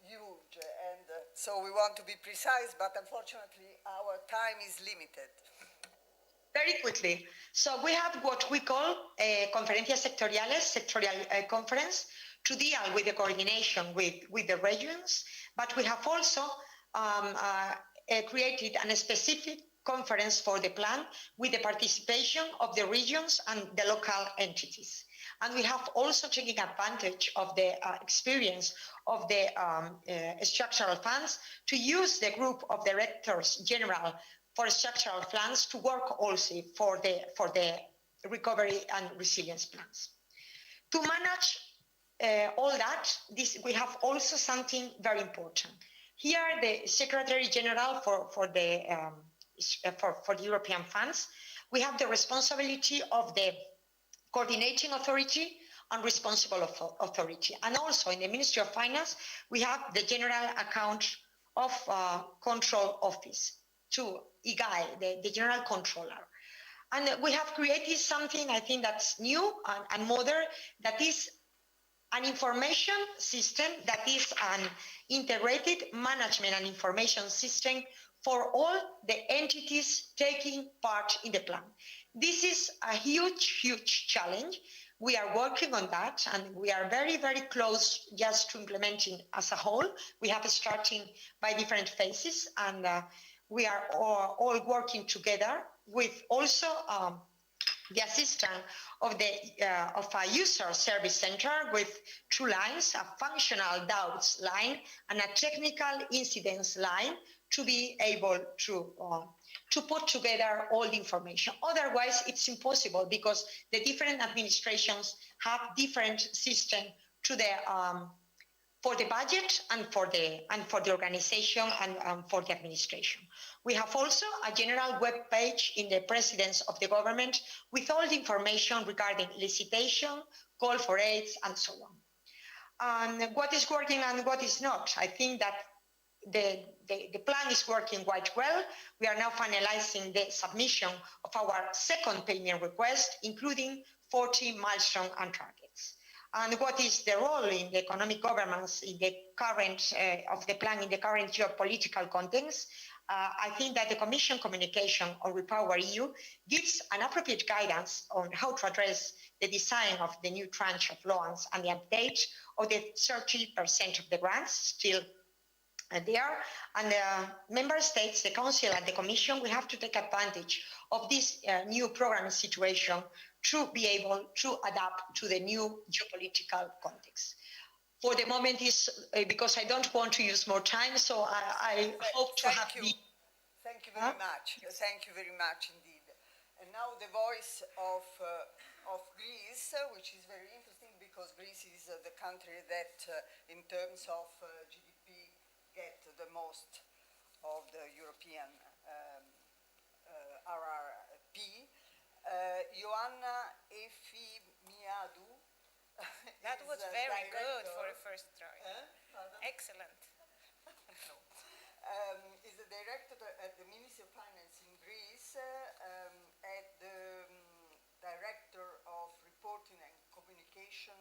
Speaker 1: huge, and so we want to be precise, but unfortunately our time is limited.
Speaker 4: Very quickly. So we have what we call conferencias sectoriales, sectorial conference, to deal with the coordination with the regions, but we have also created a specific conference for the plan with the participation of the regions and the local entities. And we have also taken advantage of the experience of the structural funds to use the group of directors general for structural plans to work also for the recovery and resilience plans. To manage all that, we have also something very important. Here, the Secretary General for the European funds, we have the responsibility of the coordinating authority and responsible authority. And also in the Ministry of Finance, we have the General Account of Control Office, to IGAE, the General Controller. And we have created something, I think, that's new and modern, that is an information system, that is an integrated management and information system for all the entities taking part in the plan. This is a huge, huge challenge. We are working on that, and we are very, very close just to implementing as a whole. We have starting by different phases, and we are all working together with also the assistance of a user service center with 2 lines, a functional doubts line and a technical incidents line, to be able to put together all the information. Otherwise, it's impossible, because the different administrations have different systems to the for the budget and for the organization and for the administration. We have also a general web page in the Presidents of the Government with all the information regarding licitation, call for aids, and so on. And what is working and what is not. I think that the plan is working quite well. We are now finalizing the submission of our second payment request, including 40 milestones and targets. And what is the role in the economic governance in the current of the plan in the current geopolitical context? I think that the Commission communication on Repower EU gives an appropriate guidance on how to address the design of the new tranche of loans and the update of the 30% of the grants still there. And the member states, the Council and the Commission, we have to take advantage of this new programming situation to be able to adapt to the new geopolitical context. For the moment is because I don't want to use more time, so I hope to have the...
Speaker 1: Thank you very much. Thank you very much indeed. And now the voice of Greece, which is very interesting because Greece is the country that, in terms of GDP, get the most of the European RRP. Ioanna Efimiadou.
Speaker 16: That was very good for a first try. Excellent.
Speaker 1: Is the director at the Ministry of Finance in Greece, at the Director of Reporting and Communication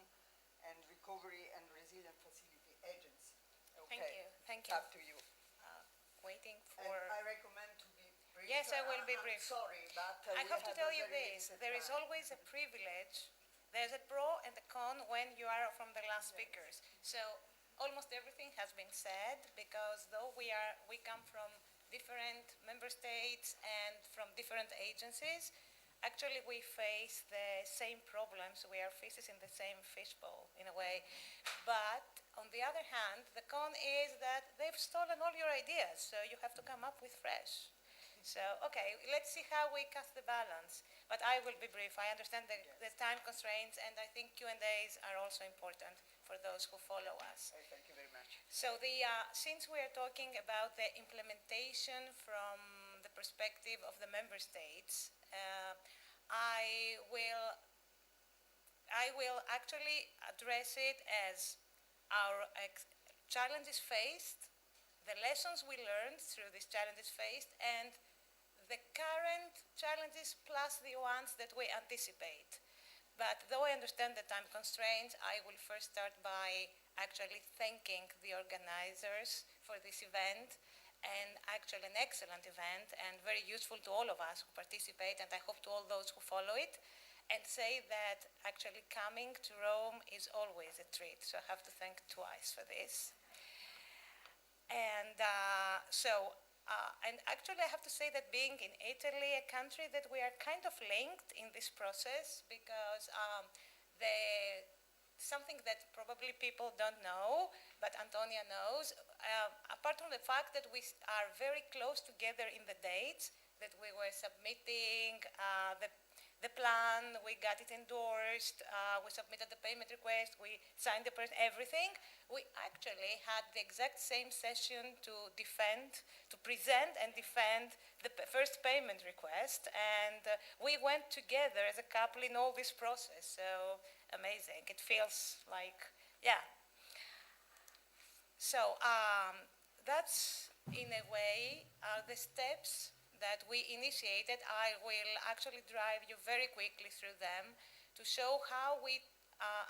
Speaker 1: and Recovery and Resilience Facility Agency. Okay.
Speaker 16: Thank you. Thank you.
Speaker 1: Up to you.
Speaker 16: Waiting for...
Speaker 1: And I recommend to be brief.
Speaker 16: Yes, I will be brief.
Speaker 1: Sorry, but
Speaker 16: I have to tell you this. There is always a privilege. There's a pro and a con when you are from the last speakers. So almost everything has been said because though we come from different member states and from different agencies, actually we face the same problems. We are fishes in the same fishbowl in a way. But on the other hand, the con is that they've stolen all your ideas, so you have to come up with fresh. So, okay, let's see how we cast the balance. But I will be brief. I understand the time constraints, and I think Q&As are also important for those who follow us.
Speaker 1: Thank you very much.
Speaker 16: So, since we are talking about the implementation from the perspective of the member states, I will actually address it as our challenges faced, the lessons we learned through these challenges faced, and the current challenges plus the ones that we anticipate. But though I understand the time constraints, I will first start by actually thanking the organizers for this event, and actually an excellent event and very useful to all of us who participate, and I hope to all those who follow it, and say that actually coming to Rome is always a treat. So I have to thank twice for this. And and actually I have to say that being in Italy, a country that we are kind of linked in this process, because something that probably people don't know, but Antonia knows, apart from the fact that we are very close together in the dates, that we were submitting the plan, we got it endorsed, we submitted the payment request, we signed the everything. We actually had the exact same session to present and defend the first payment request, and we went together as a couple in all this process. So amazing. It feels like, yeah. So that's, in a way, the steps that we initiated. I will actually drive you very quickly through them to show how we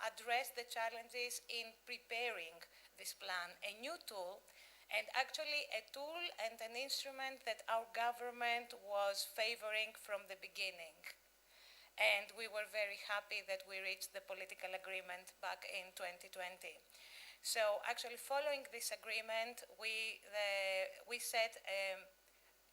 Speaker 16: address the challenges in preparing this plan. A new tool, and actually a tool and an instrument that our government was favoring from the beginning. And we were very happy that we reached the political agreement back in 2020. So actually following this agreement, we set a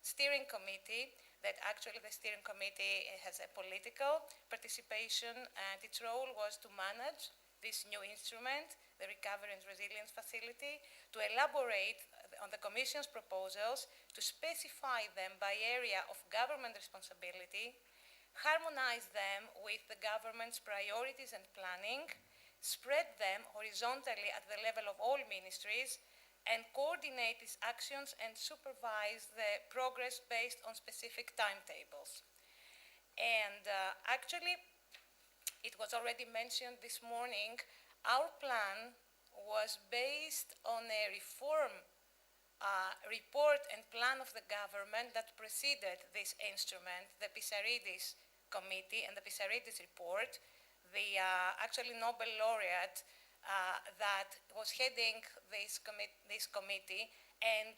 Speaker 16: steering committee, that actually the steering committee has a political participation, and its role was to manage this new instrument, the Recovery and Resilience Facility, to elaborate on the Commission's proposals, to specify them by area of government responsibility, harmonize them with the government's priorities and planning, spread them horizontally at the level of all ministries, and coordinate these actions and supervise the progress based on specific timetables. And actually, it was already mentioned this morning, our plan was based on a reform report and plan of the government that preceded this instrument, the Pisaridis Committee and the Pisaridis report. The actually Nobel laureate that was heading this committee, and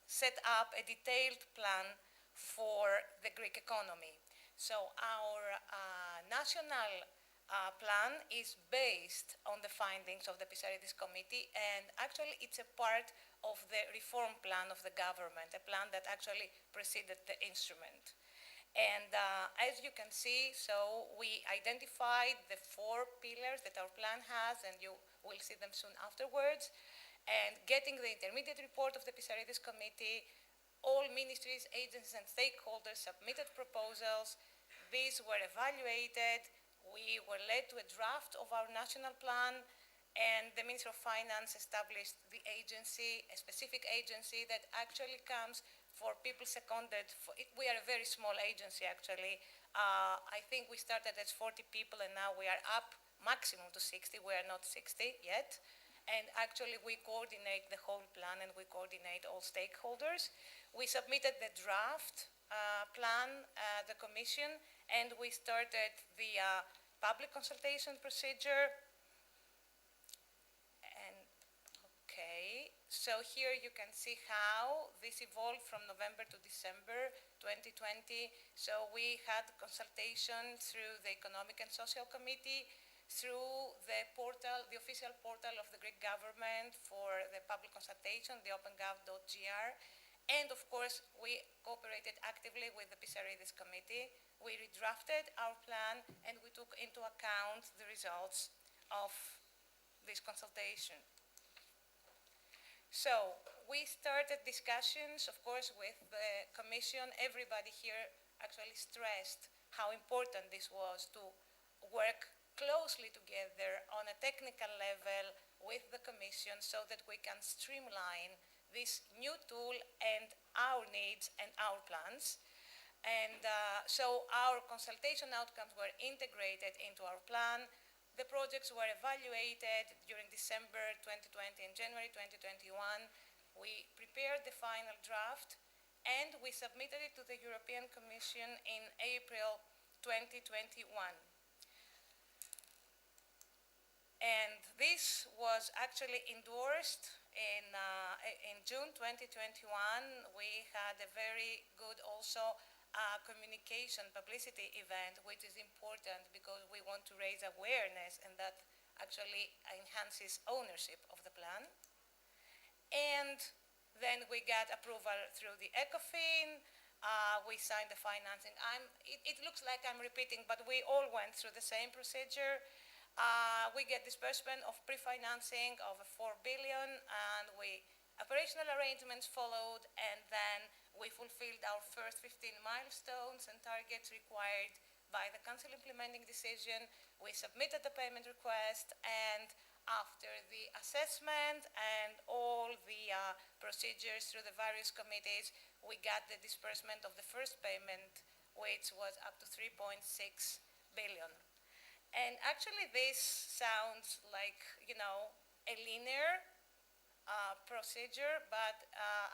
Speaker 16: set up a detailed plan for the Greek economy. So our national plan is based on the findings of the Pisaridis Committee, and actually it's a part of the reform plan of the government, a plan that actually preceded the instrument. And as you can see, so we identified the 4 pillars that our plan has, and you will see them soon afterwards. And getting the intermediate report of the Pisaridis Committee, all ministries, agencies, and stakeholders submitted proposals. These were evaluated. We were led to a draft of our national plan, and the Minister of Finance established the agency, a specific agency that actually comes for people seconded. We are a very small agency, actually. I think we started as 40 people, and now we are up maximum to 60. We are not 60 yet. And actually, we coordinate the whole plan, and we coordinate all stakeholders. We submitted the draft plan, the Commission, and we started the public consultation procedure. And okay, so here you can see how this evolved from November to December 2020. So we had consultation through the Economic and Social Committee, through the portal, the official portal of the Greek government for the public consultation, the opengov.gr. And of course, we cooperated actively with the Pisaridis Committee. We redrafted our plan, and we took into account the results of this consultation. So we started discussions, of course, with the Commission. Everybody here actually stressed how important this was to work closely together on a technical level with the Commission so that we can streamline this new tool and our needs and our plans. And so our consultation outcomes were integrated into our plan. The projects were evaluated during December 2020 and January 2021. We prepared the final draft, and we submitted it to the European Commission in April 2021. And this was actually endorsed in June 2021. We had a very good also communication publicity event, which is important because we want to raise awareness, and that actually enhances ownership of the plan. And then we got approval through the ECOFIN. We signed the financing. It looks like I'm repeating, but we all went through the same procedure. We get disbursement of pre-financing of 4 billion, and operational arrangements followed, and then we fulfilled our first 15 milestones and targets required by the Council implementing decision. We submitted the payment request, and after the assessment and all the procedures through the various committees, we got the disbursement of the first payment, which was up to 3.6 billion. And actually this sounds like, a linear procedure, but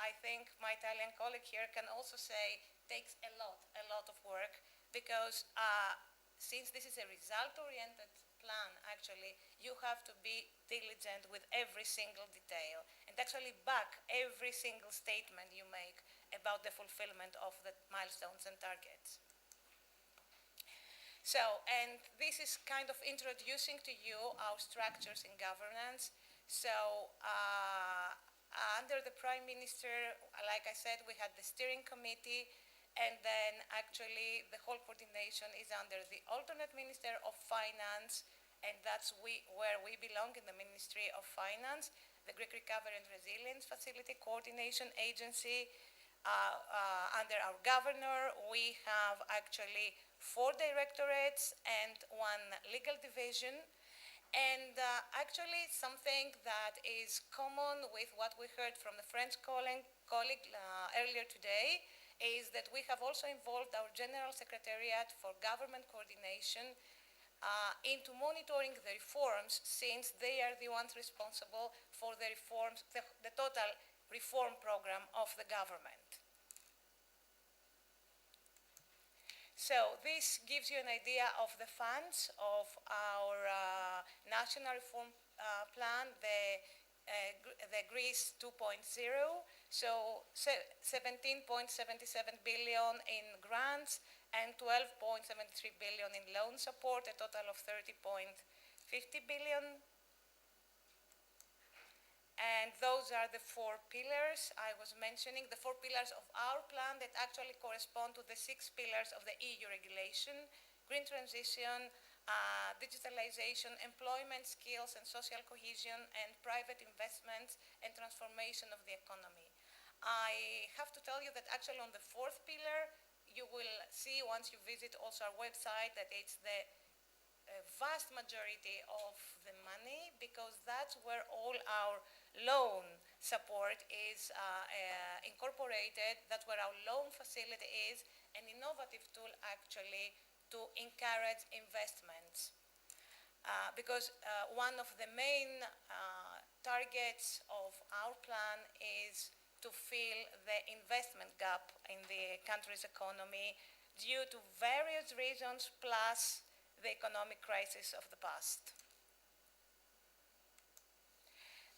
Speaker 16: I think my Italian colleague here can also say takes a lot of work, because since this is a result-oriented plan, actually, you have to be diligent with every single detail and actually back every single statement you make about the fulfillment of the milestones and targets. So, and this is kind of introducing to you our structures in governance. So, under the Prime Minister, like I said, we had the steering committee, and then actually the whole coordination is under the alternate Minister of Finance, and that's where we belong in the Ministry of Finance, the Greek Recovery and Resilience Facility Coordination Agency. Under our governor, we have actually 4 directorates and 1 legal division. And actually something that is common with what we heard from the French colleague earlier today is that we have also involved our General Secretariat for Government Coordination into monitoring the reforms, since they are the ones responsible for the reforms, the total reform program of the government. So this gives you an idea of the funds of our national reform plan, the Greece 2.0. So 17.77 billion in grants and 12.73 billion in loan support, a total of 30.50 billion. And those are the 4 pillars I was mentioning, the 4 pillars of our plan that actually correspond to the 6 pillars of the EU regulation: green transition, digitalization, employment, skills and social cohesion, and private investments and transformation of the economy. I have to tell you that actually on the 4th pillar, you will see once you visit also our website that it's the vast majority of the money, because that's where all our loan support is incorporated. That's where our loan facility is, an innovative tool actually to encourage investments. Because one of the main targets of our plan is to fill the investment gap in the country's economy due to various reasons, plus the economic crisis of the past.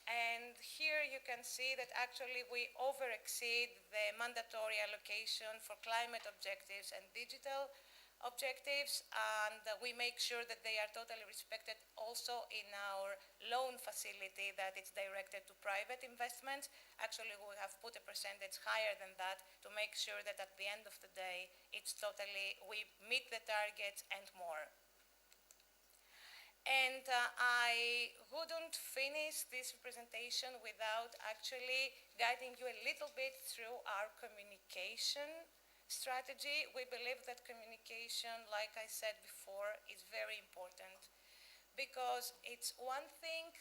Speaker 16: And here you can see that actually we over-exceed the mandatory allocation for climate objectives and digital objectives, and we make sure that they are totally respected also in our loan facility, that it's directed to private investments. Actually, we have put a percentage higher than that to make sure that at the end of the day, it's totally, we meet the targets and more. And I wouldn't finish this presentation without actually guiding you a little bit through our communication strategy. We believe that communication, like I said before, is very important, because it's one thing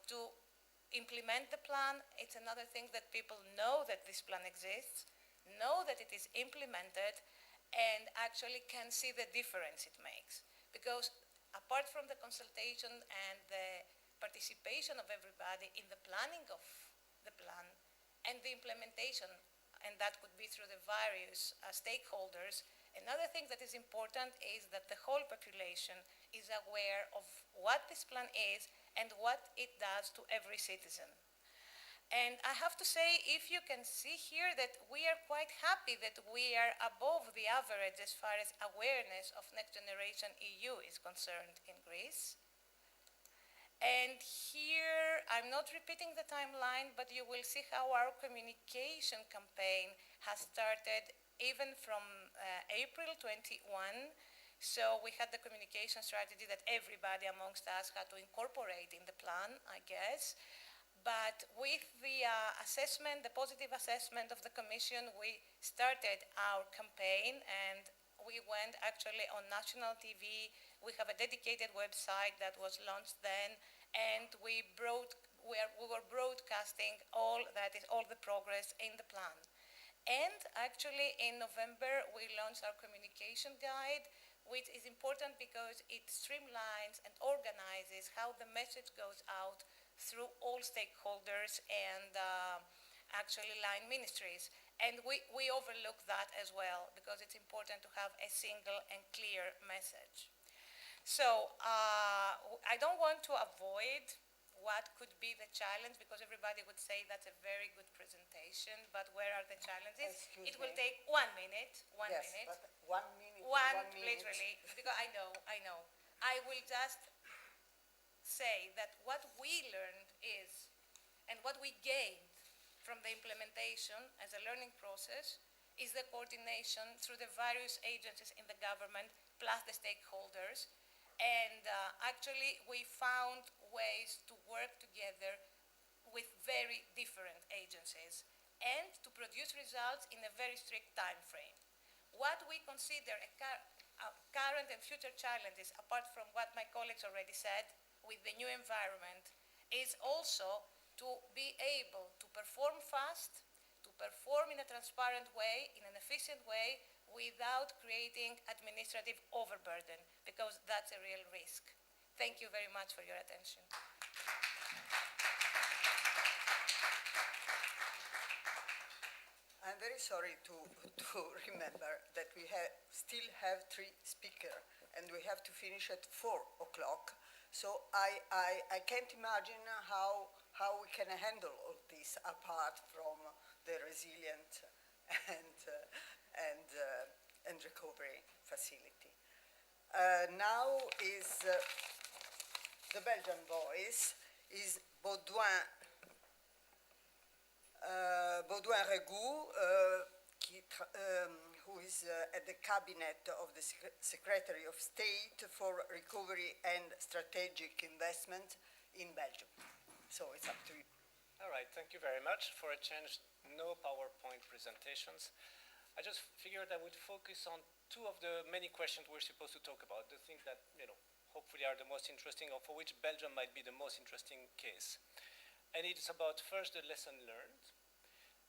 Speaker 16: to implement the plan, it's another thing that people know that this plan exists, know that it is implemented, and actually can see the difference it makes. Because apart from the consultation and the participation of everybody in the planning of the plan and the implementation, and that could be through the various stakeholders, another thing that is important is that the whole population is aware of what this plan is and what it does to every citizen. And I have to say, if you can see here, that we are quite happy that we are above the average as far as awareness of Next Generation EU is concerned in Greece. And here, I'm not repeating the timeline, but you will see how our communication campaign has started even from April 21. So we had the communication strategy that everybody amongst us had to incorporate in the plan, I guess. But with the assessment, the positive assessment of the Commission, we started our campaign, and we went actually on national TV. We have a dedicated website that was launched then, and we were broadcasting all the progress in the plan. And actually in November, we launched our communication guide, which is important because it streamlines and organizes how the message goes out through all stakeholders and actually line ministries. And we overlook that as well, because it's important to have a single and clear message. So I don't want to avoid what could be the challenge, because everybody would say that's a very good presentation, but where are the challenges? It will take 1 minute, one minute.
Speaker 1: But 1 minute,
Speaker 16: One,
Speaker 1: 1 minute.
Speaker 16: literally, because I know. I will just say that what we learned is, and what we gained from the implementation as a learning process, is the coordination through the various agencies in the government, plus the stakeholders. And actually, we found ways to work together with very different agencies and to produce results in a very strict time frame. What we consider current and future challenges, apart from what my colleagues already said, with the new environment, is also to be able to perform fast, to perform in a transparent way, in an efficient way, without creating administrative overburden, because that's a real risk. Thank you very much for your attention.
Speaker 1: I'm very sorry to remember that we still have 3 speakers, and we have to finish at 4 o'clock. So I can't imagine how we can handle all this. is apart from the resilient and recovery facility. Now is the Belgian voice is Baudouin Regou, who is at the cabinet of the Secretary of State for Recovery and Strategic Investment in Belgium. So it's up to you.
Speaker 5: All right, thank you very much. For a change, no PowerPoint presentations. I just figured I would focus on two of the many questions we're supposed to talk about, the things that, hopefully are the most interesting, or for which Belgium might be the most interesting case. And it's about, first, the lesson learned.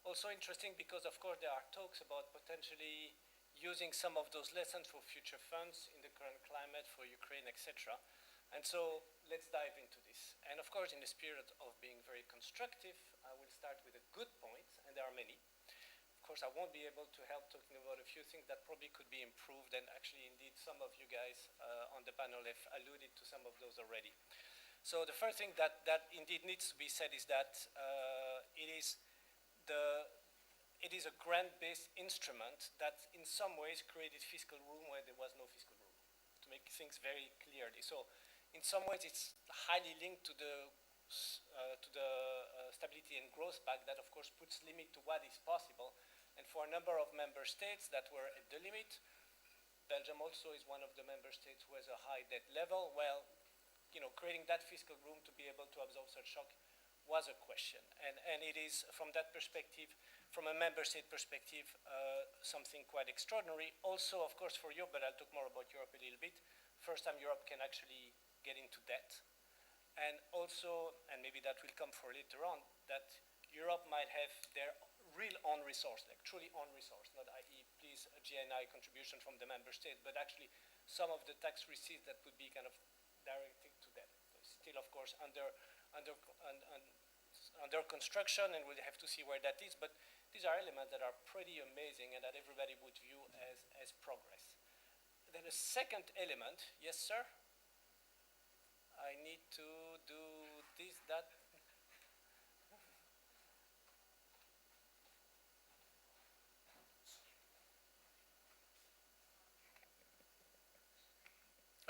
Speaker 5: Also interesting because, of course, there are talks about potentially using some of those lessons for future funds in the current climate for Ukraine, etc. And so let's dive into this. And of course, in the spirit of being very constructive, I will start with a good point, and there are many. Of course, I won't be able to help talking about a few things that probably could be improved, and actually, indeed, some of you guys on the panel have alluded to some of those already. So the first thing that indeed needs to be said is that it is a grant-based instrument that in some ways created fiscal room where there was no fiscal room, to make things very clearly. So in some ways it's highly linked to the Stability and Growth Pact that of course puts limit to what is possible. And for a number of member states that were at the limit, Belgium also is one of the member states who has a high debt level. Well, creating that fiscal room to be able to absorb such shock was a question. And it is, from that perspective, from a member state perspective, something quite extraordinary. Also, of course, for Europe, but I'll talk more about Europe a little bit, first time Europe can actually get into debt. And also, and maybe that will come for later on, that Europe might have their real own resource, like truly own resource, not i.e. please a GNI contribution from the member state, but actually some of the tax receipts that would be kind of directed to them. Still, of course, under construction, and we'll have to see where that is, but these are elements that are pretty amazing and that everybody would view as progress. Then a second element, yes, sir? I need to do this, that.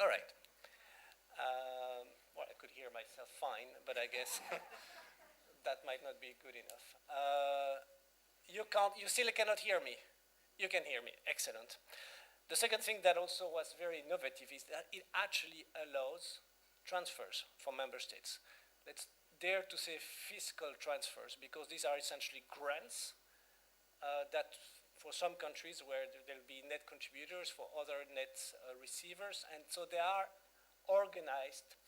Speaker 5: All right. Well, I could hear myself fine, but I guess that might not be good enough. You still cannot hear me. You can hear me. Excellent. The second thing that also was very innovative is that it actually allows transfers from member states. Let's dare to say fiscal transfers, because these are essentially grants that for some countries where there'll be net contributors, for other net receivers, and so they are organized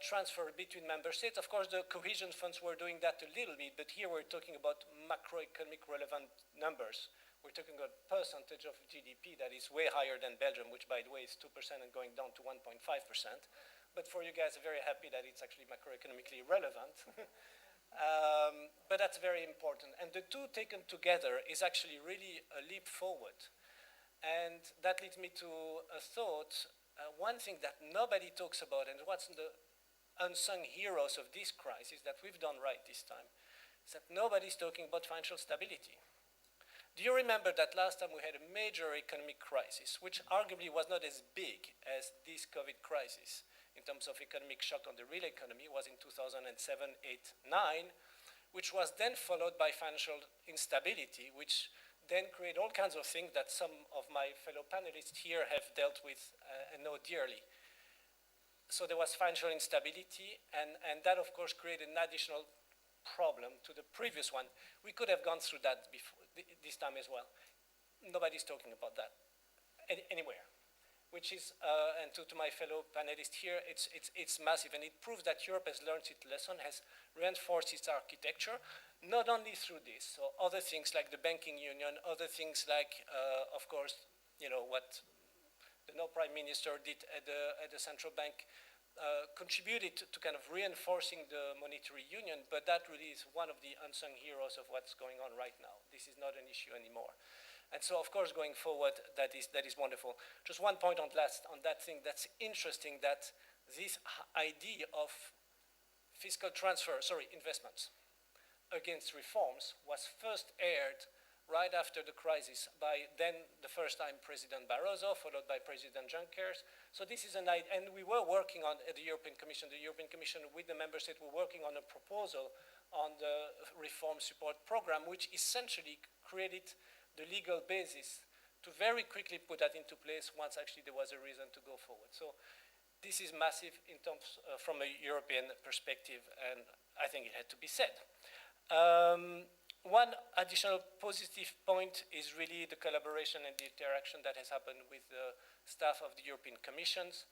Speaker 5: transfer between member states. Of course, the cohesion funds were doing that a little bit, but here we're talking about macroeconomic relevant numbers. We're talking about percentage of GDP that is way higher than Belgium, which, by the way, is 2% and going down to 1.5%. But for you guys, I'm very happy that it's actually macroeconomically relevant. But that's very important. And the two taken together is actually really a leap forward. And that leads me to a thought. One thing that nobody talks about, and what's the unsung heroes of this crisis that we've done right this time, is that nobody's talking about financial stability. Do you remember that last time we had a major economic crisis, which arguably was not as big as this COVID crisis in terms of economic shock on the real economy, was in 2007, 8, 9, which was then followed by financial instability, which then create all kinds of things that some of my fellow panelists here have dealt with and know dearly. So there was financial instability, and that, of course, created an additional problem to the previous one. We could have gone through that before, this time as well. Nobody's talking about that anywhere, which is, and to my fellow panelists here, it's massive, and it proves that Europe has learned its lesson, has reinforced its architecture, not only through this, so other things like the banking union, other things like, of course, what the no Prime Minister did at the central bank, contributed to kind of reinforcing the monetary union, but that really is one of the unsung heroes of what's going on right now. This is not an issue anymore. And so, of course, going forward, that is wonderful. Just one point on that thing that's interesting, that this idea of investments against reforms was first aired right after the crisis by then the first time President Barroso, followed by President Juncker. So this is and we were working on at the European Commission with the member state were working on a proposal on the reform support program, which essentially created the legal basis to very quickly put that into place once actually there was a reason to go forward. So this is massive in terms from a European perspective, and I think it had to be said. One additional positive point is really the collaboration and the interaction that has happened with the staff of the European Commissions.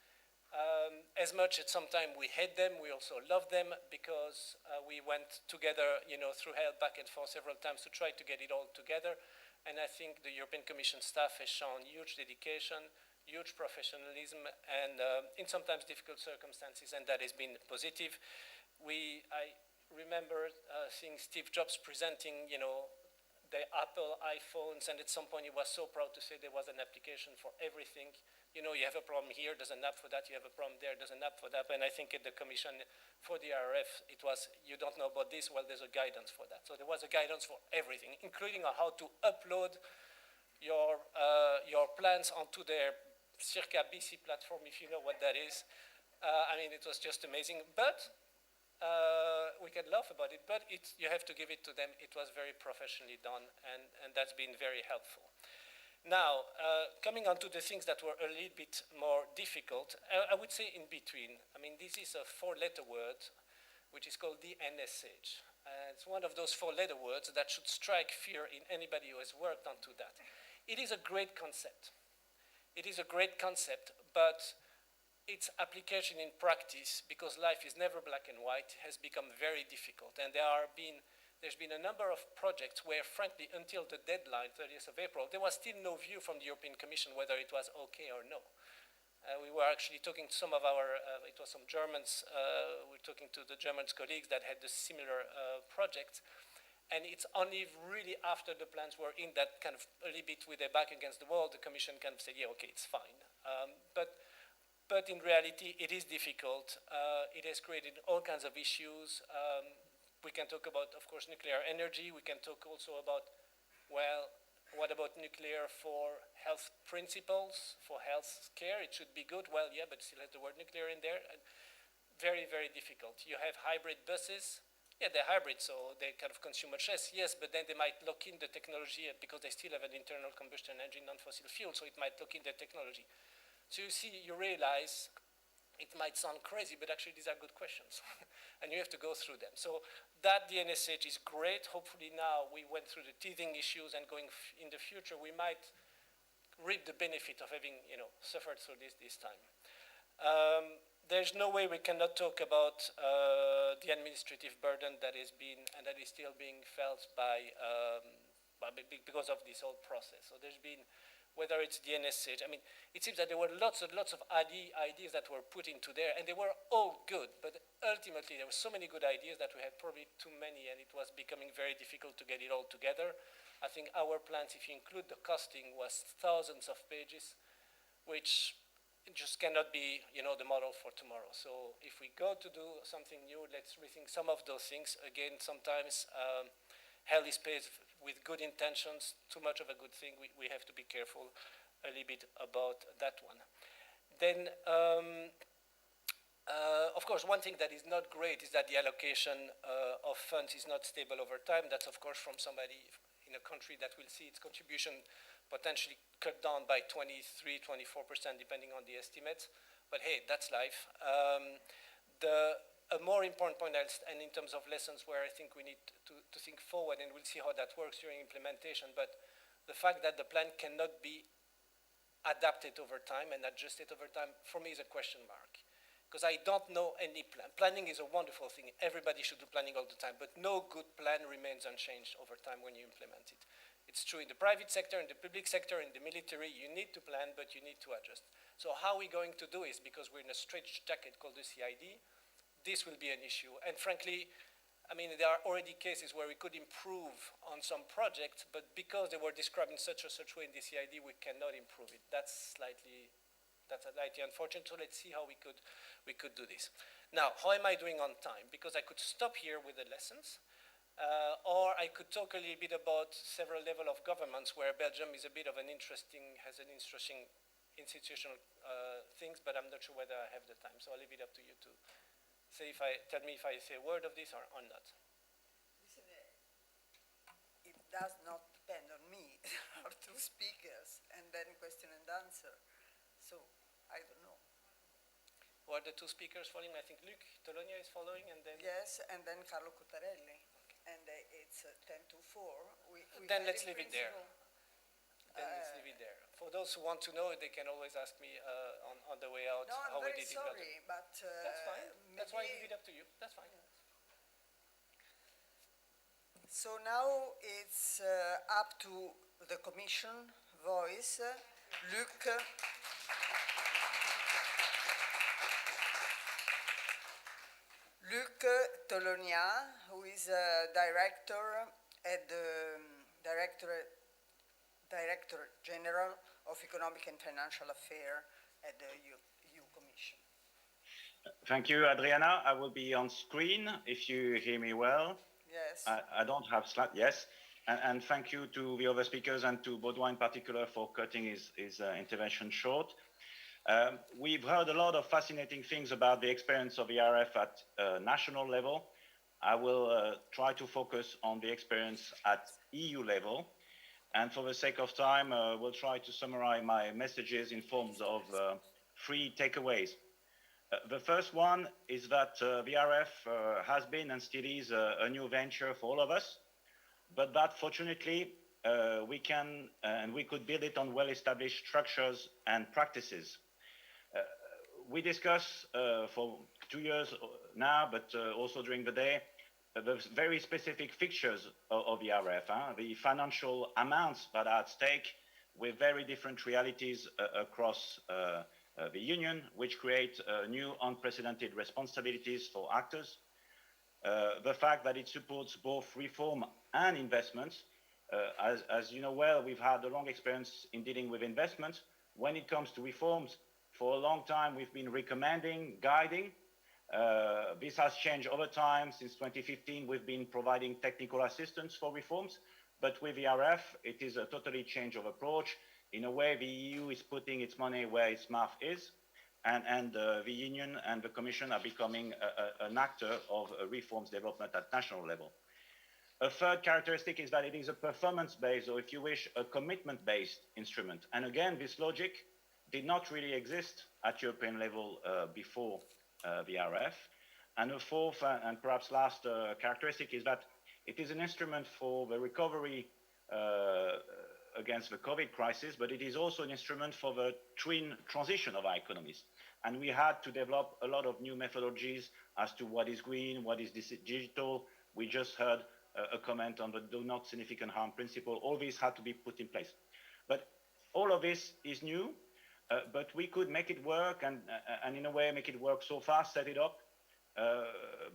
Speaker 5: As much as sometimes we hate them, we also love them because we went together, through hell back and forth several times to try to get it all together. And I think the European Commission staff has shown huge dedication, huge professionalism, and in sometimes difficult circumstances, and that has been positive. I remember seeing Steve Jobs presenting, the Apple iPhones, and at some point he was so proud to say there was an application for everything. You have a problem here, there's an app for that, you have a problem there, there's an app for that. And I think at the Commission for the RF, it was, you don't know about this, well, there's a guidance for that. So there was a guidance for everything, including on how to upload your plans onto their Circa BC platform, if you know what that is. It was just amazing. But we can laugh about it, but you have to give it to them. It was very professionally done, and that's been very helpful. Now, coming on to the things that were a little bit more difficult, I would say in between. This is a four-letter word, which is called the NSH. It's one of those four-letter words that should strike fear in anybody who has worked onto that. It is a great concept. It is a great concept, but its application in practice, because life is never black and white, has become very difficult. And there's been a number of projects where, frankly, until the deadline, 30th of April, there was still no view from the European Commission whether it was okay or no. We were actually talking to some of it was some Germans, we were talking to the German colleagues that had the similar projects. And it's only really after the plans were in that kind of a little bit with their back against the wall, the Commission kind of said, yeah, okay, it's fine. But in reality, it is difficult. It has created all kinds of issues. We can talk about, of course, nuclear energy. We can talk also about, well, what about nuclear for health principles, for health care? It should be good. Well, yeah, but still has the word nuclear in there. And very, very difficult. You have hybrid buses. Yeah, they're hybrid, so they kind of consume much less. Yes, but then they might lock in the technology because they still have an internal combustion engine, non-fossil fuel, so it might lock in the technology. So you see, you realize it might sound crazy, but actually these are good questions. And you have to go through them. So that DNSH is great. Hopefully now we went through the teething issues, and going in the future we might reap the benefit of having suffered through this time. There's no way we cannot talk about the administrative burden that has been and that is still being felt because of this whole process. So there's been, whether it's the NSH, it seems that there were lots of ideas that were put into there, and they were all good, but ultimately there were so many good ideas that we had probably too many, and it was becoming very difficult to get it all together. I think our plans, if you include the costing, was thousands of pages, which it just cannot be, the model for tomorrow. So if we go to do something new, let's rethink some of those things. Again, sometimes hell is paved with good intentions. Too much of a good thing. We have to be careful a little bit about that one. Then, of course, one thing that is not great is that the allocation of funds is not stable over time. That's, of course, from somebody in a country that will see its contribution potentially cut down by 23, 24%, depending on the estimates. But hey, that's life. A more important point, and in terms of lessons where I think we need to think forward, and we'll see how that works during implementation, but the fact that the plan cannot be adapted over time and adjusted over time, for me, is a question mark. Because I don't know any plan. Planning is a wonderful thing. Everybody should do planning all the time, but no good plan remains unchanged over time when you implement it. It's true in the private sector, in the public sector, in the military. You need to plan, but you need to adjust. So how are we going to do this? Because we're in a straitjacket called the CID, this will be an issue. And frankly, there are already cases where we could improve on some projects, but because they were described in such or such way in the CID, we cannot improve it. That's slightly That's slightly unfortunate, so let's see how we could do this. Now, how am I doing on time? Because I could stop here with the lessons, or I could talk a little bit about several levels of governments where Belgium is a bit of has an interesting institutional things, but I'm not sure whether I have the time, so I'll leave it up to you to say tell me if I say a word of this or not.
Speaker 1: Listen, it does not depend on me. There are two speakers, and then question and answer. So, I don't know.
Speaker 5: Who are the two speakers following? I think Luc Tolonia is following, and then...
Speaker 1: Yes, and then Carlo Cottarelli. Okay. And it's 10 to 4.
Speaker 5: Then let's leave it there. Let's leave it there. For those who want to know, they can always ask me on the way out how we did it.
Speaker 1: No, I'm very sorry, but...
Speaker 5: that's fine. That's why I leave it up to you. That's fine.
Speaker 1: So now it's up to the Commission voice. Luc. Luc Tolonia, who is a director at the Director General of Economic and Financial Affairs at the EU Commission.
Speaker 8: Thank you, Adriana. I will be on screen if you hear me well.
Speaker 1: Yes.
Speaker 8: I don't have slides. Yes. And thank you to the other speakers and to Baudouin in particular for cutting his intervention short. We've heard a lot of fascinating things about the experience of ERF at national level. I will try to focus on the experience at EU level. And for the sake of time, we'll try to summarize my messages in forms of 3 takeaways. The first one is that the ERF has been and still is a new venture for all of us, but that fortunately we can and we could build it on well-established structures and practices. We discuss for 2 years now, but also during the day, the very specific features of the ERF, the financial amounts that are at stake with very different realities across the Union, which create new unprecedented responsibilities for actors. The fact that it supports both reform and investments. As you know well, we've had a long experience in dealing with investments. When it comes to reforms, for a long time we've been recommending, guiding. This has changed over time. Since 2015, we've been providing technical assistance for reforms, but with the ERF, it is a totally change of approach. In a way, the EU is putting its money where its mouth is, and the Union and the Commission are becoming an actor of reforms development at national level. A third characteristic is that it is a performance-based, or if you wish, a commitment-based instrument. And again, this logic did not really exist at European level before the ERF. And a fourth and perhaps last characteristic is that it is an instrument for the recovery against the COVID crisis, but it is also an instrument for the twin transition of our economies. And we had to develop a lot of new methodologies as to what is green, what is digital. We just heard a comment on the do not significant harm principle. All these had to be put in place. But all of this is new, but we could make it work and in a way make it work so fast, set it up,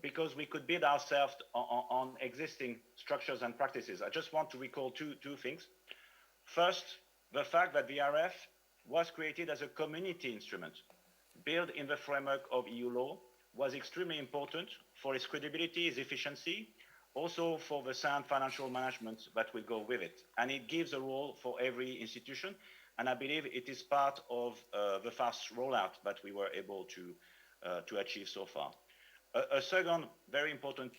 Speaker 8: because we could build ourselves on existing structures and practices. I just want to recall two things. First, the fact that the ERF was created as a community instrument, built in the framework of EU law, was extremely important for its credibility, its efficiency, also for the sound financial management that will go with it. And it gives a role for every institution, and I believe it is part of the fast rollout that we were able to achieve so far. A second very important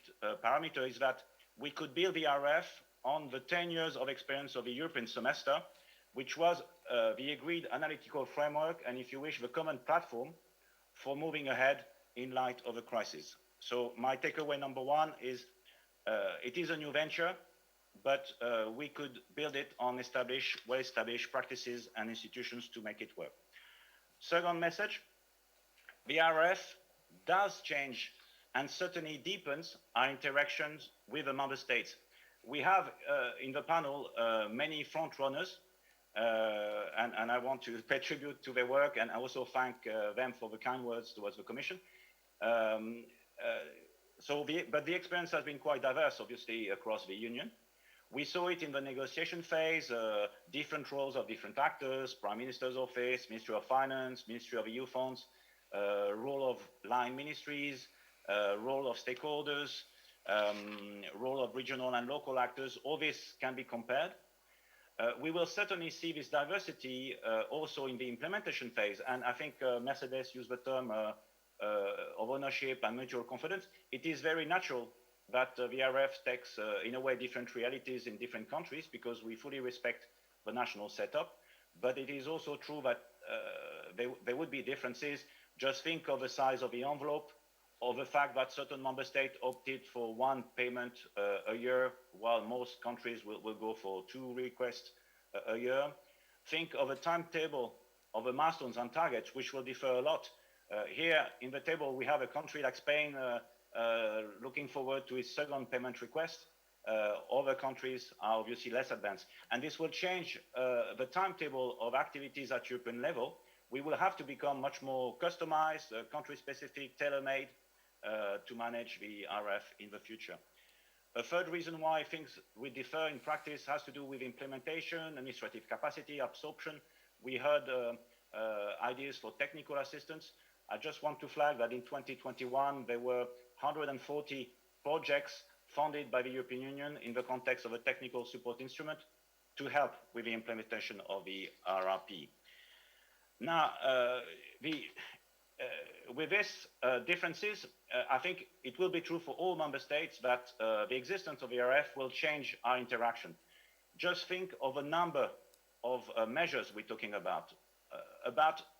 Speaker 8: parameter is that we could build the ERF on the 10 years of experience of the European semester, which was the agreed analytical framework, and if you wish, the common platform for moving ahead in light of the crisis. So my takeaway number one is it is a new venture, but we could build it on well-established practices and institutions to make it work. Second message, the ERF does change and certainly deepens our interactions with the member states. We have in the panel many front runners, and I want to pay tribute to their work and also thank them for the kind words towards the Commission. But the experience has been quite diverse, obviously, across the Union. We saw it in the negotiation phase, different roles of different actors, Prime Minister's Office, Ministry of Finance, Ministry of EU funds, role of line ministries, role of stakeholders, role of regional and local actors. All this can be compared. We will certainly see this diversity also in the implementation phase. And I think Mercedes used the term of ownership and mutual confidence. It is very natural that the RF takes, in a way, different realities in different countries because we fully respect the national setup. But it is also true that there would be differences. Just think of the size of the envelope, or the fact that certain member states opted for one payment a year, while most countries will go for two requests a year. Think of a timetable of the milestones and targets, which will differ a lot. Here in the table, we have a country like Spain looking forward to its second payment request. Other countries are obviously less advanced. And this will change the timetable of activities at European level. We will have to become much more customized, country-specific, tailor-made, to manage the RF in the future. A third reason why things will differ in practice has to do with implementation, administrative capacity, absorption. We heard ideas for technical assistance. I just want to flag that in 2021, there were 140 projects funded by the European Union in the context of a technical support instrument to help with the implementation of the RRP. Now, with these differences, I think it will be true for all member states that the existence of the RF will change our interaction. Just think of a number of measures we're talking about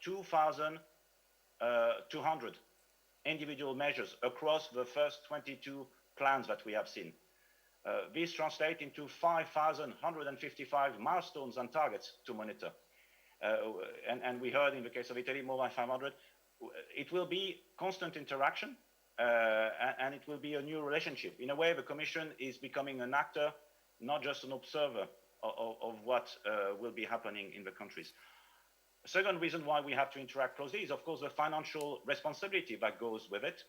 Speaker 8: 2,200 individual measures across the first 22 plans that we have seen. These translate into 5,155 milestones and targets to monitor. And we heard in the case of Italy, more than 500. It will be constant interaction, and it will be a new relationship. In a way, the Commission is becoming an actor, not just an observer of what will be happening in the countries. The second reason why we have to interact closely is, of course, the financial responsibility that goes with it.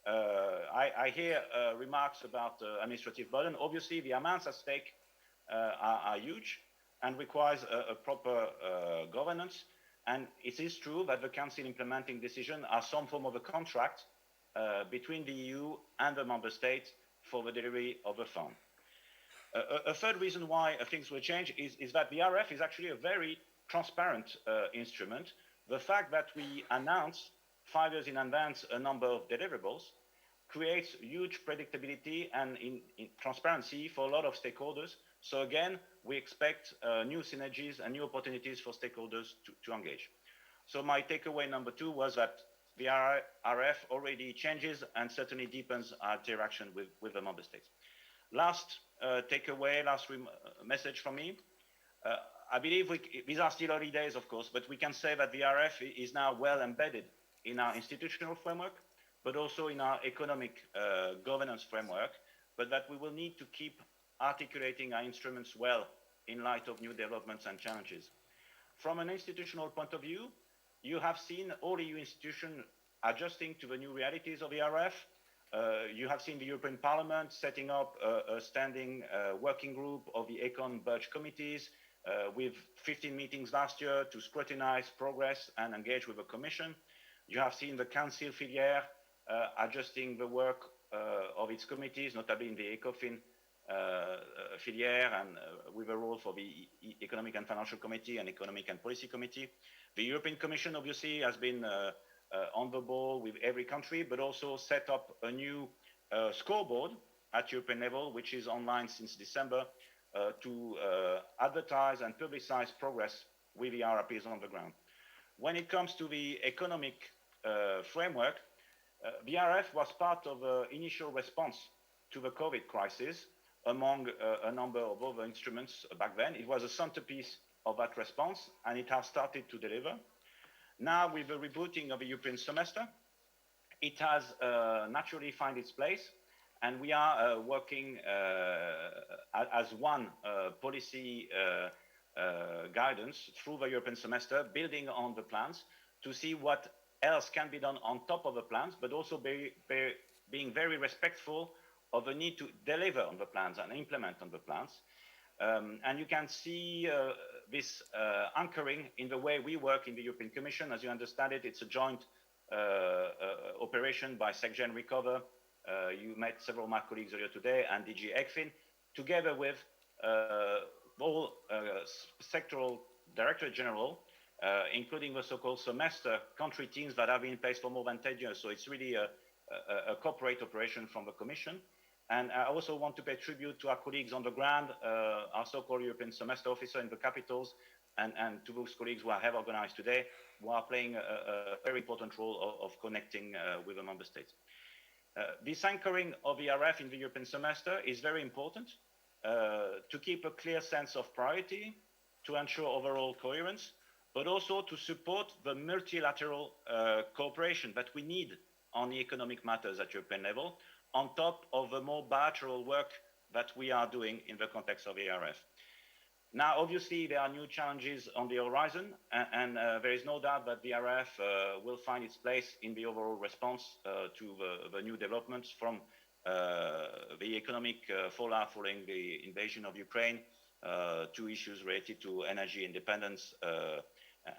Speaker 8: I hear remarks about administrative burden. Obviously, the amounts at stake are huge and requires a proper governance. And it is true that the Council implementing decisions are some form of a contract between the EU and the member states for the delivery of the fund. A third reason why things will change is that the RF is actually a very transparent instrument. The fact that we announce 5 years in advance a number of deliverables creates huge predictability and in transparency for a lot of stakeholders. So again, we expect new synergies and new opportunities for stakeholders to engage. So my takeaway number 2 was that the RF already changes and certainly deepens our interaction with the member states. Last takeaway, last message from me. I believe these are still early days, of course, but we can say that the RF is now well embedded in our institutional framework, but also in our economic governance framework, but that we will need to keep articulating our instruments well in light of new developments and challenges. From an institutional point of view, you have seen all EU institutions adjusting to the new realities of the RF. You have seen the European Parliament setting up a standing working group of the Econ Budget committees with 15 meetings last year to scrutinize progress and engage with the Commission. You have seen the Council filière adjusting the work of its committees, notably in the ECOFIN filière and with a role for the Economic and Financial Committee and Economic and Policy Committee. The European Commission obviously has been on the ball with every country, but also set up a new scoreboard at European level, which is online since December, to advertise and publicize progress with the RRPs on the ground. When it comes to the economic framework, the RF was part of the initial response to the COVID crisis among a number of other instruments back then. It was a centerpiece of that response, and it has started to deliver. Now, with the rebooting of the European semester, it has naturally found its place, and we are working as one policy guidance through the European semester, building on the plans to see what else can be done on top of the plans, but also being very respectful of the need to deliver on the plans and implement on the plans. And you can see this anchoring in the way we work in the European Commission. As you understand it, it's a joint operation by SecGen Recover. You met several of my colleagues earlier today, and DG ECFIN, together with all sectoral Directorate General, including the so-called semester country teams that have been in place for more than 10 years. So it's really a corporate operation from the Commission. And I also want to pay tribute to our colleagues on the ground, our so-called European semester officer in the capitals, and to those colleagues who have organized today, who are playing a very important role of connecting with the member states. This anchoring of ERF in the European semester is very important to keep a clear sense of priority, to ensure overall coherence, but also to support the multilateral cooperation that we need on the economic matters at European level, on top of the more bilateral work that we are doing in the context of ERF. Now, obviously, there are new challenges on the horizon, and there is no doubt that the ERF will find its place in the overall response to the new developments from the economic fallout following the invasion of Ukraine to issues related to energy independence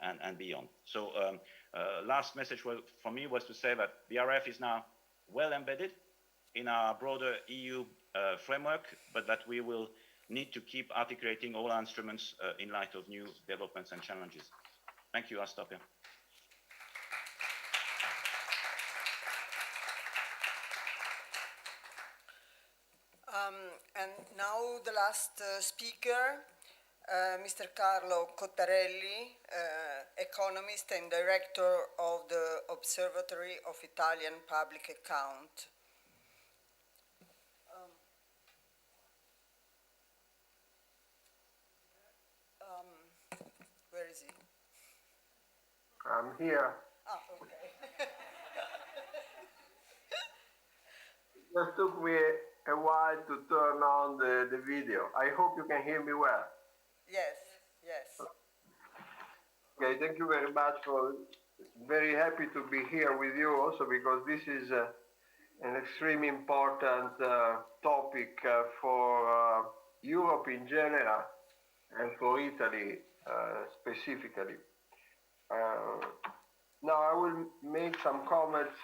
Speaker 8: and beyond. So last message from me was to say that the ERF is now well embedded in our broader EU framework, but that we will need to keep articulating all our instruments in light of new developments and challenges. Thank you. I'll stop here.
Speaker 1: And now the last speaker, Mr. Carlo Cottarelli, economist and director of the Observatory of Italian Public Account. Where is he?
Speaker 11: I'm here.
Speaker 1: Ah, okay.
Speaker 11: It just took me a while to turn on the video. I hope you can hear me well.
Speaker 1: Yes, yes.
Speaker 11: Okay, thank you very much. Very happy to be here with you also, because this is an extremely important topic for Europe in general and for Italy specifically. Now I will make some comments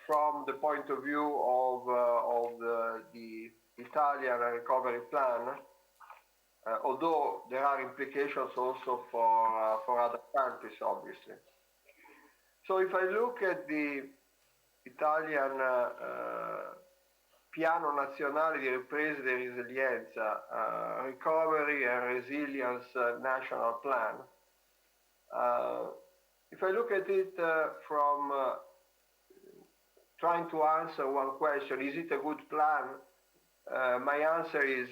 Speaker 11: from the point of view of the Italian recovery plan, although there are implications also for other countries, obviously. So if I look at the Italian Piano Nazionale di Ripresa e Resilienza, Recovery and Resilience National Plan, if I look at it from trying to answer one question, is it a good plan? My answer is,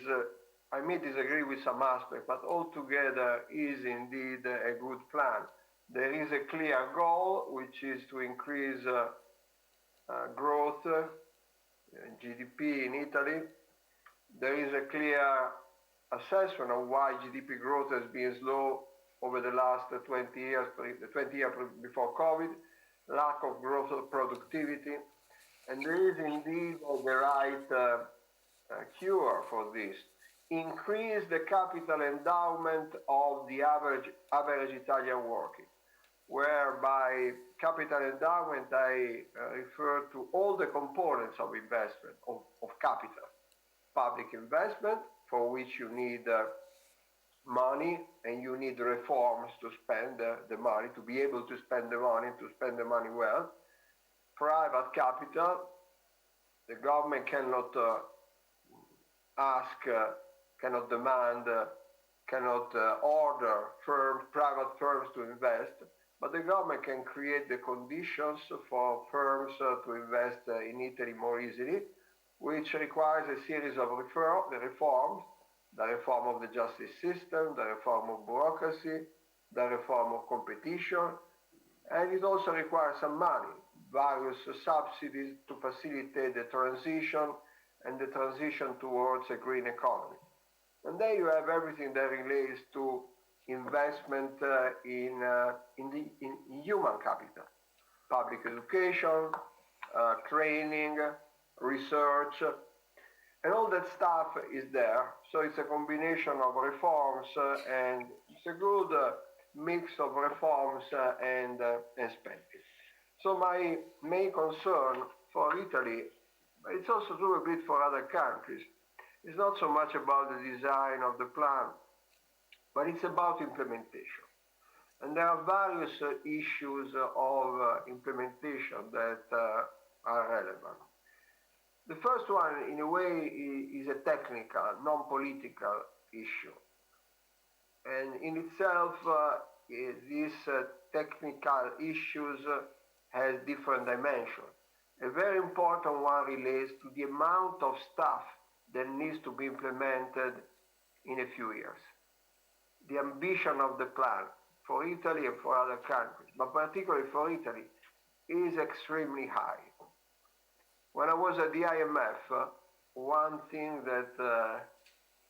Speaker 11: I may disagree with some aspects, but altogether is indeed a good plan. There is a clear goal, which is to increase growth, GDP in Italy. There is a clear assessment of why GDP growth has been slow over the last 20 years, the 20 years before COVID, lack of growth of productivity. And there is indeed the right cure for this. Increase the capital endowment of the average Italian working, whereby capital endowment I refer to all the components of investment, of capital. Public investment, for which you need money and you need reforms to spend the money, to be able to spend the money, to spend the money well. Private capital, the government cannot ask, cannot demand, cannot order private firms to invest, but the government can create the conditions for firms to invest in Italy more easily, which requires a series of reforms, the reform of the justice system, the reform of bureaucracy, the reform of competition, and it also requires some money, various subsidies to facilitate the transition and the transition towards a green economy. And there you have everything that relates to investment in human capital, public education, training, research, And all that stuff is there. So it's a combination of reforms and it's a good mix of reforms and spending. So my main concern for Italy, but it's also true a bit for other countries, is not so much about the design of the plan, but it's about implementation. And there are various issues of implementation that are relevant. The first one, in a way, is a technical, non-political issue. And in itself, these technical issues has different dimensions. A very important one relates to the amount of stuff that needs to be implemented in a few years. The ambition of the plan for Italy and for other countries, but particularly for Italy, is extremely high. When I was at the IMF, one thing that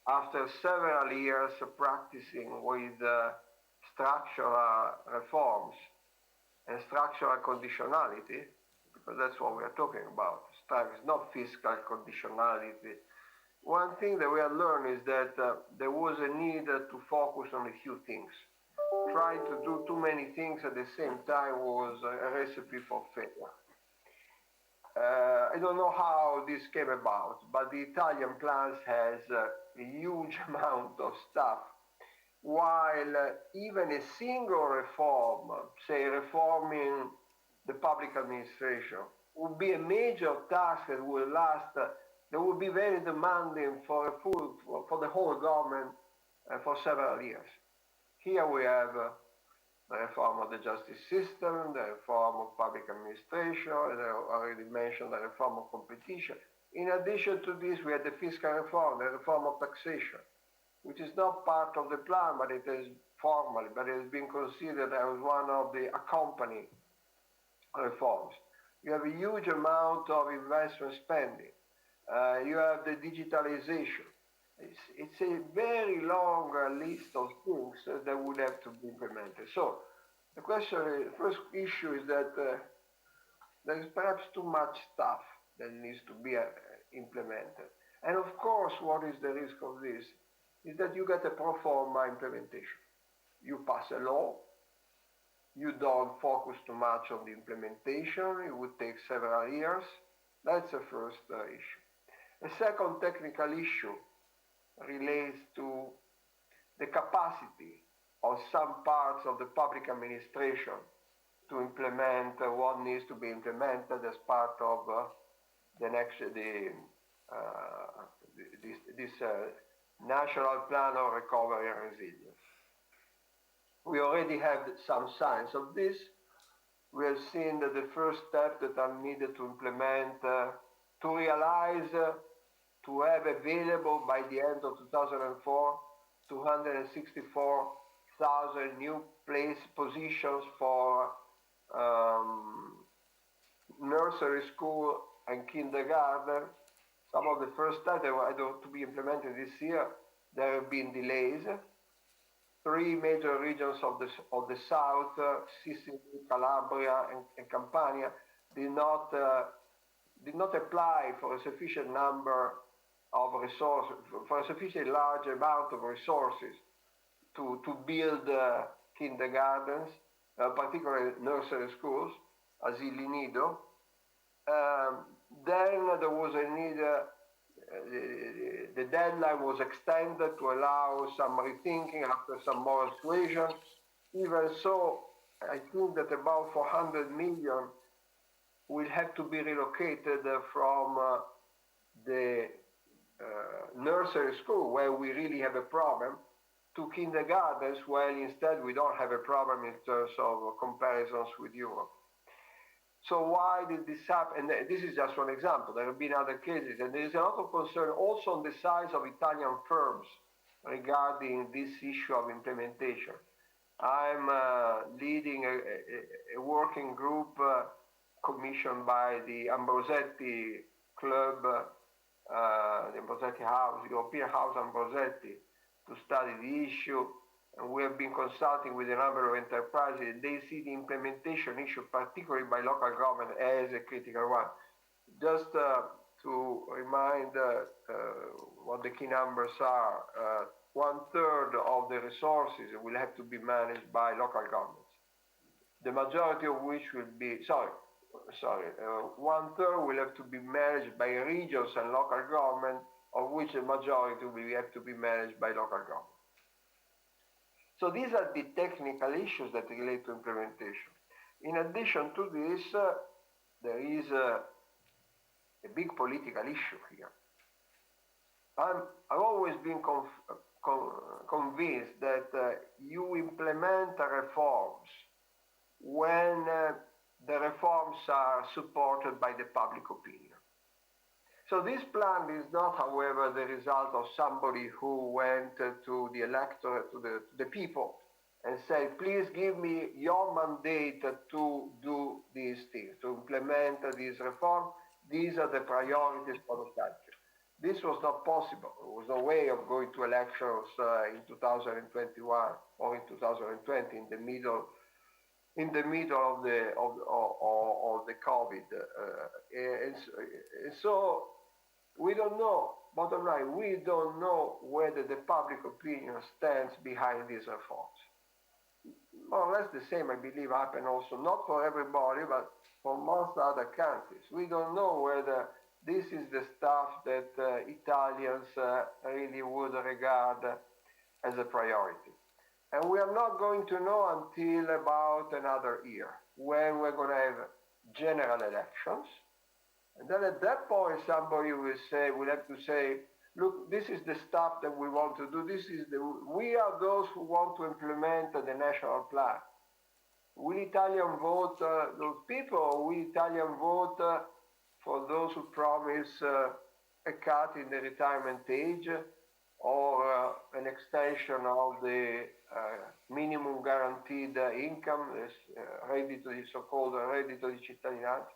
Speaker 11: after several years of practicing with structural reforms and structural conditionality, because that's what we are talking about, it's not fiscal conditionality. One thing that we have learned is that there was a need to focus on a few things. Trying to do too many things at the same time was a recipe for failure. I don't know how this came about, but the Italian plans has a huge amount of stuff, while even a single reform, say reforming the public administration, would be a major task that will last, that would be very demanding for the whole government for several years. Here we have the reform of the justice system, the reform of public administration, and I already mentioned the reform of competition. In addition to this, we had the fiscal reform, the reform of taxation, which is not part of the plan, but it is formally, but it has been considered as one of the accompanying reforms. You have a huge amount of investment spending. You have the digitalization. It's a very long list of things that would have to be implemented. So the question, the first issue is that there is perhaps too much stuff that needs to be implemented. And of course, what is the risk of this is that you get a pro forma implementation. You pass a law, you don't focus too much on the implementation, it would take several years. That's the first issue. The second technical issue relates to the capacity of some parts of the public administration to implement what needs to be implemented as part of this National Plan of Recovery and Resilience. We already have some signs of this. We have seen that the first steps that are needed to implement, to realize, to have available by the end of 2004, 264,000 new positions for nursery school and kindergarten. Some of the first steps that were to be implemented this year, there have been delays. 3 major regions of the south, Sicily, Calabria, and Campania, did not apply for a sufficient number of resources, for a sufficiently large amount of resources to build kindergartens, particularly nursery schools, asili nido. Then there was a need, the deadline was extended to allow some rethinking after some more persuasion. Even so, I think that about 400 million will have to be relocated from the nursery school, where we really have a problem, to kindergartens, where instead we don't have a problem in terms of comparisons with Europe. So why did this happen? And this is just one example. There have been other cases, and there is a lot of concern also on the size of Italian firms regarding this issue of implementation. I'm leading a working group commissioned by the Ambrosetti Club, the Ambrosetti House, the European House Ambrosetti, to study the issue. And we have been consulting with a number of enterprises. They see the implementation issue, particularly by local government, as a critical one. Just to to remind what the key numbers are. 1/3 of the resources will have to be managed by local governments. The majority of which will be, 1/3 will have to be managed by regions and local government, of which the majority will have to be managed by local government. So these are the technical issues that relate to implementation. In addition to this, there is a big political issue here. I've always been convinced that you implement reforms when the reforms are supported by the public opinion. So this plan is not, however, the result of somebody who went to the electorate, to the people, and said, please give me your mandate to do these things, to implement these reforms. These are the priorities for the country. This was not possible. There was no way of going to elections in 2021 or in 2020 in the middle of the COVID. And so we don't know, bottom line, we don't know whether the public opinion stands behind these reforms. More or less the same, I believe, happened also, not for everybody, but for most other countries. We don't know whether this is the stuff that Italians really would regard as a priority. And we are not going to know until about another year, when we're going to have general elections. And then at that point, somebody will have to say, look, this is the stuff that we want to do. We are those who want to implement the national plan. Will Italian vote those people, or will Italian vote for those who promise a cut in the retirement age, or an extension of the minimum guaranteed income, so-called reddito di cittadinanza?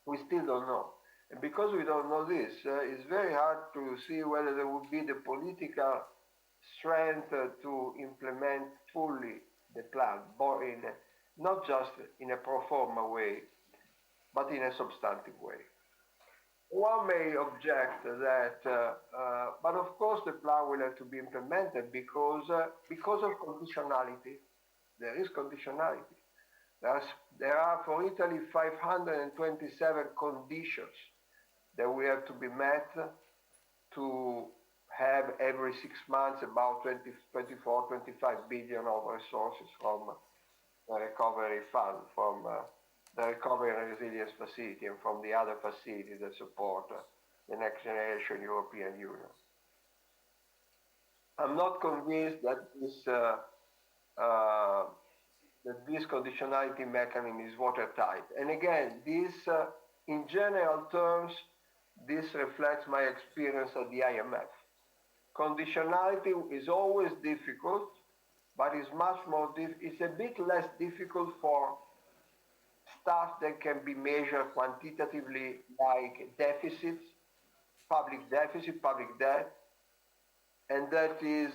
Speaker 11: We still don't know. And because we don't know this, it's very hard to see whether there would be the political strength to implement fully the plan, not just in a pro forma way, but in a substantive way. One may object that, but of course the plan will have to be implemented because of conditionality. There is conditionality. There are for Italy 527 conditions that we have to be met to have every 6 months about 24, 25 billion of resources from the recovery fund, from the Recovery and Resilience Facility, and from the other facilities that support the next generation European Union. I'm not convinced that this conditionality mechanism is watertight. And again, this, in general terms, this reflects my experience at the IMF. Conditionality is always difficult, but it's much more it's a bit less difficult for stuff that can be measured quantitatively, like deficits, public deficit, public debt, and that is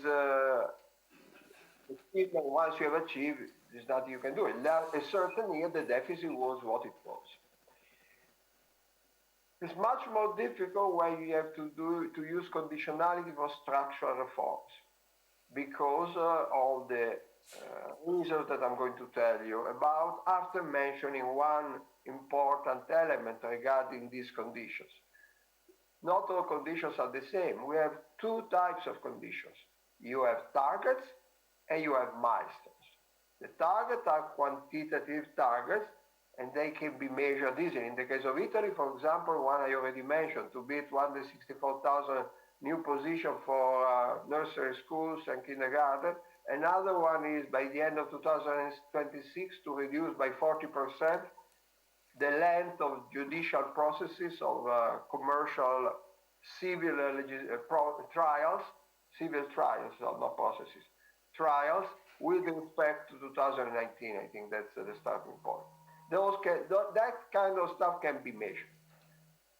Speaker 11: once you have achieved, there's nothing you can do. A certain year, the deficit was what it was. It's much more difficult when you have to use conditionality for structural reforms, because of the reasons that I'm going to tell you about after mentioning one important element regarding these conditions. Not all conditions are the same. We have two types of conditions. You have targets and you have milestones. The targets are quantitative targets, and they can be measured easily. In the case of Italy, for example, one I already mentioned, to build 164,000 new positions for nursery schools and kindergarten. Another one is by the end of 2026 to reduce by 40% the length of judicial processes of commercial civil trials, not processes, trials, with respect to 2019. I think that's the starting point. That kind of stuff can be measured.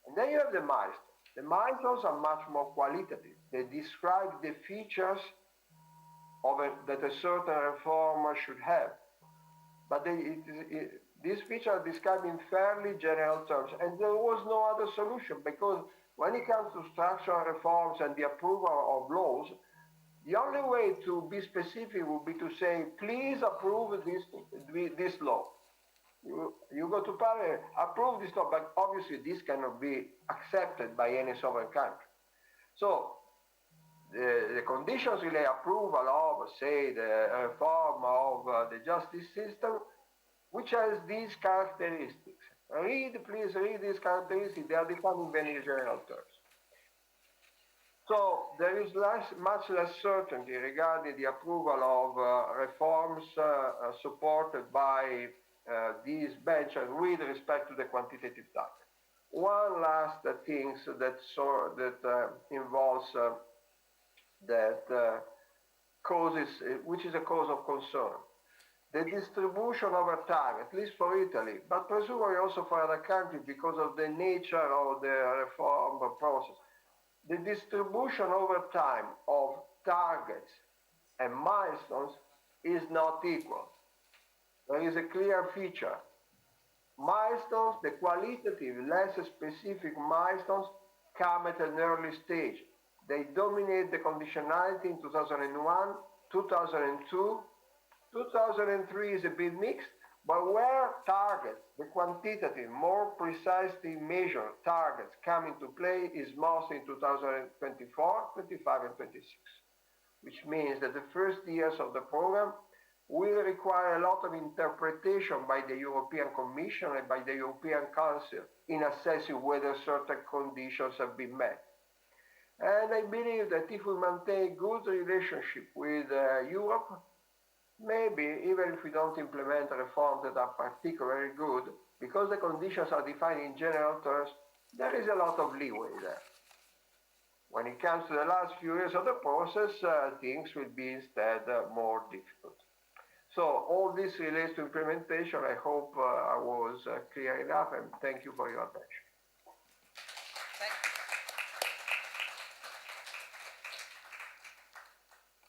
Speaker 11: And then you have the milestones. The milestones are much more qualitative. They describe the features that a certain reform should have. But These features are described in fairly general terms, and there was no other solution, because when it comes to structural reforms and the approval of laws, the only way to be specific would be to say, please approve this law. You go to Parliament, approve this law, but obviously this cannot be accepted by any sovereign country. So the conditions relay approval of, say, the reform of the justice system, which has these characteristics. Please read these characteristics. They are defined in very general terms. So there is much less certainty regarding the approval of reforms supported by these benches with respect to the quantitative target. One last thing that involves causes, which is a cause of concern. The distribution over time, at least for Italy, but presumably also for other countries because of the nature of the reform process. The distribution over time of targets and milestones is not equal. There is a clear feature. Milestones, the qualitative, less specific milestones, come at an early stage. They dominate the conditionality in 2001, 2002, 2003 is a bit mixed, but where targets, the quantitative, more precisely measured targets come into play is mostly in 2024, 25, and 26, which means that the first years of the program will require a lot of interpretation by the European Commission and by the European Council in assessing whether certain conditions have been met. And I believe that if we maintain good relationship with Europe, maybe even if we don't implement reforms that are particularly good, because the conditions are defined in general terms, there is a lot of leeway there. When it comes to the last few years of the process, things will be instead more difficult. So all this relates to implementation. I hope I was clear enough, and thank you for your attention.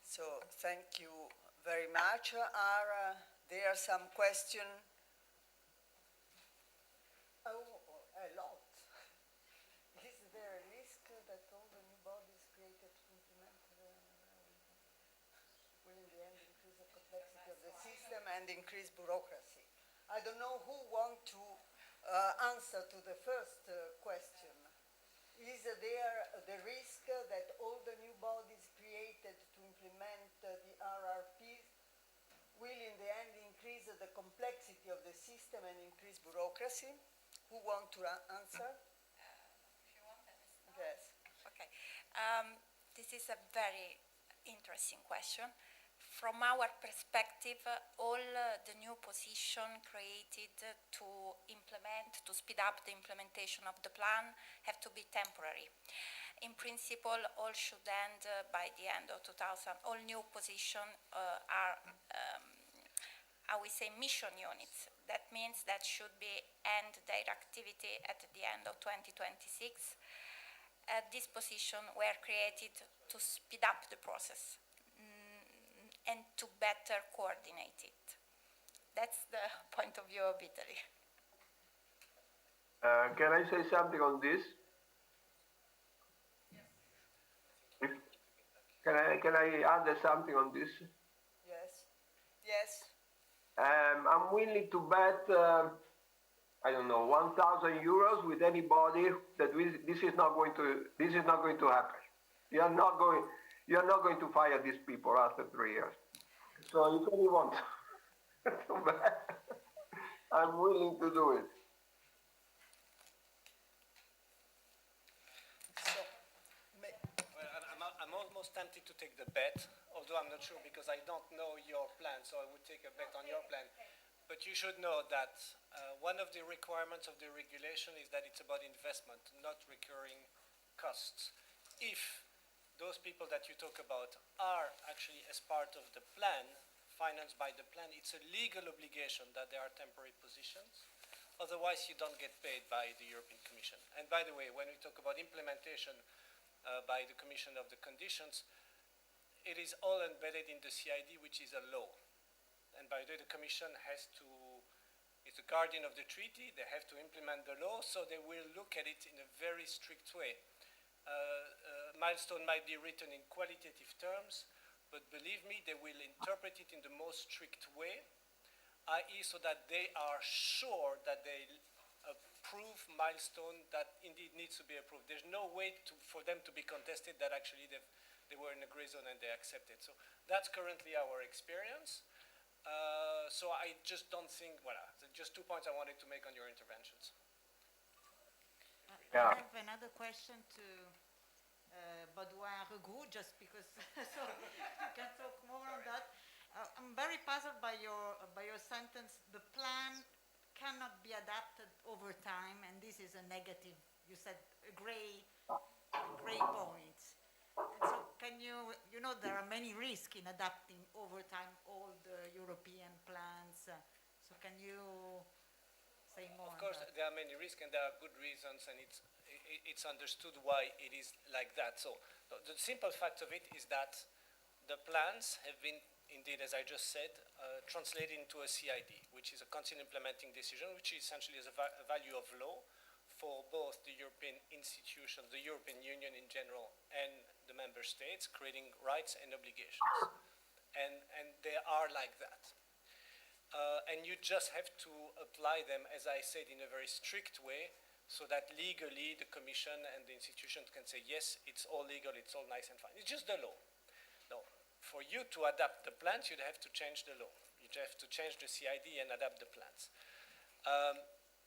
Speaker 1: So thank you very much. Are there some questions? Oh, a lot. Is there a risk that all the new bodies created to implement will in the end increase the complexity of the system and increase bureaucracy? I don't know who wants to answer to the first question. Is there the risk that all the new bodies created to implement the RRPs will in the end increase the complexity of the system and increase bureaucracy? Who wants to answer?
Speaker 2: If you want,
Speaker 1: Yes.
Speaker 2: Okay. This is a very interesting question. From our perspective, all the new positions created to implement, to speed up the implementation of the plan have to be temporary. In principle, all should end by the end of 2000. All new positions are, I would say, mission units. That means that should be end their activity at the end of 2026. These positions were created to speed up the process and to better coordinate it. That's the point of view of Italy.
Speaker 11: Can I say something on this? Yes. Can I add something on this?
Speaker 1: Yes. Yes.
Speaker 11: I'm willing to bet, I don't know, 1,000 euros with anybody that this is not going to happen. You are not going to fire these people after 3 years. So if anyone to bet, I'm willing to do it.
Speaker 5: I'm almost tempted to take the bet, although I'm not sure because I don't know your plan, so I would take a bet on your plan. But you should know that one of the requirements of the regulation is that it's about investment, not recurring costs. If those people that you talk about are actually as part of the plan, financed by the plan, it's a legal obligation that there are temporary positions. Otherwise, you don't get paid by the European Commission. And by the way, when we talk about implementation by the Commission of the conditions, it is all embedded in the CID, which is a law. And by the way, the Commission is is the guardian of the treaty. They have to implement the law, so they will look at it in a very strict way. Milestone might be written in qualitative terms, but believe me, they will interpret it in the most strict way, i.e. so that they are sure that they approve milestone that indeed needs to be approved. There's no way for them to be contested that actually they were in a gray zone and they accepted. So that's currently our experience. So I just don't think, voilà, just 2 points I wanted to make on your interventions.
Speaker 21: I have another question to Baudouin Regout, just because so you can talk more on that. I'm very puzzled by your sentence. The plan cannot be adapted over time, and this is a negative. You said a gray point. And so can you know there are many risks in adapting over time all the European plans. So can you say more?
Speaker 5: Of course, there are many risks and there are good reasons, and it's understood why it is like that. So the simple fact of it is that the plans have been, indeed, as I just said, translated into a CID, which is a Council implementing decision, which essentially is a value of law for both the European institutions, the European Union in general, and the member states, creating rights and obligations. And they are like that. And you just have to apply them, as I said, in a very strict way, so that legally the Commission and the institutions can say, yes, it's all legal, it's all nice and fine. It's just the law. Now, for you to adapt the plans, you'd have to change the law. You'd have to change the CID and adapt the plans.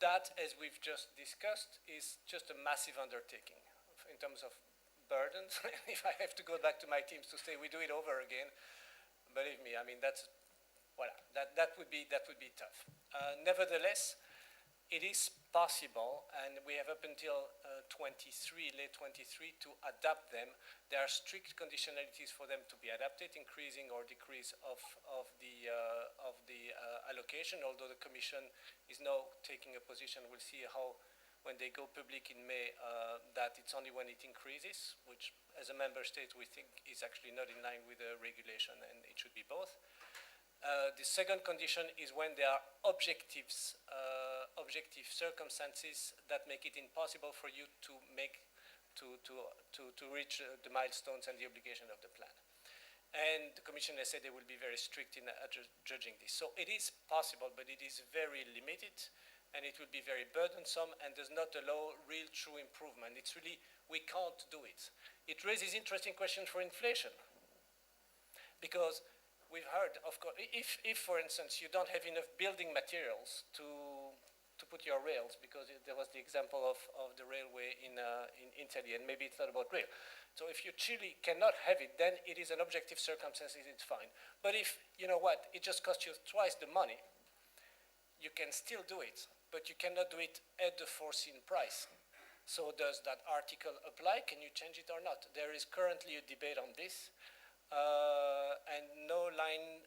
Speaker 5: That, as we've just discussed, is just a massive undertaking in terms of burdens. If I have to go back to my teams to say we do it over again, believe me, I mean, that would be tough. Nevertheless, it is possible, and we have up until late 23 to adapt them. There are strict conditionalities for them to be adapted, increasing or decrease of the allocation, although the Commission is now taking a position. We'll see how, when they go public in May, that it's only when it increases, which as a member state we think is actually not in line with the regulation, and it should be both. The second condition is when there are objective circumstances that make it impossible for you to reach the milestones and the obligation of the plan. And the Commission has said they will be very strict in judging this. So it is possible, but it is very limited, and it will be very burdensome, and does not allow real true improvement. It's really, we can't do it. It raises interesting questions for inflation, because we've heard, of course, if for instance, you don't have enough building materials to put your rails, because there was the example of the railway in Italy, and maybe it's not about rail. So if you truly cannot have it, then it is an objective circumstance, it's fine. But if, you know what, it just costs you twice the money, you can still do it, but you cannot do it at the foreseen price. So does that article apply? Can you change it or not? There is currently a debate on this. And no line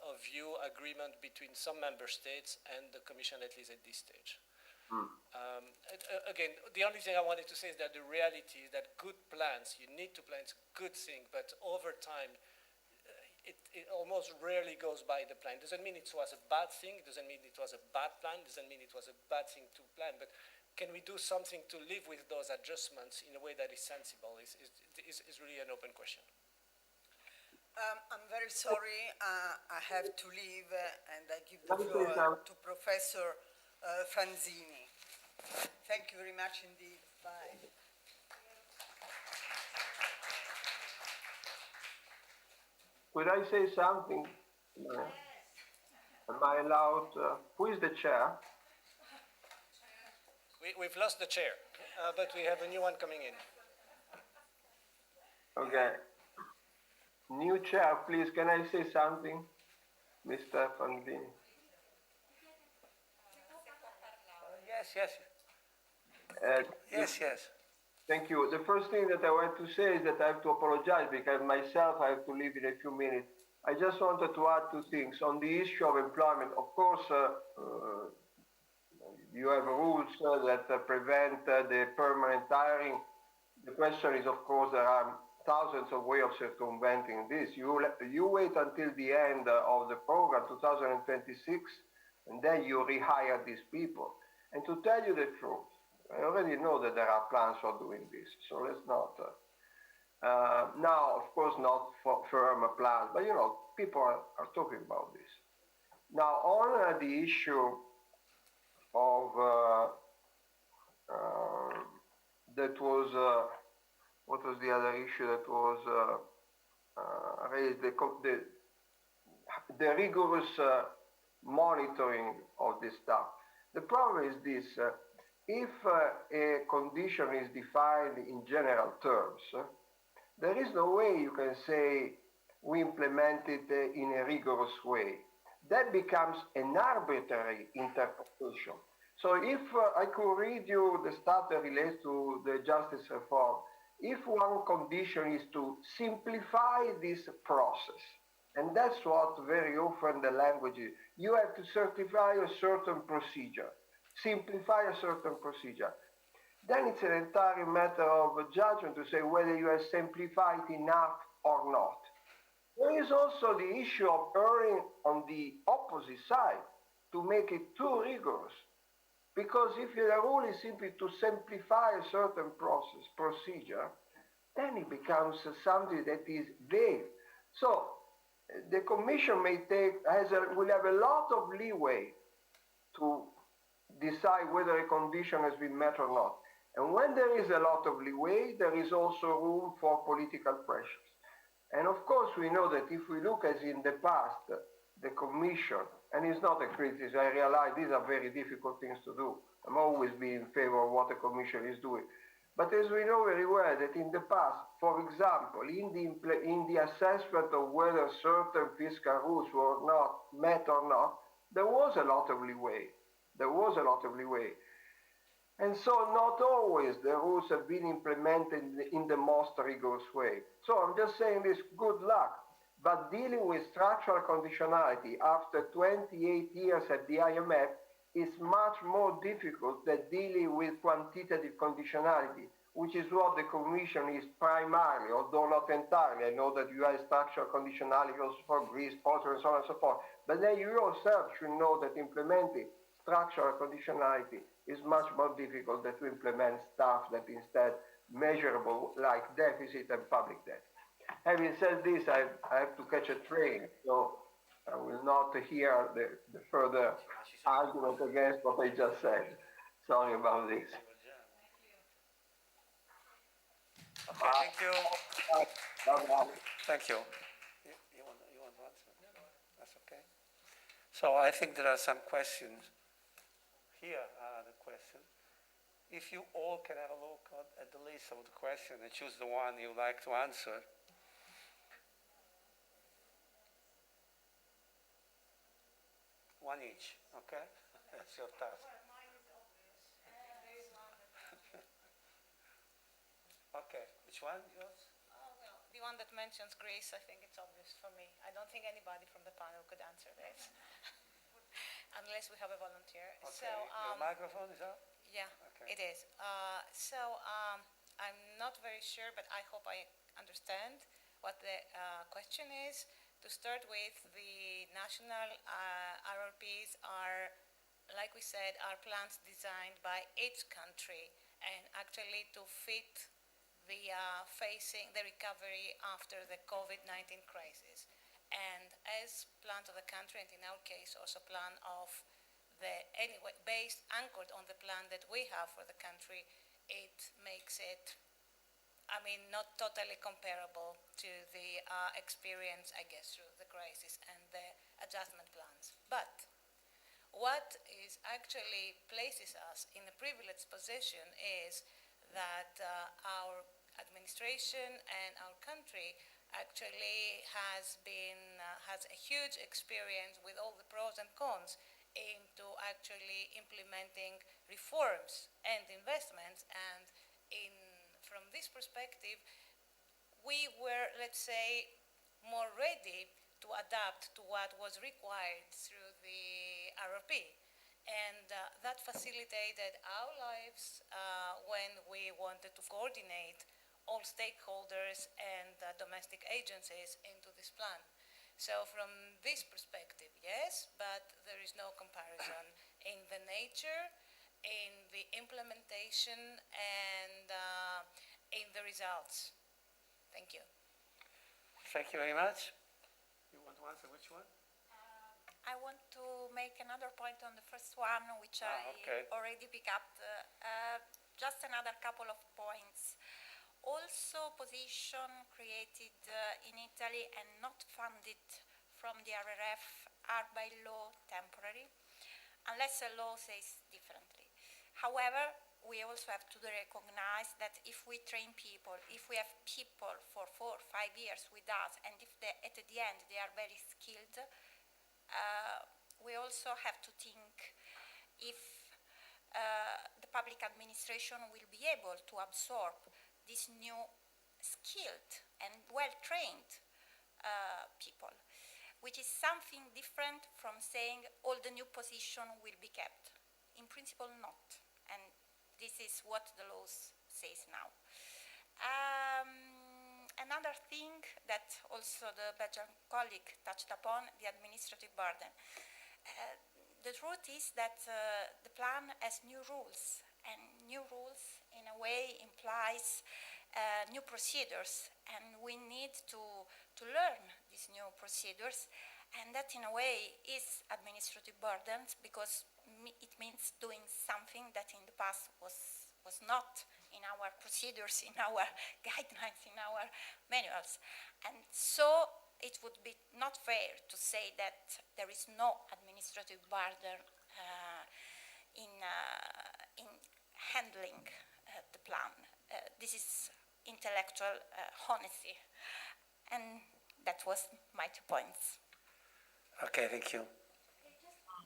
Speaker 5: of view agreement between some member states and the Commission, at least at this stage. Again, the only thing I wanted to say is that the reality is that good plans, you need to plan, it's a good thing, but over time, it almost rarely goes by the plan. Doesn't mean it was a bad thing, doesn't mean it was a bad plan, doesn't mean it was a bad thing to plan, but can we do something to live with those adjustments in a way that is sensible is really an open question.
Speaker 1: I'm very sorry, I have to leave, and I give the floor to Professor Franzini. Thank you very much indeed. Bye.
Speaker 11: Could I say something? Am I allowed? Who is the chair?
Speaker 5: We've lost the chair, but we have a new one coming in.
Speaker 11: Okay. New chair, please, can I say something? Mr. Fandini.
Speaker 5: Yes.
Speaker 11: Thank you. The first thing that I want to say is that I have to apologize because myself I have to leave in a few minutes. I just wanted to add two things. On the issue of employment, of course, you have rules that prevent the permanent hiring. The question is, of course, there are thousands of ways of circumventing this. You wait until the end of the program, 2026, and then you rehire these people. And to tell you the truth, I already know that there are plans for doing this, so let's not. Now, of course, not for firm plans, but people are talking about this. Now, on the issue of that was what was the other issue that was raised? The rigorous monitoring of this stuff. The problem is this: if a condition is defined in general terms, there is no way you can say we implement it in a rigorous way. That becomes an arbitrary interpretation. So if I could read you the stuff that relates to the justice reform, if one condition is to simplify this process, and that's what very often the language is, you have to certify a certain procedure, simplify a certain procedure. Then it's an entire matter of judgment to say whether you have simplified enough or not. There is also the issue of erring on the opposite side to make it too rigorous. Because if the rule is simply to simplify a certain procedure, then it becomes something that is vague. So the Commission will have a lot of leeway to decide whether a condition has been met or not. And when there is a lot of leeway, there is also room for political pressures. And of course, we know that if we look as in the past, the Commission, and it's not a criticism, I realize these are very difficult things to do. I'm always being in favor of what the Commission is doing. But as we know very well that in the past, for example, in the assessment of whether certain fiscal rules were not met or not, there was a lot of leeway. There was a lot of leeway. And so not always the rules have been implemented in the most rigorous way. So I'm just saying this, good luck. But dealing with structural conditionality after 28 years at the IMF is much more difficult than dealing with quantitative conditionality, which is what the Commission is primarily, although not entirely. I know that you have structural conditionality also for Greece, Portugal, and so on and so forth. But then you yourself should know that implementing structural conditionality is much more difficult than to implement stuff that instead measurable like deficit and public debt. Having said this, I have to catch a train, so I will not hear the further argument against what I just said. Sorry about this.
Speaker 5: Okay, thank you.
Speaker 11: Bye-bye.
Speaker 5: Thank you. You want to answer? No. That's okay. So I think there are some questions. Here are the questions. If you all can have a look at the list of the questions and choose the one you like to answer. One each, okay? That's your task. Okay, which one? Yours?
Speaker 2: The one that mentions Greece, I think it's obvious for me. I don't think anybody from the panel could answer this, unless we have a volunteer.
Speaker 5: Okay,
Speaker 2: So,
Speaker 5: your microphone is up?
Speaker 2: yeah,
Speaker 5: Okay.
Speaker 2: it is. I'm not very sure, but I hope I understand what the question is. To start with, the national RRPs are, like we said, are plans designed by each country and actually to fit the facing the recovery after the COVID-19 crisis. And as plans of the country, and in our case also plan of the, anyway, based, anchored on the plan that we have for the country, it makes it, I mean, not totally comparable to the experience, I guess, through the crisis and the adjustment plans. But what is actually places us in a privileged position is that our administration and our country actually has a huge experience with all the pros and cons into actually implementing reforms and investments, and from this perspective we were, let's say, more ready to adapt to what was required through the RRP, and that facilitated our lives when we wanted to coordinate all stakeholders and domestic agencies into this plan. So from this perspective, yes, but there is no comparison.
Speaker 13: nature, in the implementation, and in the results. Thank you.
Speaker 5: Thank you very much. You want to answer which one?
Speaker 22: I want to make another point on the first one, which I already picked up. Just another couple of points. Also, position created in Italy and not funded from the RRF are by law temporary, unless a law says differently. However, we also have to recognize that if we train people, if we have people for 4 or 5 years with us, and if at the end they are very skilled, we also have to think if the public administration will be able to absorb these new skilled and well-trained people, which is something different from saying all the new position will be kept. In principle, not. And this is what the law says now. Another thing that also the Belgian colleague touched upon, the administrative burden. The truth is that the plan has new rules, and new rules in a way implies new procedures, and we need to learn these new procedures, and that in a way is administrative burdens because it means doing something that in the past was not in our procedures, in our guidelines, in our manuals. And so it would be not fair to say that there is no administrative burden in handling the plan. This is intellectual honesty. And that was my 2 points.
Speaker 5: Okay, thank you.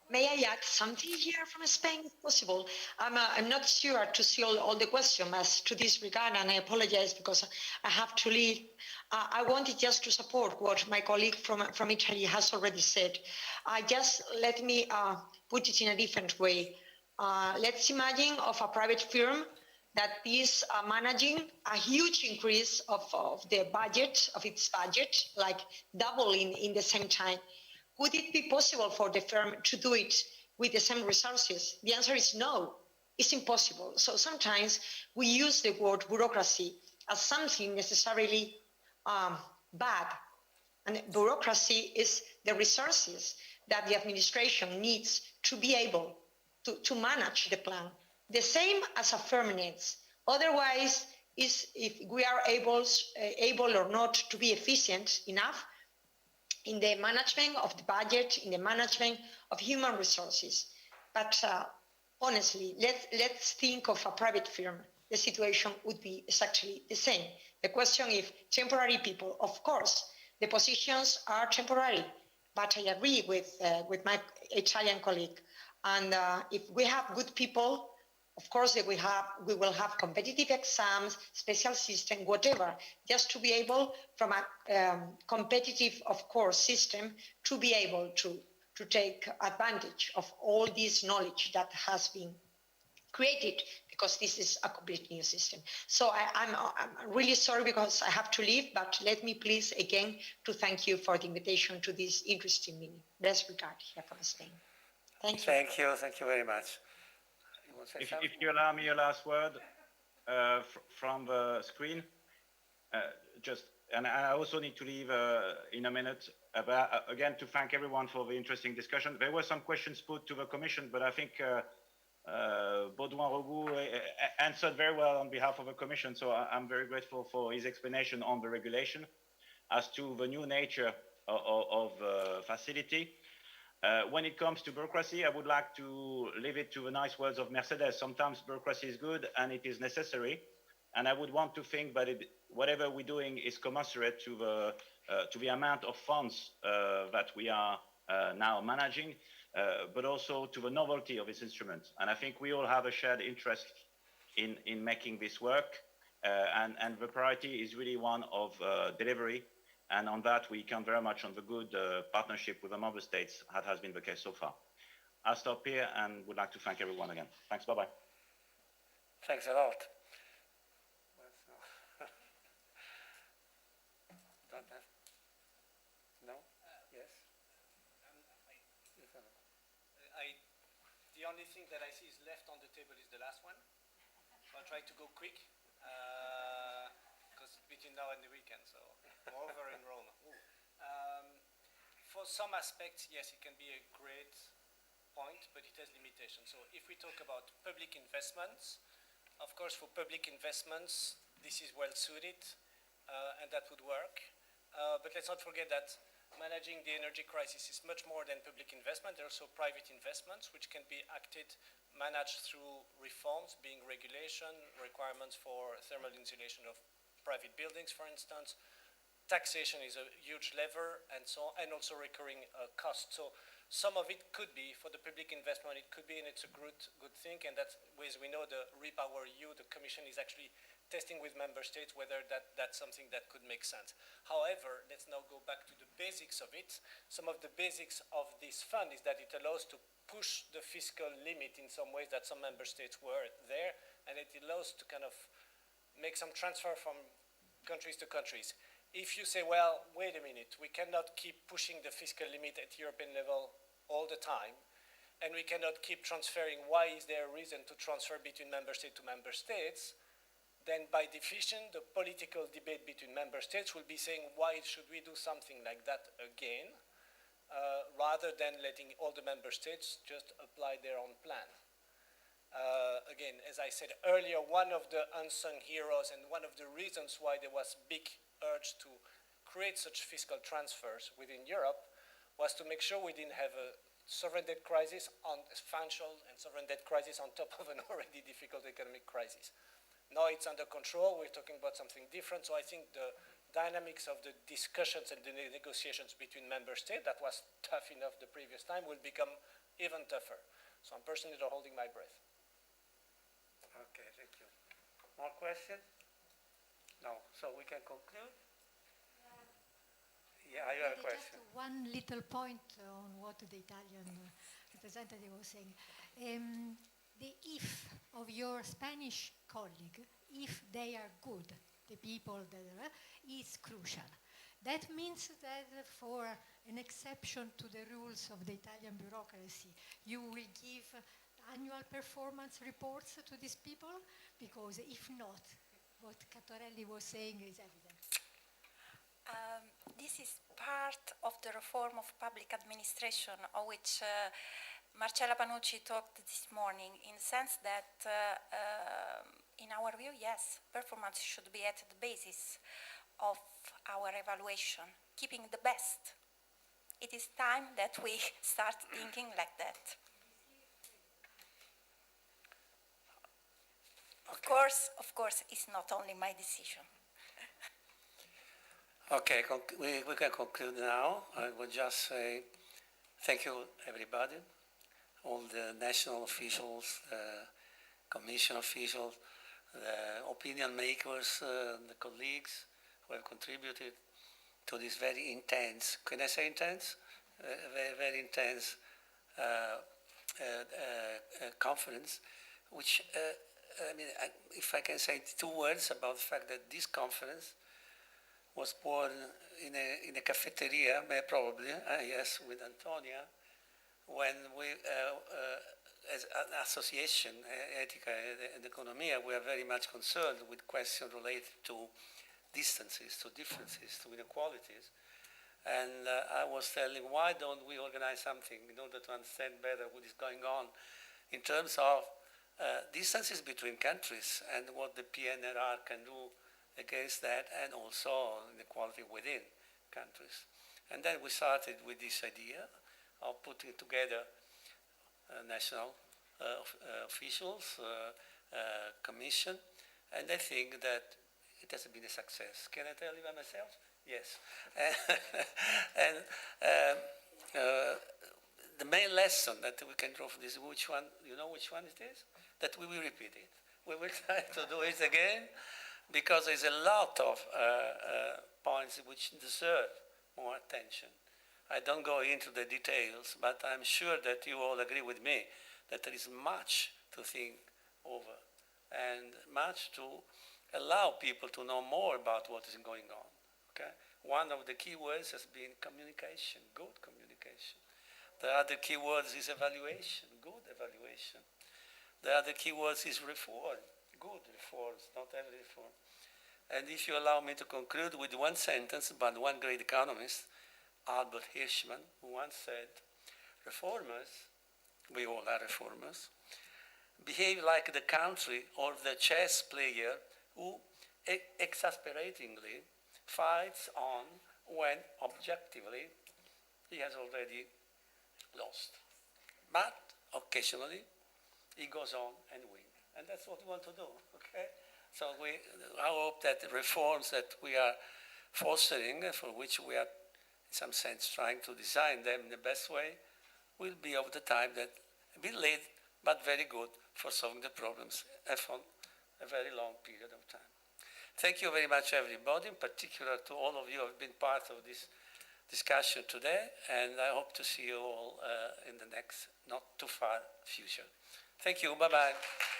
Speaker 4: May I add something here from Spain, if possible? I'm not sure to see all the questions as to this regard, and I apologize because I have to leave. I wanted just to support what my colleague from Italy has already said. Let me put it in a different way. Let's imagine of a private firm that is managing a huge increase of the budget, of its budget, like doubling in the same time. Would it be possible for the firm to do it with the same resources? The answer is no, it's impossible. So sometimes we use the word bureaucracy as something necessarily bad. And bureaucracy is the resources that the administration needs to be able to manage the plan. The same as a firm needs. Otherwise, if we are able or not to be efficient enough in the management of the budget, in the management of human resources. But honestly, let's think of a private firm. The situation would be exactly the same. The question is temporary people. Of course, the positions are temporary, but I agree with my Italian colleague. And if we have good people, of course, we will have competitive exams, special system, whatever, just to be able, from a competitive, of course, system, to be able to take advantage of all this knowledge that has been created, because this is a complete new system. So I'm really sorry because I have to leave, but let me please again to thank you for the invitation to this interesting meeting. Best regard here from Spain. Thank you.
Speaker 5: Thank you very much.
Speaker 8: If you allow me a last word from the screen, and I also need to leave in a minute, again, to thank everyone for the interesting discussion. There were some questions put to the Commission, but I think Baudouin Rogout answered very well on behalf of the Commission, so I'm very grateful for his explanation on the regulation as to the new nature of the facility. When it comes to bureaucracy, I would like to leave it to the nice words of Mercedes. Sometimes bureaucracy is good and it is necessary. And I would want to think that whatever we're doing is commensurate to the amount of funds that we are now managing, but also to the novelty of this instrument. And I think we all have a shared interest in making this work. And the priority is really one of delivery. And on that, we count very much on the good partnership with the member states, as has been the case so far. I'll stop here and would like to thank everyone again. Thanks, bye-bye.
Speaker 5: Thanks a lot. Don't have? No? Yes? only thing that I see is left on the table is the last one. So I'll try to go quick, because between now and the weekend, so I'm over in Rome. For some aspects, yes, it can be a great point, but it has limitations. So if we talk about public investments, of course, for public investments, this is well suited, and that would work. But let's not forget that managing the energy crisis is much more than public investment. There are also private investments, which can be managed through reforms, being regulation, requirements for thermal insulation of private buildings, for instance. Taxation is a huge lever, and so on, and also recurring costs. So some of it could be, for the public investment, it could be, and it's a good thing, and that's, as we know, the Repower EU, the Commission is actually testing with member states whether that's something that could make sense. However, let's now go back to the basics of it. Some of the basics of this fund is that it allows to push the fiscal limit in some ways that some member states were there, and it allows to kind of make some transfer from countries to countries. If you say, well, wait a minute, we cannot keep pushing the fiscal limit at European level all the time, and we cannot keep transferring, why is there a reason to transfer between member state to member states? Then by definition, the political debate between member states will be saying, why should we do something like that again, rather than letting all the member states just apply their own plan. Again, as I said earlier, one of the unsung heroes and one of the reasons why there was big urge to create such fiscal transfers within Europe was to make sure we didn't have a sovereign debt crisis, financial and sovereign debt crisis on top of an already difficult economic crisis. Now it's under control, we're talking about something different, so I think the dynamics of the discussions and the negotiations between member states that was tough enough the previous time will become even tougher. So I'm personally not holding my breath.
Speaker 12: Okay, thank you. More questions? No, so we can conclude? Yeah, you have a question.
Speaker 14: Just one little point on what the Italian representative was saying. The if of your Spanish colleague, if they are good, the people that are, is crucial. That means that for an exception to the rules of the Italian bureaucracy, you will give annual performance reports to these people? Because if not, what Cattorelli was saying is evident.
Speaker 2: This is part of the reform of public administration, of which Marcella Panucci talked this morning, in the sense that, in our view, yes, performance should be at the basis of our evaluation, keeping the best. It is time that we start thinking like that. Of course, it's not only my decision.
Speaker 12: Okay, we can conclude now. I would just say thank you, everybody, all the national officials, commission officials, the opinion makers, the colleagues who have contributed to this very intense, can I say intense? Very intense conference, which, I mean, if I can say 2 words about the fact that this conference was born in a cafeteria, probably, yes, with Antonia, when we, as an association, Etica and Economia, we are very much concerned with questions related to distances, to differences, to inequalities. And I was telling, why don't we organize something in order to understand better what is going on in terms of distances between countries and what the PNRR can do against that, and also inequality within countries. And then we started with this idea of putting together national officials, commission, and I think that it has been a success. Can I tell you by myself? Yes. And the main lesson that we can draw from this, which one, you know which one it is? That we will repeat it. We will try to do it again, because there's a lot of points which deserve more attention. I don't go into the details, but I'm sure that you all agree with me that there is much to think over and much to allow people to know more about what is going on. Okay? One of the key words has been communication, good communication. The other key word is evaluation, good evaluation. The other key word is reform, good reforms, not every reform. And if you allow me to conclude with one sentence by one great economist, Albert Hirschman, who once said, reformers, we all are reformers, behave like the country or the chess player who exasperatingly fights on when objectively he has already lost. But occasionally he goes on and wins. And that's what we want to do, okay? So I hope that the reforms that we are fostering, for which we are in some sense trying to design them in the best way, will be over the time that be late but very good for solving the problems and for a very long period of time. Thank you very much, everybody, in particular to all of you who have been part of this discussion today, and I hope to see you all in the next not too far future. Thank you. Bye-bye.